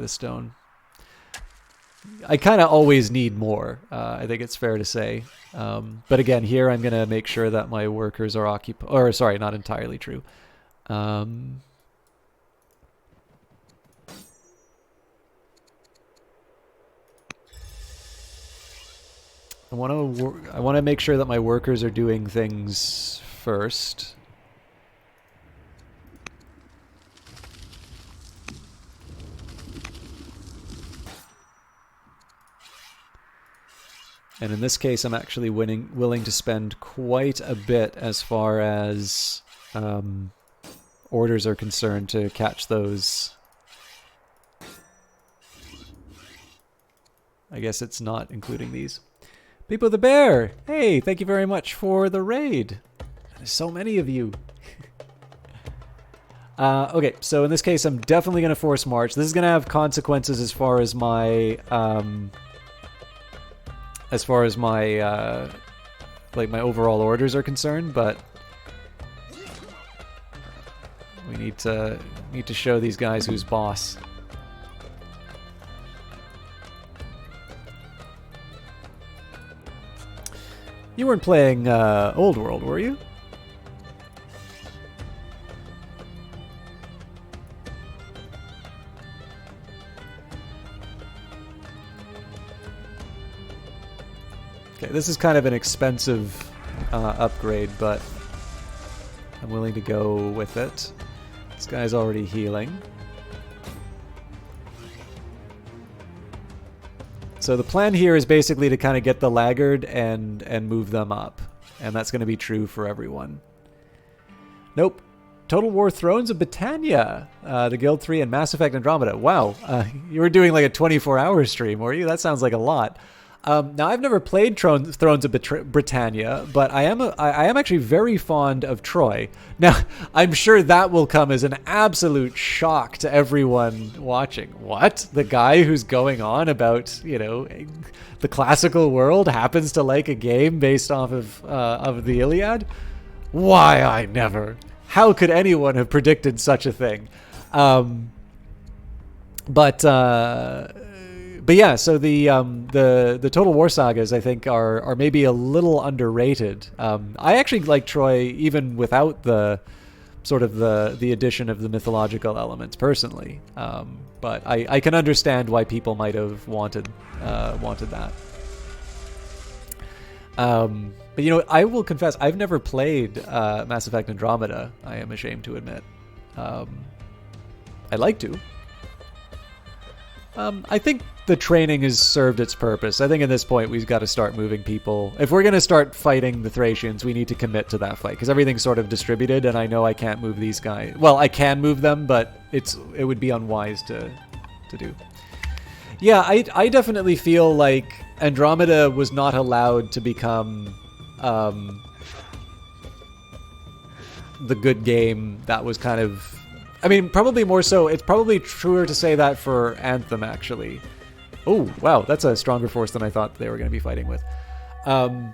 stone. I kind of always need more. I think it's fair to say. But again, here I'm going to make sure that my workers are occupied... Or, sorry, not entirely true. I want to make sure that my workers are doing things first. And in this case, I'm actually willing to spend quite a bit as far as orders are concerned to catch those. I guess it's not including these. Beepo the Bear! Hey, thank you very much for the raid. There's so many of you. Okay, so in this case, I'm definitely going to force march. This is going to have consequences as far as my like my overall orders are concerned, but we need to show these guys who's boss. You weren't playing Old World, were you? Okay, this is kind of an expensive upgrade, but I'm willing to go with it. This guy's already healing. So the plan here is basically to kind of get the laggard and move them up. And that's going to be true for everyone. Nope. Total War Thrones of Britannia, the Guild 3 and Mass Effect Andromeda. Wow, you were doing like a 24-hour stream, were you? That sounds like a lot. Now, I've never played Thrones of Britannia, but I am actually very fond of Troy. Now, I'm sure that will come as an absolute shock to everyone watching. What? The guy who's going on about, you know, the classical world happens to like a game based off of the Iliad? Why, I never. How could anyone have predicted such a thing? But yeah, so the Total War sagas I think are maybe a little underrated. I actually like Troy even without the sort of the addition of the mythological elements personally. But I can understand why people might have wanted that. But you know, I will confess I've never played Mass Effect Andromeda. I am ashamed to admit. I'd like to. I think the training has served its purpose. I think at this point we've got to start moving people. If we're going to start fighting the Thracians, we need to commit to that fight because everything's sort of distributed, and I know I can't move these guys. Well, I can move them, but it would be unwise to do. Yeah, I definitely feel like Andromeda was not allowed to become the good game that was kind of... I mean, probably more so. It's probably truer to say that for Anthem, actually. Oh, wow, that's a stronger force than I thought they were going to be fighting with. But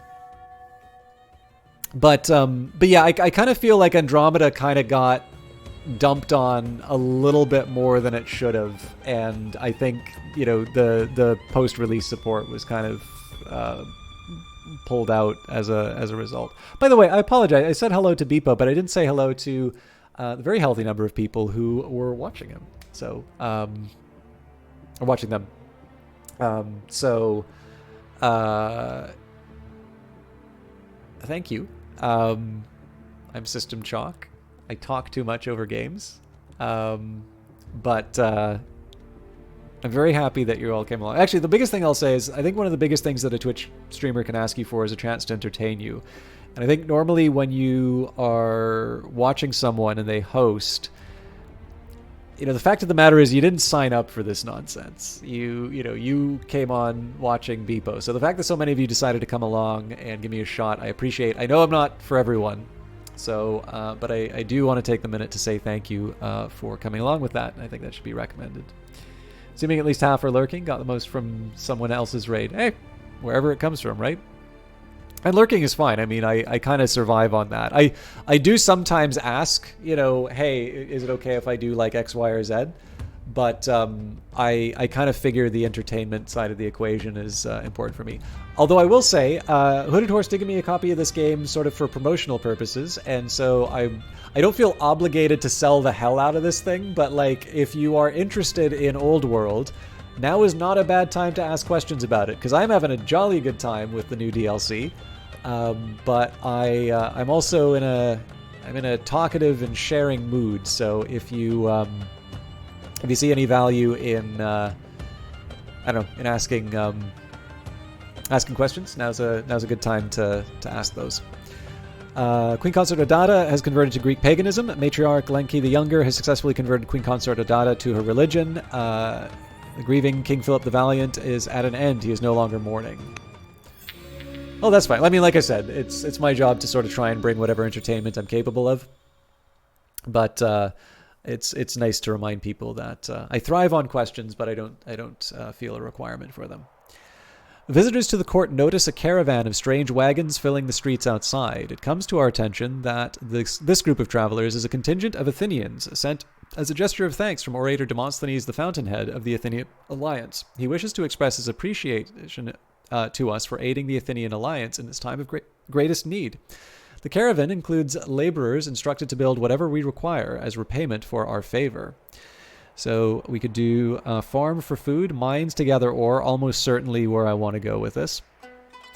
yeah, I kind of feel like Andromeda kind of got dumped on a little bit more than it should have, and I think, you know, the post-release support was kind of pulled out as a result. By the way, I apologize. I said hello to Beepo, but I didn't say hello to the very healthy number of people who were watching him. So, or watching them. Thank you. I'm System Chalk. I talk too much over games. But I'm very happy that you all came along. Actually, the biggest thing I'll say is I think one of the biggest things that a Twitch streamer can ask you for is a chance to entertain you. And I think normally when you are watching someone and they host, you know, the fact of the matter is you didn't sign up for this nonsense. You came on watching Beepo. So the fact that so many of you decided to come along and give me a shot, I appreciate. I know I'm not for everyone. So, but I do want to take the minute to say thank you for coming along with that. And I think that should be recommended. Assuming at least half are lurking, got the most from someone else's raid. Hey, wherever it comes from, right? And lurking is fine. I mean, I kind of survive on that. I do sometimes ask, you know, hey, is it okay if I do like X, Y, or Z? But I kind of figure the entertainment side of the equation is important for me. Although I will say, Hooded Horse did give me a copy of this game sort of for promotional purposes, and so I don't feel obligated to sell the hell out of this thing, but like, if you are interested in Old World, now is not a bad time to ask questions about it, because I'm having a jolly good time with the new DLC. But I'm also in a talkative and sharing mood. So if you see any value in I don't know, in asking asking questions. Now's a good time to ask those. Queen Consort Odata has converted to Greek paganism. Matriarch Lenki the Younger has successfully converted Queen Consort Odata to her religion. The grieving King Philip the Valiant is at an end. He is no longer mourning. Oh, that's fine. I mean, like I said, it's my job to sort of try and bring whatever entertainment I'm capable of. But it's nice to remind people that I thrive on questions, but I don't feel a requirement for them. Visitors to the court notice a caravan of strange wagons filling the streets outside. It comes to our attention that this group of travelers is a contingent of Athenians sent as a gesture of thanks from orator Demosthenes, the fountainhead of the Athenian alliance. He wishes to express his appreciation to us for aiding the Athenian alliance in this time of greatest need. The caravan includes laborers instructed to build whatever we require as repayment for our favor. So we could do farm for food, mines to gather ore, almost certainly where I want to go with this.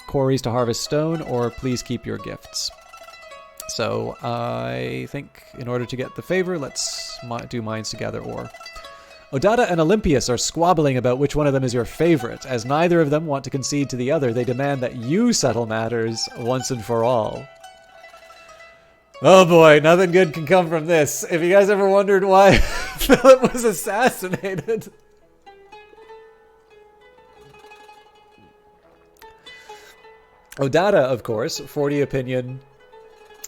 Quarries to harvest stone, or please keep your gifts. So I think in order to get the favor, let's do mines to gather ore. Odata and Olympias are squabbling about which one of them is your favorite. As neither of them want to concede to the other, they demand that you settle matters once and for all. Oh boy, nothing good can come from this. If you guys ever wondered why Philip was assassinated. Odata, of course, 40 opinion.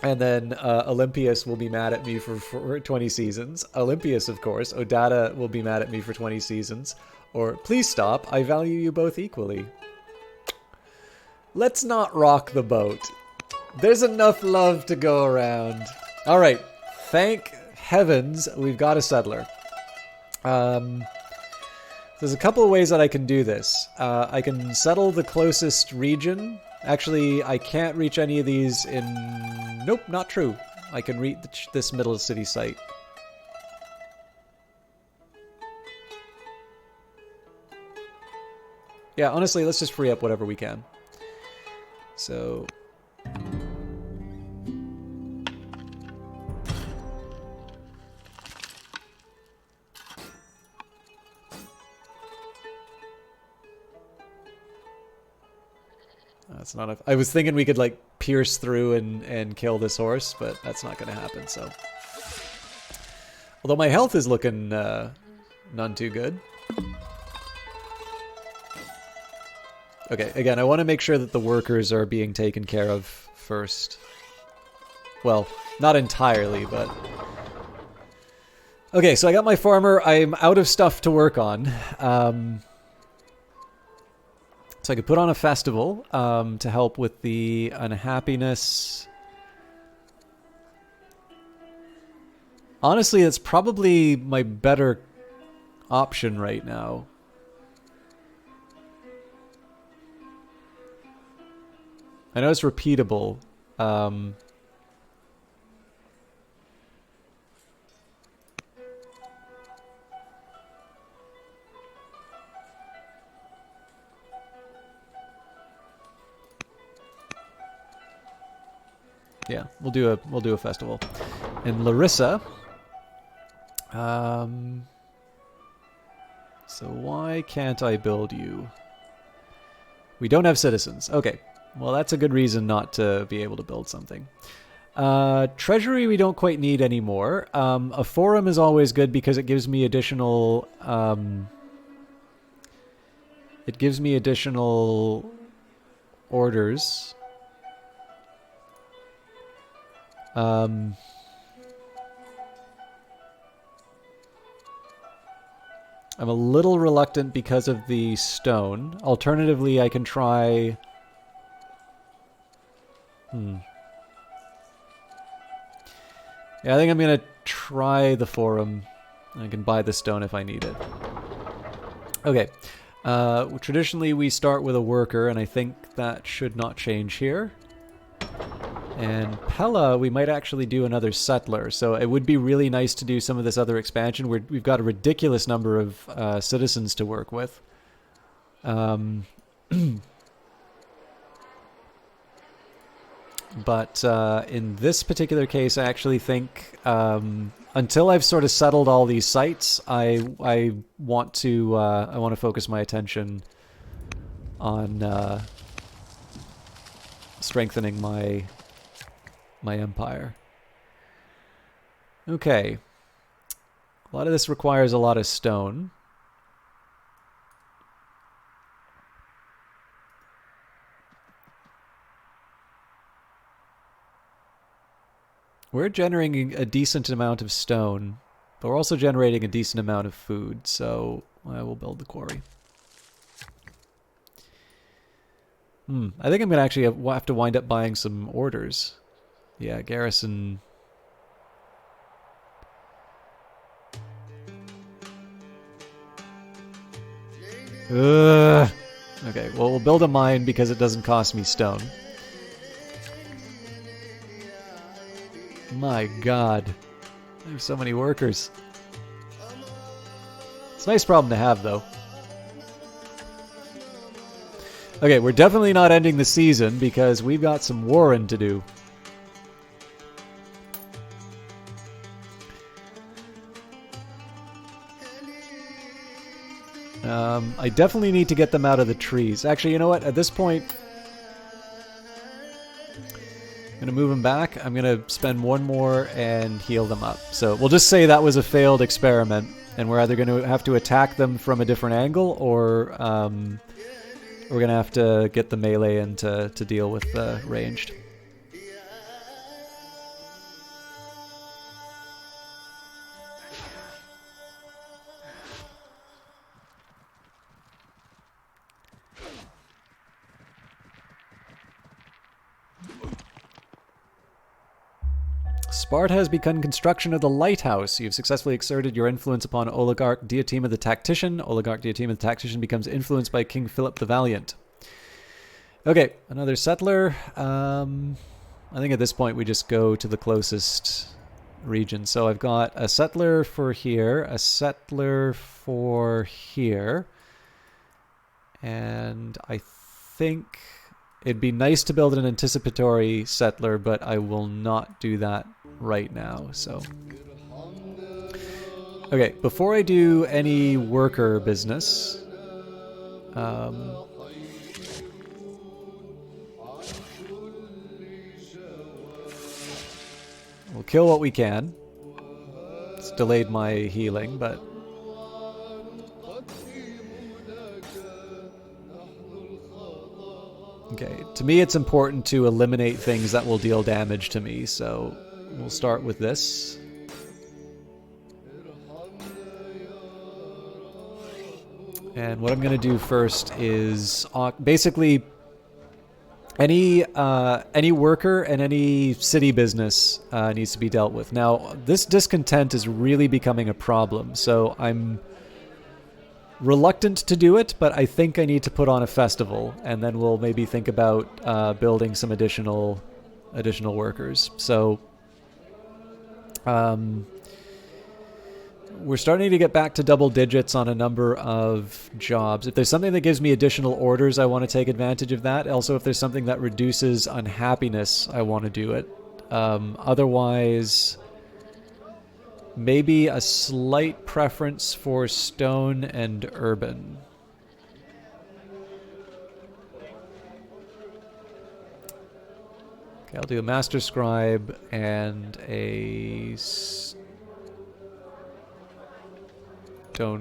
And then Olympias will be mad at me for 20 seasons. Olympias, of course. Odata will be mad at me for 20 seasons. Or, please stop, I value you both equally. Let's not rock the boat. There's enough love to go around. All right. Thank heavens we've got a settler. There's a couple of ways that I can do this. I can settle the closest region. Actually, I can't reach any of these in... Nope, not true. I can reach this middle city site. Yeah, honestly, let's just free up whatever we can. So... That's not a... I was thinking we could, like, pierce through and kill this horse, but that's not going to happen, so... Although my health is looking none too good. Okay, again, I want to make sure that the workers are being taken care of first. Well, not entirely, but... Okay, so I got my farmer. I'm out of stuff to work on. So I could put on a festival to help with the unhappiness. Honestly, that's probably my better option right now. I know it's repeatable. Yeah, we'll do a festival. And Larissa. So why can't I build you? We don't have citizens. Okay. Well, that's a good reason not to be able to build something. Treasury we don't quite need anymore. A forum is always good because it gives me additional... it gives me additional orders. I'm a little reluctant because of the stone. Alternatively, I can try... Yeah, I think I'm going to try the forum. I can buy the stone if I need it. Okay. Traditionally, we start with a worker, and I think that should not change here. And Pella, we might actually do another settler. So it would be really nice to do some of this other expansion. We've got a ridiculous number of citizens to work with. But in this particular case, I actually think until I've sort of settled all these sites, I want to focus my attention on strengthening my empire. Okay. A lot of this requires a lot of stone. We're generating a decent amount of stone, but we're also generating a decent amount of food, so I will build the quarry. I think I'm going to actually have to wind up buying some orders. Yeah, garrison. Ugh. Okay, well, we'll build a mine because it doesn't cost me stone. My god. I have so many workers. It's a nice problem to have, though. Okay, we're definitely not ending the season because we've got some warring to do. I definitely need to get them out of the trees. Actually, you know what? At this point, I'm going to move them back. I'm going to spend one more and heal them up. So we'll just say that was a failed experiment, and we're either going to have to attack them from a different angle, or we're going to have to get the melee in to deal with the ranged. Sparta has begun construction of the lighthouse. You've successfully exerted your influence upon Oligarch Diotima the Tactician. Oligarch Diotima the Tactician becomes influenced by King Philip the Valiant. Okay, another settler. I think at this point we just go to the closest region. So I've got a settler for here, a settler for here, and I think it'd be nice to build an anticipatory settler, but I will not do that right now. So, okay, before I do any worker business, we'll kill what we can. It's delayed my healing, but okay, to me it's important to eliminate things that will deal damage to me, so we'll start with this. And what I'm going to do first is basically any worker and any city business needs to be dealt with. Now, this discontent is really becoming a problem, so I'm reluctant to do it, but I think I need to put on a festival, and then we'll maybe think about building some additional workers. So we're starting to get back to double digits on a number of jobs. If there's something that gives me additional orders, I want to take advantage of that. Also, if there's something that reduces unhappiness, I want to do it. Otherwise, maybe a slight preference for stone and urban. Okay, I'll do a master scribe and a stone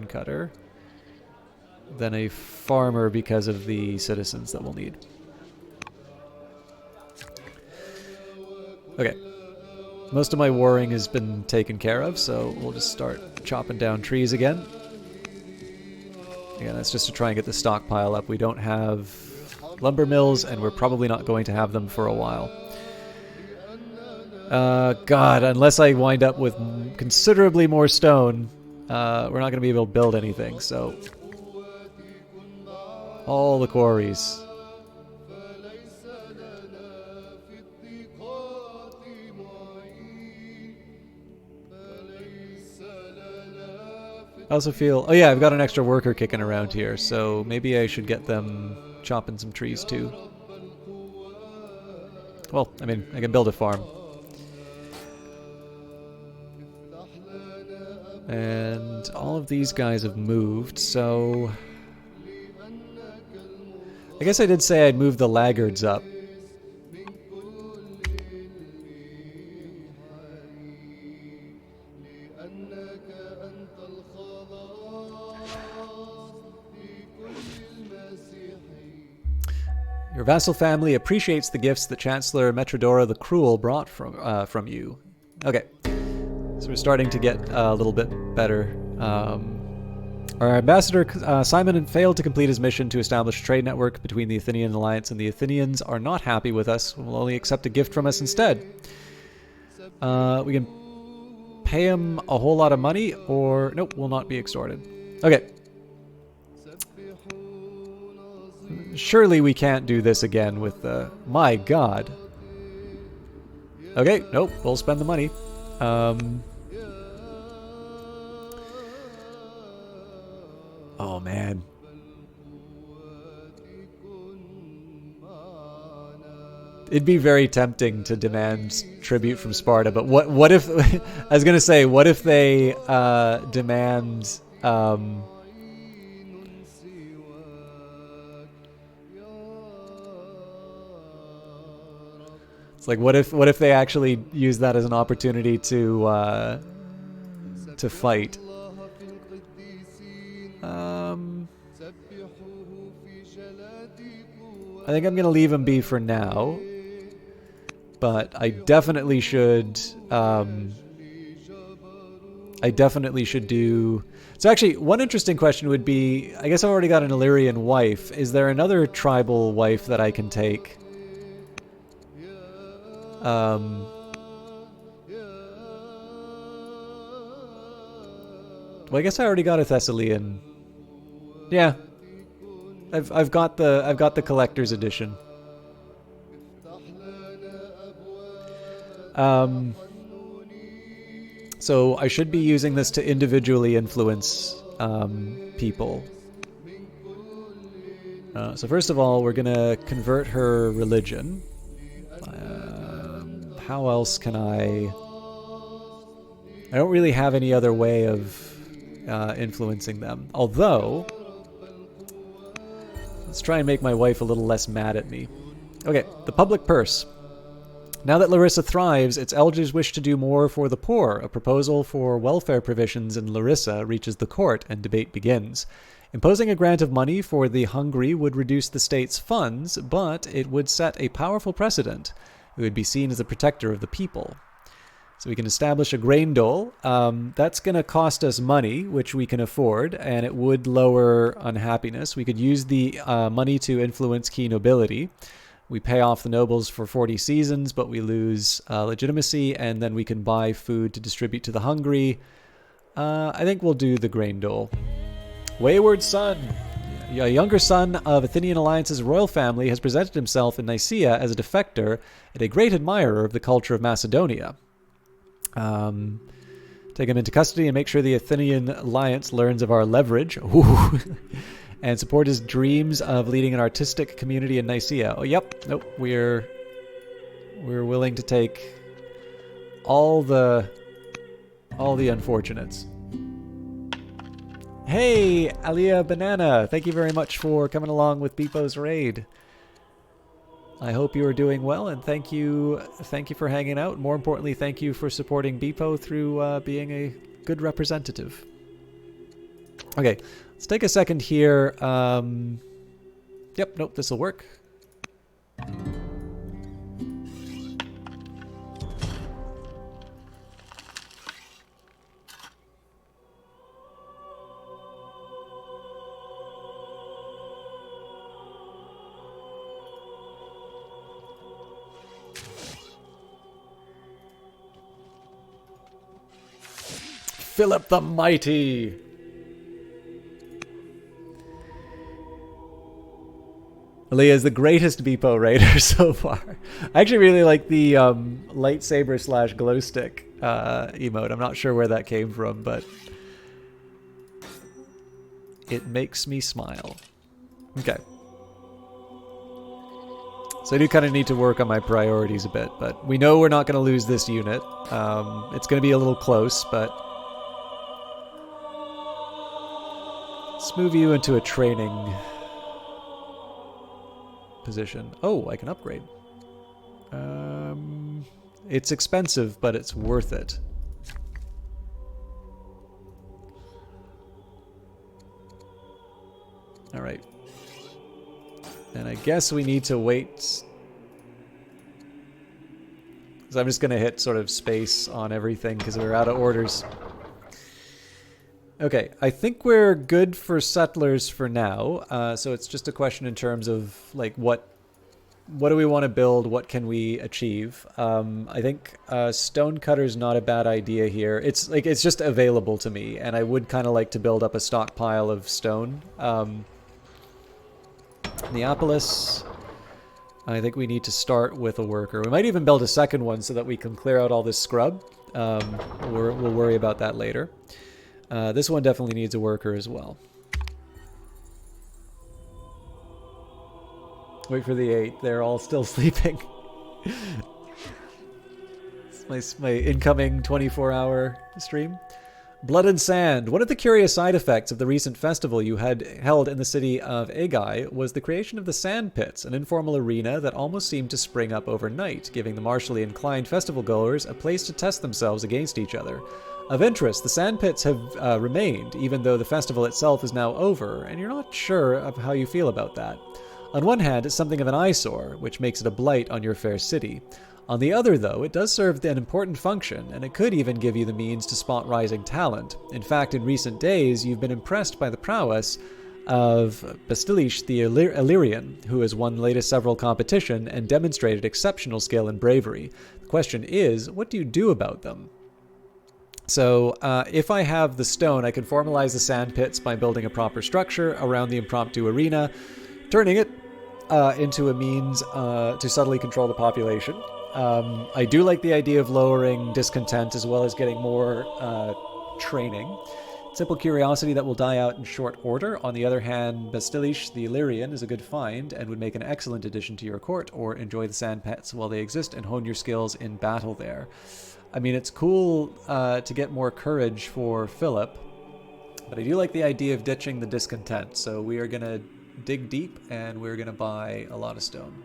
cutter. Then a farmer because of the citizens that we'll need. Okay. Most of my warring has been taken care of, so we'll just start chopping down trees again. Again, that's just to try and get the stockpile up. We don't have lumber mills, and we're probably not going to have them for a while. God, unless I wind up with considerably more stone, we're not going to be able to build anything, so all the quarries. I also feel... oh yeah, I've got an extra worker kicking around here, so maybe I should get them chopping some trees too. Well, I mean, I can build a farm. And all of these guys have moved, so... I guess I did say I'd move the laggards up. Your vassal family appreciates the gifts that Chancellor Metrodora the Cruel brought from you. Okay, so we're starting to get a little bit better. Our ambassador Simon failed to complete his mission to establish a trade network between the Athenian alliance, and the Athenians are not happy with us. Will only accept a gift from us instead. We can pay him a whole lot of money, or nope, will not be extorted. Okay. Surely we can't do this again with the... My God. Okay, nope, we'll spend the money. Oh, man. It'd be very tempting to demand tribute from Sparta, but what if... I was going to say, what if they demand... It's like, what if they actually use that as an opportunity to fight? I think I'm gonna leave him be for now, but I definitely should. I definitely should do. So actually, one interesting question would be: I guess I've already got an Illyrian wife. Is there another tribal wife that I can take? Well, I guess I already got a Thessalian. Yeah, I've got the collector's edition. So I should be using this to individually influence people. So first of all, we're gonna convert her religion. How else can I don't really have any other way of influencing them. Although, let's try and make my wife a little less mad at me. Okay, the public purse. Now that Larissa thrives, its elders wish to do more for the poor. A proposal for welfare provisions in Larissa reaches the court, and debate begins. Imposing a grant of money for the hungry would reduce the state's funds, but it would set a powerful precedent. It would be seen as a protector of the people. So we can establish a grain dole. That's going to cost us money, which we can afford, and it would lower unhappiness. We could use the money to influence key nobility. We pay off the nobles for 40 seasons, but we lose legitimacy, and then we can buy food to distribute to the hungry. I think we'll do the grain dole. Wayward son. A younger son of Athenian Alliance's royal family has presented himself in Nicaea as a defector and a great admirer of the culture of Macedonia. Take him into custody and make sure the Athenian Alliance learns of our leverage. Ooh. And support his dreams of leading an artistic community in Nicaea. Oh, yep. Nope. We're willing to take all the unfortunates. Hey, Alia Banana. Thank you very much for coming along with Beepo's raid. I hope you are doing well, and thank you for hanging out. More importantly, thank you for supporting Beepo through being a good representative. Okay, let's take a second here. Yep, nope, this will work. Philip the Mighty. Leah is the greatest Beepo raider so far. I actually really like the lightsaber / glow stick emote. I'm not sure where that came from, but it makes me smile. Okay. So I do kind of need to work on my priorities a bit, but we know we're not going to lose this unit. It's going to be a little close, but let's move you into a training position. Oh, I can upgrade. It's expensive, but it's worth it. All right. And I guess we need to wait. So I'm just going to hit sort of space on everything because we're out of orders. Okay, I think we're good for settlers for now. So it's just a question in terms of like what do we want to build? What can we achieve? I think Stonecutter's not a bad idea here. It's just available to me, and I would kind of like to build up a stockpile of stone. Neapolis, I think we need to start with a worker. We might even build a second one so that we can clear out all this scrub. We'll worry about that later. This one definitely needs a worker as well. Wait for the 8. They're all still sleeping. It's my incoming 24-hour stream. Blood and Sand. One of the curious side effects of the recent festival you had held in the city of Aegean was the creation of the Sand Pits, an informal arena that almost seemed to spring up overnight, giving the martially inclined festival goers a place to test themselves against each other. Of interest, the Sand Pits have remained, even though the festival itself is now over, and you're not sure of how you feel about that. On one hand, it's something of an eyesore, which makes it a blight on your fair city. On the other, though, it does serve an important function, and it could even give you the means to spot rising talent. In fact, in recent days, you've been impressed by the prowess of Bastilish the Illyrian, who has won the latest several competition and demonstrated exceptional skill and bravery. The question is, what do you do about them? So, if I have the stone, I can formalize the sand pits by building a proper structure around the impromptu arena, turning it into a means to subtly control the population. I do like the idea of lowering discontent as well as getting more training. Simple curiosity that will die out in short order. On the other hand, Bastilish the Illyrian is a good find and would make an excellent addition to your court, or enjoy the sand pits while they exist and hone your skills in battle there. I mean, it's cool to get more courage for Philip, but I do like the idea of ditching the discontent. So we are going to dig deep and we're going to buy a lot of stone.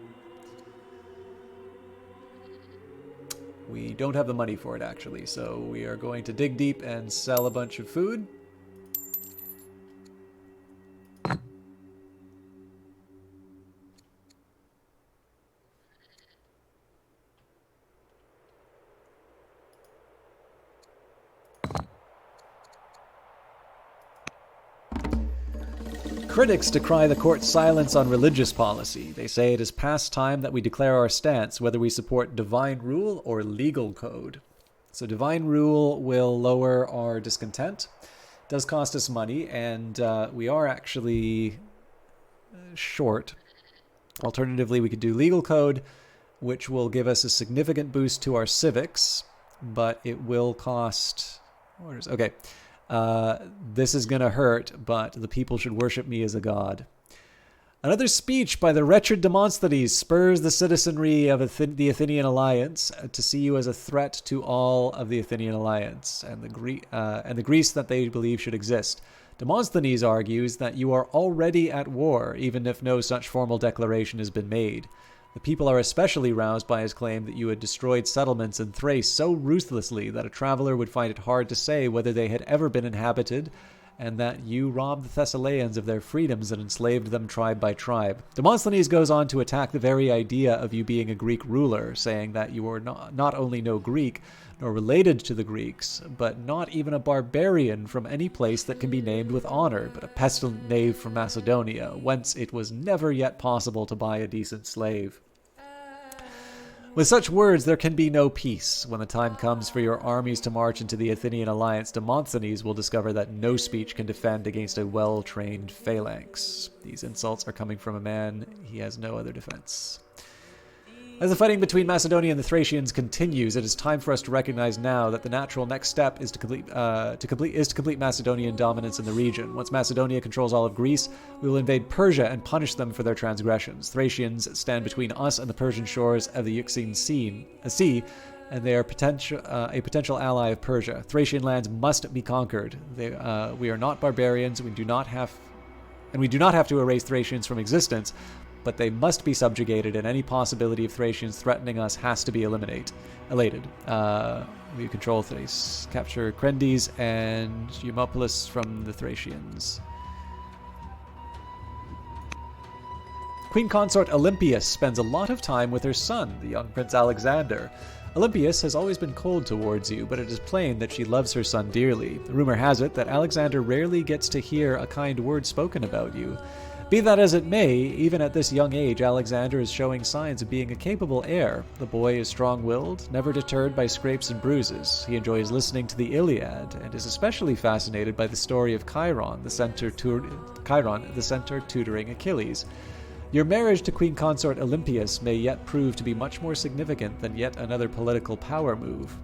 We don't have the money for it, actually, so we are going to dig deep and sell a bunch of food. Critics decry the court's silence on religious policy. They say it is past time that we declare our stance, whether we support divine rule or legal code. So divine rule will lower our discontent. It does cost us money, and we are actually short. Alternatively, we could do legal code, which will give us a significant boost to our civics, but it will cost orders. Okay. This is going to hurt, but the people should worship me as a god. Another speech by the wretched Demosthenes spurs the citizenry of the Athenian alliance to see you as a threat to all of the Athenian alliance and the Greece that they believe should exist. Demosthenes argues that you are already at war, even if no such formal declaration has been made. The people are especially roused by his claim that you had destroyed settlements in Thrace so ruthlessly that a traveler would find it hard to say whether they had ever been inhabited, and that you robbed the Thessalians of their freedoms and enslaved them tribe by tribe. Demosthenes goes on to attack the very idea of you being a Greek ruler, saying that you are not only no Greek, nor related to the Greeks, but not even a barbarian from any place that can be named with honor, but a pestilent knave from Macedonia, whence it was never yet possible to buy a decent slave. With such words, there can be no peace. When the time comes for your armies to march into the Athenian alliance, Demosthenes will discover that no speech can defend against a well-trained phalanx. These insults are coming from a man. He has no other defense. As the fighting between Macedonia and the Thracians continues, it is time for us to recognize now that the natural next step is to complete Macedonian dominance in the region. Once Macedonia controls all of Greece, we will invade Persia and punish them for their transgressions. Thracians stand between us and the Persian shores of the Euxine Sea, and they are a potential ally of Persia. Thracian lands must be conquered. We are not barbarians. We do not have to erase Thracians from existence, but they must be subjugated, and any possibility of Thracians threatening us has to be elated. We control Thrace. Capture Crendes and Eumopolis from the Thracians. Queen Consort Olympias spends a lot of time with her son, the young Prince Alexander. Olympias has always been cold towards you, but it is plain that she loves her son dearly. Rumor has it that Alexander rarely gets to hear a kind word spoken about you. Be that as it may, even at this young age, Alexander is showing signs of being a capable heir. The boy is strong-willed, never deterred by scrapes and bruises. He enjoys listening to the Iliad, and is especially fascinated by the story of Chiron, the centaur tutoring Achilles. Your marriage to Queen Consort Olympias may yet prove to be much more significant than yet another political power move.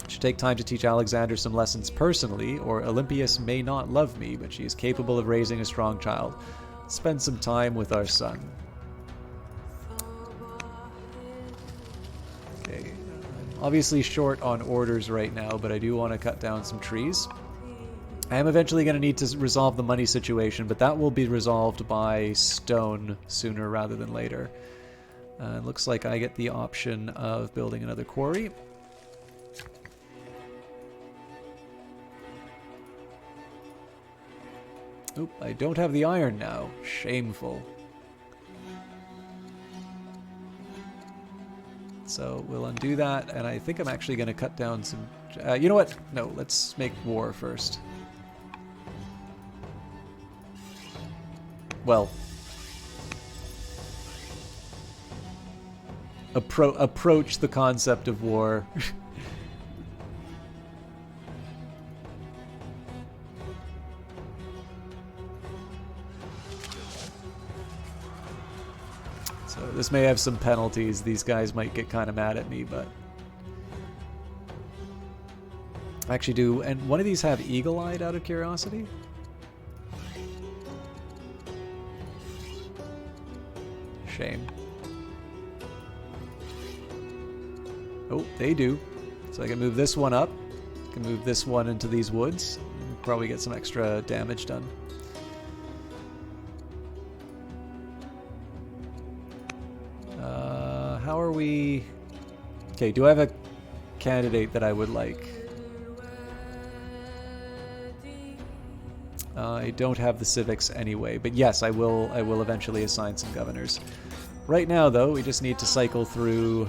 I should take time to teach Alexander some lessons personally, or Olympias may not love me, but she is capable of raising a strong child. Spend some time with our son. Okay, I'm obviously short on orders right now, but I do want to cut down some trees. I am eventually going to need to resolve the money situation, but that will be resolved by stone sooner rather than later. It looks like I get the option of building another quarry. Oop, I don't have the iron now. Shameful. So we'll undo that, and I think I'm actually going to cut down some... you know what? No, let's make war first. Well... approach the concept of war. So this may have some penalties. These guys might get kind of mad at me, but... I actually do. And one of these have eagle-eyed out of curiosity? Shame. Oh, they do. So I can move this one up. I can move this one into these woods. And probably get some extra damage done. How are we... Okay, do I have a candidate that I would like? I don't have the civics anyway, but yes, I will eventually assign some governors. Right now, though, we just need to cycle through...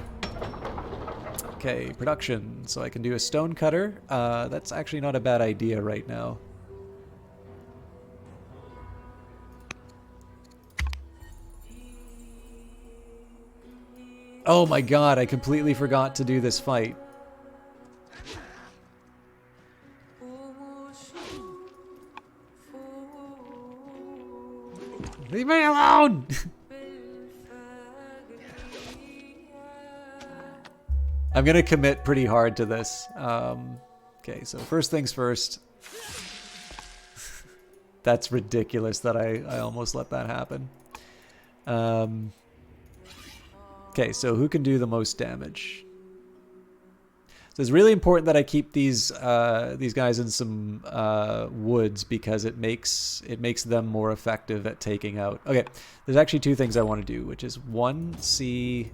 Okay, production. So I can do a stone cutter. That's actually not a bad idea right now. Oh my god, I completely forgot to do this fight. Leave me alone! I'm gonna commit pretty hard to this. Okay, so first things first. That's ridiculous that I almost let that happen. Okay, so who can do the most damage? So it's really important that I keep these guys in some woods because it makes them more effective at taking out. Okay, there's actually two things I want to do, which is one, see.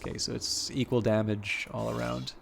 Okay, so it's equal damage all around.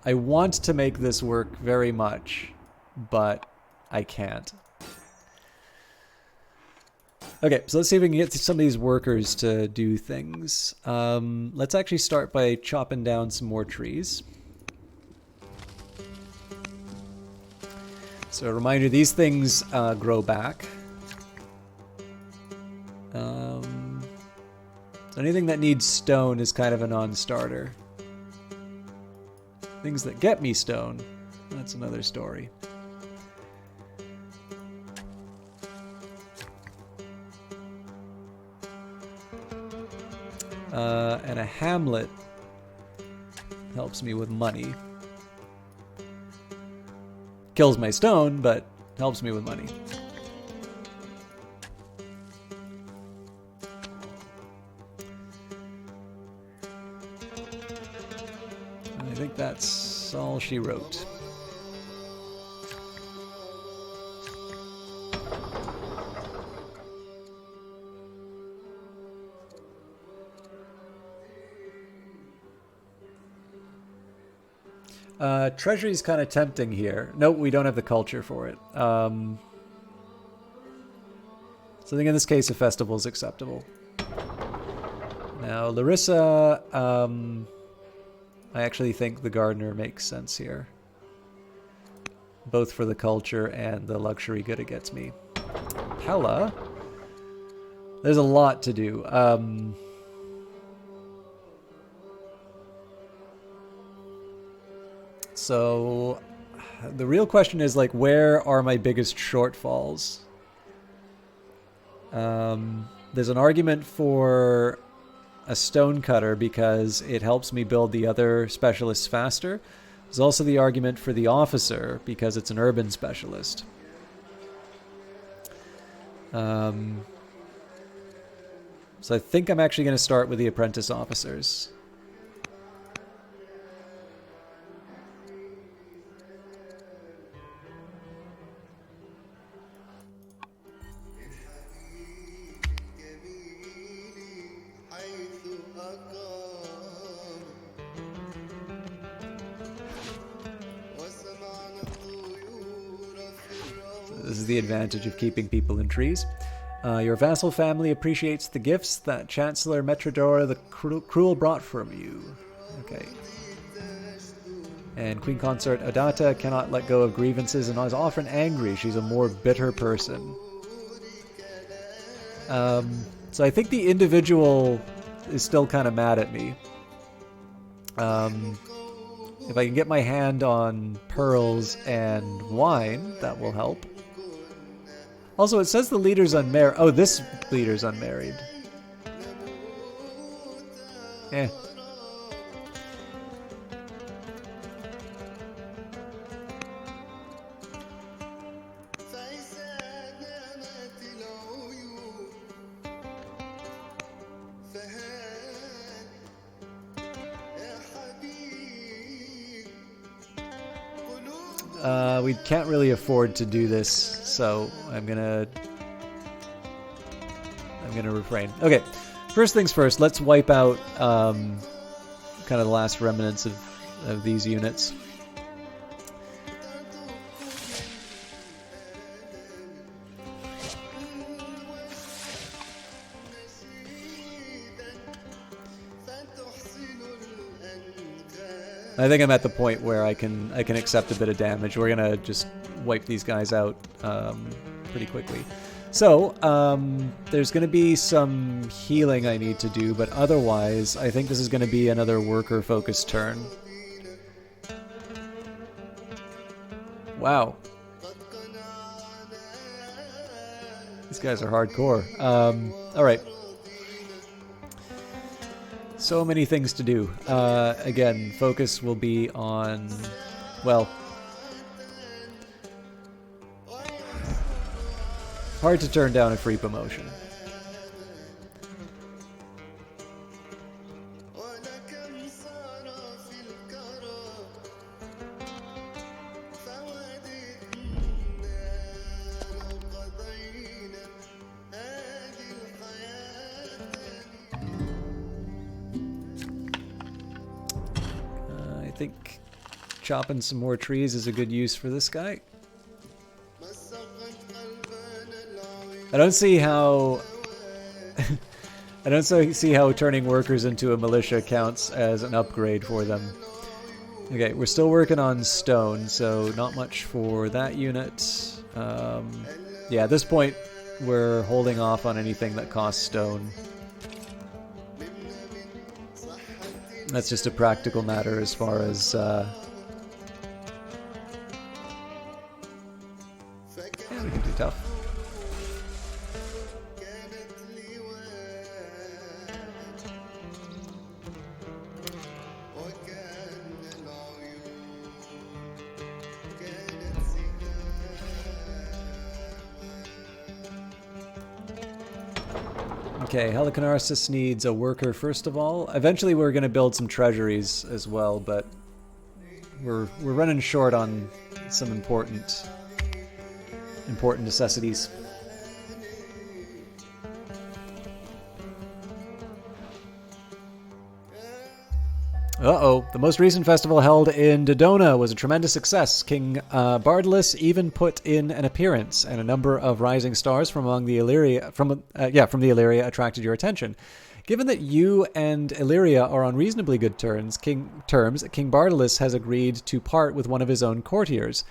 I want to make this work very much, but I can't. Okay, so let's see if we can get some of these workers to do things. Let's actually start by chopping down some more trees. So a reminder, these things grow back. So anything that needs stone is kind of a non-starter. Things that get me stone, that's another story. And a hamlet helps me with money. kills my stone, but helps me with money. I think that's all she wrote. Treasury's kind of tempting here. Nope, we don't have the culture for it. So I think in this case a festival is acceptable. Now Larissa, I actually think the gardener makes sense here. Both for the culture and the luxury good it gets me. Pella, there's a lot to do. So the real question is, like, where are my biggest shortfalls? There's an argument for a stonecutter because it helps me build the other specialists faster. There's also the argument for the officer because it's an urban specialist. So I think I'm actually going to start with the apprentice officers. This is the advantage of keeping people in trees. Your vassal family appreciates the gifts that Chancellor Metrodora the Cruel brought from you. Okay. And Queen Consort Odata cannot let go of grievances and is often angry. She's a more bitter person. So I think the individual is still kind of mad at me. If I can get my hand on pearls and wine, that will help. Also, it says the leader's unmarried. Oh, this leader's unmarried. Eh. We can't really afford to do this, so I'm gonna refrain. Okay, first things first, let's wipe out kind of the last remnants of these units. I think I'm at the point where I can accept a bit of damage. We're gonna just wipe these guys out pretty quickly. So there's gonna be some healing I need to do, but otherwise I think this is gonna be another worker-focused turn. Wow. These guys are hardcore. All right. So many things to do. Again, focus will be on, well, hard to turn down a free promotion. I think chopping some more trees is a good use for this guy. I don't see how see how turning workers into a militia counts as an upgrade for them. Okay, we're still working on stone, so not much for that unit. Yeah, at this point we're holding off on anything that costs stone. That's just a practical matter as far as yeah, we can do tough. Okay, Helicanarsis needs a worker first of all. Eventually we're going to build some treasuries as well, but we're running short on some important necessities. Uh-oh. The most recent festival held in Dodona was a tremendous success. King Bardalus even put in an appearance, and a number of rising stars from among the Illyria from the Illyria attracted your attention. Given that you and Illyria are on reasonably good terms, King Bardalus has agreed to part with one of his own courtiers,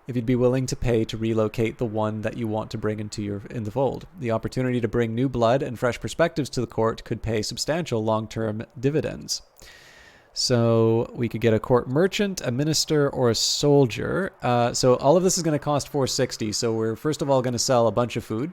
if you'd be willing to pay to relocate the one that you want to bring in the fold. The opportunity to bring new blood and fresh perspectives to the court could pay substantial long-term dividends. So we could get a court merchant, a minister, or a soldier. So all of this is going to cost 460. So we're first of all going to sell a bunch of food.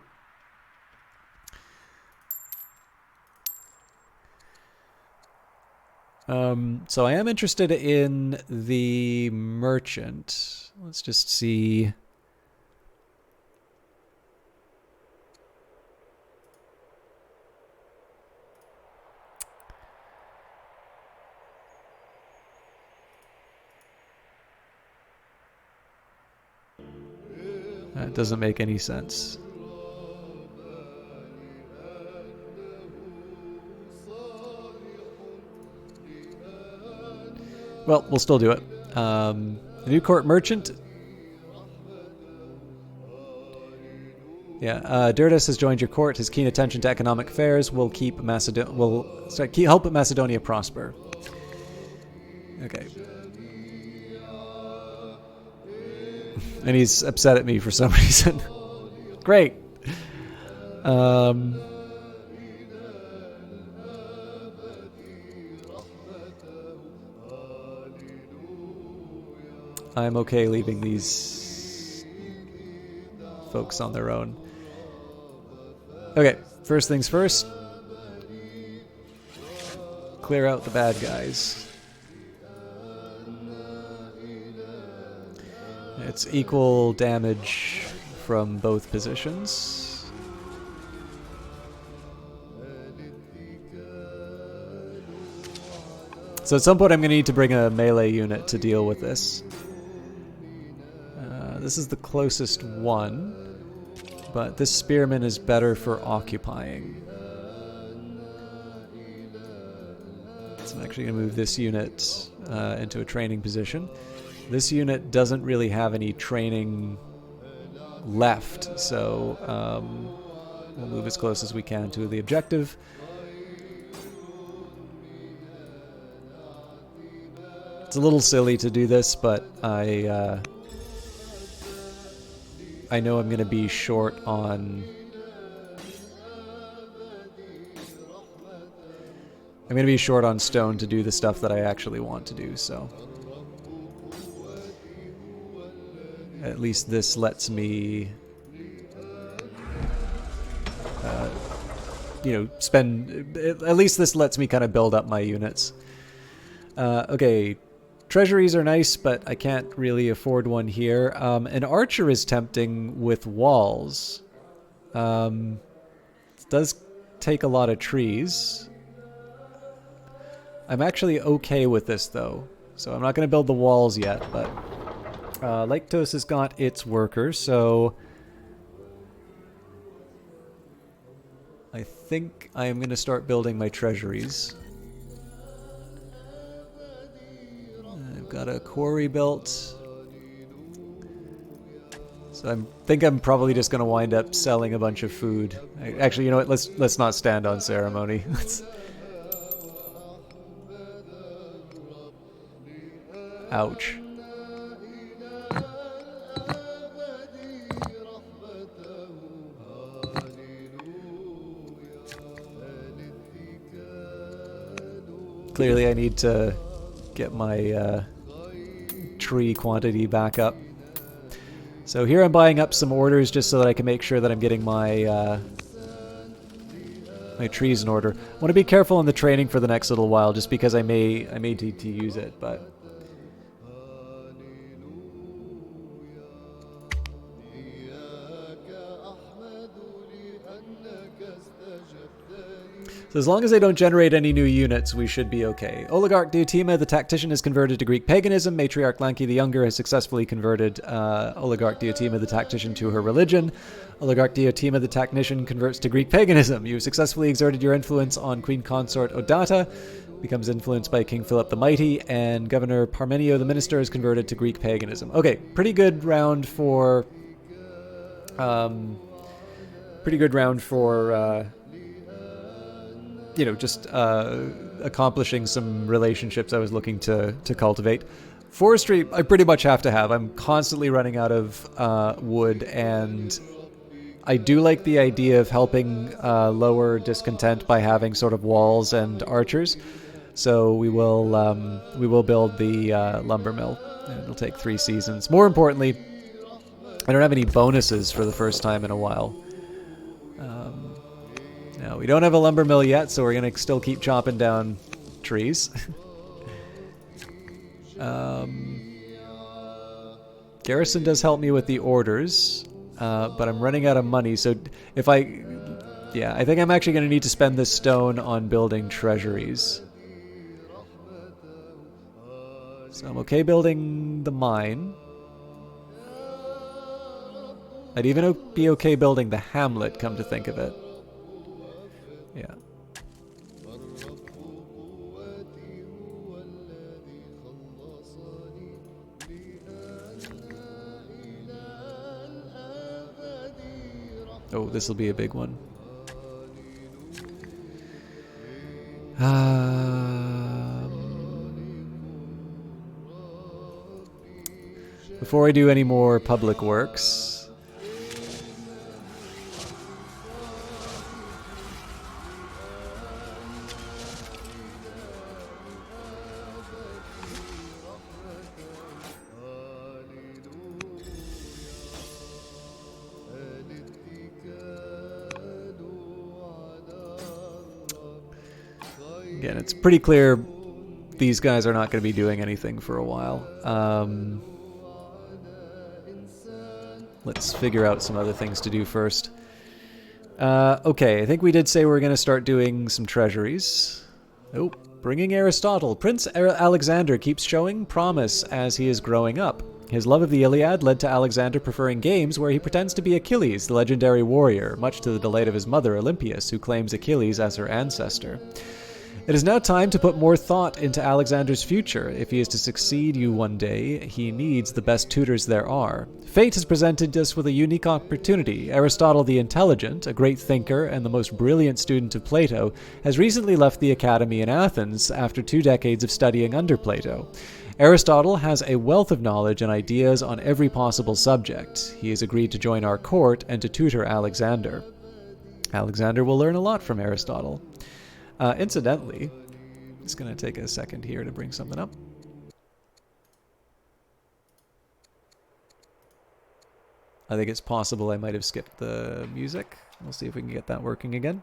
So I am interested in the merchant. Let's just see. That doesn't make any sense. Well, we'll still do it. The new court merchant. Yeah, Dirdas has joined your court. His keen attention to economic affairs will help Macedonia prosper. Okay. And he's upset at me for some reason. Great. I'm okay leaving these folks on their own. Okay, first things first. Clear out the bad guys. It's equal damage from both positions. So at some point I'm going to need to bring a melee unit to deal with this. This is the closest one, but this spearman is better for occupying. So I'm actually going to move this unit into a training position. This unit doesn't really have any training left, so we'll move as close as we can to the objective. It's a little silly to do this, but I know I'm going to be short on... I'm going to be short on stone to do the stuff that I actually want to do, so... At least this lets me... spend... At least this lets me kind of build up my units. Okay... Treasuries are nice, but I can't really afford one here. An archer is tempting with walls. It does take a lot of trees. I'm actually okay with this, though. So I'm not going to build the walls yet, but... Lyctos has got its workers, so... I think I am going to start building my treasuries. I've got a quarry built. So I think I'm probably just going to wind up selling a bunch of food. Actually, you know what? Let's not stand on ceremony. Ouch. Clearly I need to get my tree quantity back up. So here I'm buying up some orders just so that I can make sure that I'm getting my my trees in order. I want to be careful in the training for the next little while just because I may need to use it, but... So as long as they don't generate any new units, we should be okay. Oligarch Diotima, the tactician, is converted to Greek paganism. Matriarch Lanki the Younger has successfully converted Oligarch Diotima, the tactician, to her religion. Oligarch Diotima, the tactician, converts to Greek paganism. You have successfully exerted your influence on Queen Consort Odata, becomes influenced by King Philip the Mighty, and Governor Parmenio the Minister is converted to Greek paganism. Okay, pretty good round for... just accomplishing some relationships I was looking to cultivate. Forestry, I pretty much have to have. I'm constantly running out of wood, and I do like the idea of helping lower discontent by having sort of walls and archers. So we will build the lumber mill. It'll take 3 seasons. More importantly, I don't have any bonuses for the first time in a while. No, we don't have a lumber mill yet, so we're going to still keep chopping down trees. Garrison does help me with the orders, but I'm running out of money, so if I think I'm actually going to need to spend this stone on building treasuries. So I'm okay building the mine. I'd even be okay building the hamlet, come to think of it. Yeah. Oh, this will be a big one. Before I do any more public works... Again, it's pretty clear these guys are not going to be doing anything for a while. Let's figure out some other things to do first. Okay, I think we did say we were going to start doing some treasuries. Oh, bringing Aristotle. Prince Alexander keeps showing promise as he is growing up. His love of the Iliad led to Alexander preferring games where he pretends to be Achilles, the legendary warrior, much to the delight of his mother, Olympias, who claims Achilles as her ancestor. It is now time to put more thought into Alexander's future. If he is to succeed you one day, he needs the best tutors there are. Fate has presented us with a unique opportunity. Aristotle the Intelligent, a great thinker and the most brilliant student of Plato, has recently left the academy in Athens after 2 decades of studying under Plato. Aristotle has a wealth of knowledge and ideas on every possible subject. He has agreed to join our court and to tutor Alexander. Alexander will learn a lot from Aristotle. Incidentally, it's going to take a second here to bring something up. I think it's possible I might have skipped the music. We'll see if we can get that working again.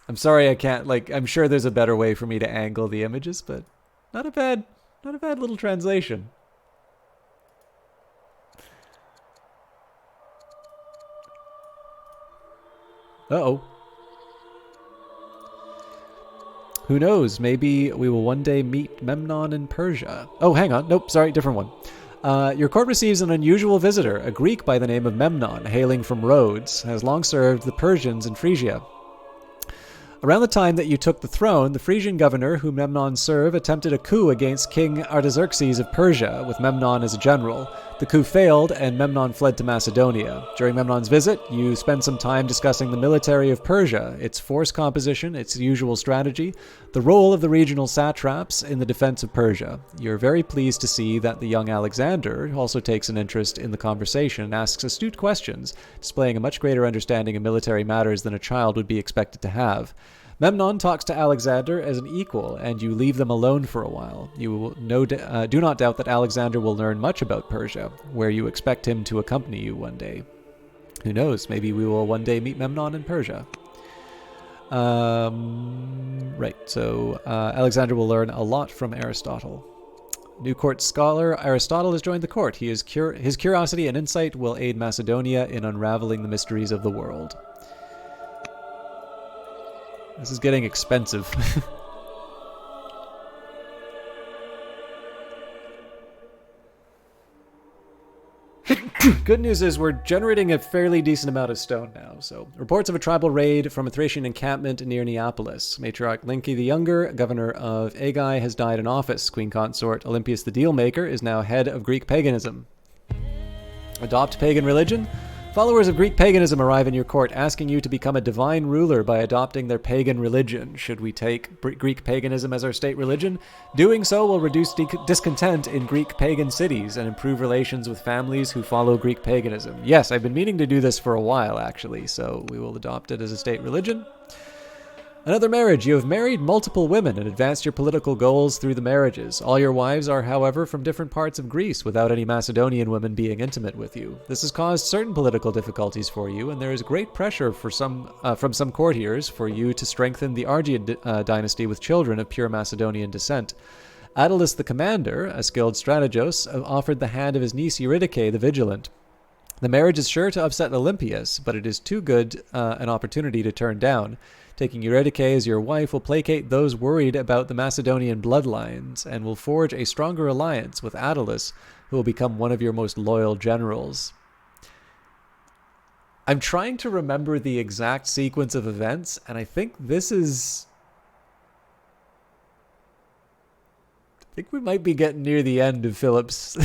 I'm sorry I can't, I'm sure there's a better way for me to angle the images, but not a bad little translation. Uh-oh. Who knows? Maybe we will one day meet Memnon in Persia. Oh, hang on. Nope, sorry, different one. Your court receives an unusual visitor, a Greek by the name of Memnon, hailing from Rhodes, has long served the Persians in Phrygia. Around the time that you took the throne, the Frisian governor, whom Memnon served, attempted a coup against King Artaxerxes of Persia, with Memnon as a general. The coup failed, and Memnon fled to Macedonia. During Memnon's visit, you spend some time discussing the military of Persia, its force composition, its usual strategy, the role of the regional satraps in the defense of Persia. You're very pleased to see that the young Alexander also takes an interest in the conversation and asks astute questions, displaying a much greater understanding of military matters than a child would be expected to have. Memnon talks to Alexander as an equal, and you leave them alone for a while. You will do not doubt that Alexander will learn much about Persia, where you expect him to accompany you one day. Who knows, maybe we will one day meet Memnon in Persia. Right, so Alexander will learn a lot from Aristotle. New court scholar Aristotle has joined the court. His curiosity and insight will aid Macedonia in unraveling the mysteries of the world. This is getting expensive. Good news is we're generating a fairly decent amount of stone now. So, reports of a tribal raid from a Thracian encampment near Neapolis. Matriarch Linke the Younger, governor of Aegae, has died in office. Queen consort Olympias the Dealmaker is now head of Greek paganism. Adopt pagan religion? Followers of Greek paganism arrive in your court asking you to become a divine ruler by adopting their pagan religion. Should we take Greek paganism as our state religion? Doing so will reduce discontent in Greek pagan cities and improve relations with families who follow Greek paganism. Yes, I've been meaning to do this for a while, actually, so we will adopt it as a state religion. Another marriage. You have married multiple women and advanced your political goals through the marriages. All your wives are, however, from different parts of Greece, without any Macedonian women being intimate with you. This has caused certain political difficulties for you, and there is great pressure from some courtiers for you to strengthen the Aegean dynasty with children of pure Macedonian descent. Attalus the commander, a skilled strategos, offered the hand of his niece Eurydice the vigilant. The marriage is sure to upset Olympias, but it is too good an opportunity to turn down. Taking Eurydice as your wife will placate those worried about the Macedonian bloodlines and will forge a stronger alliance with Attalus, who will become one of your most loyal generals. I'm trying to remember the exact sequence of events, and I think we might be getting near the end of Philip's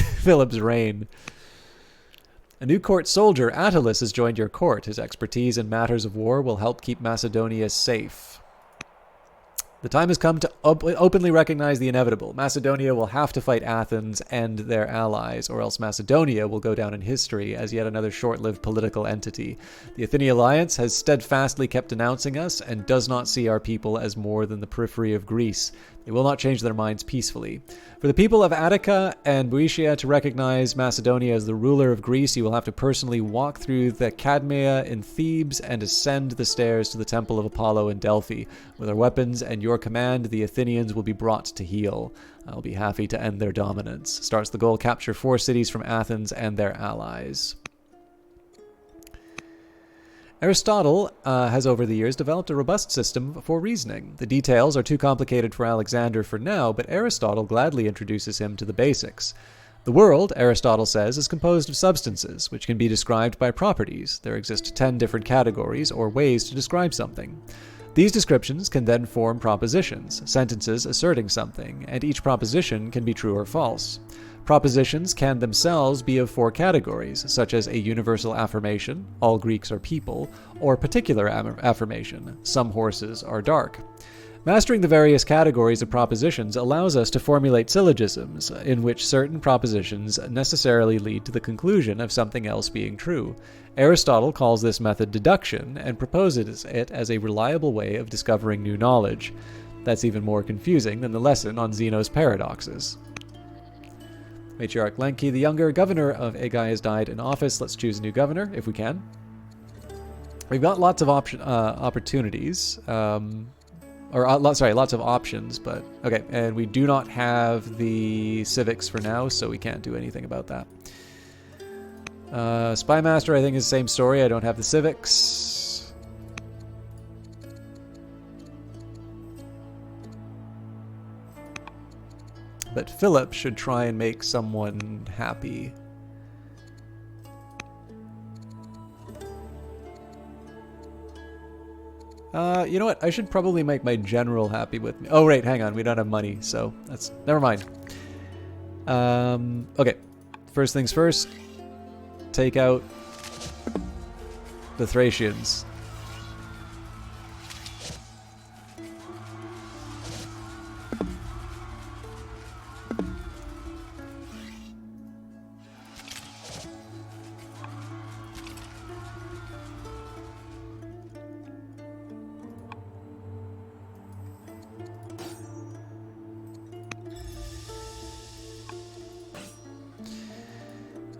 reign. A new court soldier, Attalus, has joined your court. His expertise in matters of war will help keep Macedonia safe. The time has come to openly recognize the inevitable. Macedonia will have to fight Athens and their allies, or else Macedonia will go down in history as yet another short-lived political entity. The Athenian alliance has steadfastly kept denouncing us and does not see our people as more than the periphery of Greece. They will not change their minds peacefully. For the people of Attica and Boeotia to recognize Macedonia as the ruler of Greece, you will have to personally walk through the Cadmea in Thebes and ascend the stairs to the Temple of Apollo in Delphi. With our weapons and your command, the Athenians will be brought to heel. I'll be happy to end their dominance. Starts the goal, capture 4 cities from Athens and their allies. Aristotle has over the years developed a robust system for reasoning. The details are too complicated for Alexander for now, but Aristotle gladly introduces him to the basics. The world, Aristotle says, is composed of substances, which can be described by properties. There exist 10 different categories or ways to describe something. These descriptions can then form propositions, sentences asserting something, and each proposition can be true or false. Propositions can themselves be of 4 categories, such as a universal affirmation, all Greeks are people, or particular affirmation, some horses are dark. Mastering the various categories of propositions allows us to formulate syllogisms, in which certain propositions necessarily lead to the conclusion of something else being true. Aristotle calls this method deduction, and proposes it as a reliable way of discovering new knowledge. That's even more confusing than the lesson on Zeno's paradoxes. Matriarch Lenki the Younger, governor of Aegae, has died in office. Let's choose a new governor, if we can. We've got lots of opportunities. Lots of options, but okay. And we do not have the civics for now, so we can't do anything about that. Spymaster, I think, is the same story. I don't have the civics. But Philip should try and make someone happy. You know what? I should probably make my general happy with me. Oh, right, hang on. We don't have money, so that's... Never mind. Okay. First things first. Take out the Thracians.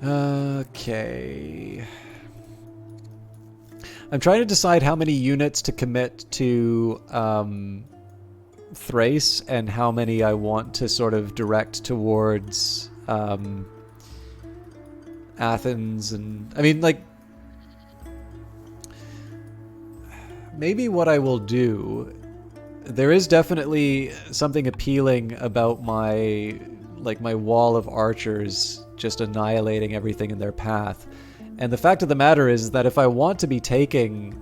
Okay. I'm trying to decide how many units to commit to Thrace and how many I want to sort of direct towards Athens. And I mean, like, maybe what I will do, there is definitely something appealing about my wall of archers just annihilating everything in their path. And the fact of the matter is that if I want to be taking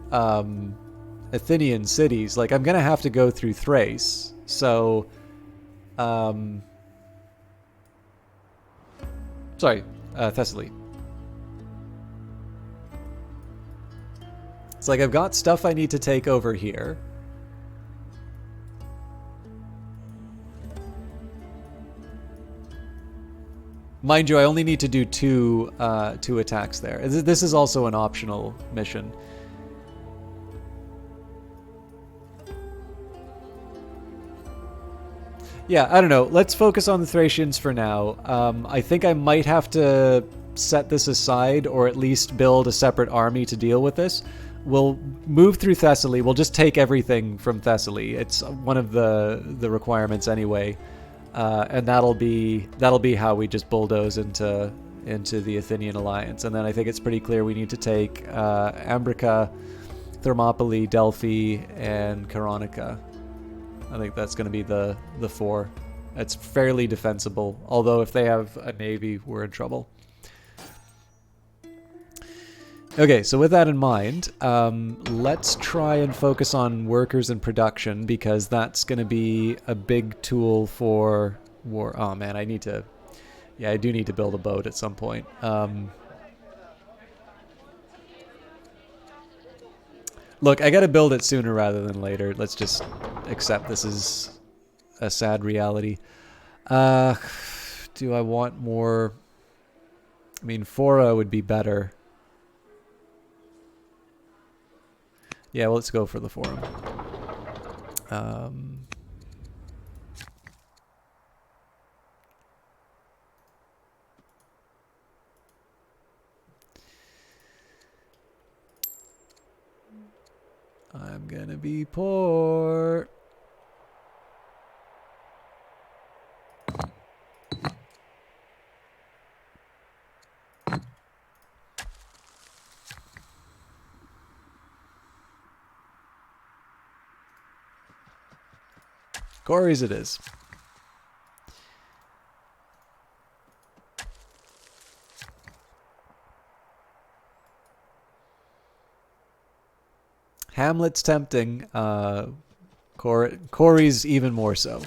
Athenian cities, like, I'm going to have to go through Thrace. So, Thessaly. It's like I've got stuff I need to take over here. Mind you, I only need to do two attacks there. This is also an optional mission. Yeah, I don't know. Let's focus on the Thracians for now. I think I might have to set this aside, or at least build a separate army to deal with this. We'll move through Thessaly. We'll just take everything from Thessaly. It's one of the requirements anyway. And that'll be how we just bulldoze into the Athenian alliance. And then I think it's pretty clear we need to take Ambrica, Thermopylae, Delphi, and Caronica. I think that's going to be the four. It's fairly defensible, although if they have a navy, we're in trouble. Okay, so with that in mind, let's try and focus on workers and production, because that's going to be a big tool for war. Oh man, I do need to build a boat at some point. Look, I got to build it sooner rather than later. Let's just accept this is a sad reality. Do I want more? I mean, Fora would be better. Yeah, well, let's go for the forum. I'm gonna be poor. Corey's it is. Hamlet's tempting. Corey's even more so.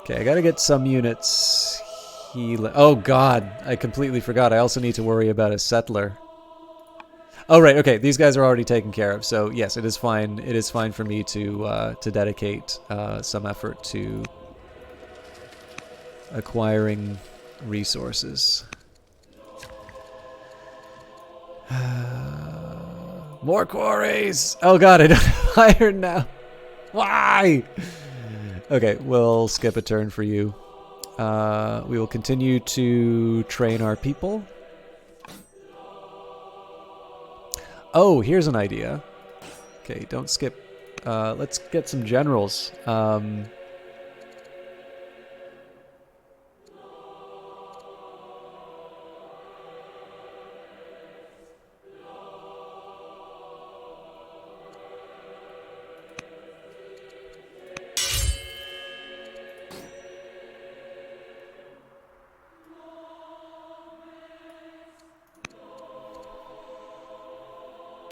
Okay, I gotta get some units. Oh god, I completely forgot. I also need to worry about a settler. Oh right, okay. These guys are already taken care of. So yes, it is fine. It is fine for me to dedicate some effort to acquiring resources. More quarries! Oh god, I don't have iron now. Why? Okay, we'll skip a turn for you. We will continue to train our people. Oh, here's an idea. Okay, don't skip. Let's get some generals.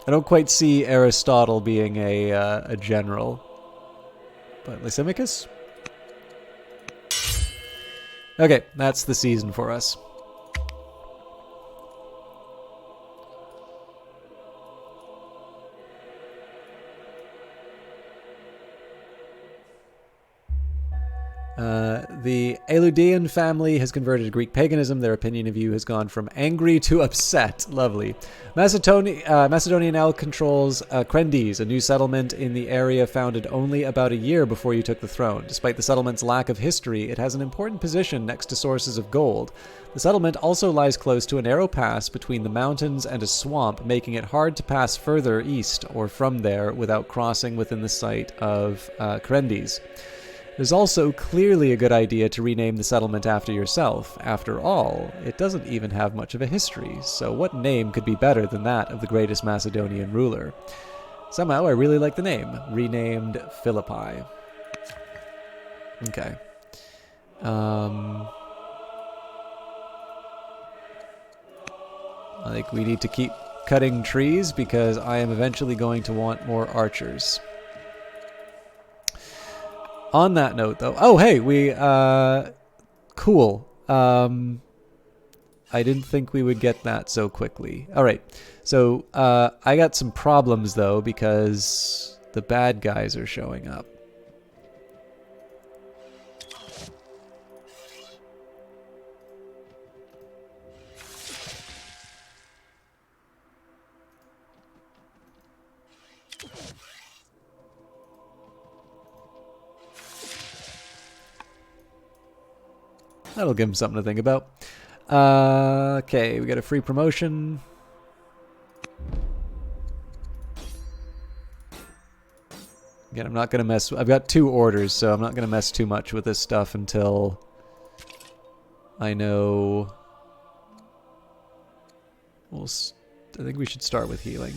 I don't quite see Aristotle being a general, but Lysimachus? Okay, that's the season for us. The Eludean family has converted to Greek paganism. Their opinion of you has gone from angry to upset. Lovely. Macedonia now controls Krendes, a new settlement in the area founded only about a year before you took the throne. Despite the settlement's lack of history, it has an important position next to sources of gold. The settlement also lies close to a narrow pass between the mountains and a swamp, making it hard to pass further east or from there without crossing within the sight of Krendes. It is also clearly a good idea to rename the settlement after yourself. After all, it doesn't even have much of a history, so what name could be better than that of the greatest Macedonian ruler? Somehow I really like the name. Renamed Philippi. Okay. I think we need to keep cutting trees because I am eventually going to want more archers. On that note, though, oh hey, we cool. I didn't think we would get that so quickly. All right, so I got some problems though because the bad guys are showing up. That'll give him something to think about. Okay, we got a free promotion. Again, I'm not going to mess... I've got 2 orders, so I'm not going to mess too much with this stuff until I know... I think we should start with healing.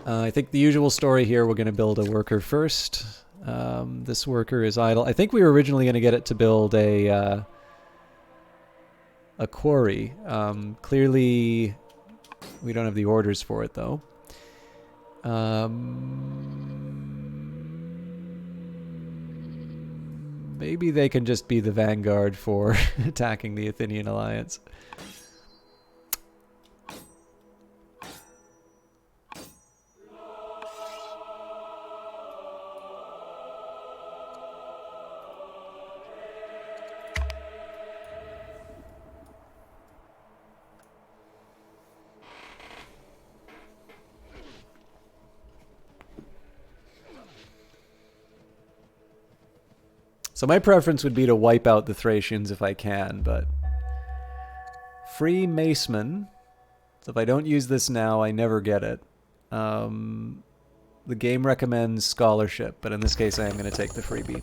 I think the usual story here, we're going to build a worker first. This worker is idle. I think we were originally going to get it to build a quarry. Clearly, we don't have the orders for it, though. Maybe they can just be the vanguard for attacking the Athenian alliance. So my preference would be to wipe out the Thracians if I can, but... Free Maceman. So if I don't use this now, I never get it. The game recommends scholarship, but in this case I am going to take the freebie.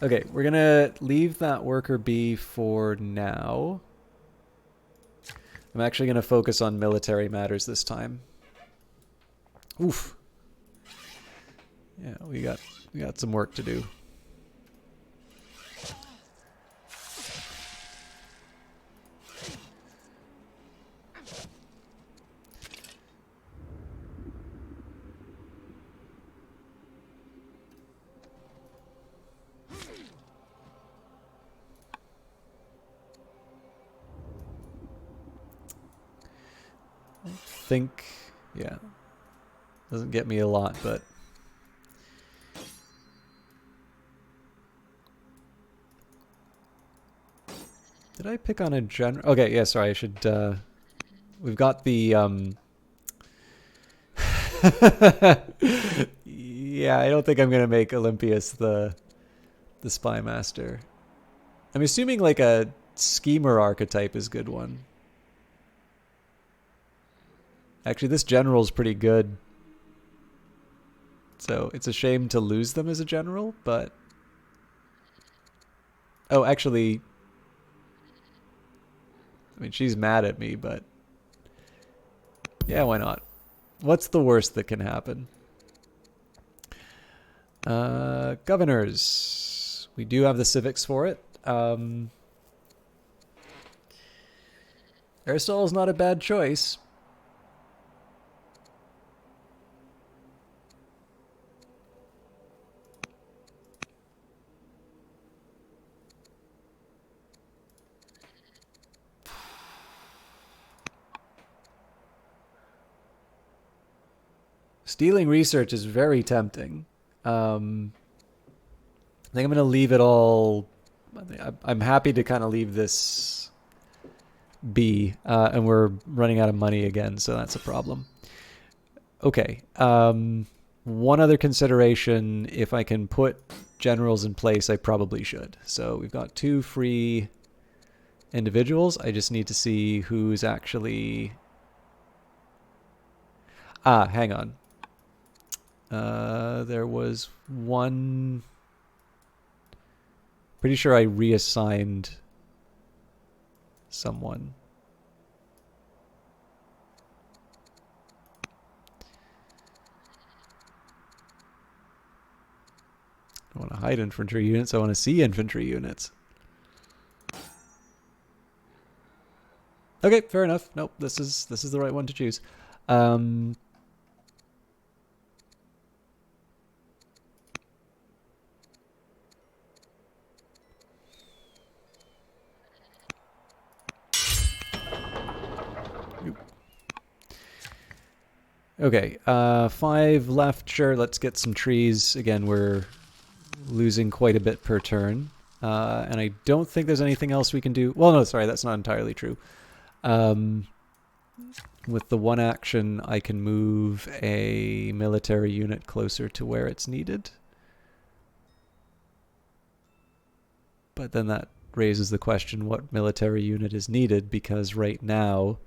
Okay, we're going to leave that worker be for now. I'm actually going to focus on military matters this time. Oof. Yeah, we got some work to do. Think, yeah, doesn't get me a lot, but did I pick on a general? Okay, yeah, sorry, I should, we've got the, yeah, I don't think I'm gonna make Olympias the spy master. I'm assuming like a schemer archetype is a good one. Actually, this general's pretty good. So it's a shame to lose them as a general, but... Oh, actually... I mean, she's mad at me, but... Yeah, why not? What's the worst that can happen? Governors. We do have the civics for it. Aristotle's not a bad choice. Stealing research is very tempting. I think I'm going to leave it all. I'm happy to kind of leave this be, and we're running out of money again, so that's a problem. Okay. One other consideration, if I can put generals in place, I probably should. So we've got 2 free individuals. I just need to see who's actually... hang on. There was one... Pretty sure I reassigned someone. I want to hide infantry units. I want to see infantry units. Okay, fair enough. Nope, this is the right one to choose. Okay, 5 left. Sure, let's get some trees. Again, we're losing quite a bit per turn. And I don't think there's anything else we can do. Well, no, sorry, that's not entirely true. With the one action, I can move a military unit closer to where it's needed. But then that raises the question, what military unit is needed? Because right now,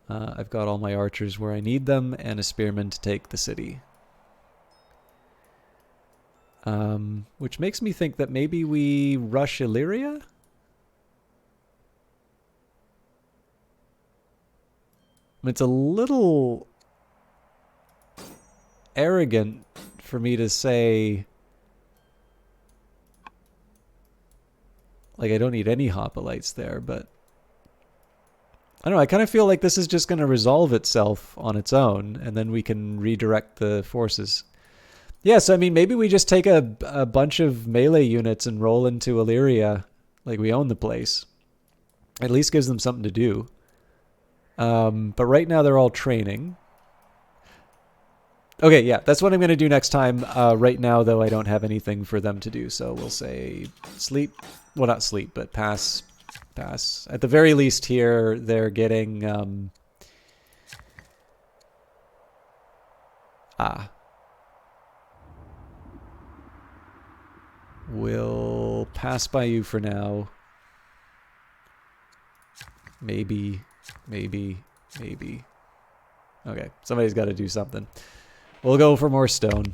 I've got all my archers where I need them, and a spearman to take the city. Which makes me think that maybe we rush Illyria? I mean, it's a little arrogant for me to say, like, I don't need any hoplites there, but I don't know, I kind of feel like this is just going to resolve itself on its own, and then we can redirect the forces. Yes, I mean, maybe we just take a bunch of melee units and roll into Illyria, like we own the place. At least gives them something to do. But right now they're all training. Okay, yeah, that's what I'm going to do next time. Right now, though, I don't have anything for them to do, so we'll say sleep. Well, not sleep, but pass. Pass. At the very least here, they're getting... We'll pass by you for now. Maybe. Okay, somebody's got to do something. We'll go for more stone.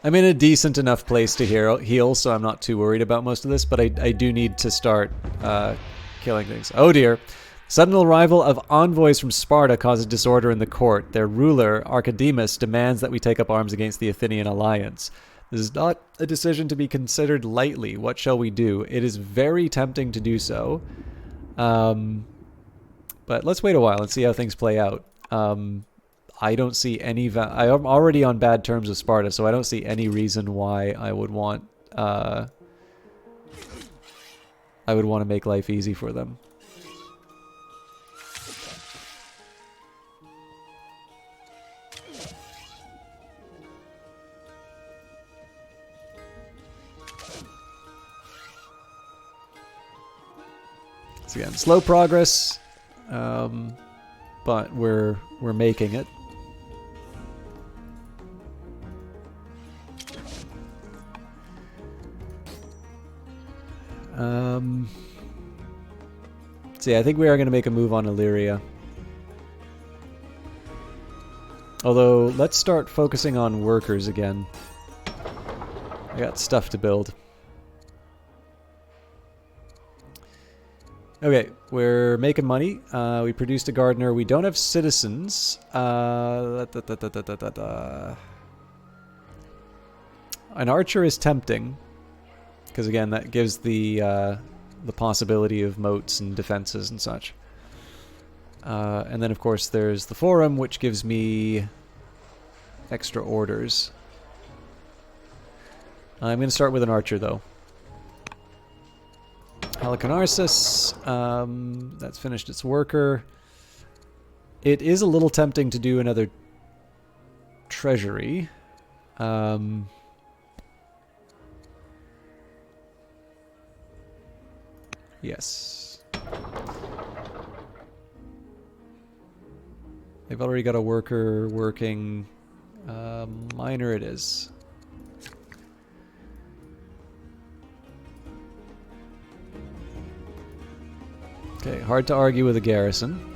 I'm in a decent enough place to heal, so I'm not too worried about most of this, but I do need to start killing things. Oh dear. Sudden arrival of envoys from Sparta causes disorder in the court. Their ruler, Archidemus, demands that we take up arms against the Athenian alliance. This is not a decision to be considered lightly. What shall we do? It is very tempting to do so. But let's wait a while and see how things play out. I don't see any... I'm already on bad terms with Sparta, so I don't see any reason why I would want... I would want to make life easy for them. So again, slow progress, but we're making it. So yeah, I think we are going to make a move on Illyria. Although, let's start focusing on workers again. I got stuff to build. Okay, we're making money. We produced a gardener. We don't have citizens. An archer is tempting, because again, that gives the possibility of moats and defenses and such. And then, of course, there's the forum, which gives me extra orders. I'm going to start with an archer, though. Halicarnassus, that's finished its worker. It is a little tempting to do another treasury. Yes. They've already got a worker working. Minor it is. Okay, hard to argue with a garrison.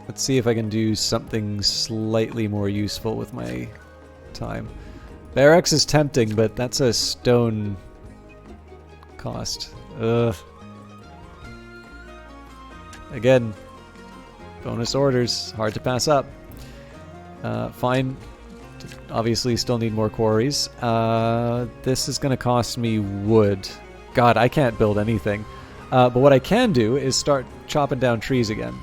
Let's see if I can do something slightly more useful with my time. Barracks is tempting, but that's a stone cost. Ugh. Again, bonus orders, hard to pass up. Fine. Obviously still need more quarries. This is going to cost me wood. God, I can't build anything. But what I can do is start chopping down trees again.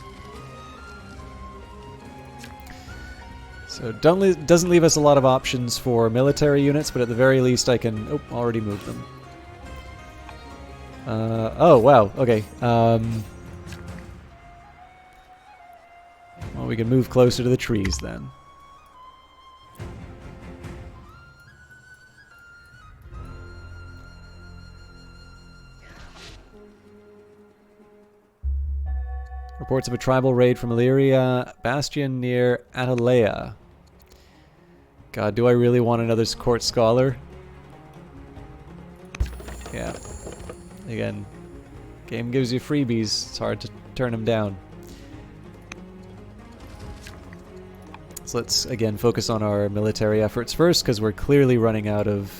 So doesn't leave us a lot of options for military units, but at the very least I can... Oh, already moved them. Oh, wow. Okay. Well, we can move closer to the trees then. Reports of a tribal raid from Illyria. Bastion near Atalea. God, do I really want another court scholar? Yeah. Again, game gives you freebies. It's hard to turn them down. So let's, again, focus on our military efforts first, because we're clearly running out of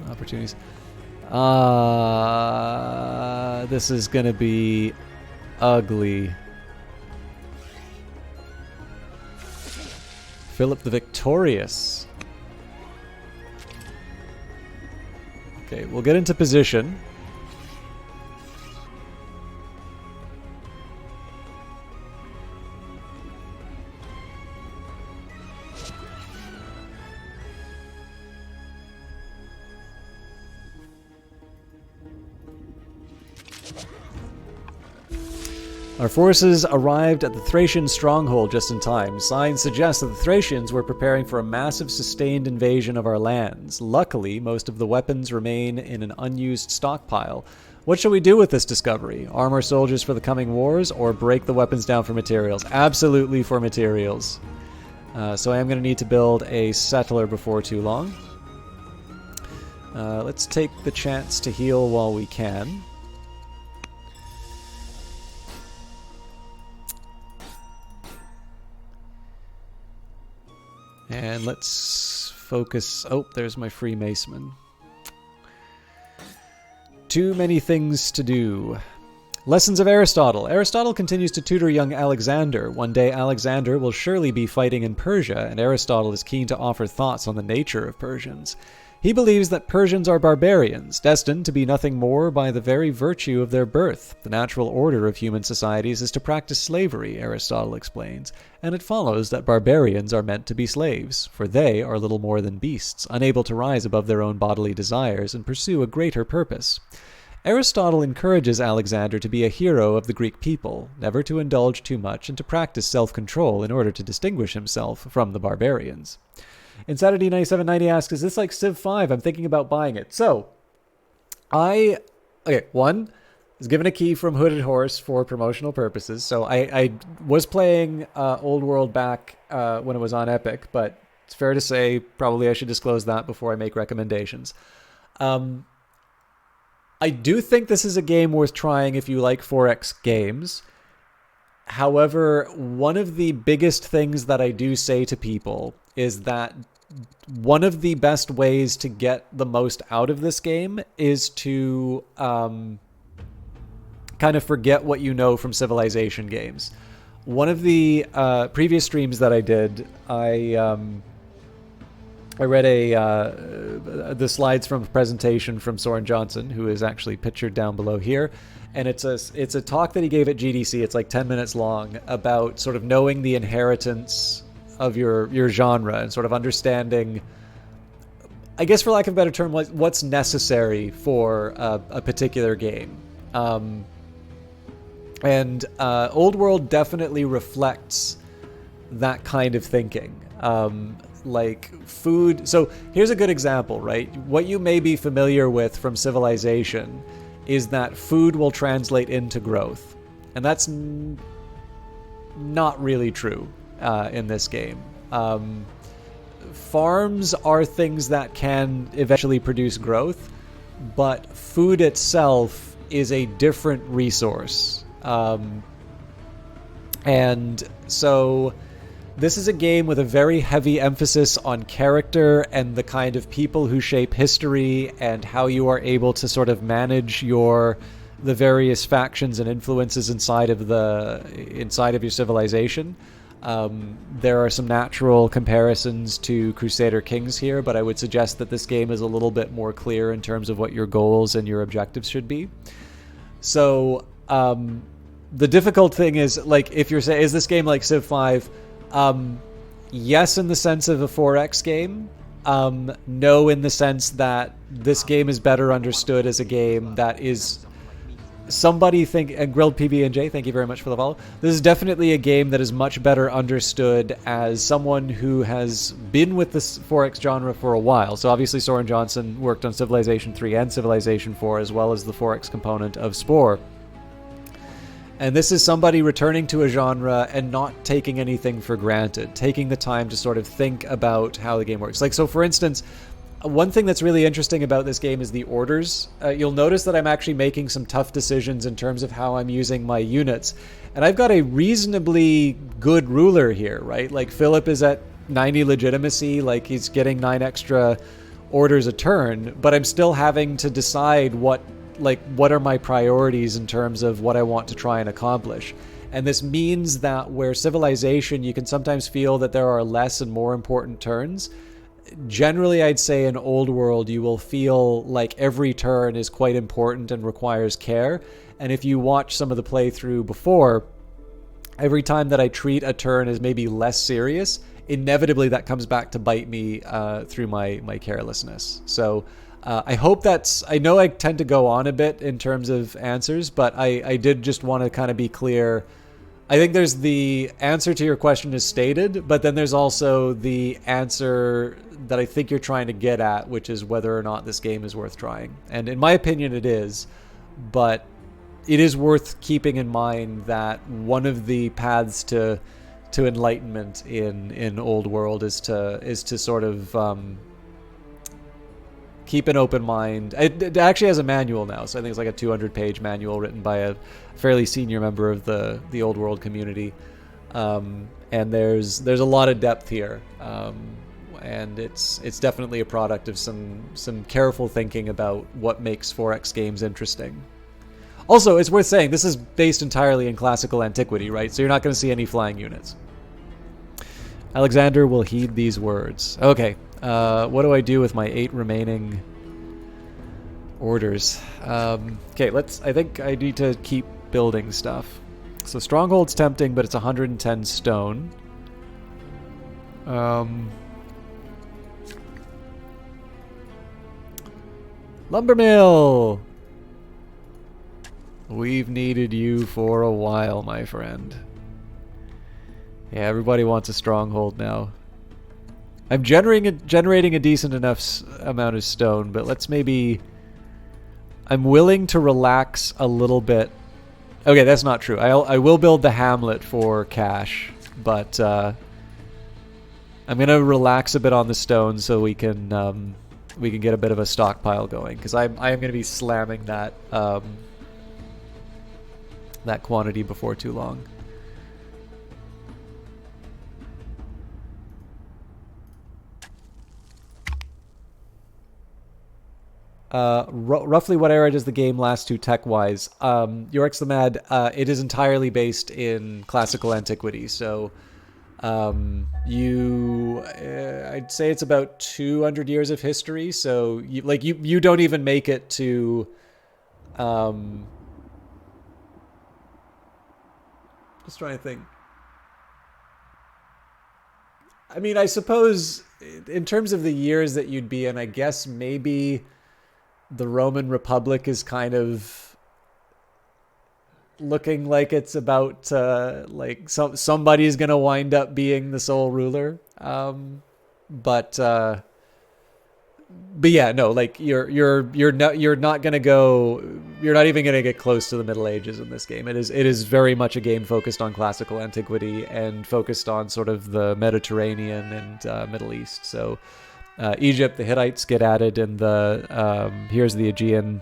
opportunities. This is going to be ugly. Philip the Victorious. Okay, we'll get into position. Our forces arrived at the Thracian stronghold just in time. Signs suggest that the Thracians were preparing for a massive sustained invasion of our lands. Luckily, most of the weapons remain in an unused stockpile. What shall we do with this discovery? Arm our soldiers for the coming wars, or break the weapons down for materials? Absolutely for materials. So I am going to need to build a settler before too long. Let's take the chance to heal while we can. And let's focus... Oh, there's my Freemason. Too many things to do. Lessons of Aristotle. Aristotle continues to tutor young Alexander. One day Alexander will surely be fighting in Persia, and Aristotle is keen to offer thoughts on the nature of Persians. He believes that Persians are barbarians, destined to be nothing more by the very virtue of their birth. The natural order of human societies is to practice slavery, Aristotle explains, and it follows that barbarians are meant to be slaves, for they are little more than beasts, unable to rise above their own bodily desires and pursue a greater purpose. Aristotle encourages Alexander to be a hero of the Greek people, never to indulge too much, and to practice self-control in order to distinguish himself from the barbarians. Insanity 9790 asks, is this like Civ 5? I'm thinking about buying it. So, one, was given a key from Hooded Horse for promotional purposes. So I was playing Old World back when it was on Epic, but it's fair to say probably I should disclose that before I make recommendations. I do think this is a game worth trying if you like 4X games. However, one of the biggest things that I do say to people is that one of the best ways to get the most out of this game is to kind of forget what you know from Civilization games. One of the previous streams that I did, I I read the slides from a presentation from Soren Johnson, who is actually pictured down below here, and it's a talk that he gave at GDC. It's like 10 minutes long, about sort of knowing the inheritance of your genre and sort of understanding, I guess for lack of a better term, what's necessary for a particular game. And Old World definitely reflects that kind of thinking. Like food. So here's a good example, right? What you may be familiar with from Civilization is that food will translate into growth. And that's not really true in this game. Farms are things that can eventually produce growth, but food itself is a different resource. And so this is a game with a very heavy emphasis on character and the kind of people who shape history and how you are able to sort of manage the various factions and influences inside of your civilization. There are some natural comparisons to Crusader Kings here, but I would suggest that this game is a little bit more clear in terms of what your goals and your objectives should be. So the difficult thing is, like, if you're saying, is this game like Civ 5? Yes, in the sense of a 4X game. No, in the sense that this game is better understood as a game that is and Grilled PB&J, thank you very much for the follow. This is definitely a game that is much better understood as someone who has been with this 4X genre for a while. So obviously Soren Johnson worked on Civilization 3 and Civilization 4, as well as the 4X component of Spore. And this is somebody returning to a genre and not taking anything for granted, taking the time to sort of think about how the game works. Like, so for instance, one thing that's really interesting about this game is the orders. You'll notice that I'm actually making some tough decisions in terms of how I'm using my units. And I've got a reasonably good ruler here, right? Like, Philip is at 90 legitimacy, like he's getting 9 extra orders a turn, but I'm still having to decide what are my priorities in terms of what I want to try and accomplish. And this means that where Civilization, you can sometimes feel that there are less and more important turns. Generally, I'd say in Old World, you will feel like every turn is quite important and requires care. And if you watch some of the playthrough before, every time that I treat a turn as maybe less serious, inevitably that comes back to bite me through my carelessness. So I hope I know I tend to go on a bit in terms of answers, but I did just want to kind of be clear. I think there's the answer to your question is stated, but then there's also the answer that I think you're trying to get at, which is whether or not this game is worth trying. And in my opinion, it is, but it is worth keeping in mind that one of the paths to enlightenment in Old World is to sort of keep an open mind. It actually has a manual now, so I think it's like a 200-page manual written by a fairly senior member of the Old World community. And there's a lot of depth here, and it's definitely a product of some careful thinking about what makes 4X games interesting. Also, it's worth saying this is based entirely in classical antiquity, right? So you're not going to see any flying units. Alexander will heed these words. Okay. What do I do with my 8 remaining orders? Okay, I think I need to keep building stuff. So Stronghold's tempting, but it's 110 stone. Lumbermill! We've needed you for a while, my friend. Yeah, everybody wants a stronghold now. I'm generating a decent enough amount of stone, but let's maybe... I'm willing to relax a little bit. Okay, that's not true. I will build the hamlet for cash, but I'm going to relax a bit on the stone so we can get a bit of a stockpile going, because I am going to be slamming that that quantity before too long. Roughly what era does the game last to tech-wise? Yorix the Mad, it is entirely based in classical antiquity, so I'd say it's about 200 years of history. So you don't even make it to, just trying to think. I mean, I suppose in terms of the years that you'd be in, I guess maybe the Roman Republic is kind of looking like it's about like somebody's gonna wind up being the sole ruler. But but yeah, no, like you're not gonna go. You're not even gonna get close to the Middle Ages in this game. It is very much a game focused on classical antiquity and focused on sort of the Mediterranean and Middle East. So Egypt, the Hittites get added in the Here's the Aegean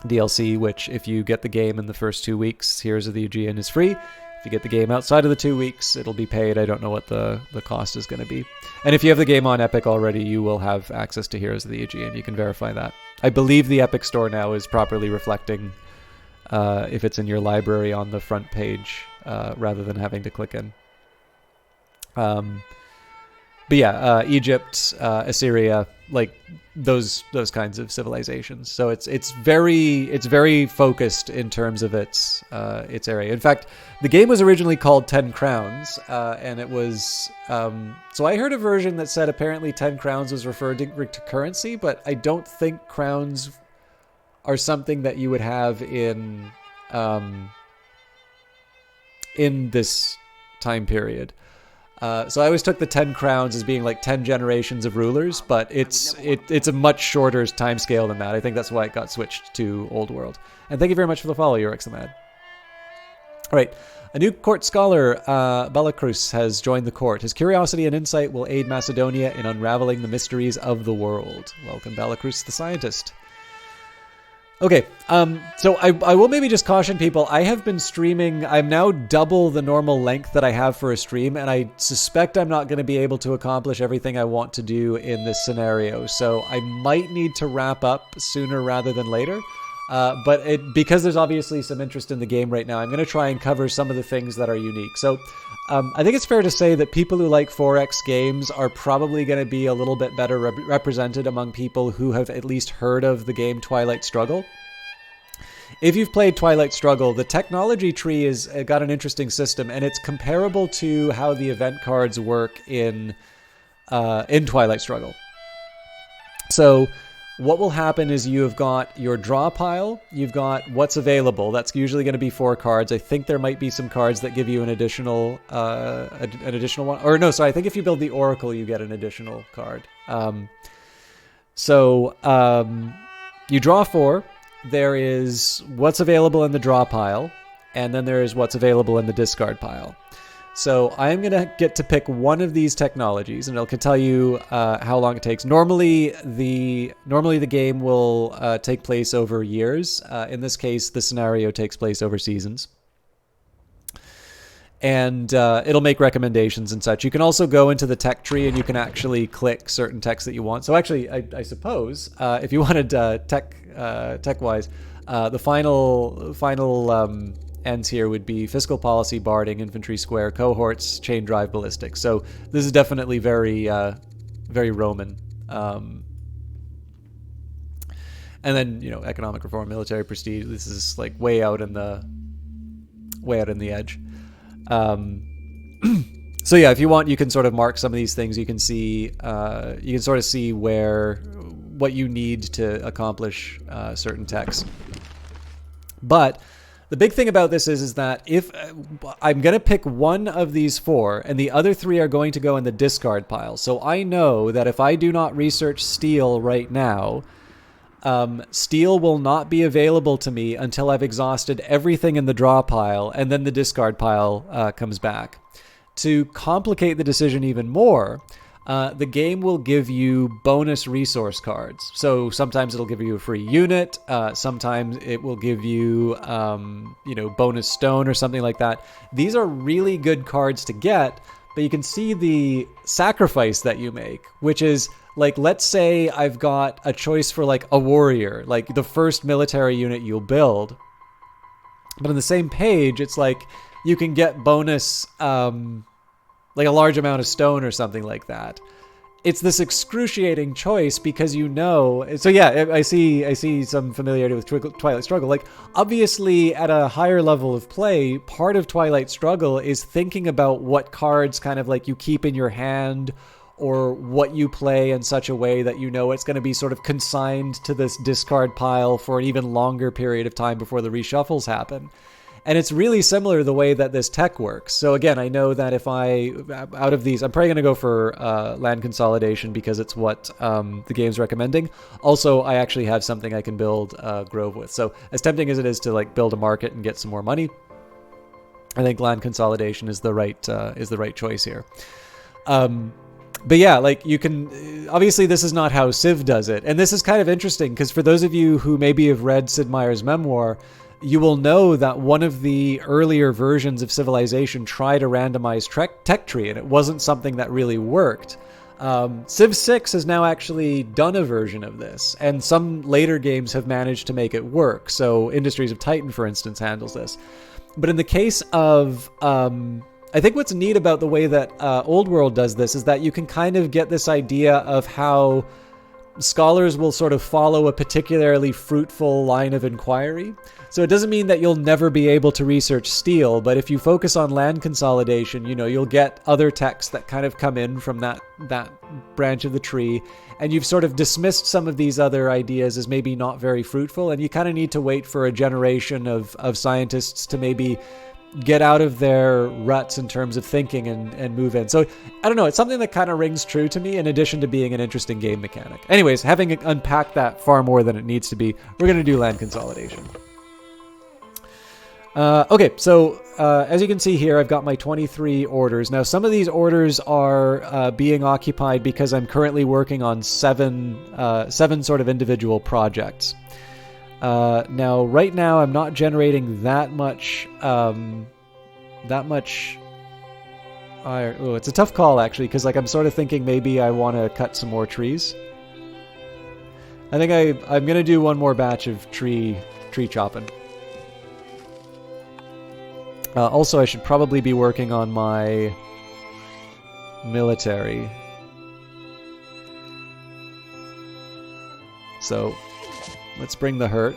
DLC, which if you get the game in the first 2 weeks, Here's of the Aegean is free. If you get the game outside of the 2 weeks, it'll be paid. I don't know what the cost is going to be. And if you have the game on Epic already, you will have access to Heroes of the Aegean. You can verify that. I believe the Epic Store now is properly reflecting if it's in your library on the front page rather than having to click in. But yeah, Egypt, Assyria, like those kinds of civilizations. So it's very focused in terms of its area. In fact, the game was originally called 10 Crowns, and it was so I heard a version that said apparently 10 crowns was referred to currency, but I don't think crowns are something that you would have in this time period. So I always took the 10 crowns as being like 10 generations of rulers, but it's a much shorter time scale than that. I think that's why it got switched to Old World. And thank you very much for the follow, Urix the Mad. All right, a new court scholar, Belacrus, has joined the court. His curiosity and insight will aid Macedonia in unraveling the mysteries of the world. Welcome, Belacrus the scientist. Okay, so I will maybe just caution people, I have been streaming, I'm now double the normal length that I have for a stream, and I suspect I'm not going to be able to accomplish everything I want to do in this scenario, so I might need to wrap up sooner rather than later, but because there's obviously some interest in the game right now, I'm going to try and cover some of the things that are unique. So I think it's fair to say that people who like 4X games are probably going to be a little bit better represented among people who have at least heard of the game Twilight Struggle. If you've played Twilight Struggle, the technology tree has got an interesting system, and it's comparable to how the event cards work in Twilight Struggle. So what will happen is you have got your draw pile, you've got what's available. That's usually going to be 4 cards. I think there might be some cards that give you an additional one. Or no, sorry, I think if you build the Oracle, you get an additional card. You draw 4. There is what's available in the draw pile, and then there is what's available in the discard pile. So I'm going to get to pick one of these technologies, and it'll tell you how long it takes. Normally the game will take place over years. In this case, the scenario takes place over seasons. And it'll make recommendations and such. You can also go into the tech tree, and you can actually click certain texts that you want. So actually, I suppose if you wanted tech-wise, the final ends here would be fiscal policy, barding, infantry square, cohorts, chain drive, ballistics. So this is definitely very Roman. And then economic reform, military prestige. This is like way out in the edge. So yeah, if you want, you can sort of mark some of these things. You can see, you can sort of see what you need to accomplish certain texts. But the big thing about this is that if I'm going to pick one of these 4, and the other 3 are going to go in the discard pile. So I know that if I do not research steel right now, steel will not be available to me until I've exhausted everything in the draw pile, and then the discard pile comes back. To complicate the decision even more, the game will give you bonus resource cards. So sometimes it'll give you a free unit, sometimes it will give you, bonus stone or something like that. These are really good cards to get, but you can see the sacrifice that you make, which is, like, let's say I've got a choice for, like, a warrior, like the first military unit you'll build. But on the same page, it's like you can get bonus like a large amount of stone or something like that. It's this excruciating choice because you know. So yeah, I see some familiarity with Twilight Struggle. Like obviously, at a higher level of play, part of Twilight Struggle is thinking about what cards kind of like you keep in your hand, or what you play in such a way that you know it's going to be sort of consigned to this discard pile for an even longer period of time before the reshuffles happen. And it's really similar to the way that this tech works. So again, I know that if out of these, I'm probably going to go for land consolidation because it's what the game's recommending. Also, I actually have something I can build Grove with. So as tempting as it is to like build a market and get some more money, I think land consolidation is the right choice here. But yeah, like you can, obviously this is not how Civ does it. And this is kind of interesting because for those of you who maybe have read Sid Meier's memoir, you will know that one of the earlier versions of Civilization tried a randomized tech tree, and it wasn't something that really worked. Civ 6 has now actually done a version of this, and some later games have managed to make it work. So Industries of Titan, for instance, handles this. But in the case of... I think what's neat about the way that Old World does this is that you can kind of get this idea of how scholars will sort of follow a particularly fruitful line of inquiry. So it doesn't mean that you'll never be able to research steel, but if you focus on land consolidation, you know, you'll get other texts that kind of come in from that branch of the tree, and you've sort of dismissed some of these other ideas as maybe not very fruitful, and you kind of need to wait for a generation of scientists to maybe get out of their ruts in terms of thinking and move in. So I don't know, it's something that kind of rings true to me in addition to being an interesting game mechanic. Anyways, having unpacked that far more than it needs to be, we're going to do land consolidation. Okay, so as you can see here, I've got my 23 orders. Now, some of these orders are being occupied because I'm currently working on seven sort of individual projects. Now, right now, I'm not generating that much. It's a tough call actually, because like I'm sort of thinking maybe I want to cut some more trees. I think I'm gonna do one more batch of tree chopping. Also, I should probably be working on my military. So, let's bring the hurt.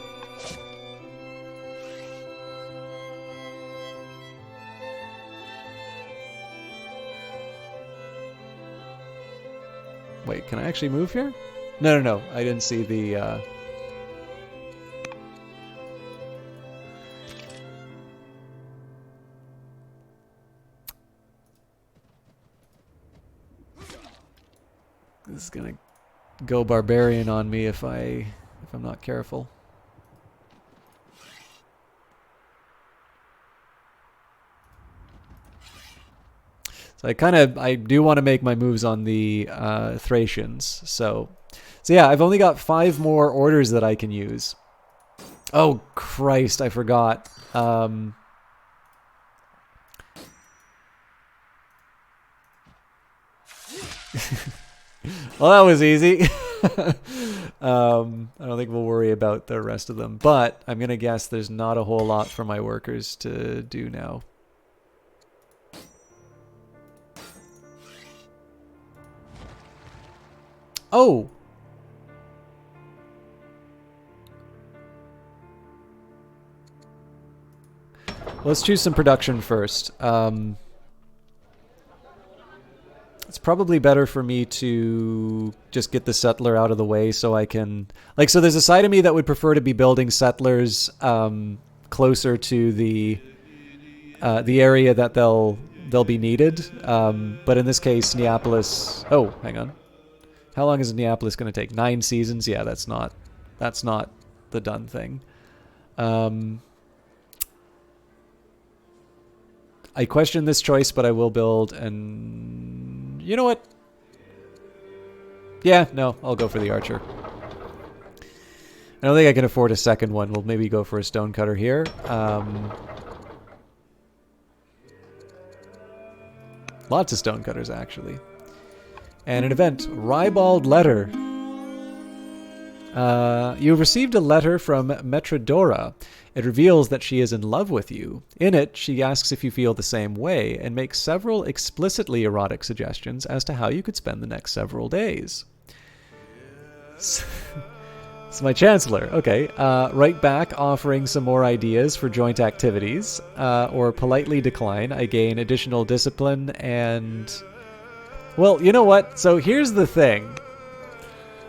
Wait, can I actually move here? No. I didn't see the... This is gonna go barbarian on me if I'm not careful. So I do want to make my moves on the Thracians. So yeah, I've only got 5 more orders that I can use. Oh Christ, I forgot. Well, that was easy. I don't think we'll worry about the rest of them, but I'm gonna guess there's not a whole lot for my workers to do now. Oh! Let's choose some production first. It's probably better for me to just get the settler out of the way so I can... Like, so there's a side of me that would prefer to be building settlers closer to the area that they'll be needed. But in this case, Neapolis... Oh, hang on. How long is Neapolis going to take? 9 seasons? Yeah, that's not the done thing. I question this choice, but I will build and... You know what? Yeah, no, I'll go for the archer. I don't think I can afford a second one. We'll maybe go for a stonecutter here. Lots of stonecutters, actually. And an event, Ribald Letter. You have received a letter from Metrodora. It reveals that she is in love with you. In it, she asks if you feel the same way and makes several explicitly erotic suggestions as to how you could spend the next several days. It's my chancellor. Okay. Write back offering some more ideas for joint activities, or politely decline. I gain additional discipline and... Well, you know what? So here's the thing.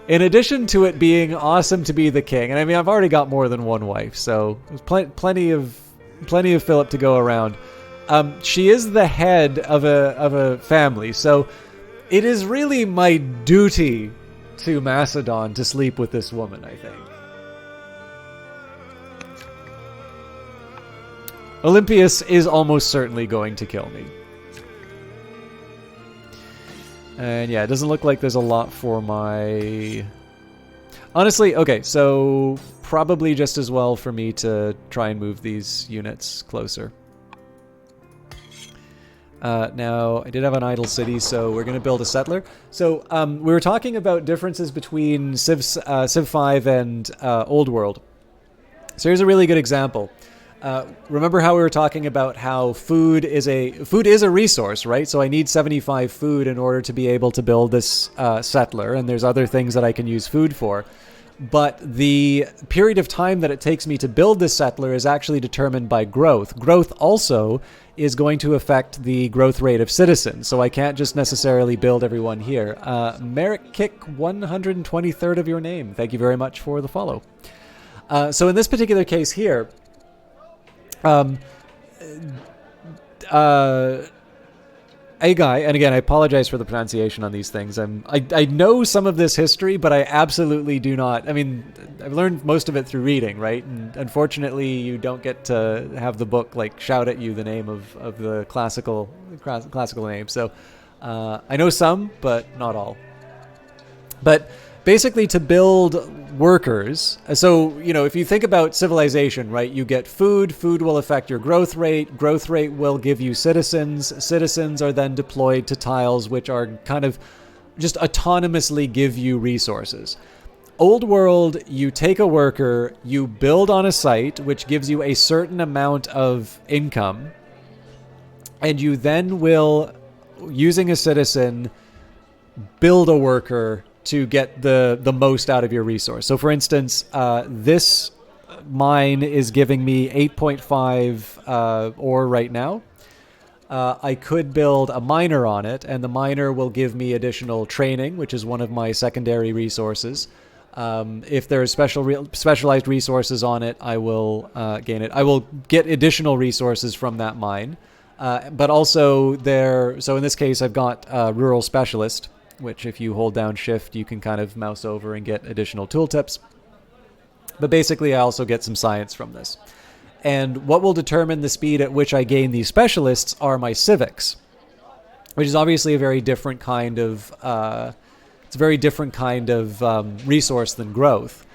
In addition to it being awesome to be the king, and I mean, I've already got more than one wife, so there's plenty of Philip to go around. She is the head of a family, so it is really my duty to Macedon to sleep with this woman, I think. Olympias is almost certainly going to kill me. And yeah, it doesn't look like there's a lot for my... Honestly, okay, so probably just as well for me to try and move these units closer. Now, I did have an idle city, so we're going to build a settler. So we were talking about differences between Civ 5 and Old World. So here's a really good example. Remember how we were talking about how food is a resource, right? So I need 75 food in order to be able to build this settler, and there's other things that I can use food for. But the period of time that it takes me to build this settler is actually determined by growth. Growth also is going to affect the growth rate of citizens, so I can't just necessarily build everyone here. Merrick Kick, 123rd of your name. Thank you very much for the follow. So in this particular case here, a guy, and again, I apologize for the pronunciation on these things. I know some of this history, but I absolutely do not. I mean, I've learned most of it through reading, right? And unfortunately, you don't get to have the book like shout at you the name of the classical name. So I know some, but not all. But basically, to build workers, so, you know, if you think about civilization, right, you get food will affect your growth rate will give you citizens are then deployed to tiles, which are kind of just autonomously give you resources. Old World, you take a worker, you build on a site, which gives you a certain amount of income, and you then will, using a citizen, build a worker to get the most out of your resource. So for instance, this mine is giving me 8.5 ore right now. I could build a miner on it, and the miner will give me additional training, which is one of my secondary resources. If there's specialized resources on it, I will gain it. I will get additional resources from that mine. But also so in this case, I've got Rural Specialist, which if you hold down shift, you can kind of mouse over and get additional tooltips. But basically, I also get some science from this. And what will determine the speed at which I gain these specialists are my civics, which is obviously a very different kind of resource than growth.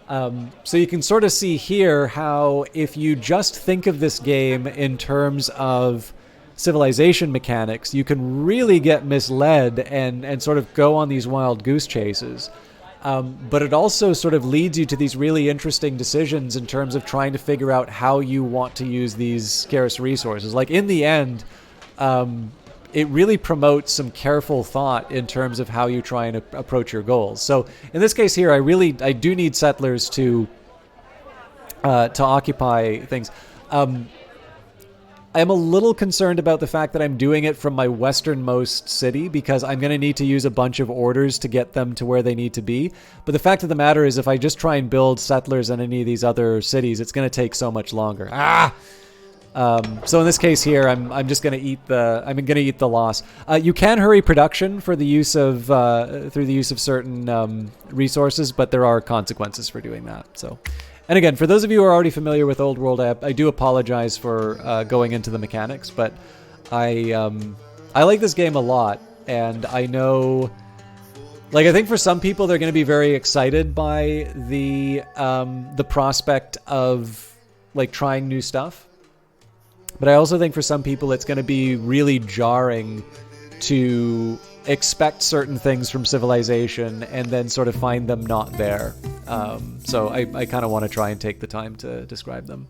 So you can sort of see here how if you just think of this game in terms of civilization mechanics, you can really get misled and sort of go on these wild goose chases. But it also sort of leads you to these really interesting decisions in terms of trying to figure out how you want to use these scarce resources. Like in the end, it really promotes some careful thought in terms of how you try and approach your goals. So in this case here, I do need settlers to occupy things. I'm a little concerned about the fact that I'm doing it from my westernmost city because I'm going to need to use a bunch of orders to get them to where they need to be. But the fact of the matter is if I just try and build settlers in any of these other cities, it's going to take so much longer. So in this case here, I'm just going to eat the loss. You can hurry production for the use of through the use of certain resources, but there are consequences for doing that. So. And again, for those of you who are already familiar with Old World, I do apologize for going into the mechanics, but I like this game a lot, and I know, like, I think for some people they're going to be very excited by the prospect of like trying new stuff, but I also think for some people it's going to be really jarring to expect certain things from civilization and then sort of find them not there. So I kind of want to try and take the time to describe them.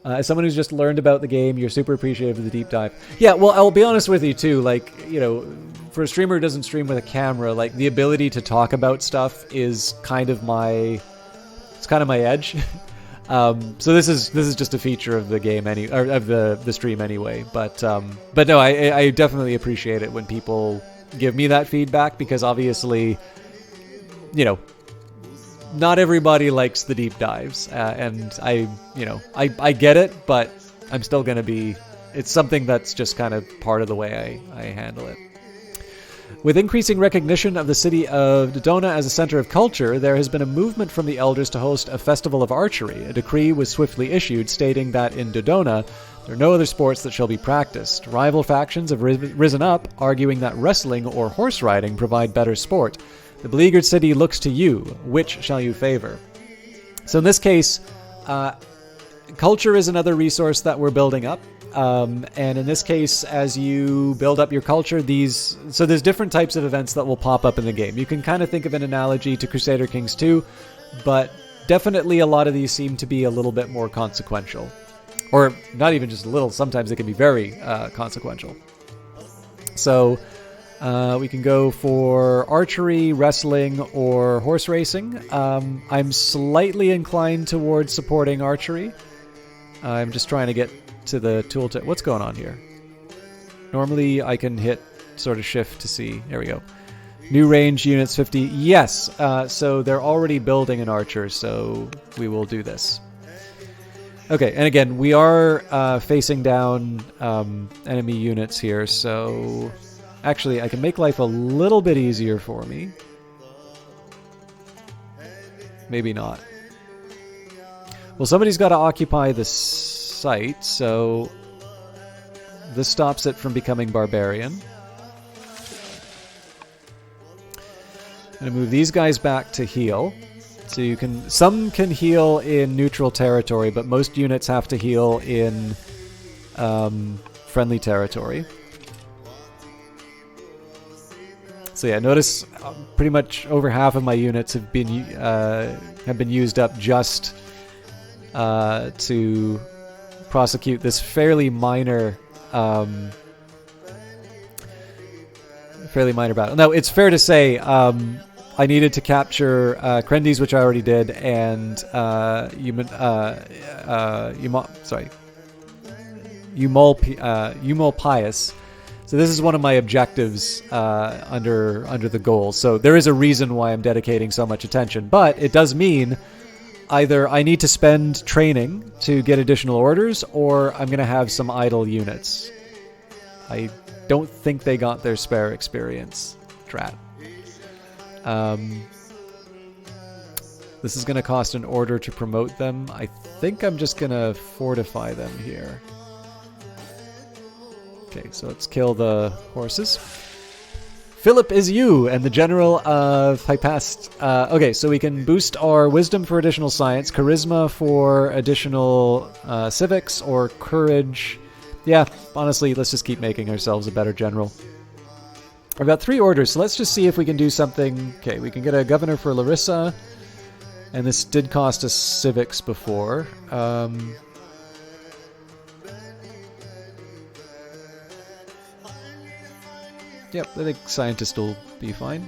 As someone who's just learned about the game, you're super appreciative of the deep dive. Yeah, well, I'll be honest with you too. Like, you know, for a streamer who doesn't stream with a camera, like the ability to talk about stuff is kind of my edge. So this is just a feature of the game, or of the stream anyway. But no, I definitely appreciate it when people give me that feedback, because obviously, you know, not everybody likes the deep dives, and I get it, but I'm still gonna be. It's something that's just kind of part of the way I handle it. With increasing recognition of the city of Dodona as a center of culture, there has been a movement from the elders to host a festival of archery. A decree was swiftly issued stating that in Dodona, there are no other sports that shall be practiced. Rival factions have risen up, arguing that wrestling or horse riding provide better sport. The beleaguered city looks to you. Which shall you favor? So in this case, culture is another resource that we're building up. And in this case, as you build up your culture, so there's different types of events that will pop up in the game. You can kind of think of an analogy to Crusader Kings 2, but definitely a lot of these seem to be a little bit more consequential. Or not even just a little, sometimes they can be very consequential. So we can go for archery, wrestling, or horse racing. I'm slightly inclined towards supporting archery. I'm just trying to get to the tooltip. What's going on here? Normally I can hit sort of shift to see. There we go. New range units 50. Yes. So they're already building an archer, so we will do this. Okay, and again, we are facing down enemy units here, so actually I can make life a little bit easier for me. Maybe not. Well, somebody's got to occupy the site, so this stops it from becoming barbarian. I'm going to move these guys back to heal. So some can heal in neutral territory, but most units have to heal in friendly territory. So yeah, notice pretty much over half of my units have been used up just to prosecute this fairly minor battle. Now, it's fair to say I needed to capture Krendes, which I already did, and Eumol Pius. So this is one of my objectives under the goal. So there is a reason why I'm dedicating so much attention, but it does mean either I need to spend training to get additional orders, or I'm going to have some idle units. I don't think they got their spare experience. Drat. This is going to cost an order to promote them. I think I'm just going to fortify them here. Okay, so let's kill the horses. Philip is you, and the general of Hypast. Okay, so we can boost our wisdom for additional science, charisma for additional civics, or courage. Yeah, honestly, let's just keep making ourselves a better general. I've got 3 orders, so let's just see if we can do something. Okay, we can get a governor for Larissa, and this did cost us civics before. Yep, I think scientist will be fine.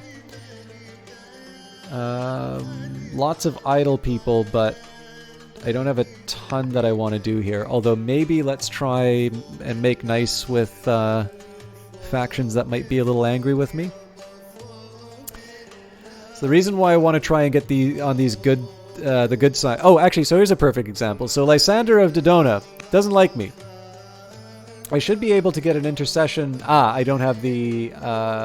Lots of idle people, but I don't have a ton that I want to do here. Although maybe let's try and make nice with factions that might be a little angry with me. So the reason why I want to try and get the good side. Oh, actually, so here's a perfect example. So Lysander of Dodona doesn't like me. I should be able to get an intercession. I don't have the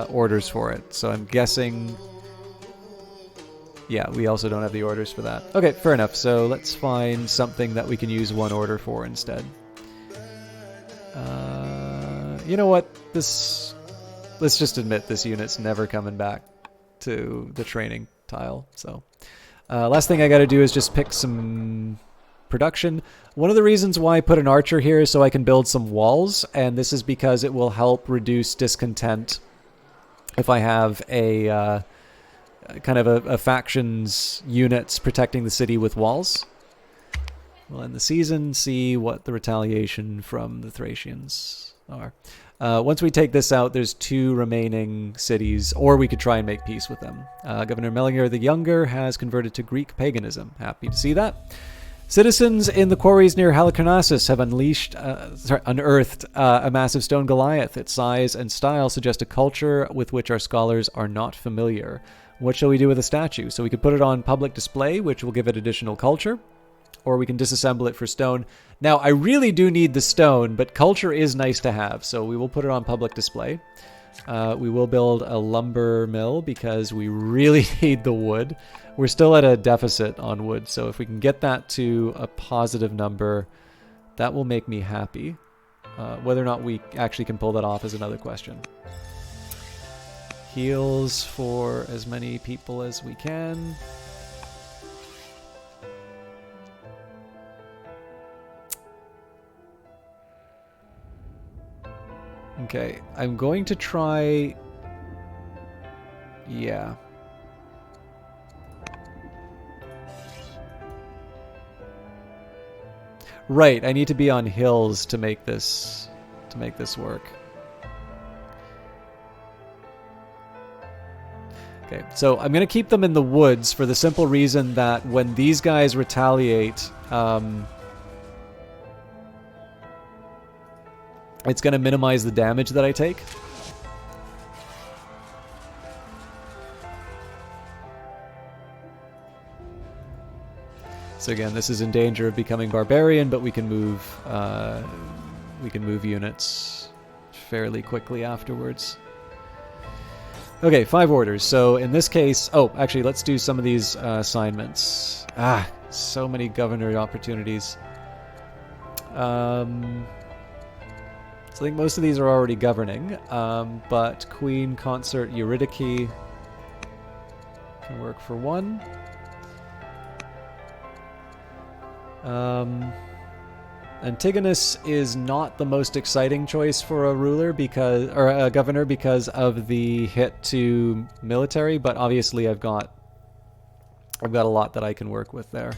orders for it, so I'm guessing. Yeah, we also don't have the orders for that. Okay, fair enough. So let's find something that we can use 1 order for instead. You know what? Let's just admit this unit's never coming back to the training tile. So last thing I got to do is just pick some production. One of the reasons why I put an archer here is so I can build some walls, and this is because it will help reduce discontent if I have a kind of a faction's units protecting the city with walls. We'll end the season, see what the retaliation from the Thracians are. Once we take this out, there's 2 remaining cities, or we could try and make peace with them. Governor Melinger the Younger has converted to Greek paganism. Happy to see that. Citizens in the quarries near Halicarnassus have unearthed a massive stone Goliath. Its size and style suggest a culture with which our scholars are not familiar. What shall we do with the statue? So we could put it on public display, which will give it additional culture, or we can disassemble it for stone. Now, I really do need the stone, but culture is nice to have, so we will put it on public display. We will build a lumber mill because we really need the wood. We're still at a deficit on wood, so if we can get that to a positive number, that will make me happy. Whether or not we actually can pull that off is another question. Heals for as many people as we can. Okay, I'm going to try... Yeah. Right, I need to be on hills to make this work. Okay, so I'm going to keep them in the woods for the simple reason that when these guys retaliate, it's going to minimize the damage that I take. So again, this is in danger of becoming barbarian, but we can move units fairly quickly afterwards. Okay, 5 orders. So in this case, oh, actually, let's do some of these assignments. So many governor opportunities. So I think most of these are already governing, but Queen Consort Eurydice can work for 1. Antigonus is not the most exciting choice for a ruler or a governor because of the hit to military, but obviously I've got a lot that I can work with there.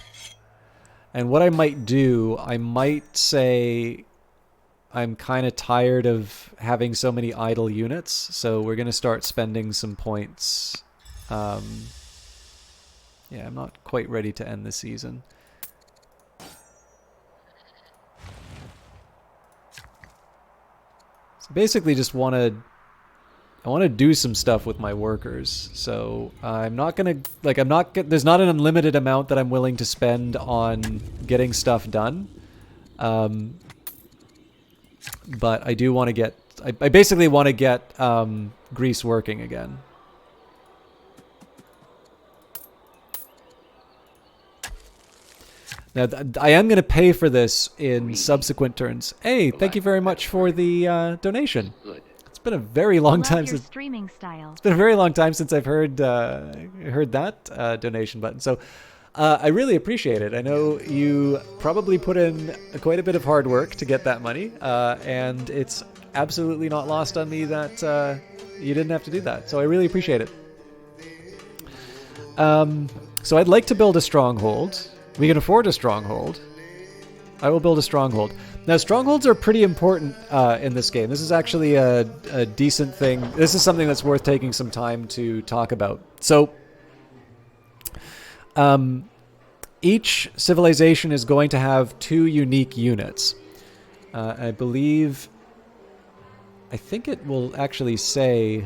And what I might do, I might say I'm kind of tired of having so many idle units, so we're going to start spending some points. Yeah, I'm not quite ready to end the season. Basically just I want to do some stuff with my workers. So I'm not going to, there's not an unlimited amount that I'm willing to spend on getting stuff done. But I do want to get, I basically want to get Greece working again. Now, I am going to pay for this in subsequent turns. Hey, thank you very much for the donation. It's been a very long time since streaming style. It's been a very long time since I've heard that donation button. So I really appreciate it. I know you probably put in quite a bit of hard work to get that money, and it's absolutely not lost on me that you didn't have to do that. So I really appreciate it. So I'd like to build a stronghold. We can afford a stronghold. I will build a stronghold. Now, strongholds are pretty important in this game. This is actually a decent thing. This is something that's worth taking some time to talk about. So, each civilization is going to have 2 unique units. I think it will actually say...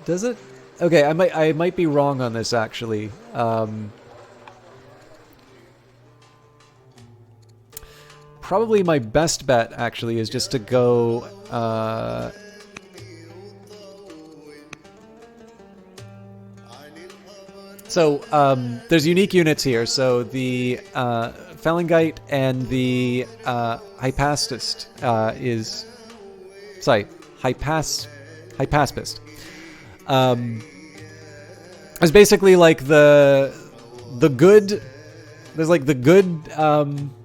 Does it? Okay, I might be wrong on this actually. Probably my best bet actually is just to go. There's unique units here. So the Phalangite and the Hypaspist is. Sorry, Hypaspist. It's basically like the good. There's like the good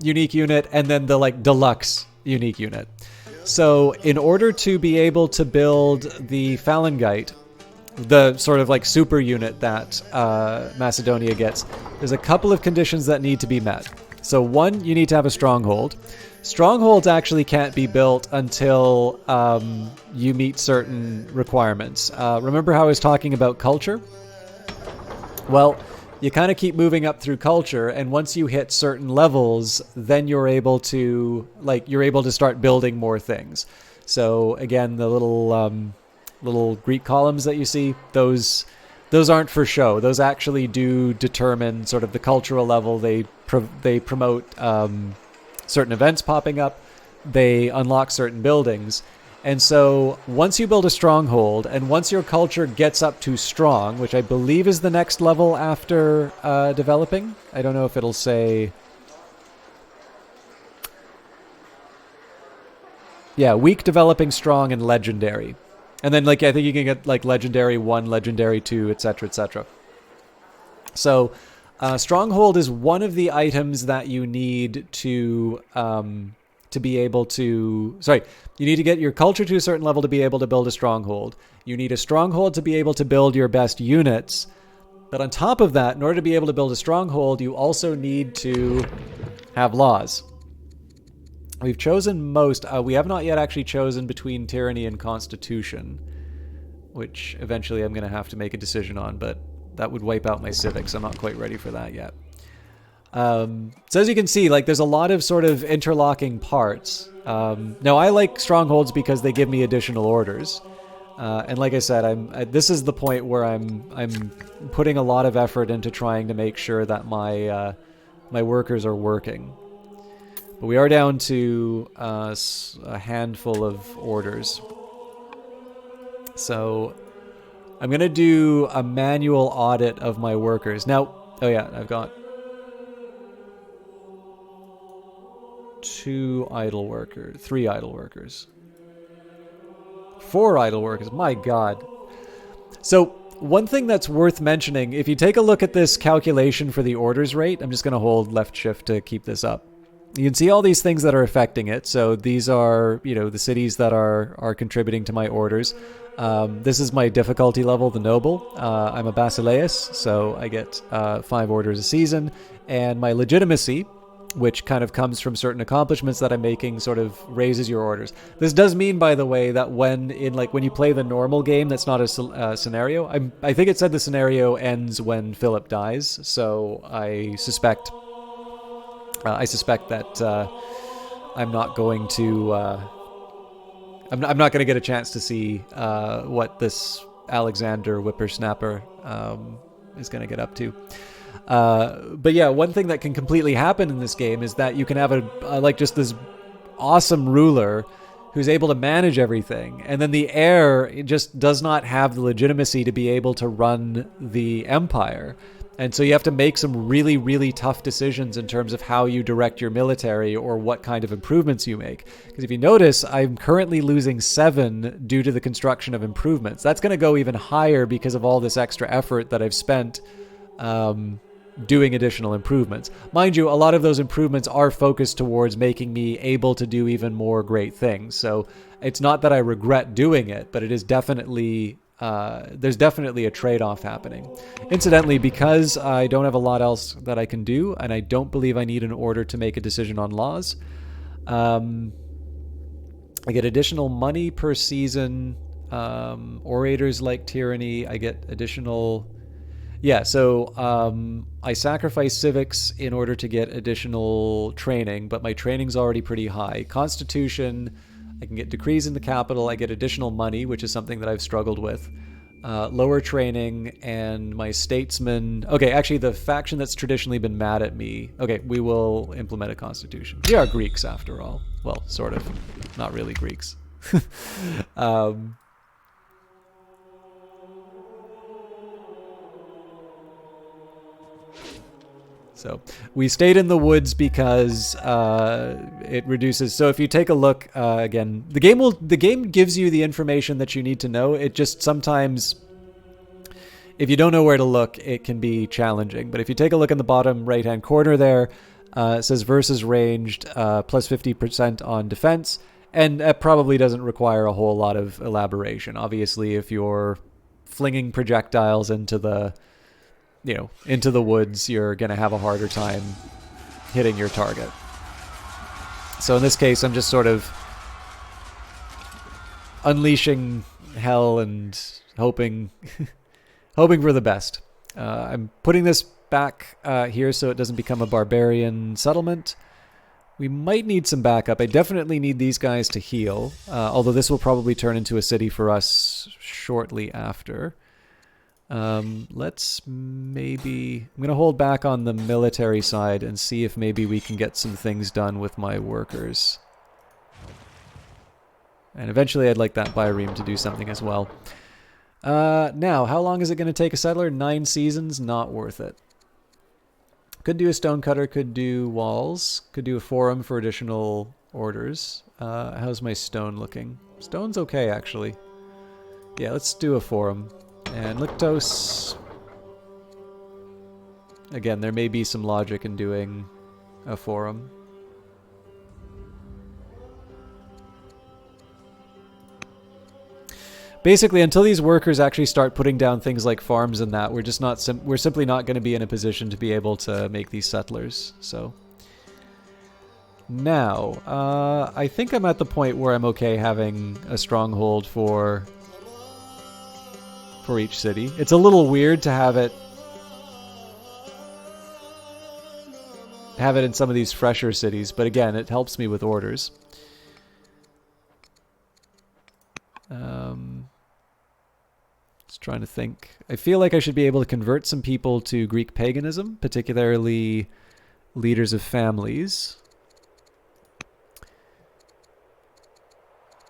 unique unit, and then the like deluxe unique unit. So in order to be able to build the Phalangite, the sort of like super unit that Macedonia gets, there's a couple of conditions that need to be met. So one, you need to have a stronghold. Strongholds actually can't be built until you meet certain requirements. Remember how I was talking about culture? Well, you kind of keep moving up through culture, and once you hit certain levels, then you're able to start building more things. So again, the little Greek columns that you see, those aren't for show. Those actually do determine sort of the cultural level. They promote certain events popping up. They unlock certain buildings. And so once you build a stronghold, and once your culture gets up to strong, which I believe is the next level after developing. I don't know if it'll say... Yeah, weak, developing, strong, and legendary. And then, like, I think you can get, like, legendary 1, legendary 2, etc., etc. So, stronghold is one of the items that you need to be able to... Sorry, you need to get your culture to a certain level to be able to build a stronghold. You need a stronghold to be able to build your best units. But on top of that, in order to be able to build a stronghold, you also need to have laws. We've chosen most. We have not yet actually chosen between tyranny and constitution, which eventually I'm going to have to make a decision on, but that would wipe out my civics. I'm not quite ready for that yet. So as you can see, like, there's a lot of sort of interlocking parts. Now, I like strongholds because they give me additional orders. And like I said, this is the point where I'm putting a lot of effort into trying to make sure that my workers are working. But we are down to a handful of orders. So I'm going to do a manual audit of my workers. Now, oh yeah, I've got 3 idle workers. 4 idle workers, my god. So one thing that's worth mentioning, if you take a look at this calculation for the orders rate, I'm just going to hold left shift to keep this up. You can see all these things that are affecting it. So these are, the cities that are contributing to my orders. This is my difficulty level, the noble. I'm a basileus, so I get 5 orders a season. And my legitimacy, which kind of comes from certain accomplishments that I'm making, sort of raises your orders. This does mean, by the way, that when you play the normal game, that's not a scenario. I think it said the scenario ends when Philip dies, so I suspect that I'm not going to I'm not going to get a chance to see what this Alexander whippersnapper is going to get up to. But yeah, one thing that can completely happen in this game is that you can have just this awesome ruler who's able to manage everything, and then the heir just does not have the legitimacy to be able to run the empire. And so you have to make some really, really tough decisions in terms of how you direct your military or what kind of improvements you make. Because if you notice, I'm currently losing 7 due to the construction of improvements. That's going to go even higher because of all this extra effort that I've spent doing additional improvements. Mind you, a lot of those improvements are focused towards making me able to do even more great things. So it's not that I regret doing it, but it is definitely... there's definitely a trade-off happening. Incidentally, because I don't have a lot else that I can do, and I don't believe I need an order to make a decision on laws, I get additional money per season. Orators like tyranny. I get additional... Yeah, so I sacrifice civics in order to get additional training, but my training's already pretty high. Constitution... I can get decrees in the capital. I get additional money, which is something that I've struggled with. Lower training, and my statesman... Okay, actually, the faction that's traditionally been mad at me... Okay, we will implement a constitution. We are Greeks, after all. Well, sort of. Not really Greeks. So we stayed in the woods because it reduces. So if you take a look again, the game gives you the information that you need to know. It just sometimes, if you don't know where to look, it can be challenging. But if you take a look in the bottom right-hand corner there, it says versus ranged plus 50% on defense And that probably doesn't require a whole lot of elaboration. Obviously, if you're flinging projectiles into the, into the woods, you're going to have a harder time hitting your target. So in this case, I'm just sort of unleashing hell and hoping hoping for the best. I'm putting this back here so it doesn't become a barbarian settlement. We might need some backup. I definitely need these guys to heal, although this will probably turn into a city for us shortly after. Let's maybe... I'm going to hold back on the military side and see if maybe we can get some things done with my workers. And eventually I'd like that Byreme to do something as well. Now, how long is it going to take a settler? 9 seasons? Not worth it. Could do a stonecutter, could do walls, could do a forum for additional orders. How's my stone looking? Stone's okay, actually. Yeah, let's do a forum. And Lictos... Again, there may be some logic in doing a forum. Basically, until these workers actually start putting down things like farms and that, we're just not we're simply not going to be in a position to be able to make these settlers. So now, I think I'm at the point where I'm okay having a stronghold for each city. It's a little weird to have it in some of these fresher cities, but again, it helps me with orders. Just trying to think. I feel like I should be able to convert some people to Greek paganism, particularly leaders of families.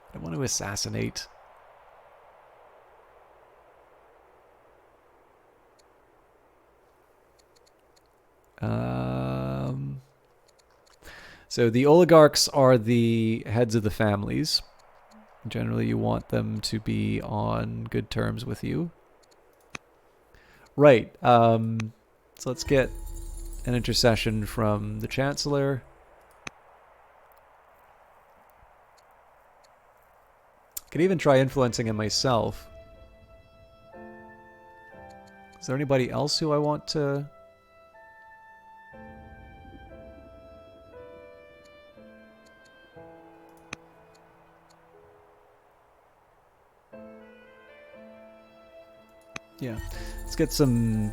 I don't want to assassinate. So the oligarchs are the heads of the families. Generally, you want them to be on good terms with you. Right. So let's get an intercession from the Chancellor. Could even try influencing him myself. Is there anybody else who I want to... Yeah, let's get some...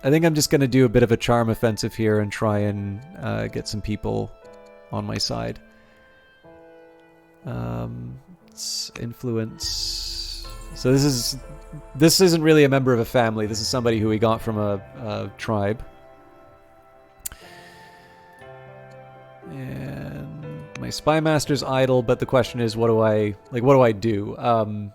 I think I'm just going to do a bit of a charm offensive here and try and get some people on my side. Let's influence... So this isn't really a member of a family. This is somebody who we got from a tribe. And my spy master's idle, but the question is, what do I do?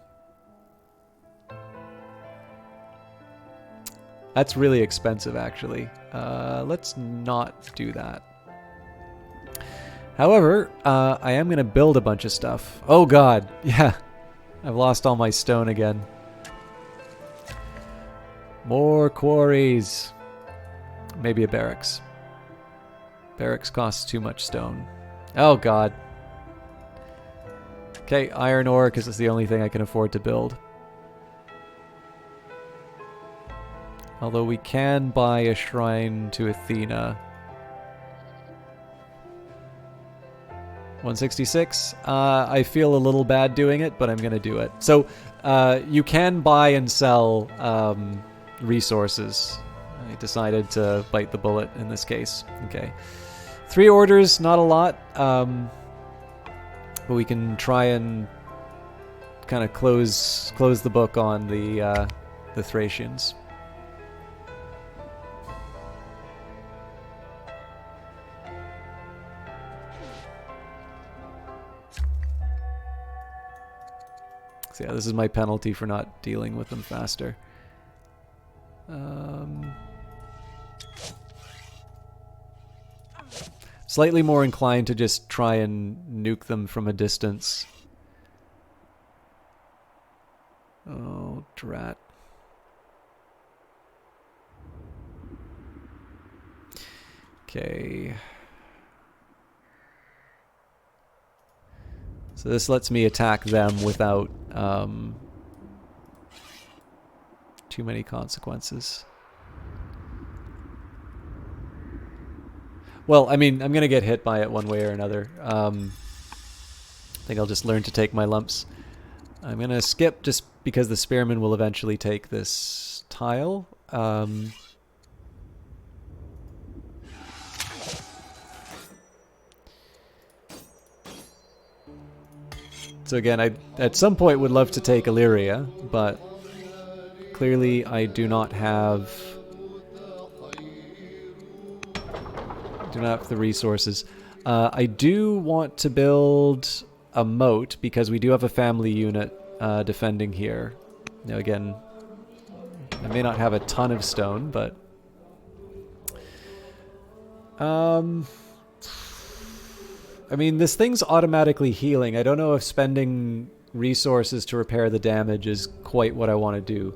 That's really expensive, actually. Let's not do that. However, I am going to build a bunch of stuff. Oh god, yeah. I've lost all my stone again. More quarries. Maybe a barracks. Barracks costs too much stone. Oh god. Okay, iron ore, because it's the only thing I can afford to build. Although we can buy a shrine to Athena. 166. I feel a little bad doing it, but I'm going to do it. So you can buy and sell resources. I decided to bite the bullet in this case. Okay. 3 orders, not a lot. But we can try and kind of close the book on the Thracians. So yeah, this is my penalty for not dealing with them faster. Slightly more inclined to just try and nuke them from a distance. Oh, drat. Okay. So this lets me attack them without too many consequences. Well, I mean, I'm going to get hit by it one way or another. I think I'll just learn to take my lumps. I'm going to skip just because the spearmen will eventually take this tile. So again, I at some point would love to take Illyria, but clearly I do not have the resources. I do want to build a moat because we do have a family unit defending here. Now again, I may not have a ton of stone, but I mean, this thing's automatically healing. I don't know if spending resources to repair the damage is quite what I want to do.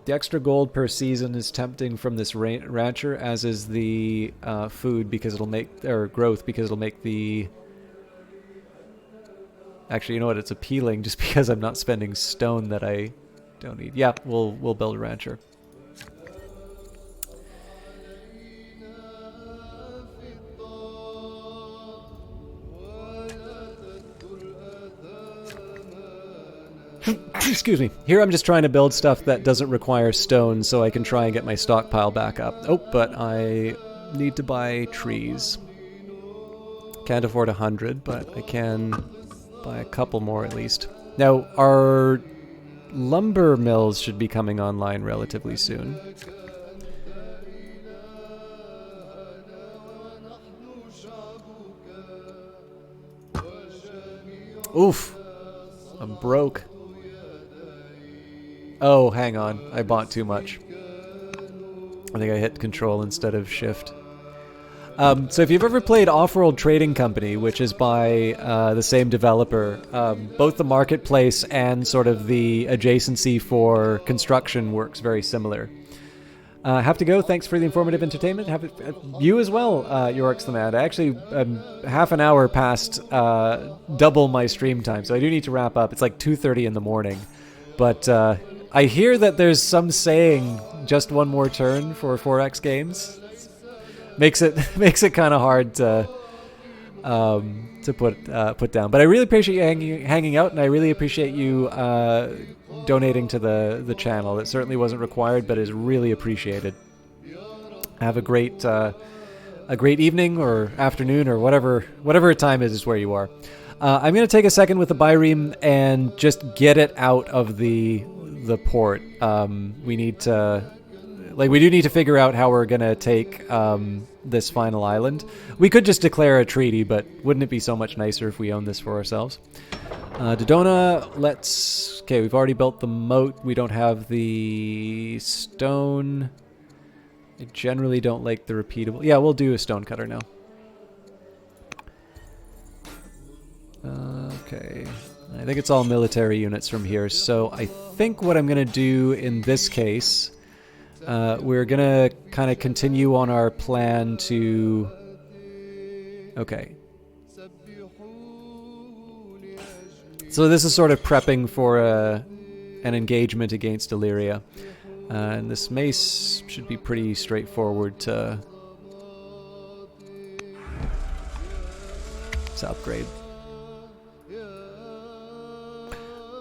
The extra gold per season is tempting from this rancher, as is the food because it'll make, or growth because it'll make the... Actually, you know what? It's appealing just because I'm not spending stone that I don't need. Yeah, we'll build a rancher. Excuse me. Here I'm just trying to build stuff that doesn't require stone so I can try and get my stockpile back up. Oh, but I need to buy trees. Can't afford 100, but I can buy a couple more at least. Now, our lumber mills should be coming online relatively soon. Oof. I'm broke. Oh, hang on. I bought too much. I think I hit Control instead of Shift. So if you've ever played Off-World Trading Company, which is by the same developer, both the marketplace and sort of the adjacency for construction works very similar. Have to go. Thanks for the informative entertainment. You as well, York's the man. I actually half an hour past double my stream time, so I do need to wrap up. It's like 2:30 in the morning. But I hear that there's some saying, just one more turn for 4X games. Makes it kind of hard to put down. But I really appreciate you hanging out, and I really appreciate you donating to the channel. It certainly wasn't required, but is really appreciated. Have a great evening or afternoon or whatever time it is where you are. I'm going to take a second with the Byreme and just get it out of the port. We need to, we do need to figure out how we're going to take this final island. We could just declare a treaty, but wouldn't it be so much nicer if we own this for ourselves? Dodona, okay, we've already built the moat. We don't have the stone. I generally don't like the repeatable. Yeah, we'll do a stone cutter now. Okay, I think it's all military units from here, so I think what I'm going to do in this case, we're going to kind of continue on our plan to... Okay. So this is sort of prepping for an engagement against Illyria. And this mace should be pretty straightforward to upgrade.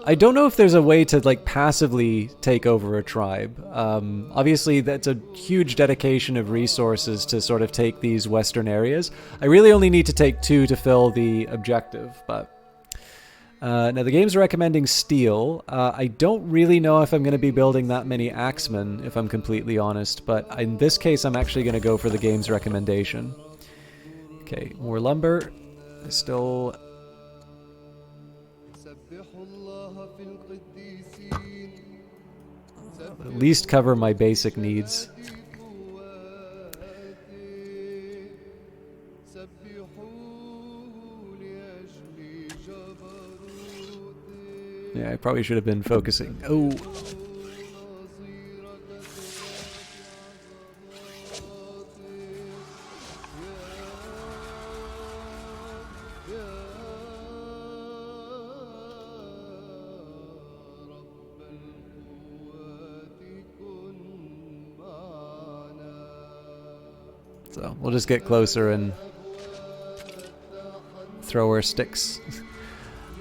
I don't know if there's a way to passively take over a tribe. Obviously that's a huge dedication of resources to sort of take these western areas. I really only need to take 2 to fill the objective, but now the game's recommending steel. I don't really know if I'm going to be building that many axemen, if I'm completely honest, but in this case I'm actually going to go for the game's recommendation. Okay, more lumber. I still... at least cover my basic needs. Yeah, I probably should have been focusing. Oh. So we'll just get closer and throw our sticks.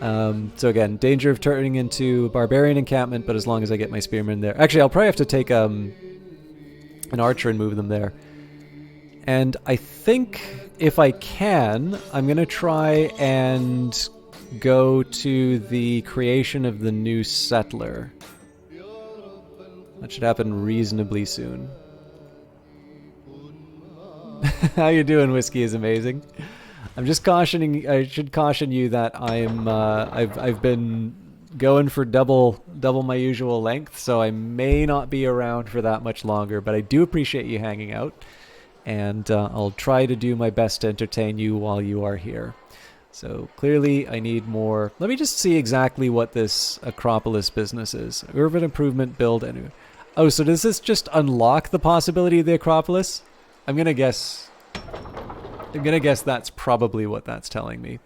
So again, danger of turning into barbarian encampment, but as long as I get my spearmen there. Actually, I'll probably have to take an archer and move them there. And I think if I can, I'm going to try and go to the creation of the new settler. That should happen reasonably soon. How you doing, Whiskey is amazing. I'm just cautioning. I should caution you that I've been going for double my usual length, so I may not be around for that much longer. But I do appreciate you hanging out, and I'll try to do my best to entertain you while you are here. So clearly, I need more. Let me just see exactly what this Acropolis business is. Urban improvement build and. Oh, so does this just unlock the possibility of the Acropolis? I'm gonna guess that's probably what that's telling me.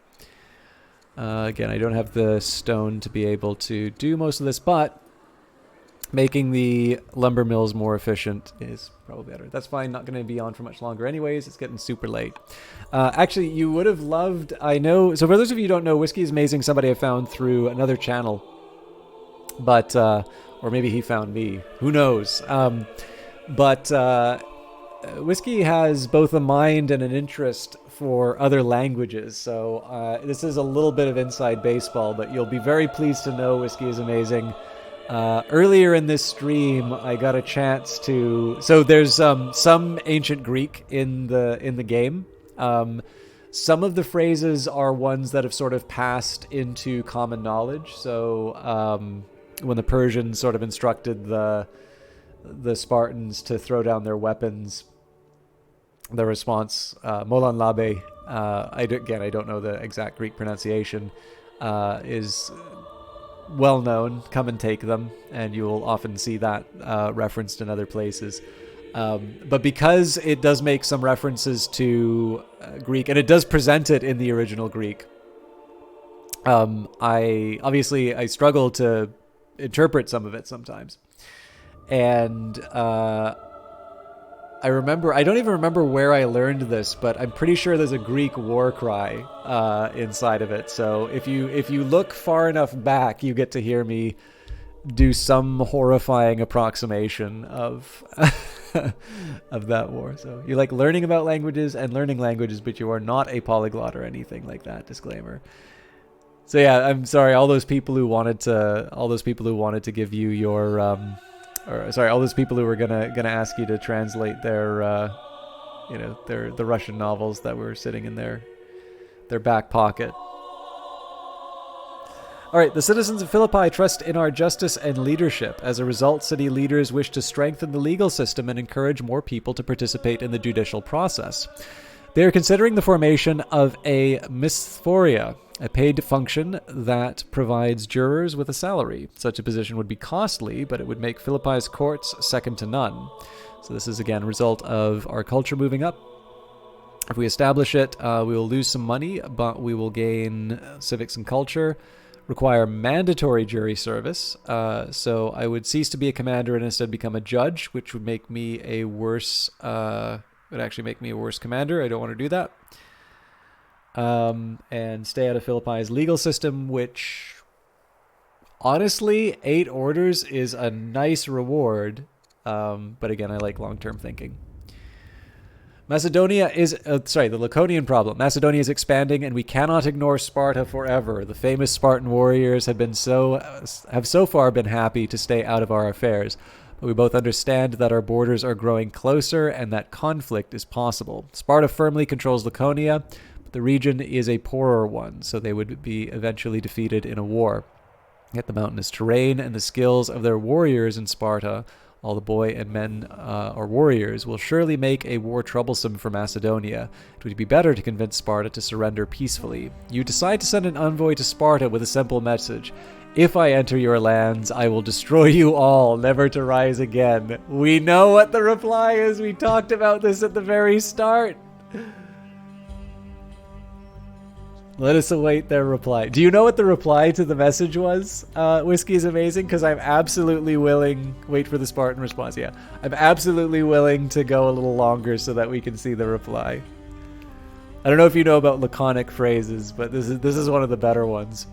Again, I don't have the stone to be able to do most of this, but making the lumber mills more efficient is probably better. That's fine, not going to be on for much longer anyways. It's getting super late. Actually, you would have loved, I know, so for those of you who don't know, Whiskey is Amazing, somebody I found through another channel, but, or maybe he found me, who knows. Whiskey has both a mind and an interest for other languages, so this is a little bit of inside baseball, but you'll be very pleased to know Whiskey is Amazing. Earlier in this stream, I got a chance to... So there's some ancient Greek in the game. Some of the phrases are ones that have sort of passed into common knowledge. So when the Persians sort of instructed the Spartans to throw down their weapons, the response, Molan Labe, I don't know the exact Greek pronunciation, is well known. Come and take them, and you will often see that referenced in other places. But because it does make some references to Greek, and it does present it in the original Greek, I struggle to interpret some of it sometimes. And I don't even remember where I learned this, but I'm pretty sure there's a Greek war cry inside of it. So if you look far enough back, you get to hear me do some horrifying approximation of of that war. So you like learning about languages and learning languages, but you are not a polyglot or anything like that. Disclaimer. So yeah, I'm sorry, all those people who wanted to give you your all those people who were gonna ask you to translate their the Russian novels that were sitting in their back pocket. All right, the citizens of Philippi trust in our justice and leadership. As a result, city leaders wish to strengthen the legal system and encourage more people to participate in the judicial process. They are considering the formation of a misthoria, a paid function that provides jurors with a salary. Such a position would be costly, but it would make Philippi's courts second to none. So this is, again, a result of our culture moving up. If we establish it, we will lose some money, but we will gain civics and culture. Require mandatory jury service. So I would cease to be a commander and instead become a judge, which would make me a worse... would actually make me a worse commander. I don't want to do that. And stay out of Philippi's legal system, which honestly, 8 orders is a nice reward. But again, I like long-term thinking. Macedonia is, the Laconian problem. Macedonia is expanding and we cannot ignore Sparta forever. The famous Spartan warriors have so far been happy to stay out of our affairs. But we both understand that our borders are growing closer and that conflict is possible. Sparta firmly controls Laconia. The region is a poorer one, so they would be eventually defeated in a war. Yet the mountainous terrain and the skills of their warriors in Sparta, all the boy and men are warriors, will surely make a war troublesome for Macedonia. It would be better to convince Sparta to surrender peacefully. You decide to send an envoy to Sparta with a simple message. If I enter your lands, I will destroy you all, never to rise again. We know what the reply is. We talked about this at the very start. Let us await their reply. Do you know what the reply to the message was? Whiskey is amazing, because I'm absolutely willing... Wait for the Spartan response, yeah. I'm absolutely willing to go a little longer so that we can see the reply. I don't know if you know about laconic phrases, but this is one of the better ones.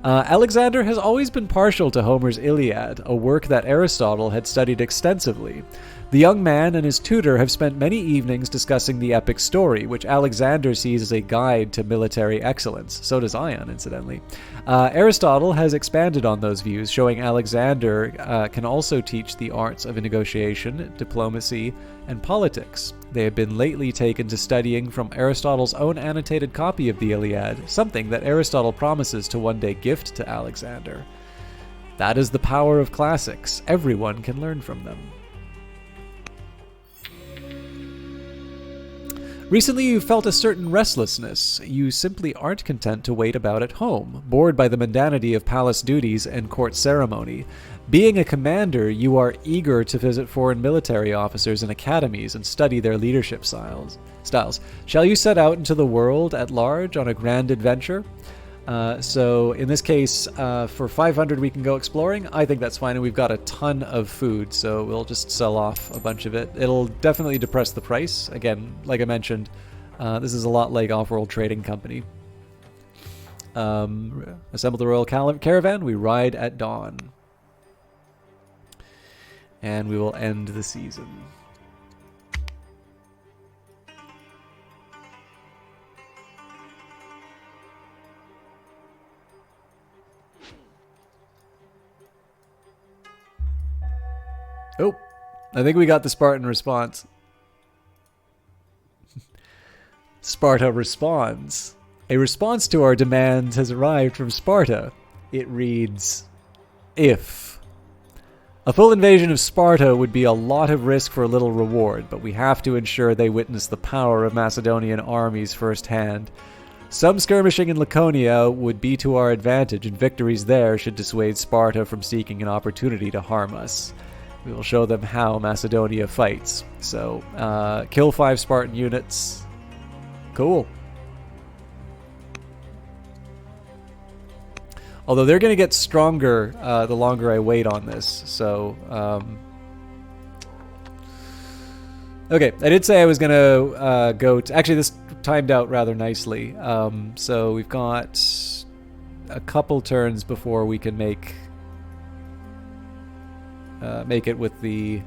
Alexander has always been partial to Homer's Iliad, a work that Aristotle had studied extensively. The young man and his tutor have spent many evenings discussing the epic story, which Alexander sees as a guide to military excellence. So does Ion, incidentally. Aristotle has expanded on those views, showing Alexander can also teach the arts of negotiation, diplomacy, and politics. They have been lately taken to studying from Aristotle's own annotated copy of the Iliad, something that Aristotle promises to one day gift to Alexander. That is the power of classics. Everyone can learn from them. Recently, you've felt a certain restlessness. You simply aren't content to wait about at home, bored by the mundanity of palace duties and court ceremony. Being a commander, you are eager to visit foreign military officers and academies and study their leadership styles. Shall you set out into the world at large on a grand adventure? So in this case, for 500 we can go exploring. I think that's fine, and we've got a ton of food, so we'll just sell off a bunch of it. It'll definitely depress the price. Again, like I mentioned, this is a lot like Off-World Trading Company. Assemble the royal caravan. We ride at dawn. And we will end the season. Oh, I think we got the Spartan response. Sparta responds. A response to our demands has arrived from Sparta. It reads, if. A full invasion of Sparta would be a lot of risk for a little reward, but we have to ensure they witness the power of Macedonian armies firsthand. Some skirmishing in Laconia would be to our advantage, and victories there should dissuade Sparta from seeking an opportunity to harm us. We will show them how Macedonia fights. So, kill 5 Spartan units. Cool. Although they're going to get stronger the longer I wait on this. So, okay, I did say I was going to go to... Actually, this timed out rather nicely. So we've got a couple turns before we can make it with the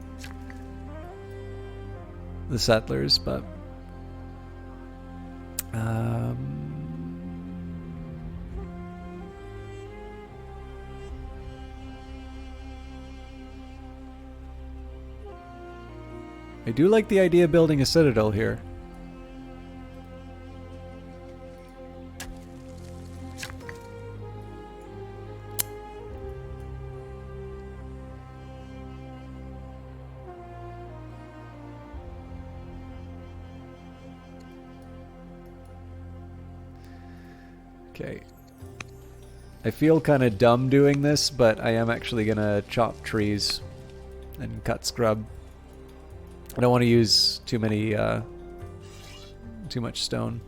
settlers, but I do like the idea of building a citadel here. Okay. I feel kind of dumb doing this, but I am actually going to chop trees and cut scrub. I don't want to use too much stone.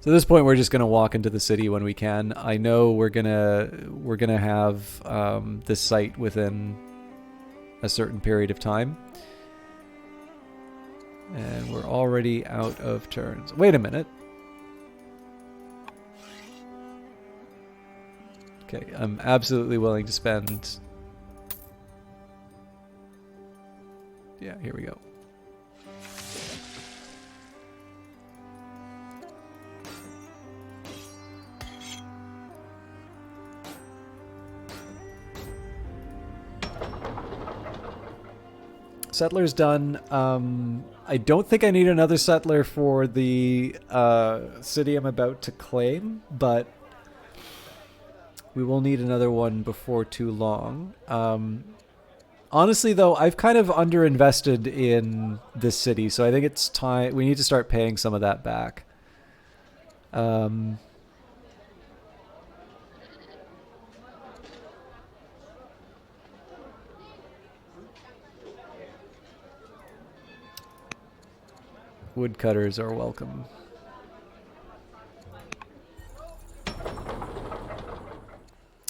So at this point, we're just going to walk into the city when we can. I know we're gonna have this site within a certain period of time. And we're already out of turns. Wait a minute. Okay, I'm absolutely willing to spend... Yeah, here we go. Settler's done. I don't think I need another settler for the city I'm about to claim, but we will need another one before too long. Honestly, though, I've kind of underinvested in this city, so I think it's time we need to start paying some of that back. Woodcutters are welcome.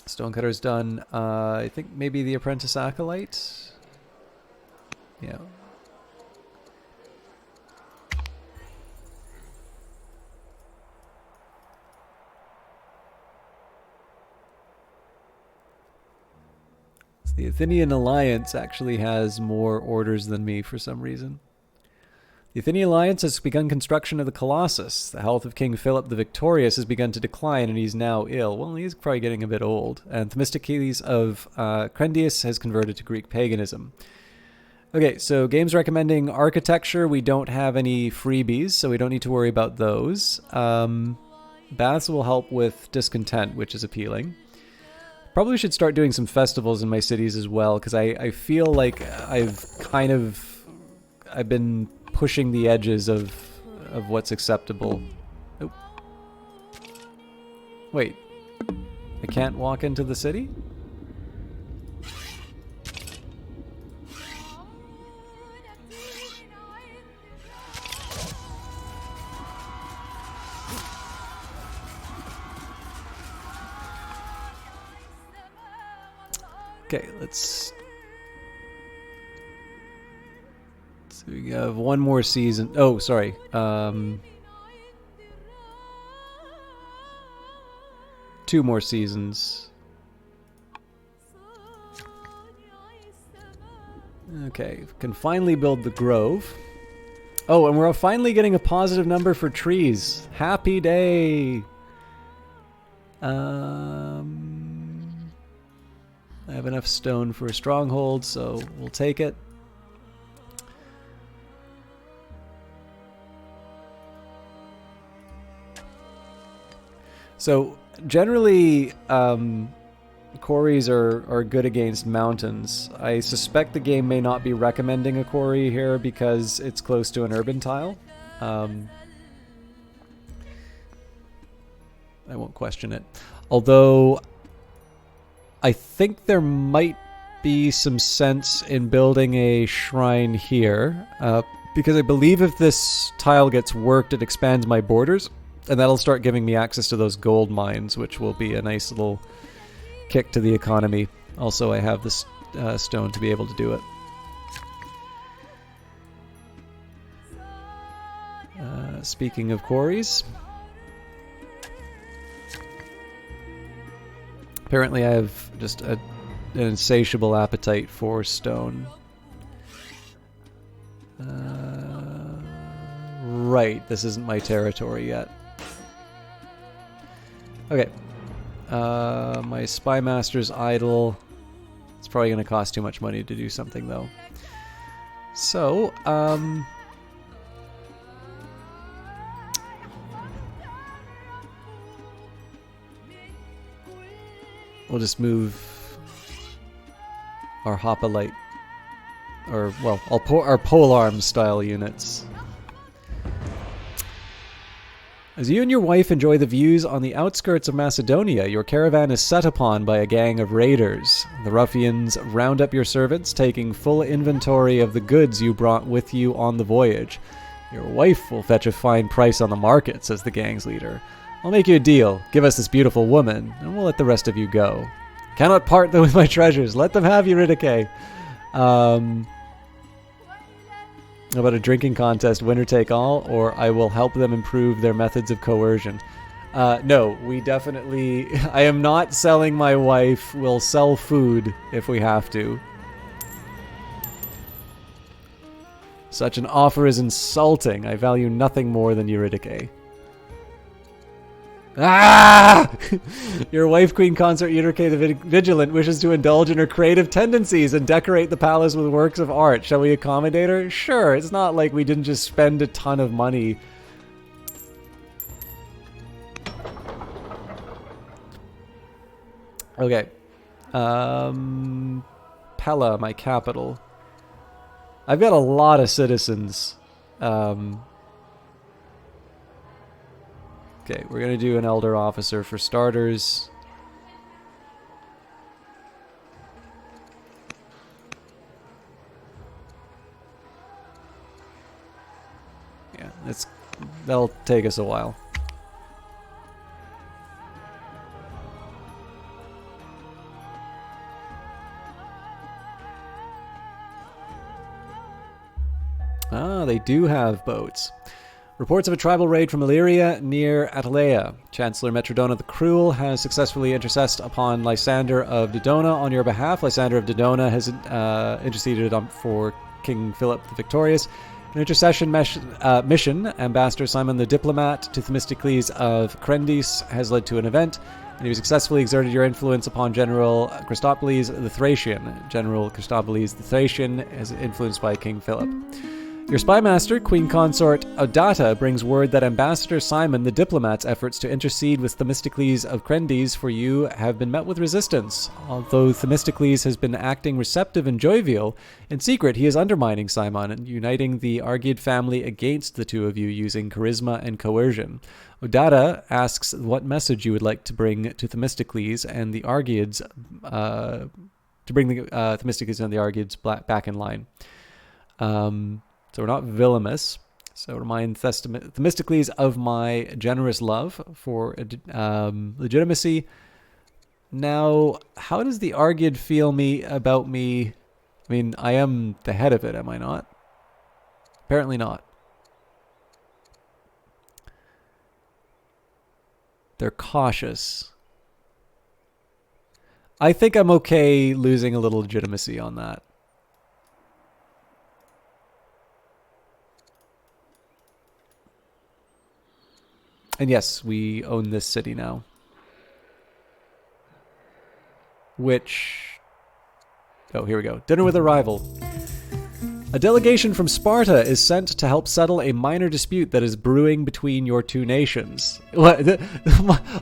Stonecutter's done. I think maybe the Apprentice Acolyte. Yeah. So the Athenian Alliance actually has more orders than me for some reason. The Athenian Alliance has begun construction of the Colossus. The health of King Philip the Victorious has begun to decline, and he's now ill. Well, he's probably getting a bit old. And Themistocles of Crendius has converted to Greek paganism. Okay, so games recommending architecture. We don't have any freebies, so we don't need to worry about those. Baths will help with discontent, which is appealing. Probably should start doing some festivals in my cities as well, because I feel like I've been pushing the edges of what's acceptable. Oh. Wait. I can't walk into the city? Okay, let's... So we have one more season. Oh, sorry. 2 more seasons. Okay, can finally build the Grove. Oh, and we're finally getting a positive number for trees. Happy day! I have enough stone for a stronghold, so we'll take it. So generally, quarries are good against mountains. I suspect the game may not be recommending a quarry here because it's close to an urban tile. I won't question it. Although, I think there might be some sense in building a shrine here, because I believe if this tile gets worked, it expands my borders. And that'll start giving me access to those gold mines, which will be a nice little kick to the economy. Also, I have this stone to be able to do it. Speaking of quarries, apparently I have just an insatiable appetite for stone. Right, this isn't my territory yet. Okay. My Spy Master's idle. It's probably going to cost too much money to do something, though. So, we'll just move our Hoplite, or, well, our polearm style units. As you and your wife enjoy the views on the outskirts of Macedonia, your caravan is set upon by a gang of raiders. The ruffians round up your servants, taking full inventory of the goods you brought with you on the voyage. Your wife will fetch a fine price on the market, says the gang's leader. I'll make you a deal. Give us this beautiful woman, and we'll let the rest of you go. Cannot part them with my treasures. Let them have Eurydice. How about a drinking contest, winner take all, or I will help them improve their methods of coercion? No, we definitely... I am not selling my wife. We'll sell food if we have to. Such an offer is insulting. I value nothing more than Eurydice. Ah! Your wife, Queen Consort Eurydice the Vigilant, wishes to indulge in her creative tendencies and decorate the palace with works of art. Shall we accommodate her? Sure, it's not like we didn't just spend a ton of money. Okay. Pella, my capital. I've got a lot of citizens. Okay, we're going to do an elder officer for starters. Yeah, That'll take us a while. Ah, they do have boats. Reports of a tribal raid from Illyria near Attaleia. Chancellor Metrodona the Cruel has successfully intercessed upon Lysander of Dodona on your behalf. Lysander of Dodona has interceded for King Philip the Victorious. An intercession mission, Ambassador Simon the Diplomat to Themistocles of Crendis has led to an event, and you successfully exerted your influence upon General Christopolis the Thracian. General Christopolis the Thracian is influenced by King Philip. Your spy master, Queen Consort Odata, brings word that Ambassador Simon the Diplomat's efforts to intercede with Themistocles of Crendis for you have been met with resistance. Although Themistocles has been acting receptive and jovial, in secret he is undermining Simon and uniting the Argead family against the two of you using charisma and coercion. Odata asks what message you would like to bring to Themistocles and the Argeads, to bring the Themistocles and the Argeads back in line. So we're not villainous. So remind Themistocles of my generous love for legitimacy. Now, how does the Argead feel about me? I mean, I am the head of it, am I not? Apparently not. They're cautious. I think I'm okay losing a little legitimacy on that. And yes, we own this city now. Which... Oh, here we go. Dinner with a rival. A delegation from Sparta is sent to help settle a minor dispute that is brewing between your two nations. What?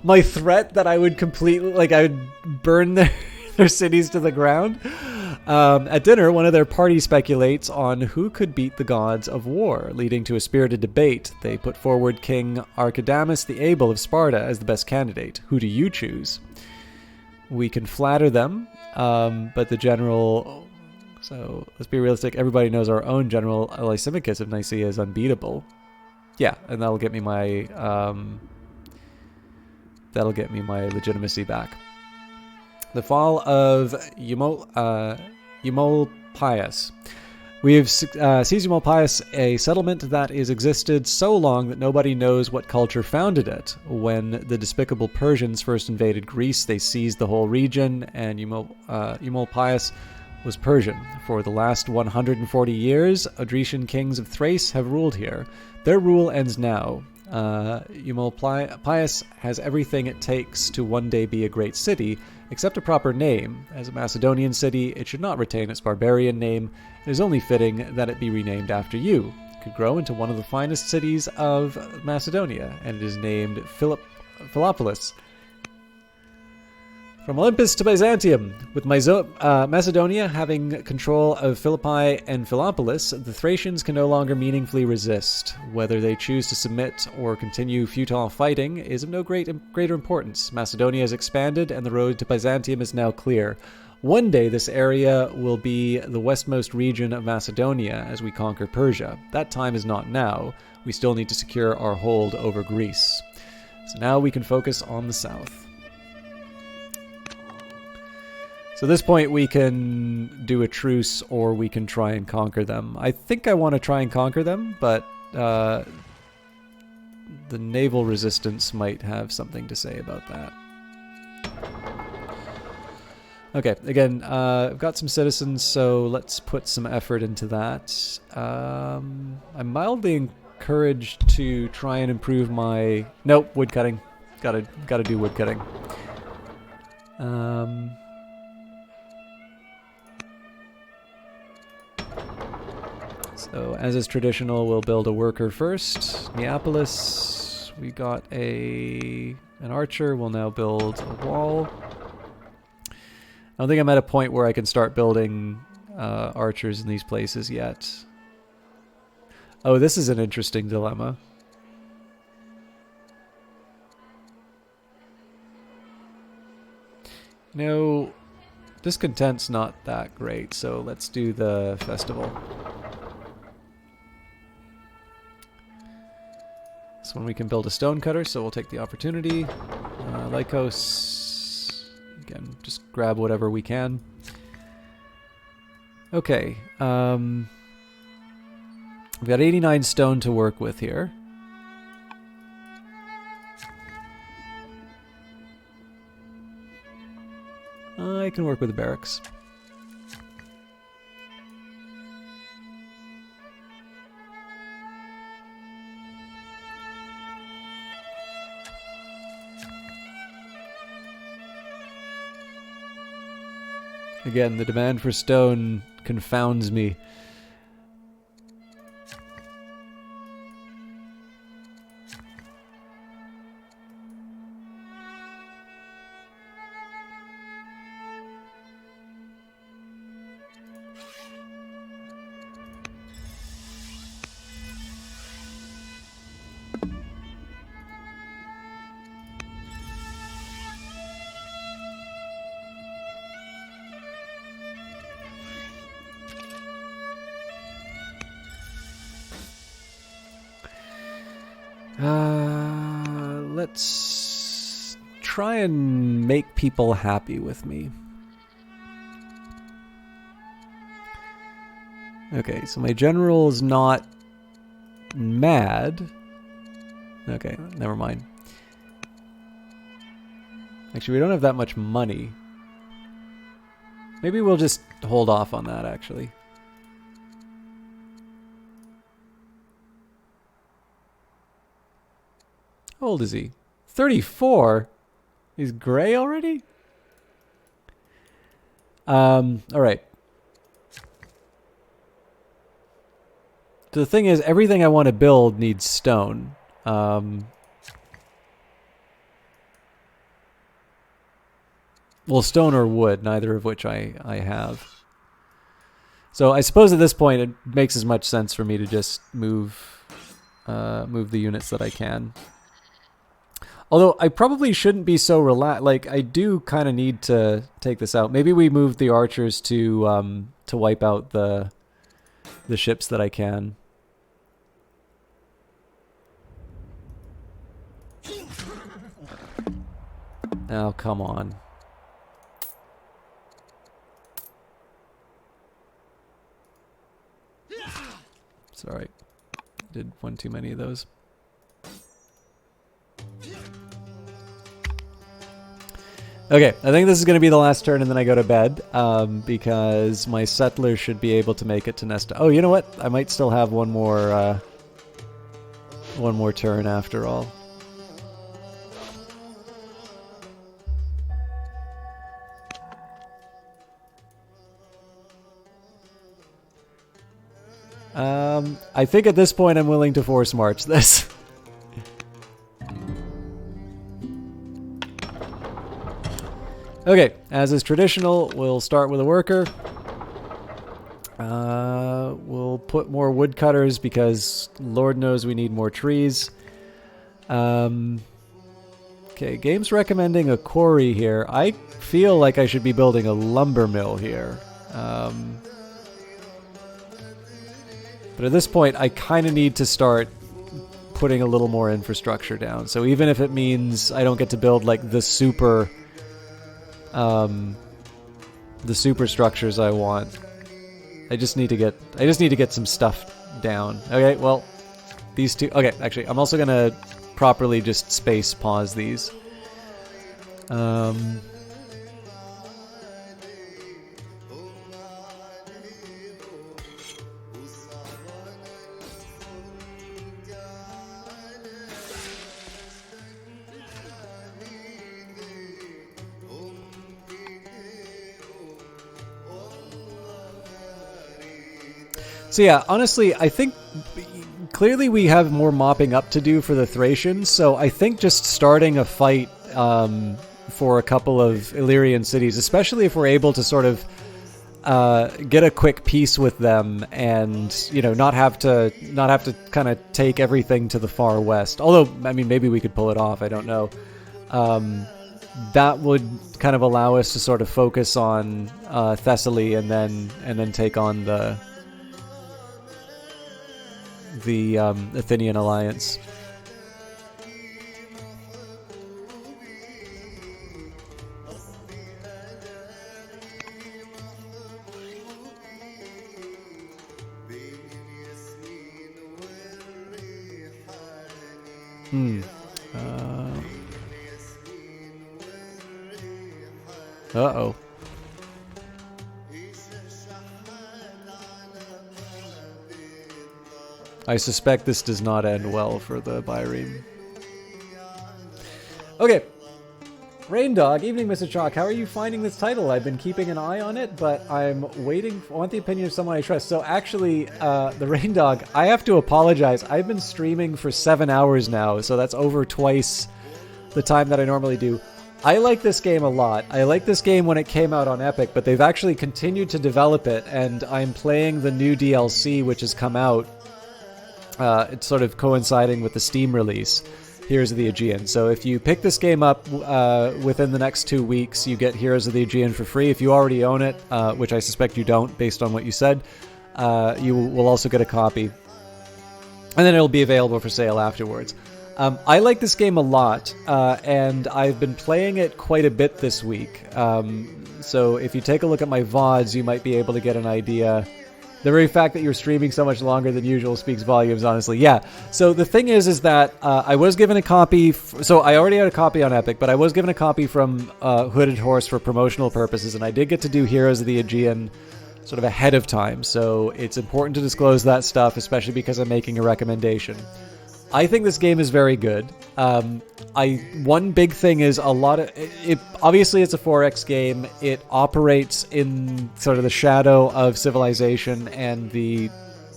My threat that I would completely... Like, I would burn their cities to the ground? At dinner, one of their party speculates on who could beat the gods of war, leading to a spirited debate. They put forward King Archidamus the Able of Sparta as the best candidate. Who do you choose? We can flatter them, but the general... So, let's be realistic. Everybody knows our own general Lysimachus of Nicaea is unbeatable. Yeah, and that'll get me my... that'll get me my legitimacy back. The fall of Eumolpius. We have seized Eumolpius, a settlement that has existed so long that nobody knows what culture founded it. When the despicable Persians first invaded Greece, they seized the whole region, and Eumolpius was Persian. For the last 140 years, Odrysian kings of Thrace have ruled here. Their rule ends now. Eumolpius has everything it takes to one day be a great city, except a proper name. As a Macedonian city, it should not retain its barbarian name. It is only fitting that it be renamed after you. It could grow into one of the finest cities of Macedonia, and it is named Philoppolis. From Olympus to Byzantium, with Macedonia having control of Philippi and Philoppolis, the Thracians can no longer meaningfully resist. Whether they choose to submit or continue futile fighting is of no greater importance. Macedonia has expanded, and the road to Byzantium is now clear. One day this area will be the westmost region of Macedonia as we conquer Persia. That time is not now. We still need to secure our hold over Greece. So now we can focus on the south. So at this point we can do a truce or we can try and conquer them. I think I want to try and conquer them, but the naval resistance might have something to say about that. Okay, again, I've got some citizens, so let's put some effort into that. I'm mildly encouraged to try and improve my... Nope, woodcutting. Gotta do woodcutting. So, as is traditional, we'll build a worker first. Neapolis, we got an archer. We'll now build a wall. I don't think I'm at a point where I can start building archers in these places yet. Oh, this is an interesting dilemma. No, discontent's not that great, so let's do the festival. This one we can build a stone cutter, so we'll take the opportunity. Lycos, again, just grab whatever we can. Okay, we've got 89 stone to work with here. I can work with the barracks. Again, the demand for stone confounds me. Let's try and make people happy with me. Okay, so my general is not mad. Okay, never mind. Actually, we don't have that much money. Maybe we'll just hold off on that, actually. How old is he? 34? He's gray already? Alright. The thing is, everything I want to build needs stone. Well, stone or wood, neither of which I have. So I suppose at this point it makes as much sense for me to just move the units that I can. Although I probably shouldn't be so relaxed. Like, I do kind of need to take this out. Maybe we move the archers to wipe out the ships that I can. Oh, come on. Sorry. Did one too many of those. Okay, I think this is going to be the last turn and then I go to bed, because my settlers should be able to make it to Nesta. Oh, you know what? I might still have one more turn after all. I think at this point I'm willing to force march this. Okay, as is traditional, we'll start with a worker. We'll put more woodcutters because Lord knows we need more trees. Okay, game's recommending a quarry here. I feel like I should be building a lumber mill here. But at this point, I kind of need to start putting a little more infrastructure down. So even if it means I don't get to build like the super structures I want, I just need to get some stuff down. Okay, well, these two. Okay, actually, I'm also gonna properly just space pause these. So yeah, honestly, I think clearly we have more mopping up to do for the Thracians, so I think just starting a fight for a couple of Illyrian cities, especially if we're able to sort of get a quick peace with them and, you know, not have to kind of take everything to the far west. Although, I mean, maybe we could pull it off, I don't know. That would kind of allow us to sort of focus on Thessaly and then take on the Athenian alliance. Uh-oh. I suspect this does not end well for the Byreme. Okay. Rain Dog, evening, Mr. Chalk. How are you finding this title? I've been keeping an eye on it, but I'm waiting. I want the opinion of someone I trust. So actually, the Rain Dog, I have to apologize. I've been streaming for 7 hours now, so that's over twice the time that I normally do. I like this game a lot. I like this game when it came out on Epic, but they've actually continued to develop it, and I'm playing the new DLC, which has come out. It's sort of coinciding with the Steam release. Heroes of the Aegean. So if you pick this game up within the next 2 weeks, you get Heroes of the Aegean for free. If you already own it, which I suspect you don't based on what you said, you will also get a copy. And then it'll be available for sale afterwards. I like this game a lot, and I've been playing it quite a bit this week. So if you take a look at my VODs, you might be able to get an idea. The very fact that you're streaming so much longer than usual speaks volumes, honestly. Yeah. So the thing is that I was given a copy. So I already had a copy on Epic, but I was given a copy from Hooded Horse for promotional purposes, and I did get to do Heroes of the Aegean sort of ahead of time. So it's important to disclose that stuff, especially because I'm making a recommendation. I think this game is very good. One big thing is a lot of it. Obviously, it's a 4X game. It operates in sort of the shadow of Civilization, and the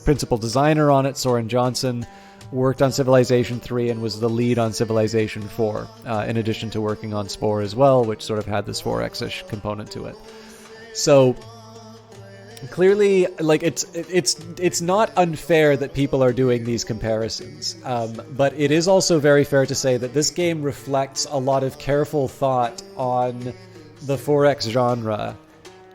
principal designer on it, Soren Johnson, worked on Civilization 3 and was the lead on Civilization 4, in addition to working on Spore as well, which sort of had this 4X-ish component to it. So clearly, like, it's not unfair that people are doing these comparisons, but it is also very fair to say that this game reflects a lot of careful thought on the 4X genre,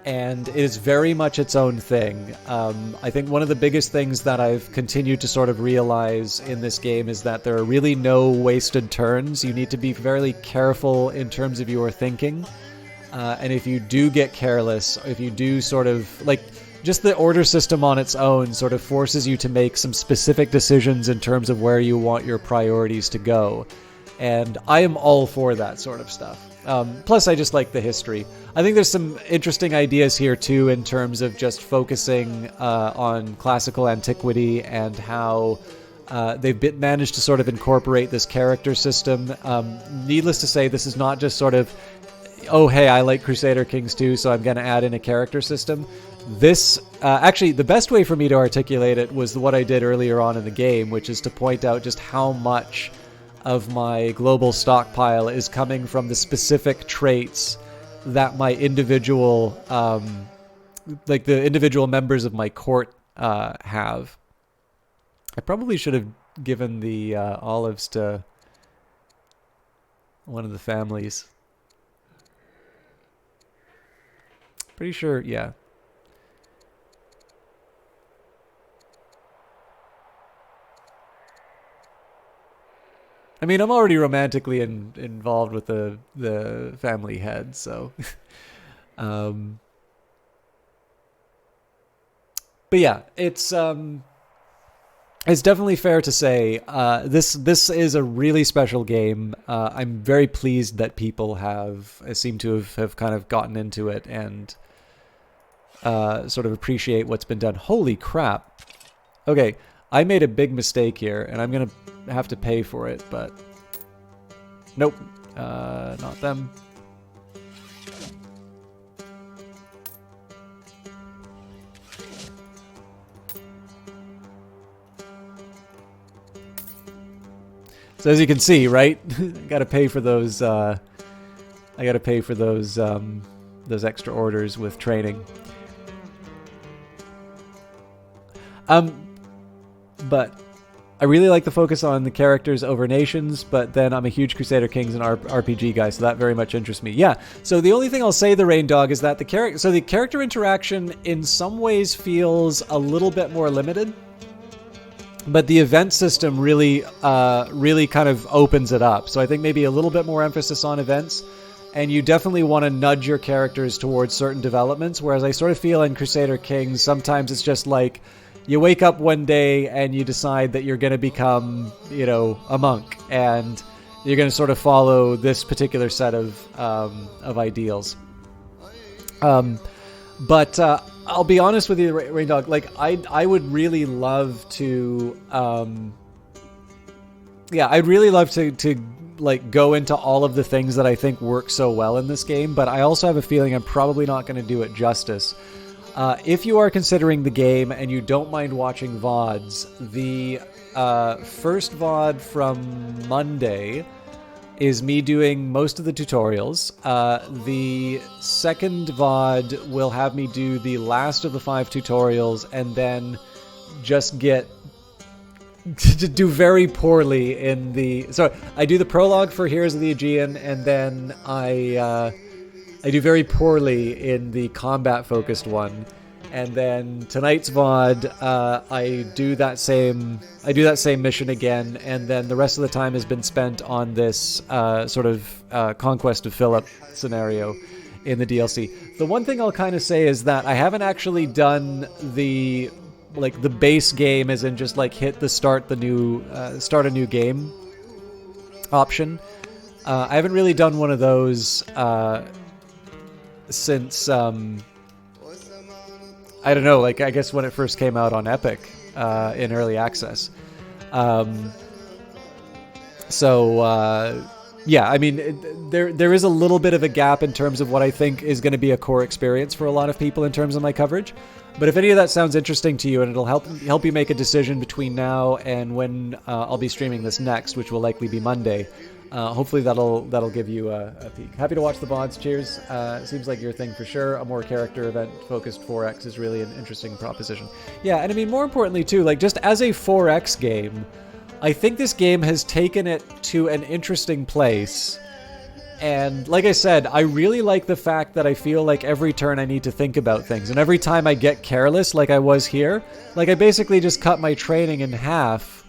and it is very much its own thing. I think one of the biggest things that I've continued to sort of realize in this game is that there are really no wasted turns. You need to be very careful in terms of your thinking. And if you do get careless, if you do sort of, like, just the order system on its own sort of forces you to make some specific decisions in terms of where you want your priorities to go. And I am all for that sort of stuff. Plus, I just like the history. I think there's some interesting ideas here, too, in terms of just focusing on classical antiquity and how they've managed to sort of incorporate this character system. Needless to say, this is not just sort of, oh, hey, I like Crusader Kings too, so I'm going to add in a character system. This, actually, the best way for me to articulate it was what I did earlier on in the game, which is to point out just how much of my global stockpile is coming from the specific traits that my individual, like the individual members of my court have. I probably should have given the olives to one of the families. Pretty sure, yeah. I mean, I'm already romantically involved with the family head, so. But yeah, it's definitely fair to say this is a really special game. I'm very pleased that people seem to have kind of gotten into it and sort of appreciate what's been done. Holy crap. Okay, I made a big mistake here, and I'm going to have to pay for it, but nope, not them. So as you can see, right, I gotta pay for those. I gotta pay for those extra orders with training. But I really like the focus on the characters over nations, but then I'm a huge Crusader Kings and RPG guy, so that very much interests me. Yeah, so the only thing I'll say, the Rain Dog, is that the character interaction in some ways feels a little bit more limited, but the event system really kind of opens it up. So I think maybe a little bit more emphasis on events, and you definitely want to nudge your characters towards certain developments, whereas I sort of feel in Crusader Kings, sometimes it's just like, you wake up one day and you decide that you're going to become, a monk, and you're going to sort of follow this particular set of ideals. But I'll be honest with you, Rain Dog. Like, I would really love to, I'd really love to like go into all of the things that I think work so well in this game. But I also have a feeling I'm probably not going to do it justice. If you are considering the game and you don't mind watching VODs, the first VOD from Monday is me doing most of the tutorials. The second VOD will have me do the last of the 5 tutorials and then just get to do very poorly in the... So I do the prologue for Heroes of the Aegean, and then I do very poorly in the combat-focused one. And then tonight's VOD, I do that same mission again, and then the rest of the time has been spent on this sort of Conquest of Philip scenario in the DLC. The one thing I'll kind of say is that I haven't actually done the base game, as in just like hit the start a new game option. I haven't really done one of those since I don't know, like I guess when it first came out on Epic in early access. Yeah, I mean, there is a little bit of a gap in terms of what I think is going to be a core experience for a lot of people in terms of my coverage. But if any of that sounds interesting to you, and it'll help you make a decision between now and when I'll be streaming this next, which will likely be Monday, hopefully that'll give you a peek. Happy to watch the VODs. Cheers. Seems like your thing for sure. A more character event focused 4X is really an interesting proposition. Yeah, and I mean, more importantly too, like just as a 4X game, I think this game has taken it to an interesting place. And like I said, I really like the fact that I feel like every turn I need to think about things. And every time I get careless, like I was here, like I basically just cut my training in half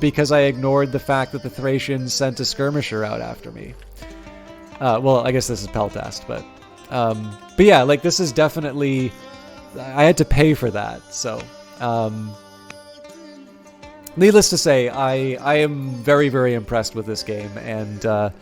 because I ignored the fact that the Thracians sent a skirmisher out after me. Well, I guess this is Peltast, but yeah, like this is definitely... I had to pay for that, so... needless to say, I am very, very impressed with this game, and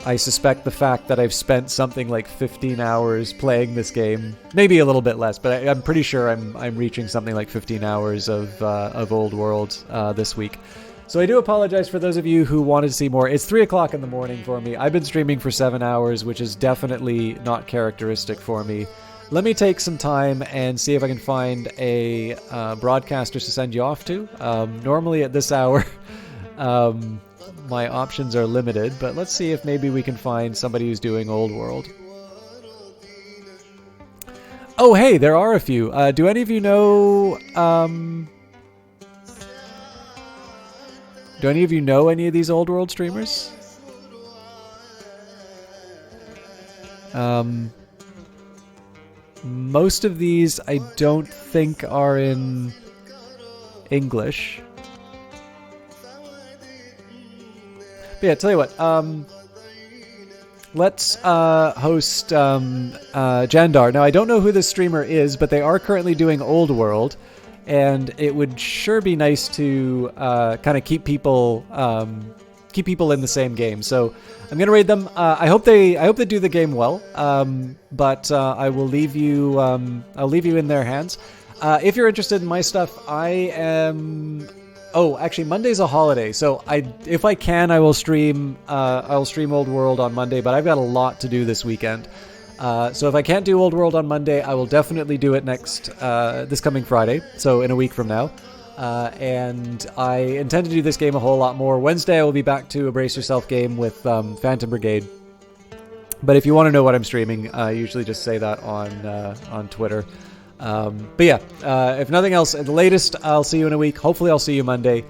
I suspect the fact that I've spent something like 15 hours playing this game, maybe a little bit less, but I'm pretty sure I'm reaching something like 15 hours of Old World this week. So I do apologize for those of you who wanted to see more. It's 3 o'clock in the morning for me. I've been streaming for 7 hours, which is definitely not characteristic for me. Let me take some time and see if I can find a broadcaster to send you off to. Normally at this hour, my options are limited, but let's see if maybe we can find somebody who's doing Old World. Oh, hey, there are a few. Do any of you know... do any of you know any of these Old World streamers? Most of these I don't think are in English. But yeah, tell you what, let's host Jandar. Now, I don't know who this streamer is, but they are currently doing Old World, and it would sure be nice to kind of keep people in the same game. So I'm gonna raid them. I hope they do the game well. But I will leave you. I'll leave you in their hands. If you're interested in my stuff, I am. Oh, actually, Monday's a holiday, so if I can, I will stream. I'll stream Old World on Monday, but I've got a lot to do this weekend. So if I can't do Old World on Monday, I will definitely do it this coming Friday, so in a week from now. And I intend to do this game a whole lot more. Wednesday, I will be back to a Brace Yourself game with Phantom Brigade. But if you want to know what I'm streaming, I usually just say that on Twitter. But yeah, if nothing else, at the latest, I'll see you in a week. Hopefully I'll see you Monday.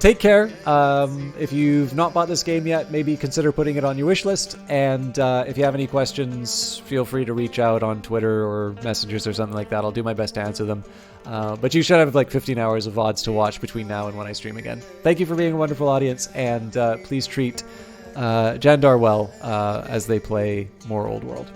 Take care. If you've not bought this game yet, maybe consider putting it on your wish list. And if you have any questions, feel free to reach out on Twitter or messengers or something like that. I'll do my best to answer them. But you should have like 15 hours of VODs to watch between now and when I stream again. Thank you for being a wonderful audience, and please treat Jandar well as they play more Old World.